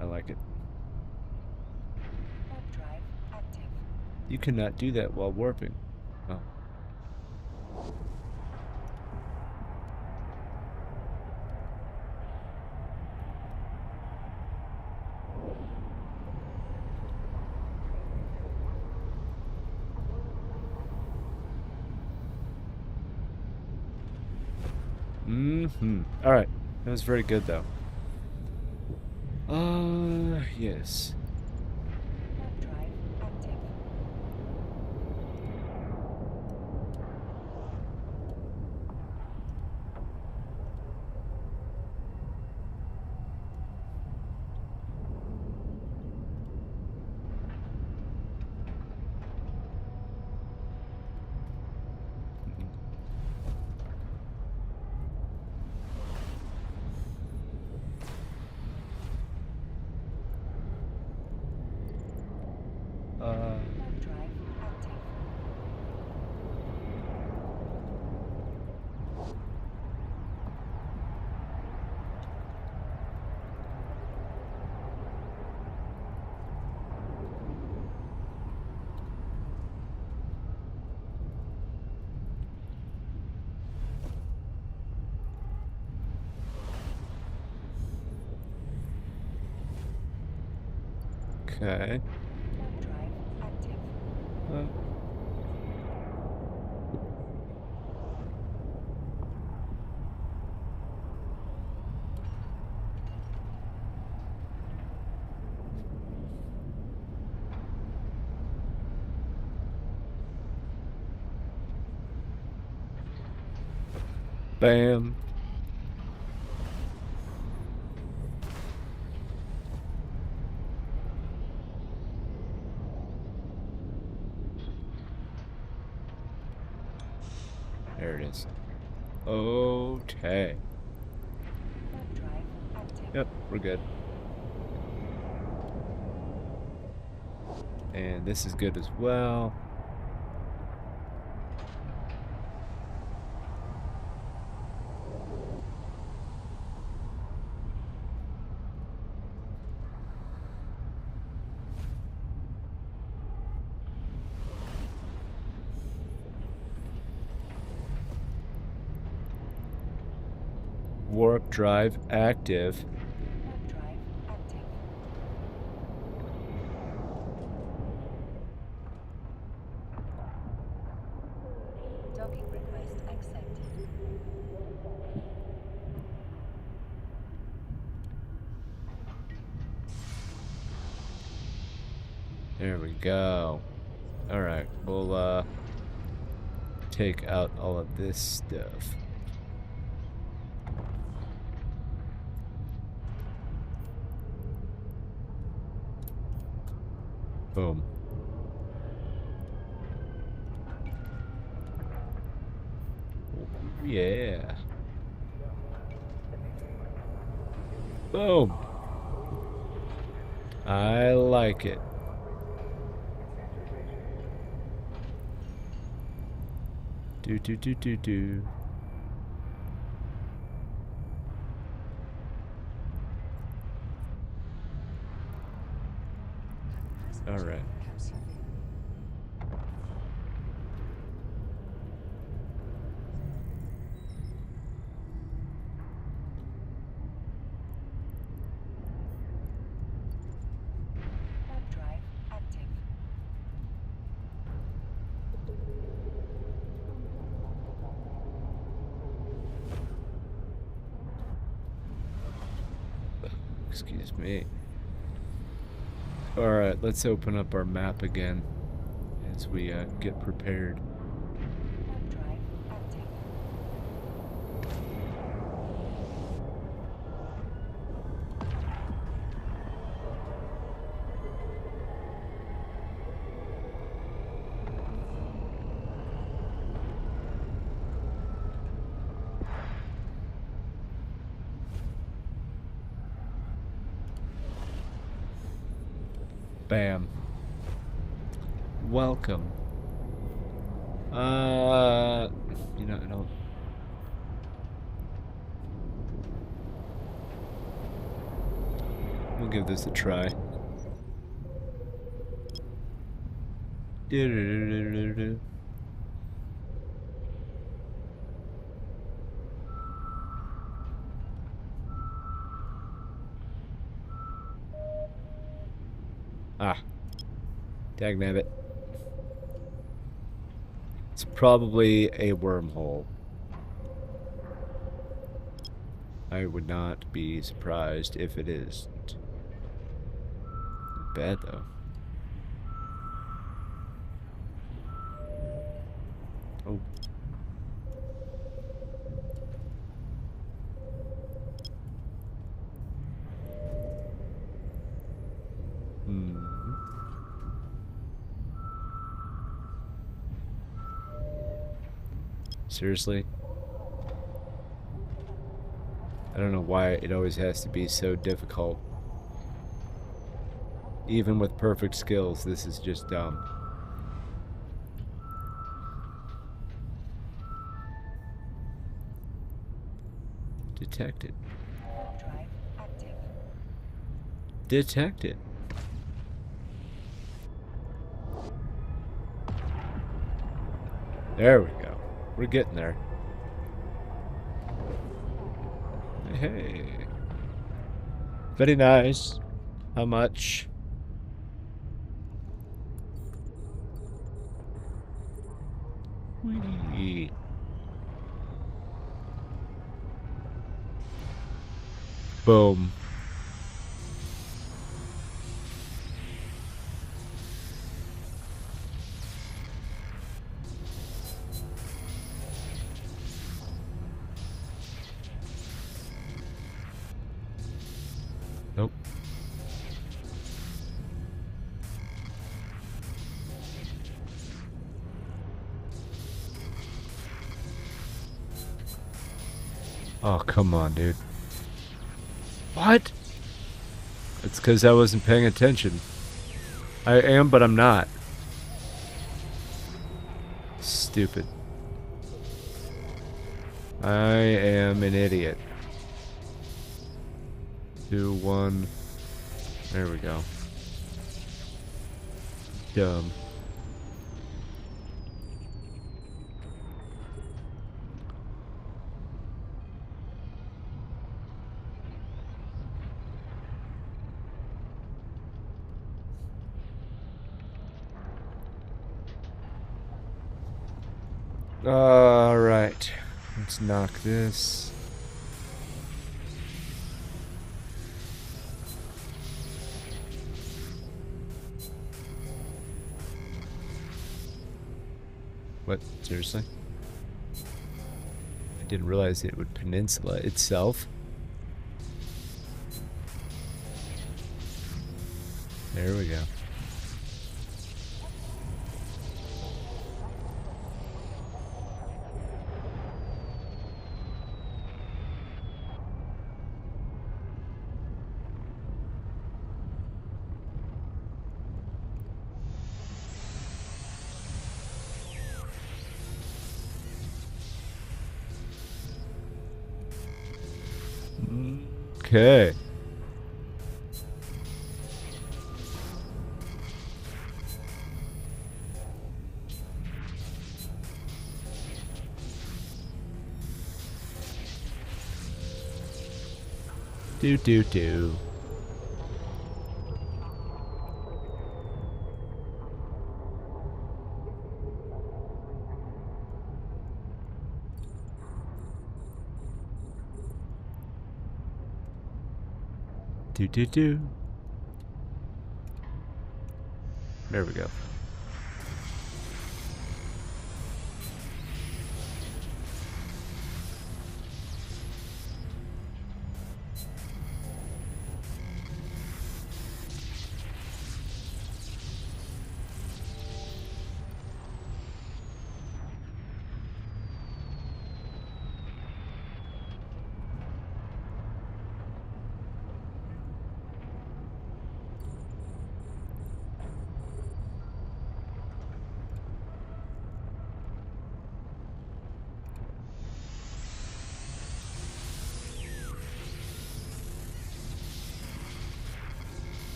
I like it. Warp drive active. You cannot do that while warping. Oh. Alright. That was very good, though. Yes. Warp drive active. Warp drive active. Okay. Warp drive active. Uh, Bam. There it is. Okay. Warp drive active. Yep, we're good. And this is good as well. Warp drive active. Warp drive active. Docking request accepted. There we go. Alright, we'll take out all of this stuff. Boom. Yeah. Boom. I like it. Do. All right. Warp drive active. Excuse me. All right, let's open up our map again as we get prepared. Warp drive active. Bam. welcome. You know, I don't. We'll give this a try. Ah, dagnabbit. It's probably a wormhole. I would not be surprised if it isn't. Not bad though. Oh. Hmm. Seriously? I don't know why it always has to be so difficult. Even with perfect skills, this is just dumb. Detected. Warp drive active. Detected. There we go. We're getting there. Hey. Very nice. How much? Whee. Boom. Nope. Oh, come on, dude. What? It's because I wasn't paying attention. I am, but I'm not. Stupid. I am an idiot. 2, 1. There we go. Dumb. Alright. Let's knock this. What? Seriously? I didn't realize it would peninsula itself. There we go. Okay. Do do do. Do do do. There we go.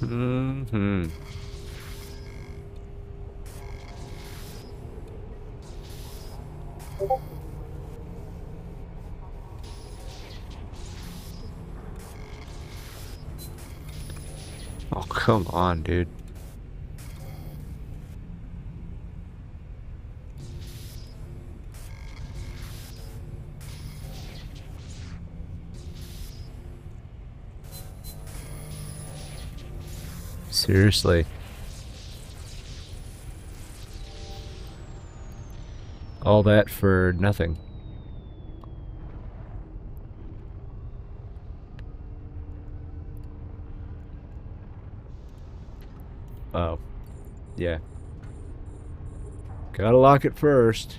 Mm-hmm. Oh, come on, dude. Seriously. All that for nothing. Oh. Yeah. Gotta lock it first.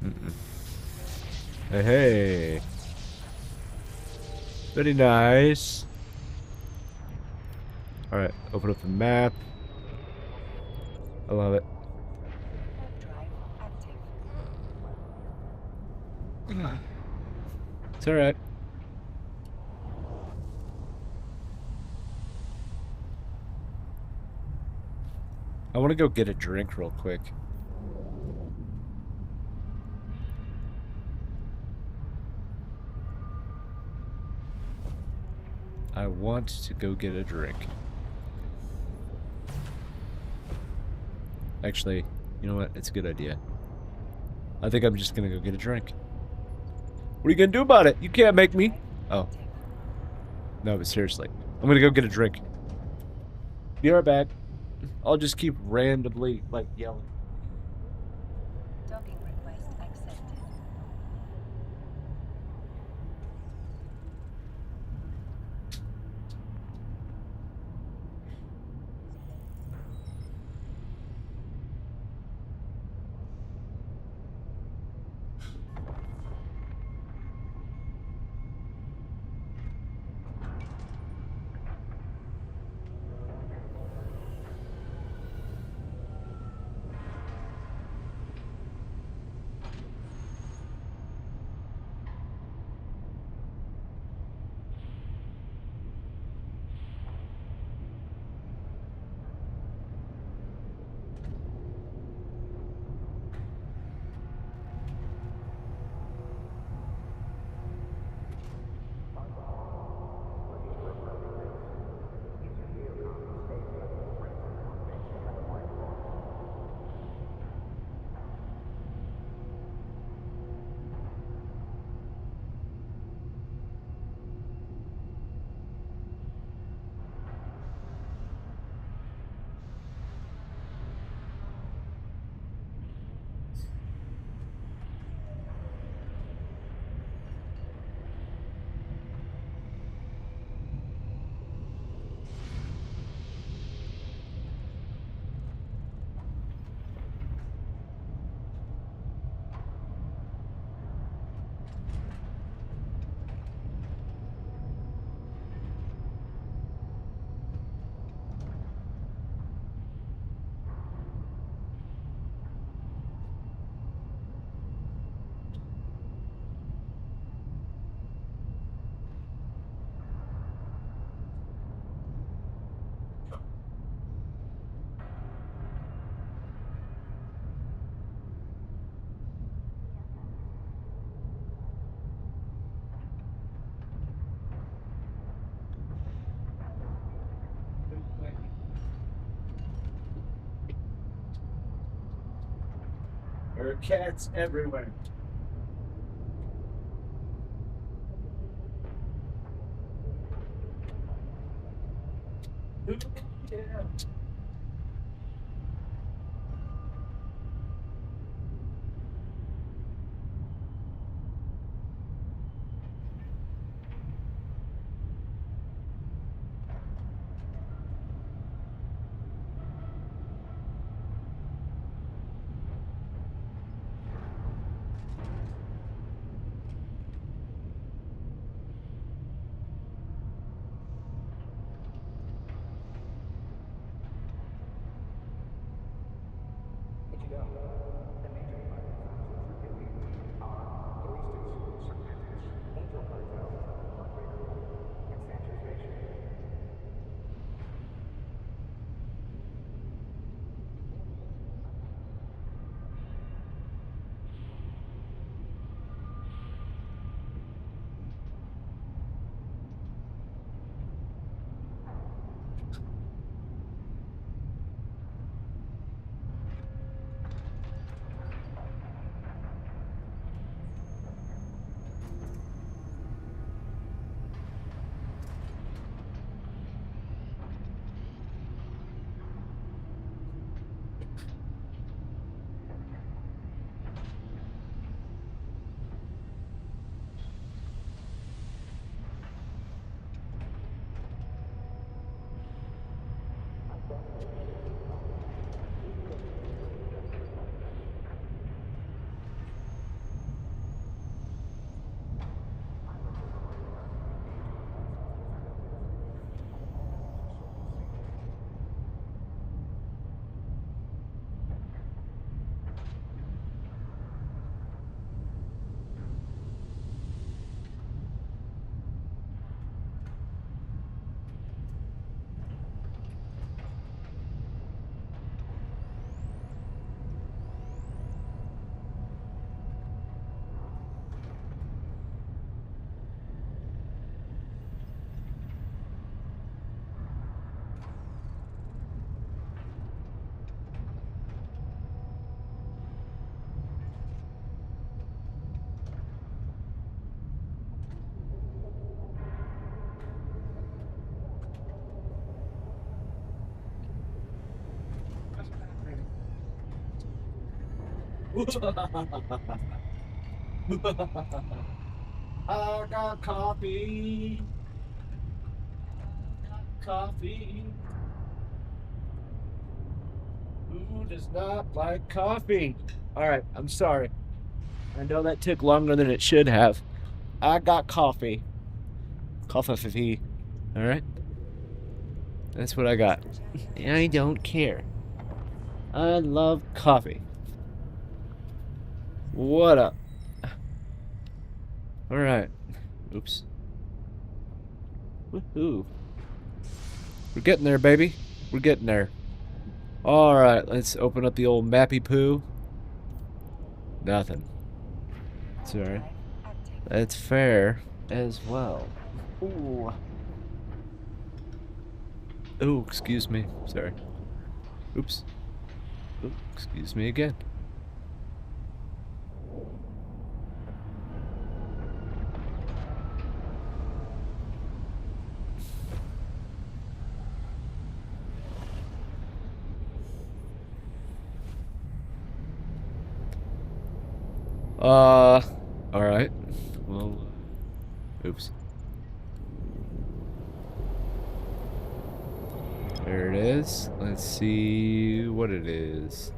Mm-mm. Hey, hey. Very nice. Alright, open up the map. I love it. Warp drive active. It's alright. I want to go get a drink real quick. I want to go get a drink. Actually, you know what? It's a good idea. I think I'm just gonna go get a drink. What are you gonna do about it? You can't make me. Oh. No, but seriously. I'm gonna go get a drink. Be right back. I'll just keep randomly, like, yelling. Docking request accepted. There are cats everywhere. Yeah. I got coffee. Coffee. Who does not like coffee? All right, I'm sorry. I know that took longer than it should have. I got coffee. Coffee. All right, that's what I got. I don't care. I love coffee. What up? All right. Oops. Woohoo. We're getting there, baby. We're getting there. All right, let's open up the old mappy poo. Nothing. It's all right. That's fair as well. Ooh. Oh, excuse me. Sorry. Oops. Ooh, excuse me again. All right. Well, oops. There it is. Let's see what it is.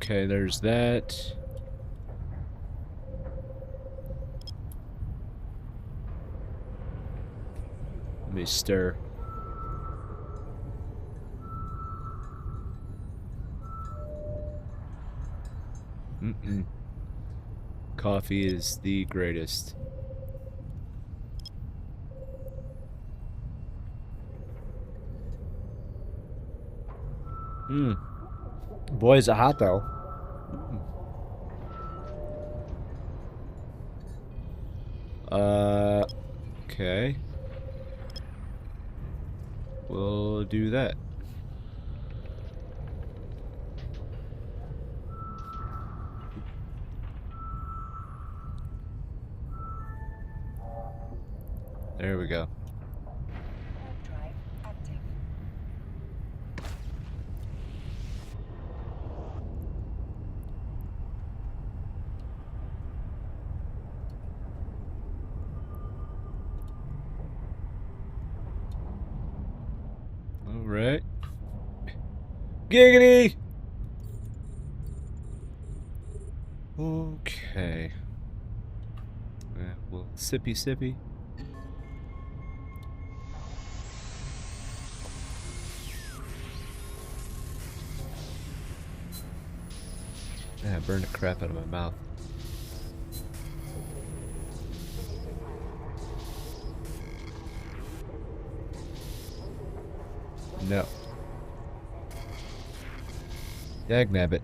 Okay, there's that. Let me stir. Coffee is the greatest. Boy, is it hot though. Okay. We'll do that. There we go. Drive active. All right. Giggity! Okay. Well, sippy sippy. Yeah, I burned the crap out of my mouth. No. Dagnabbit.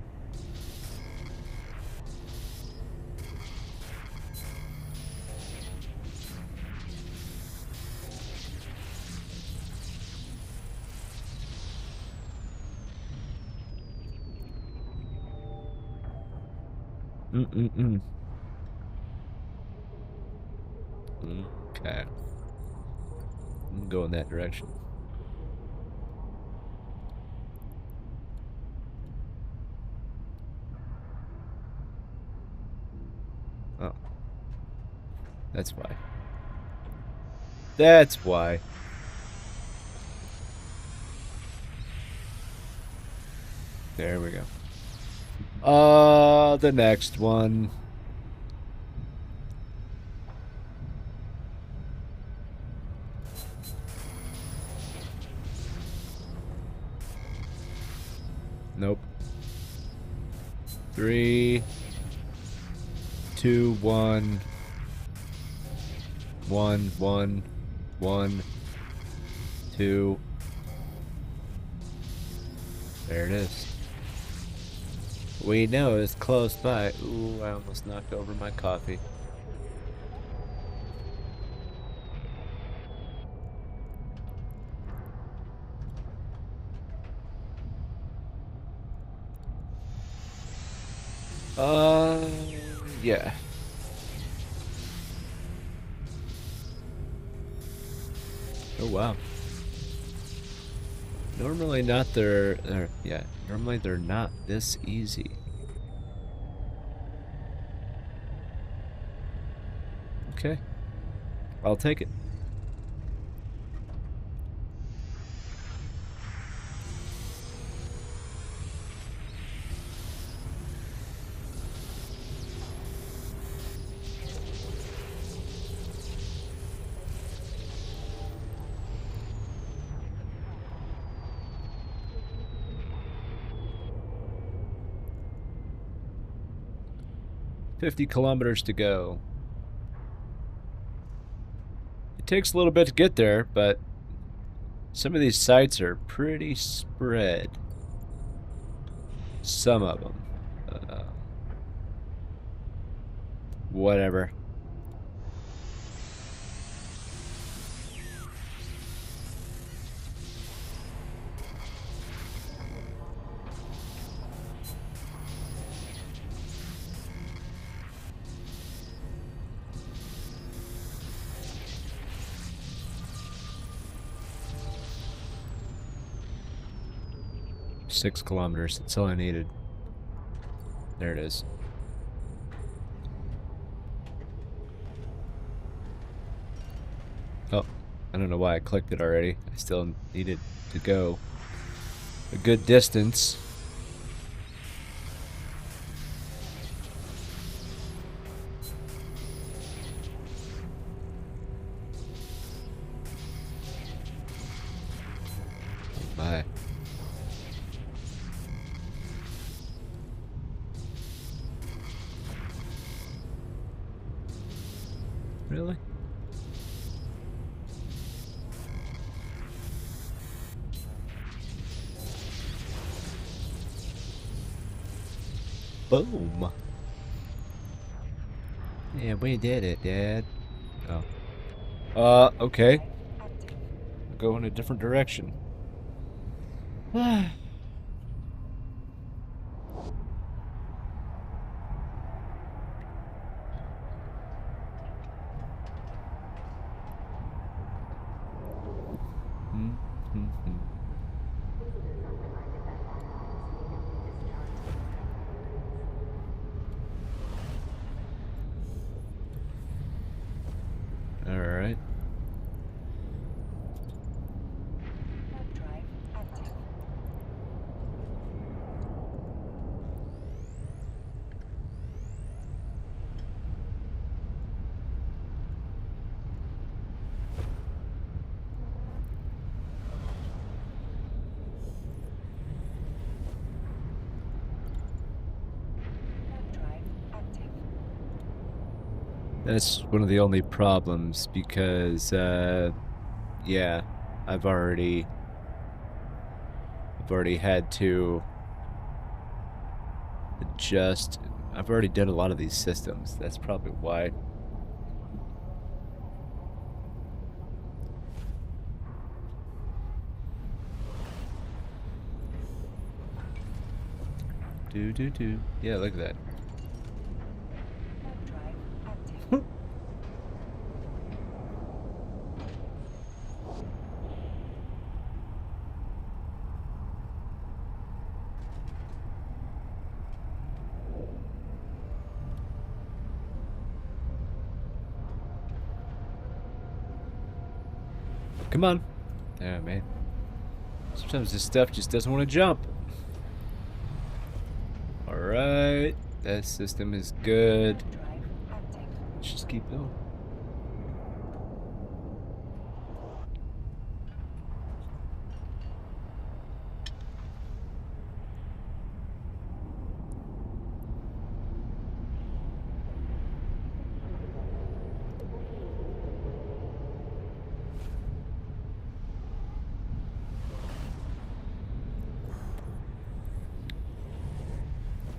Mm-mm-mm. Okay. I'm gonna go in that direction. Oh. That's why. That's why. There we go. The next one. Nope. 3, 2, 1. 1, 1, 1, 2. There it is. We know it's close by. Ooh, I almost knocked over my coffee. Yeah. Oh, wow. Normally not normally they're not this easy. Okay. I'll take it. $50 kilometers to go. It takes a little bit to get there, but some of these sites are pretty spread. Some of them. Whatever. Six kilometers. That's all I needed. There it is. Oh, I don't know why I clicked it already. I still needed to go a good distance. Bye. Really? Boom. Yeah, we did it, Dad. Oh. Okay. Go in a different direction. All right. Warp drive active. That's one of the only problems because, yeah, I've already had to adjust. I've already done a lot of these systems. That's probably why. Do. Yeah, look at that. Web drive active. Come on. Yeah, man. Sometimes this stuff just doesn't want to jump. Alright. That system is good. Web drive active. Let's just keep going.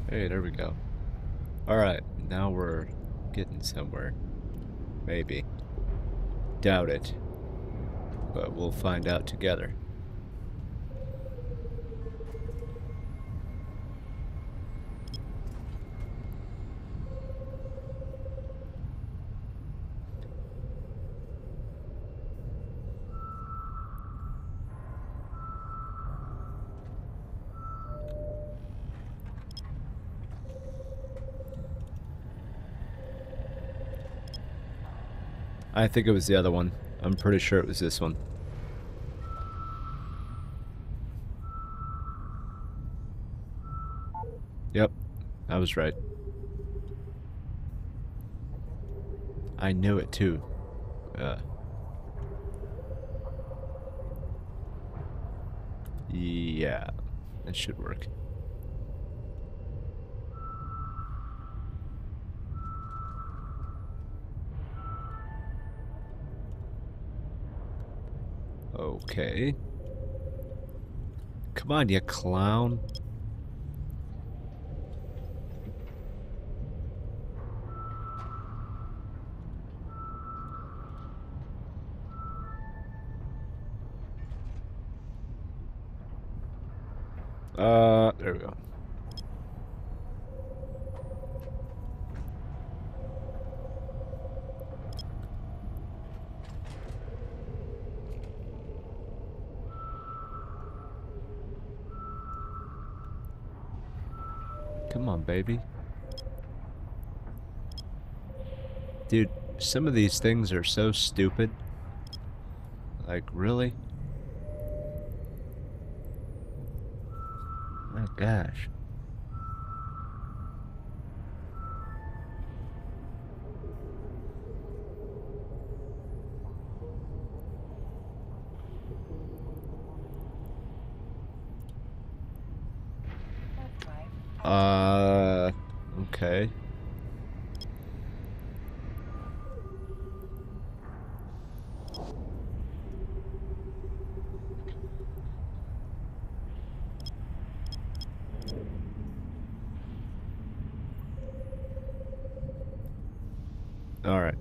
Hey, there we go. Alright, now we're getting somewhere. Maybe. Doubt it. But we'll find out together. I think it was the other one. I'm pretty sure it was this one. Yep, I was right. I knew it too. Yeah, that should work. Okay. Come on, you clown. There we go. Come on, baby. Dude, some of these things are so stupid. Like, really? My gosh. Web drive active. Okay. All right.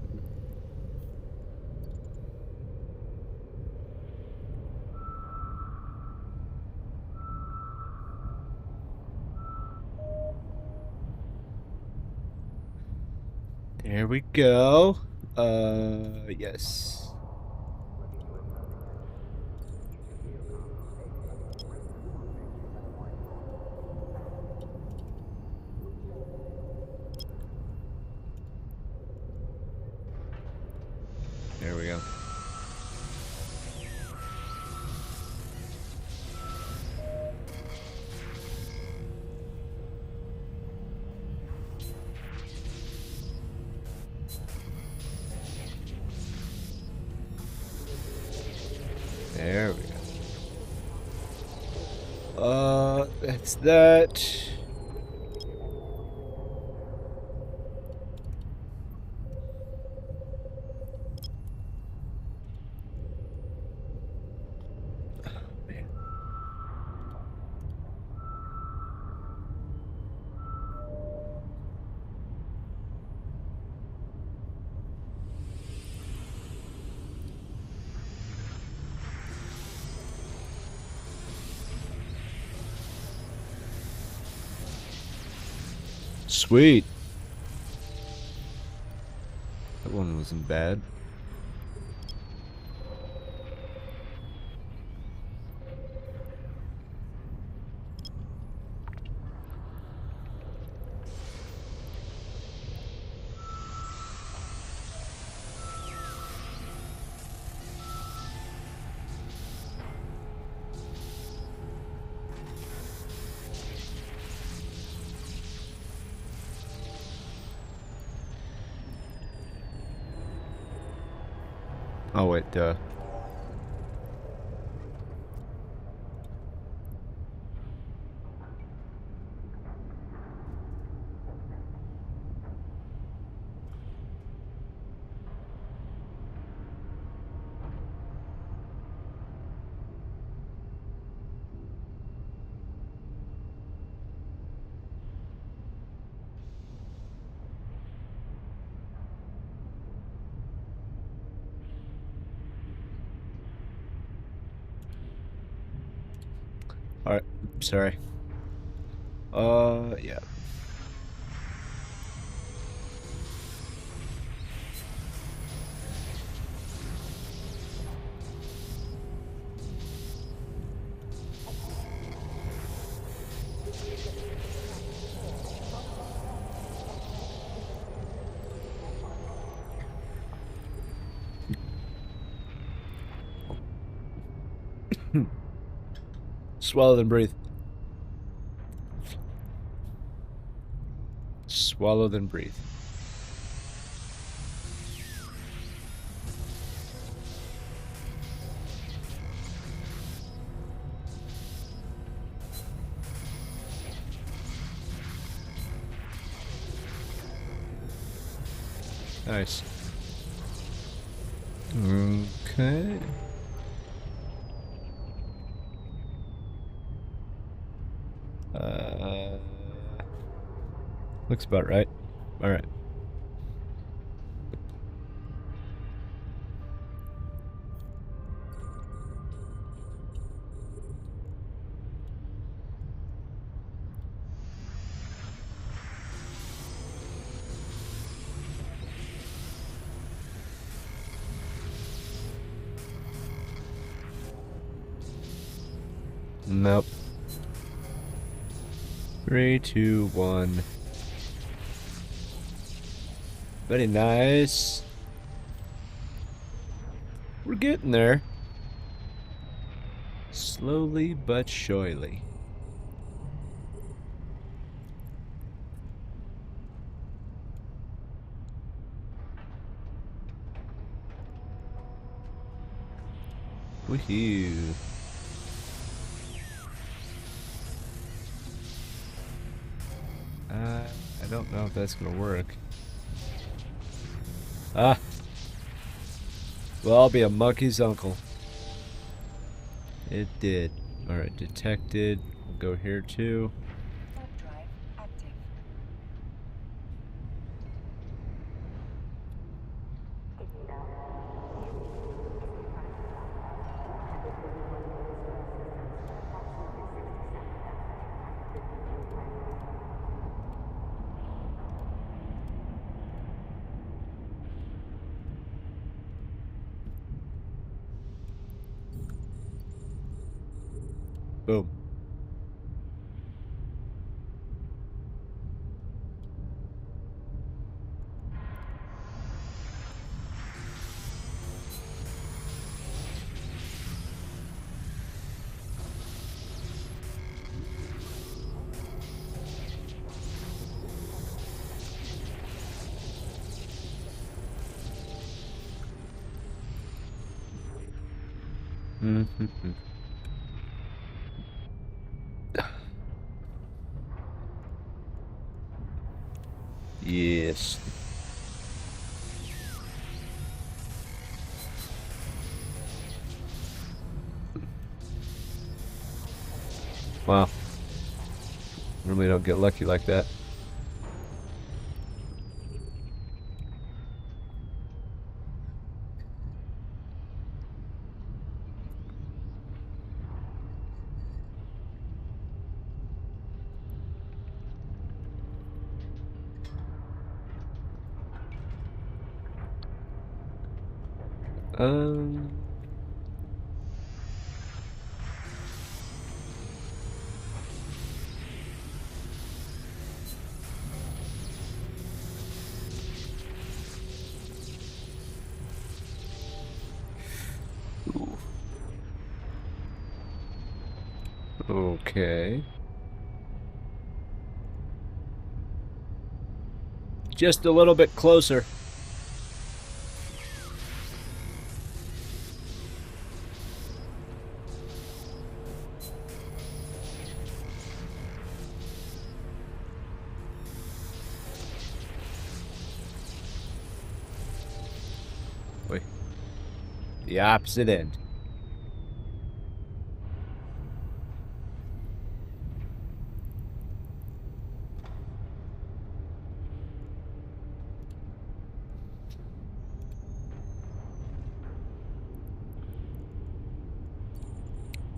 There we go. Yes. There we go. There we go. That's that. Sweet. That one wasn't bad. Oh wait, duh. Alright, sorry. Yeah. Swallow then breathe. Swallow then breathe. Nice. Okay. Looks about right. Alright. Nope. 3, 2, 1. Very nice. We're getting there. Slowly but surely. Woohoo. I don't know if that's gonna work. Ah. Well, I'll be a monkey's uncle. It did. Alright, detected. We'll go here too. Web drive active. Boom. Yes. Wow. Normally don't get lucky like that. Um. Ooh. Okay. Just a little bit closer. Wait. The opposite end.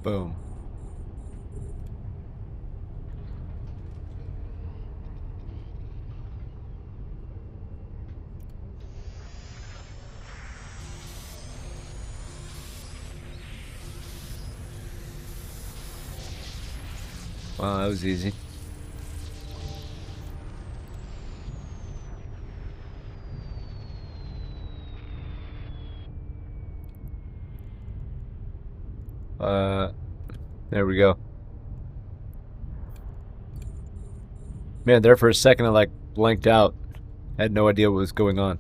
Boom. Wow, that was easy. There we go. Man, there for a second I like blanked out. Had no idea what was going on.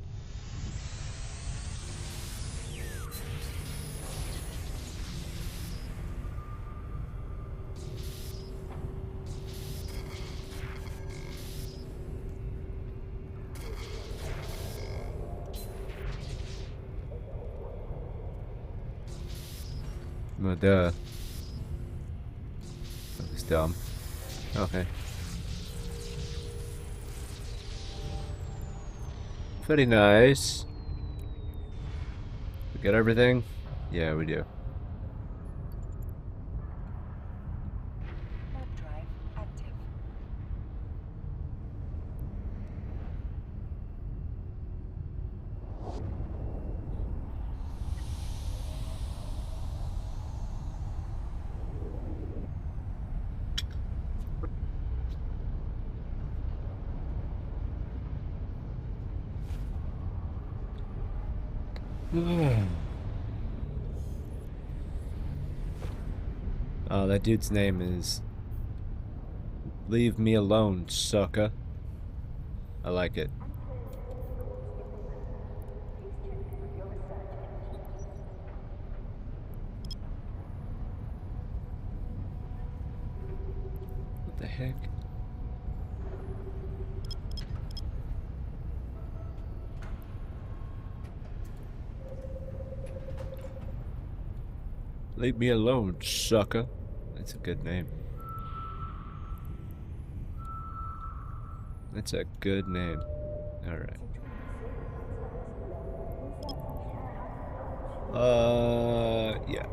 But, that was dumb. Okay. Very nice. We got everything? Yeah, we do. Warp drive active. Oh, that dude's name is Leave Me Alone, sucker. I like it. What the heck? Leave me alone, sucker. That's a good name. That's a good name. Alright. Yeah.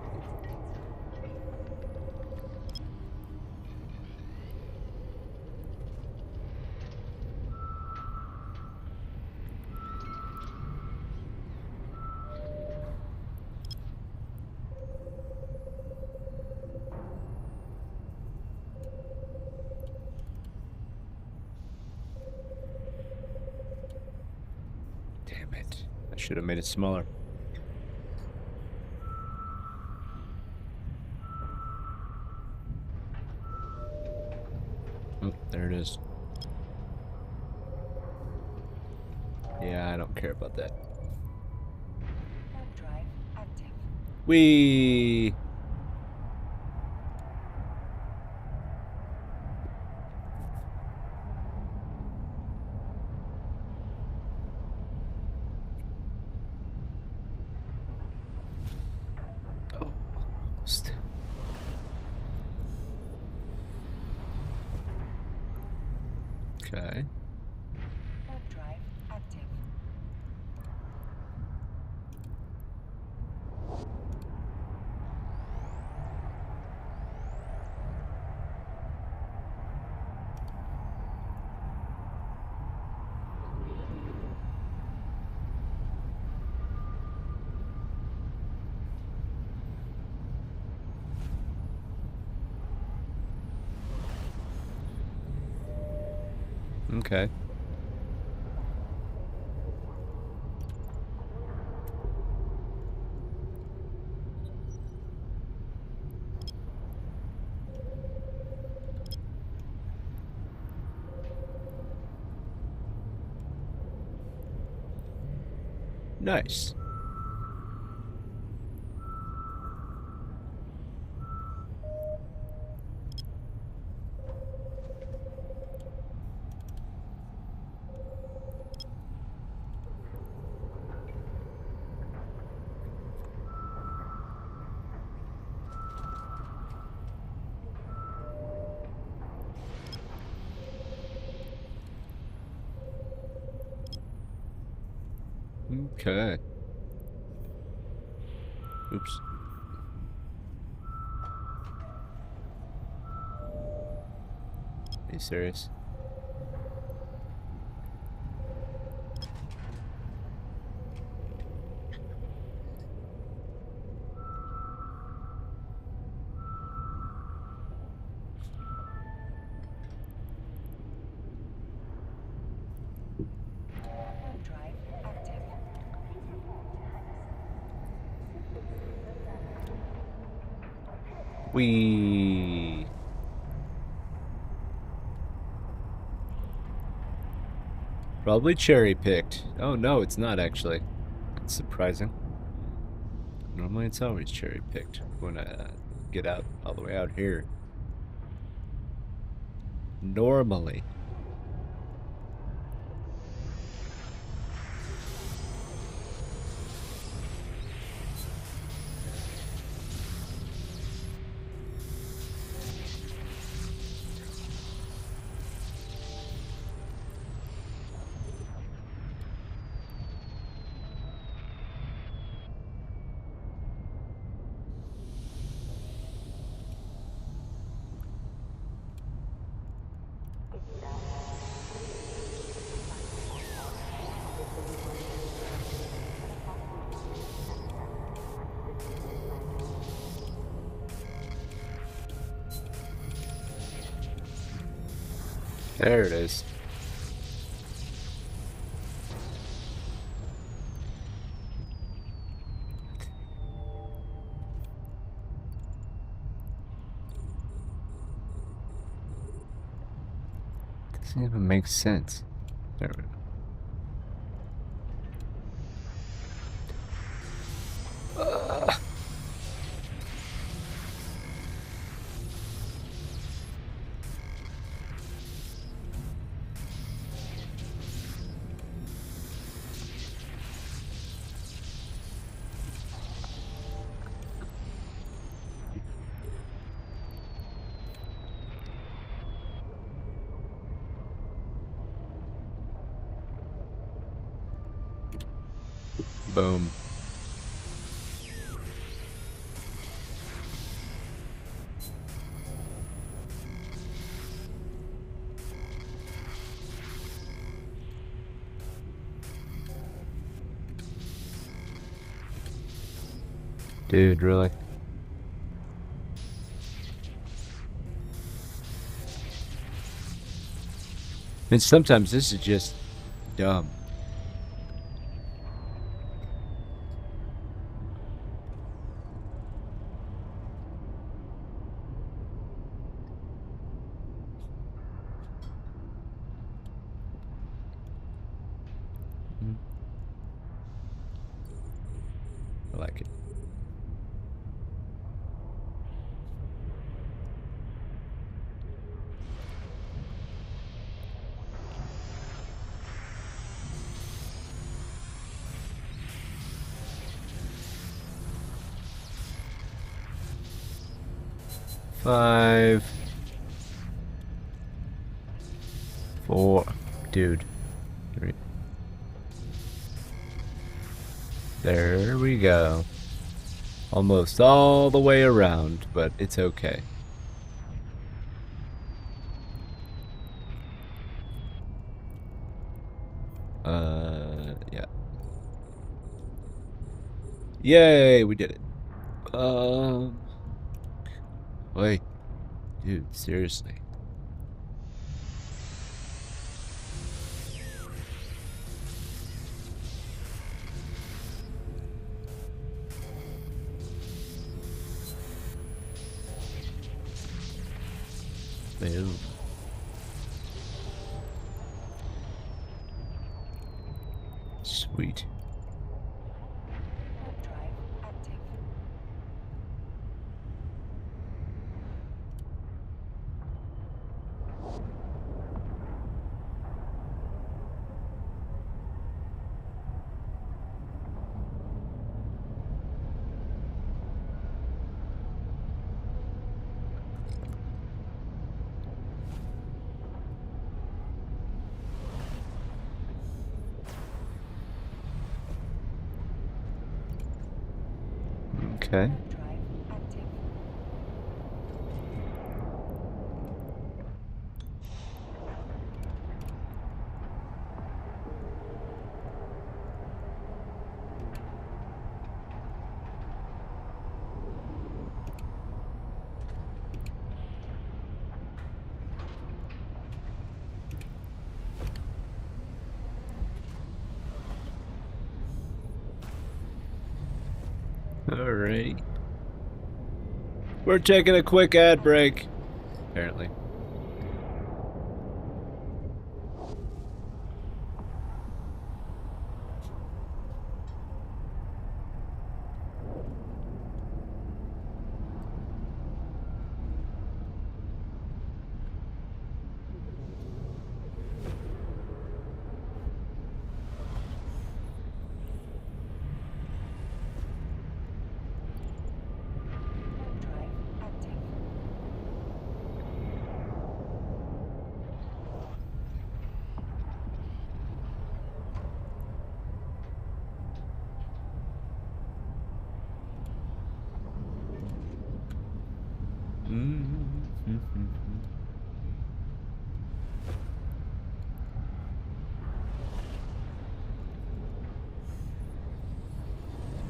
Damn it. I should have made it smaller. Oh, there it is. Yeah, I don't care about that. Warp drive active. Whee! Oh, almost. Okay. Warp drive active. Okay. Nice. Okay. Oops. Are you serious? Warp drive active. We probably cherry picked. Oh no, it's not actually. It's surprising. Normally it's always cherry picked when I get out all the way out here. Normally. There it is. Doesn't even make sense. There we go. Boom. Dude, really? And sometimes this is just dumb. I like it. Five. 4. Dude. 3. There we go. Almost all the way around, but it's okay. Yeah. Yay, we did it. Wait. Dude, seriously. Ew. Sweet. Warp drive active. Okay. Warp drive active. Alrighty. We're taking a quick ad break. Apparently. Warp drive active.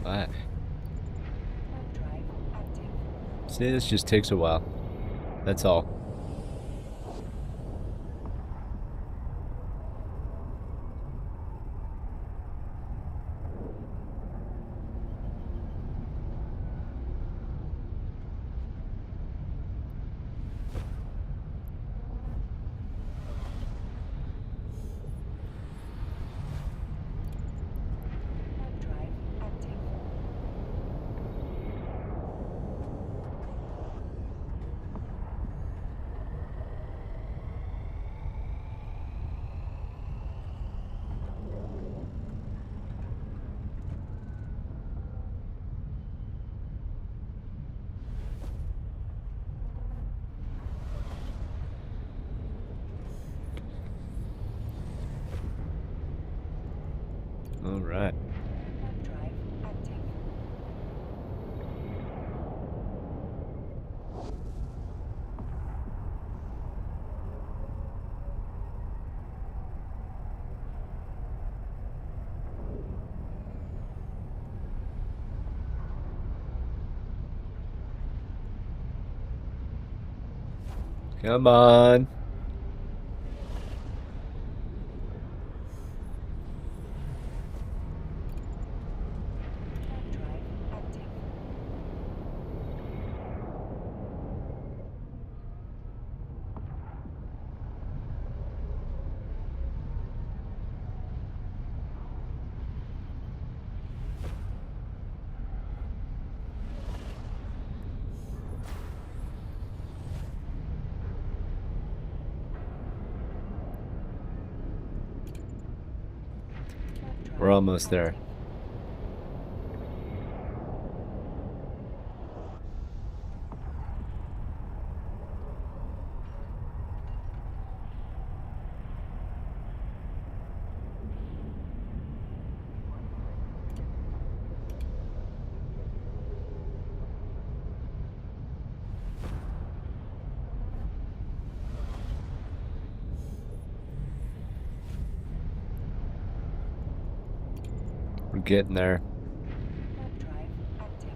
Wow. Warp drive active. See, this just takes a while. That's all. Warp drive active. All right. Warp drive active. Come on. Warp drive active. Warp drive We're almost there. active. We're getting there. Warp drive active.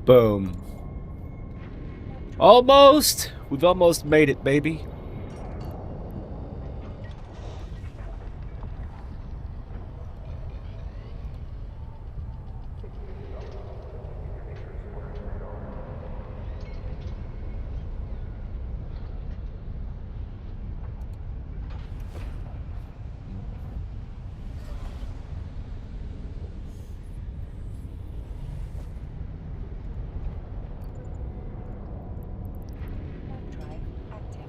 Boom. Almost. We've almost made it, baby. Warp drive active.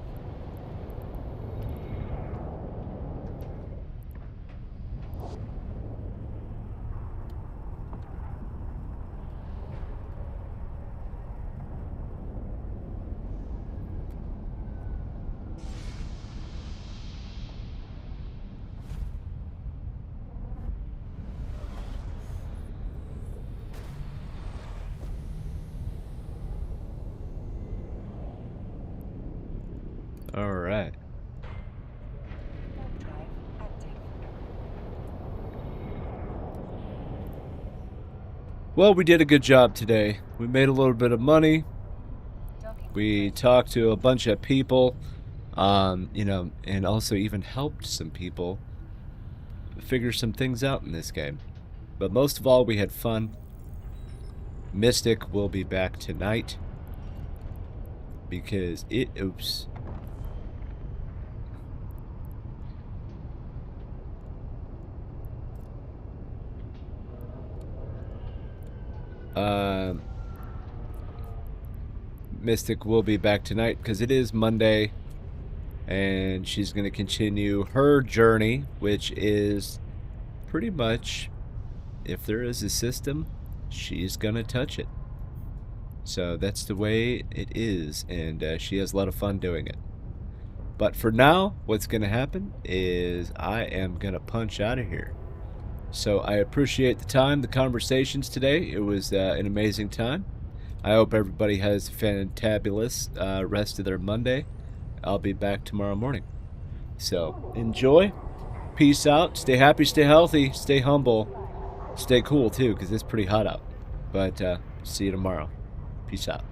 All right. Warp drive active. Well, we did a good job today. We made a little bit of money. Docking We complete. talked to a bunch of people, you know, and also even helped some people figure some things out in this game. But most of all, we had fun. Mystic will be back tonight because oops. Mystic will be back tonight because it is Monday, and she's going to continue her journey, which is pretty much, if there is a system, she's going to touch it. So that's the way it is, and she has a lot of fun doing it. But for now, what's going to happen is I am going to punch out of here. So I appreciate the time, the conversations today. It was an amazing time. I hope everybody has a fantabulous rest of their Monday. I'll be back tomorrow morning. So enjoy. Peace out. Stay happy, stay healthy, stay humble. Stay cool, too, because it's pretty hot out. But see you tomorrow. Peace out.